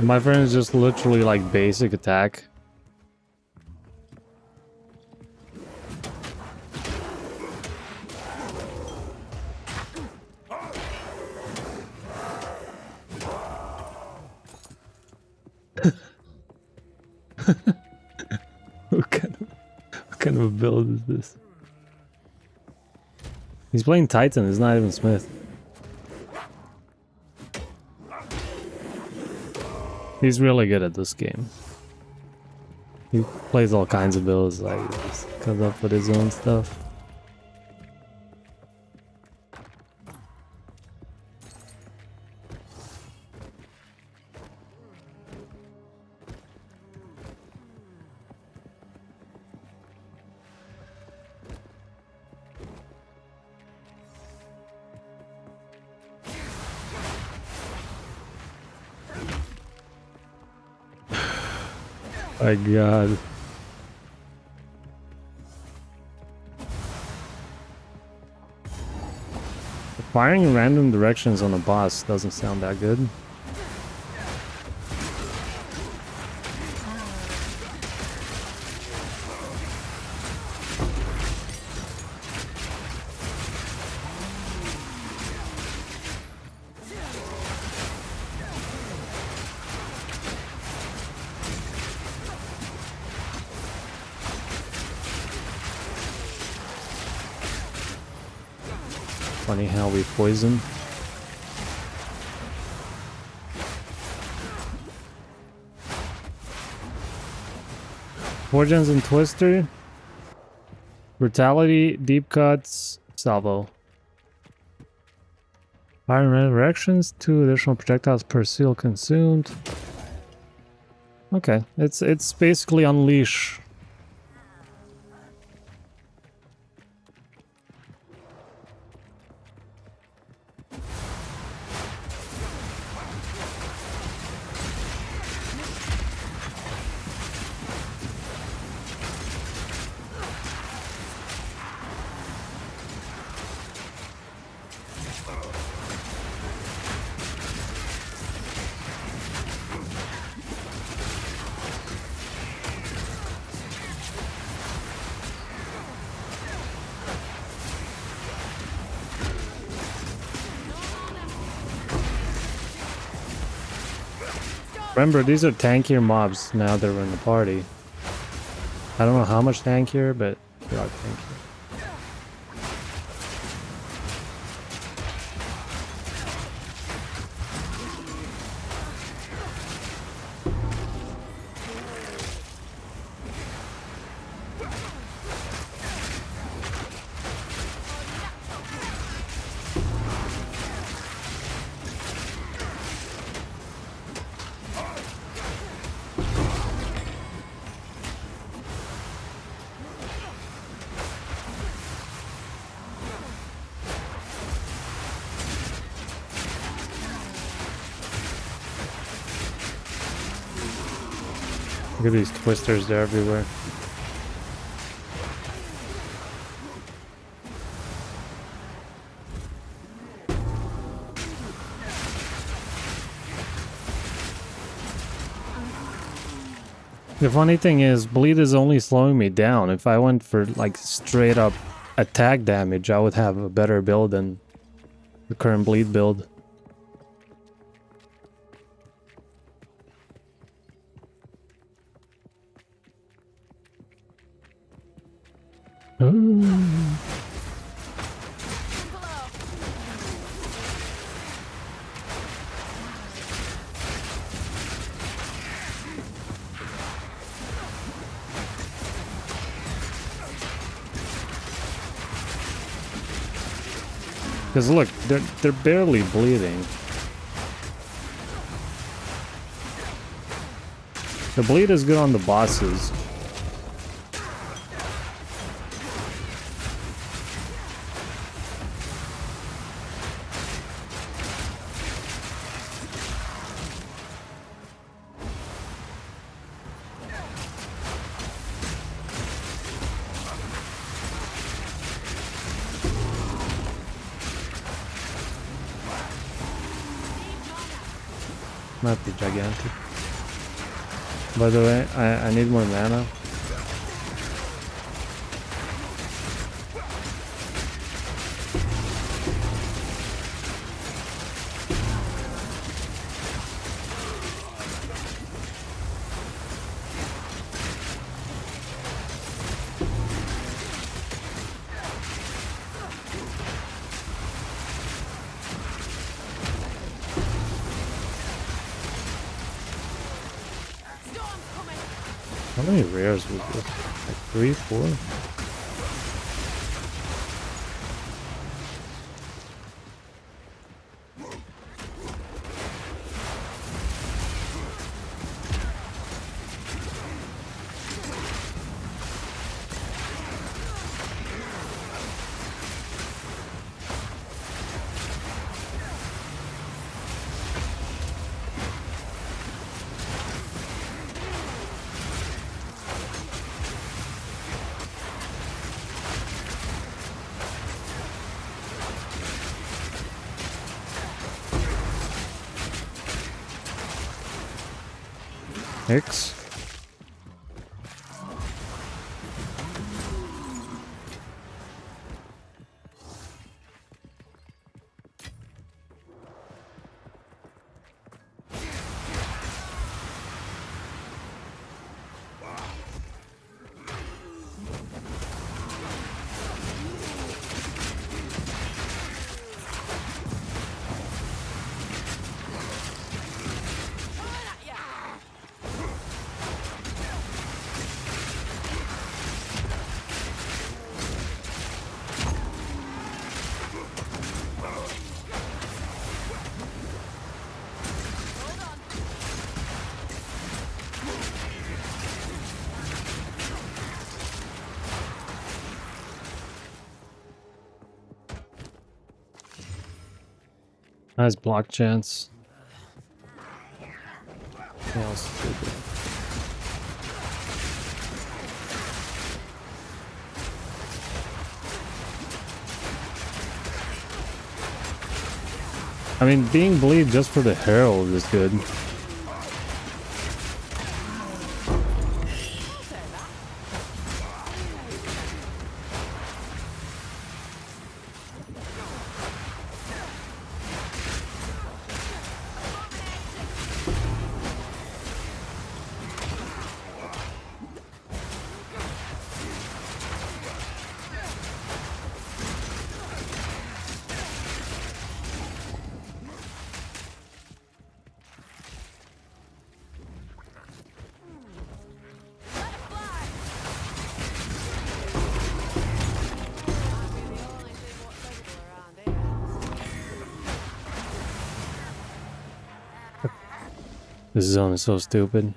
My friend is just literally like basic attack. What kind of a build is this? He's playing Titan, it's not even Smith. He's really good at this game. He plays all kinds of builds, like just comes up with his own stuff. My god. Firing in random directions on a boss doesn't sound that good. Funny how we poison. Fortunes and Twister. Brutality, deep cuts, salvo. Fire in random directions, 2 additional projectiles per seal consumed. Okay, it's basically unleash. Remember, these are tankier mobs now that we're in the party. I don't know how much tankier, but they are tankier. Look at these twisters, they're everywhere. The funny thing is, bleed is only slowing me down. If I went for like straight up attack damage, I would have a better build than the current bleed build. Because look, they're barely bleeding. The bleed is good on the bosses. Not the gigantic. By the way, I need more mana. How many rares was this? Like 3, 4? X. Nice block chance. Oh, stupid. I mean, being bleed just for the Herald is good. This zone is so stupid.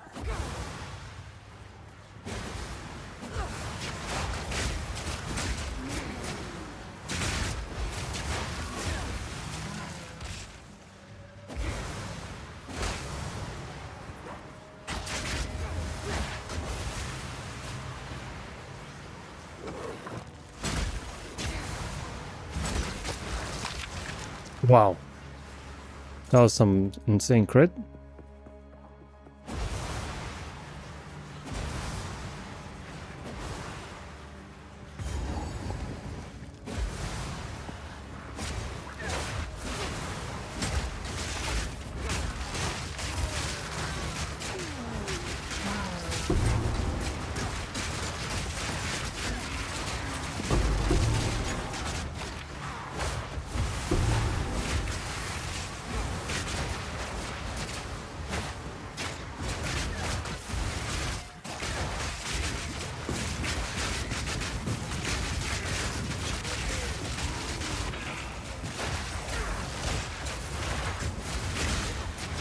Wow. That was some insane crit.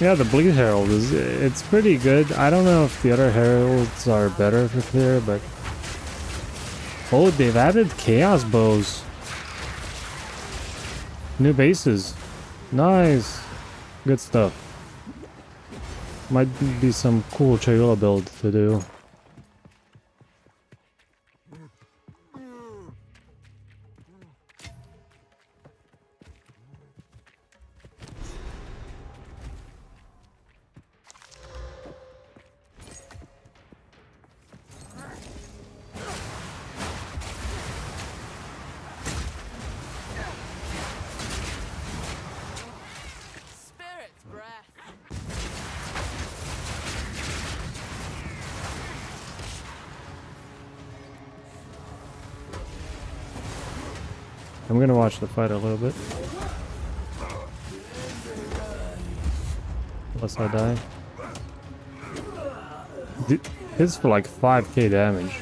Yeah, the Bleed Herald it's pretty good. I don't know if the other Heralds are better for clear, but oh, they've added Chaos Bows. New bases. Nice. Good stuff. Might be some cool Chayula build to do. I'm gonna watch the fight a little bit. Unless I die. Hits for like 5k damage.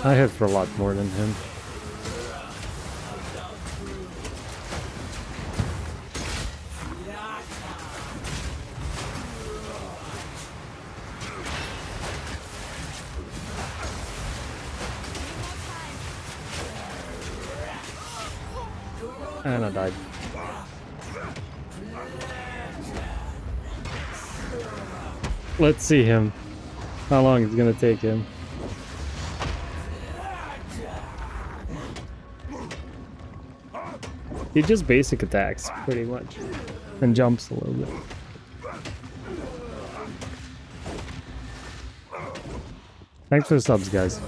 I hit for a lot more than him. And I died. Let's see him. How long it's gonna take him. He just basic attacks, pretty much. And jumps a little bit. Thanks for the subs, guys.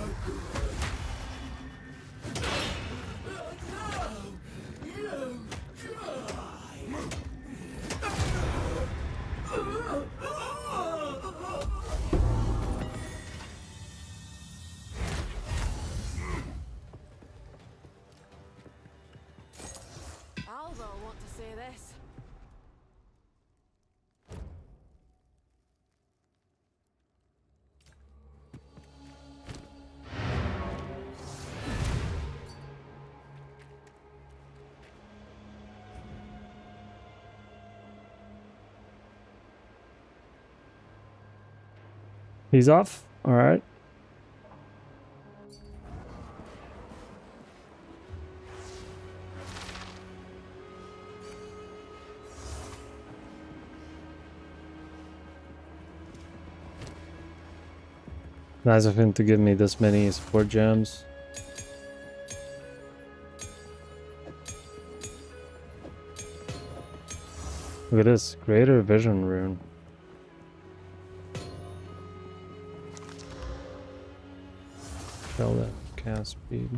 Alva will want to say this. He's off? Alright. Nice of him to give me this many support gems. Look at this, greater vision rune. Tell that cast speed.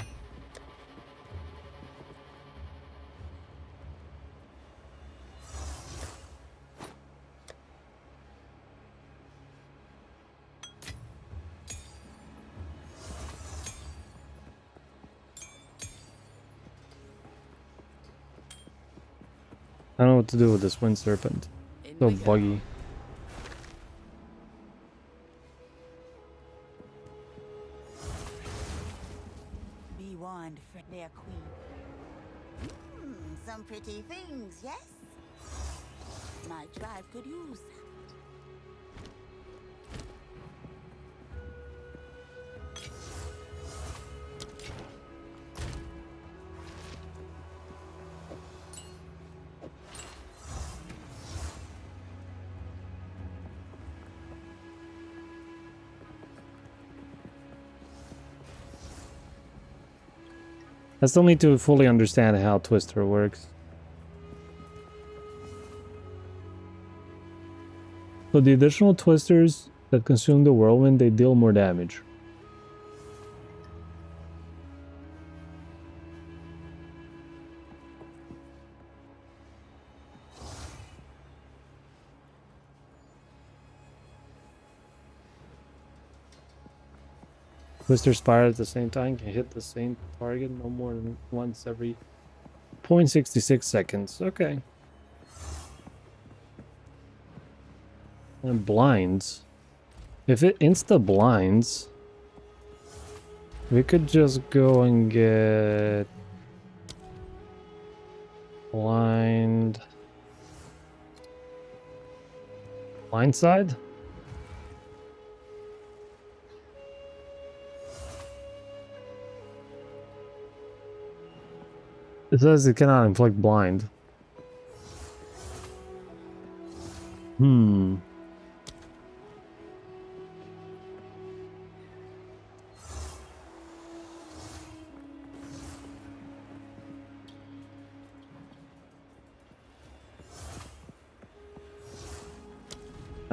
I don't know what to do with this wind serpent. So buggy. Be warned, their queen. Some pretty things, yes? My tribe could use that. I still need to fully understand how Twister works. So the additional twisters that consume the whirlwind, they deal more damage. Twisters fire at the same time can hit the same target no more than once every 0.66 seconds. Okay. And blinds. If it insta blinds, we could just go and get blind side. It says it cannot inflict blind.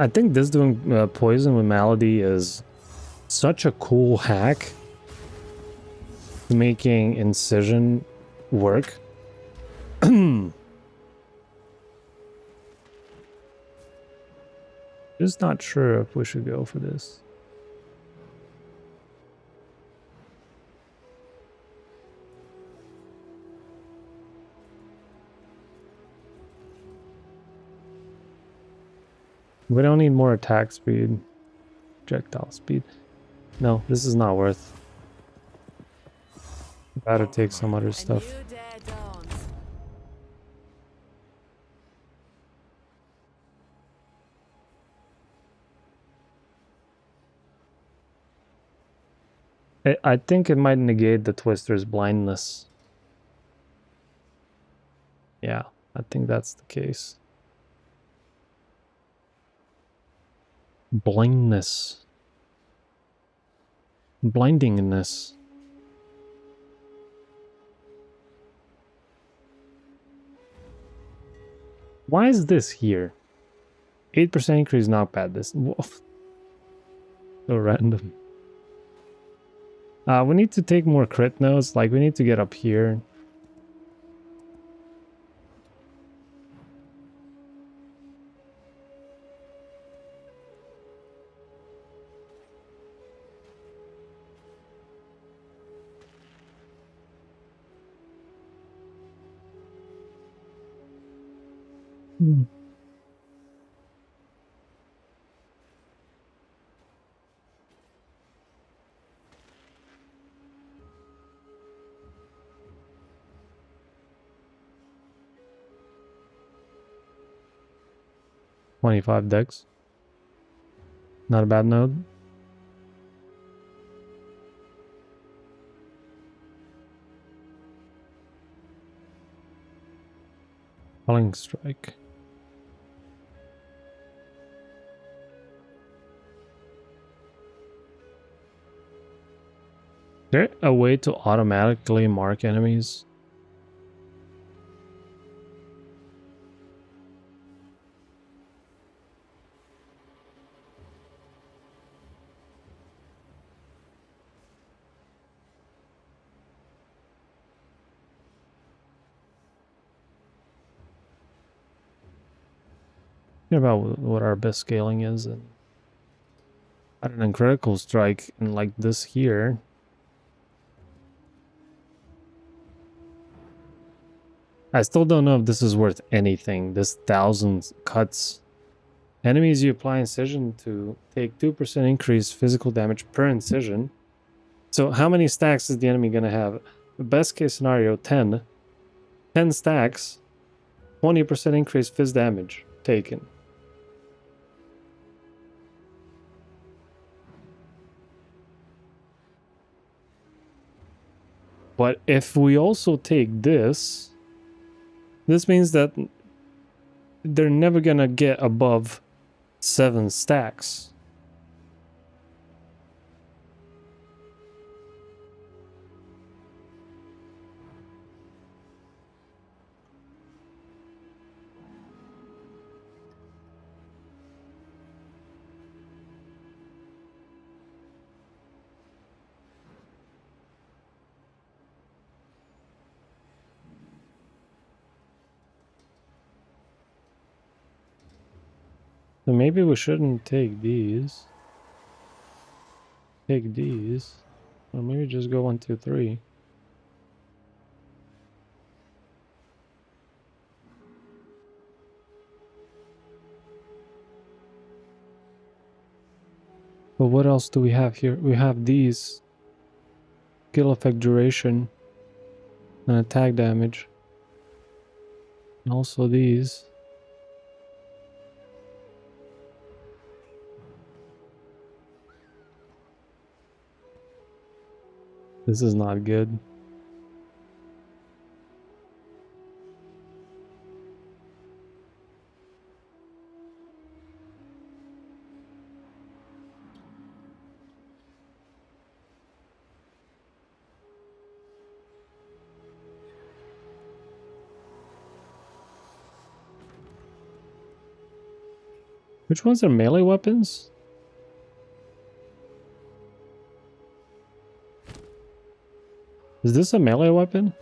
I think this doing poison with Malady is such a cool hack to making incision work. Just not sure if we should go for this. We don't need more attack speed, projectile speed. No, this is not worth. Gotta take some other stuff. I think it might negate the Twister's blindness. Yeah, I think that's the case. Blindness. Blindingness. Why is this here? 8% increase knockback. This wolf. So random. We need to take more crit nodes. Like, we need to get up here. Hmm. $25 dex. Not a bad node. Falling strike. Is there a way to automatically mark enemies? About what our best scaling is, and I don't know, critical strike and like this here. I still don't know if this is worth anything. This 1,000 cuts. Enemies you apply incision to take 2% increase physical damage per incision. So how many stacks is the enemy gonna have? The best case scenario, 10. 10 stacks, 20% increase phys damage taken. But if we also take this, this means that they're never gonna get above 7 stacks. So maybe we shouldn't take these. Take these. Or maybe just go 1, 2, 3. But what else do we have here? We have these. Skill effect duration. And attack damage. And also these. This is not good. Which ones are melee weapons? Is this a melee weapon?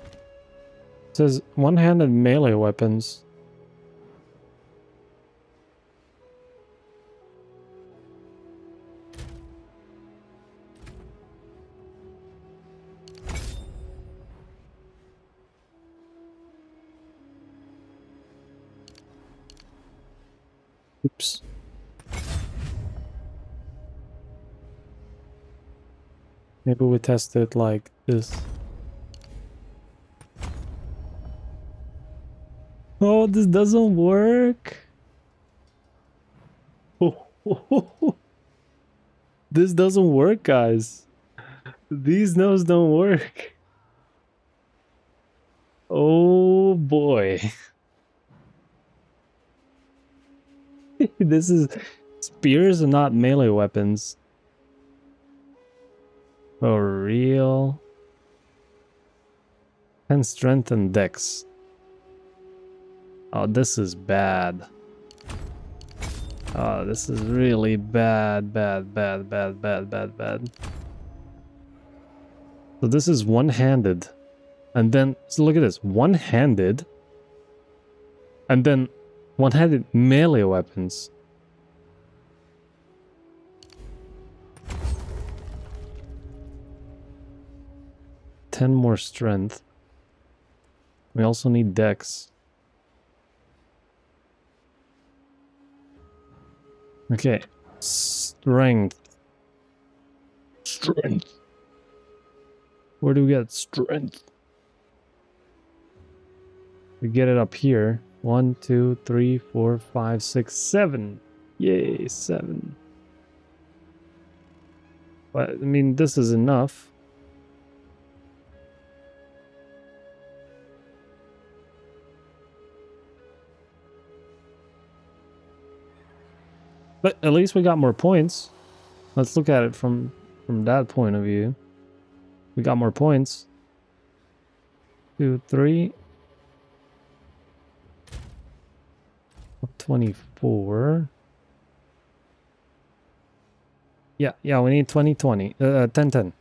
It says one-handed melee weapons. Oops. Maybe we test it like this. Oh, this doesn't work. This doesn't work, guys. These nodes don't work. Oh boy. This is spears are not melee weapons. For real. And strength and dex. Oh, this is bad. Oh, this is really bad. So this is one-handed. And then, so look at this. One-handed. And then one-handed melee weapons. Ten more strength. We also need dex. Okay. Strength. Strength. Where do we get strength? We get it up here. 1, 2, 3, 4, 5, 6, 7. Yay, 7. But I mean, this is enough. But at least we got more points. Let's look at it from that point of view. We got more points. 2, 3. 24. Yeah, we need 20, 20. 10, 10.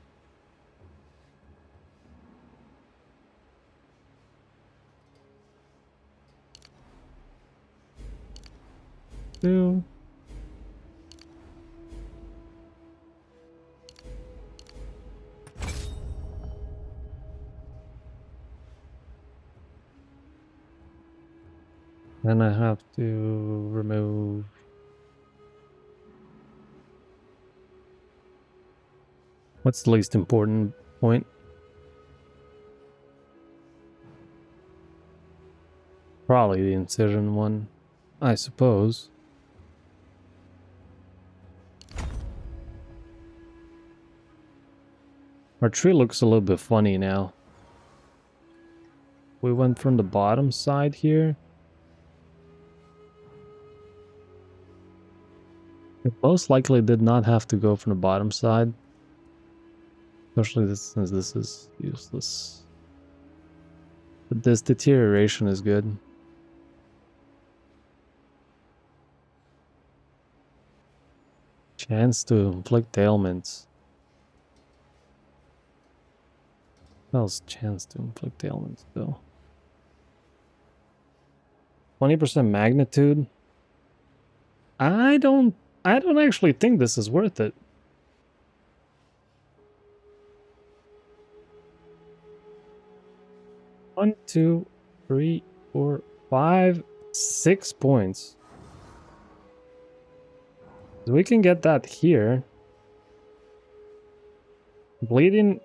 Two. Then I have to remove. What's the least important point? Probably the incision one, I suppose. Our tree looks a little bit funny now. We went from the bottom side here. It most likely did not have to go from the bottom side. Especially since this is useless. But this deterioration is good. Chance to inflict ailments. What else? Chance to inflict ailments though. 20% magnitude. I don't actually think this is worth it. One, 2, 3, 4, 5, 6 points. We can get that here. Bleeding.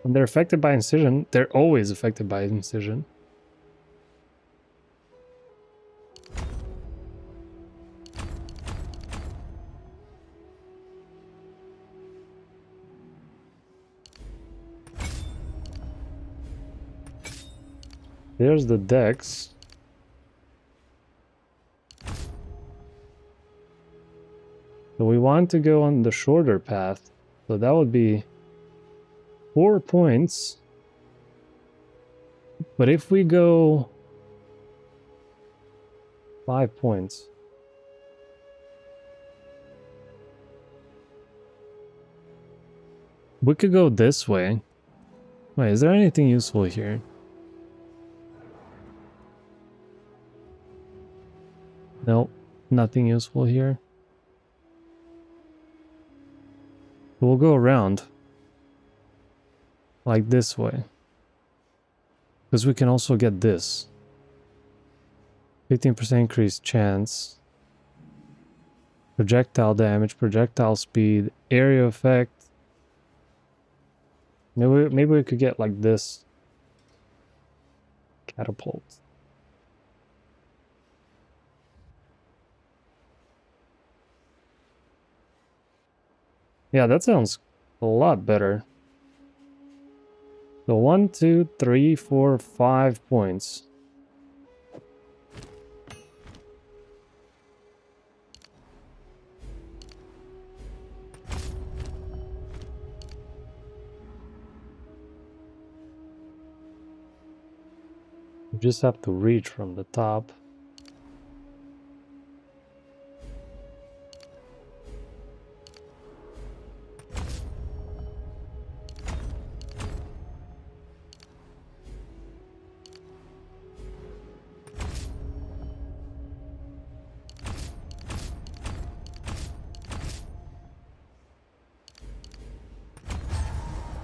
When they're affected by incision, they're always affected by incision. There's the dex. So we want to go on the shorter path. So that would be 4 points. But if we go 5 points. We could go this way. Wait, is there anything useful here? Nope, nothing useful here. We'll go around. Like this way. Because we can also get this. 15% increased chance. Projectile damage, projectile speed, area effect. Maybe we could get like this. Catapult. Yeah, that sounds a lot better. So 1, 2, 3, 4, 5 points. You just have to reach from the top.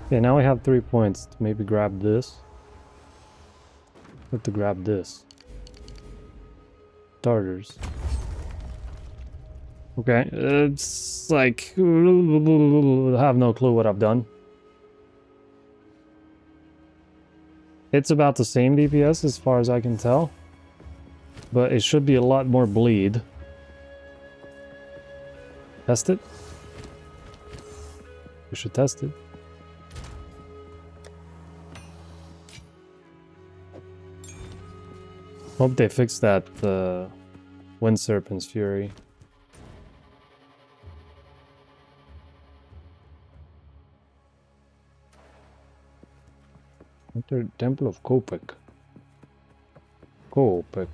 Okay, now we have 3 points to maybe grab this. Have to grab this. Starters. Okay, it's like I have no clue what I've done. It's about the same DPS as far as I can tell, but it should be a lot more bleed. Test it. We should test it. Hope they fix that Wind Serpent's Fury. Enter Temple of Kopek. Kopek.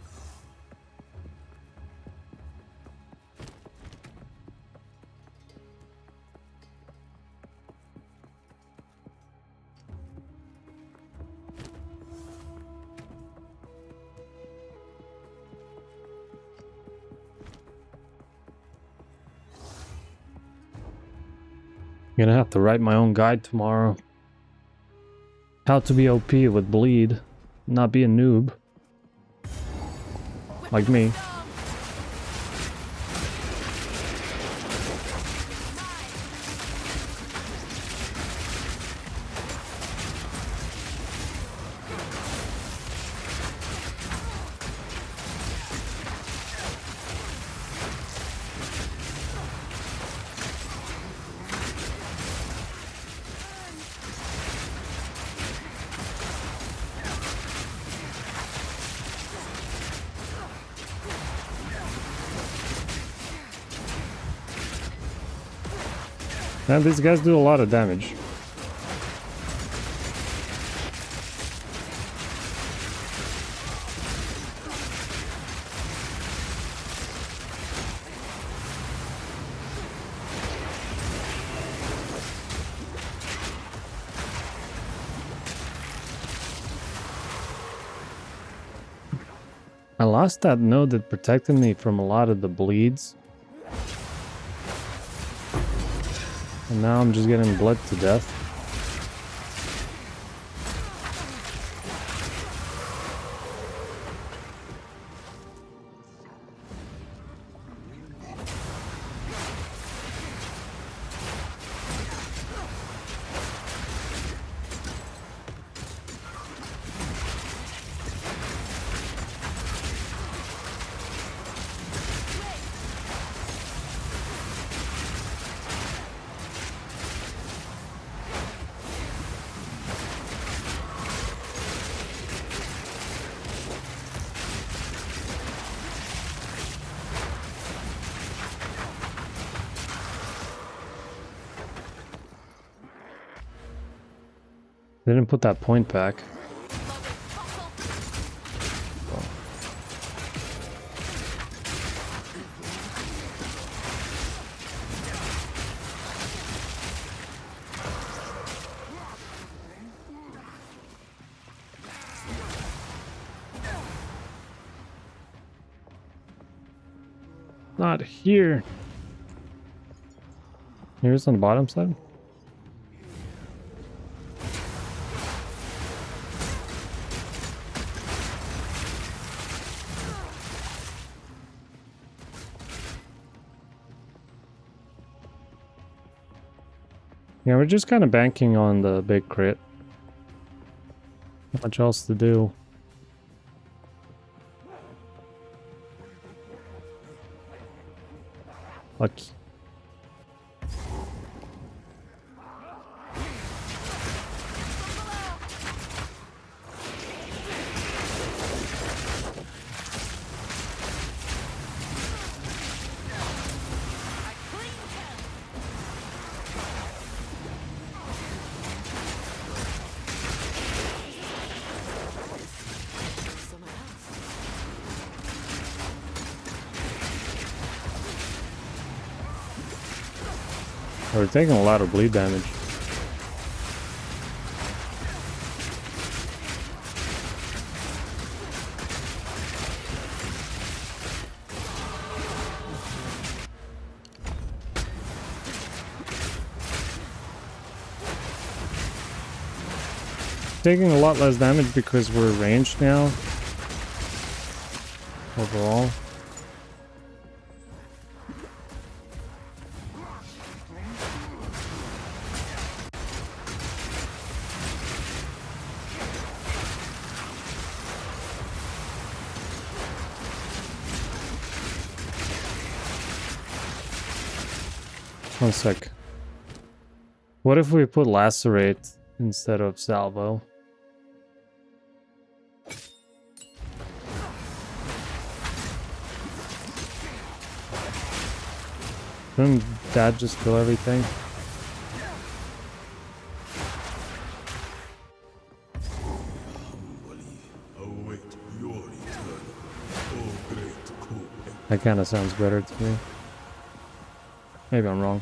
I'm gonna have to write my own guide tomorrow. How to be OP with bleed, not be a noob. Like me. Man, these guys do a lot of damage. I lost that node that protected me from a lot of the bleeds. And now I'm just getting bled to death. They didn't put that point back. not here. Here's on the bottom side. Yeah, we're just kind of banking on the big crit. Not much else to do. Lucky. We're taking a lot of bleed damage. Taking a lot less damage because we're ranged now. Overall. 1 sec. What if we put Lacerate instead of Salvo? Shouldn't that just kill everything? That kind of sounds better to me. Maybe I'm wrong.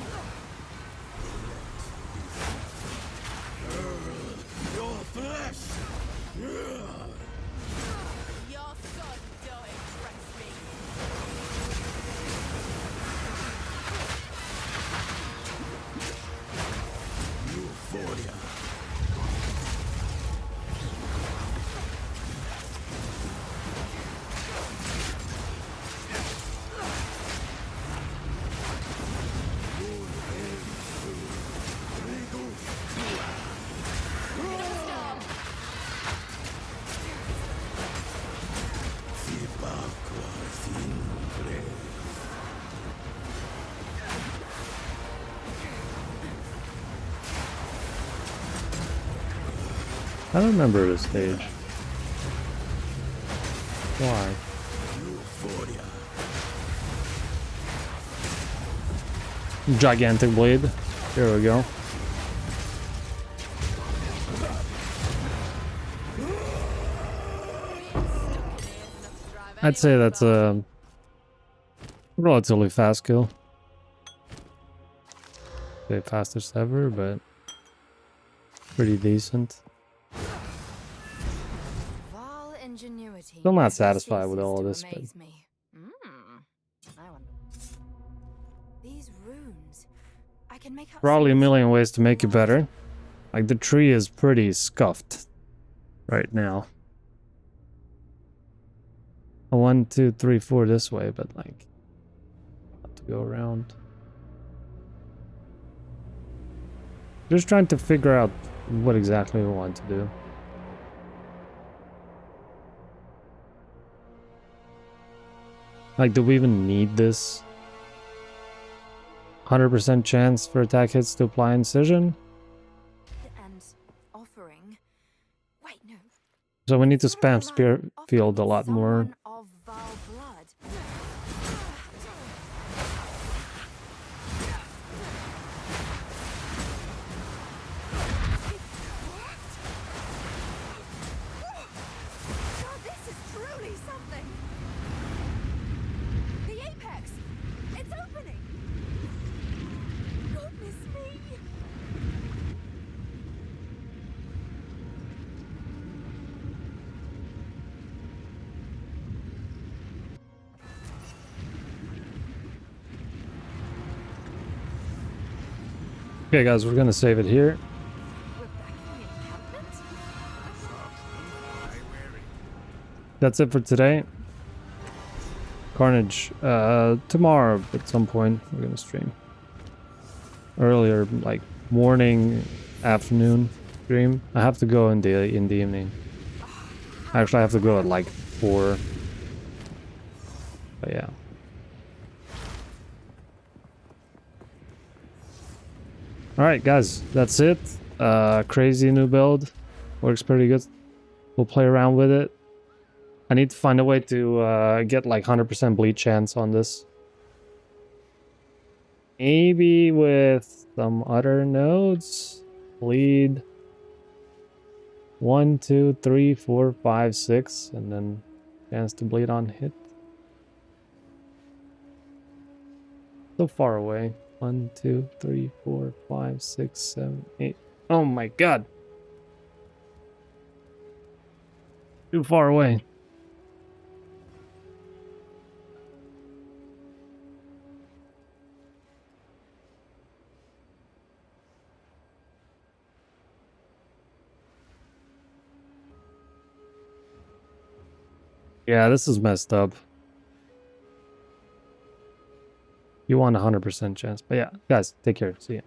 I don't remember this stage. Why? Gigantic blade. There we go. I'd say that's a relatively fast kill. The fastest ever, but pretty decent. Still not satisfied with all of this, but These runes, I can make up probably a million ways to make it better. Like the tree is pretty scuffed right now. 1, 2, 3, 4 this way, but like have to go around. Just trying to figure out what exactly we want to do. Like, do we even need this? 100% chance for attack hits to apply incision? and offering. Wait, no. So we need to spam spear field a lot more. Of vile blood. God, this is truly something. The apex. It's opening. Goodness me. Okay, guys, we're gonna save it here. That's it for today. Carnage. Tomorrow at some point we're gonna stream. Earlier, like morning, afternoon stream. I have to go in the evening. Actually, I have to go at like 4. But yeah. Alright guys, that's it. Crazy new build. Works pretty good. We'll play around with it. I need to find a way to get like 100% bleed chance on this. Maybe with some other nodes. Bleed 1, 2, 3, 4, 5, 6, and then chance to bleed on hit. So far away. 1, 2, 3, 4, 5, 6, 7, 8. Oh my god. Too far away. Yeah, this is messed up. You want 100% chance. But yeah, guys, take care. See ya.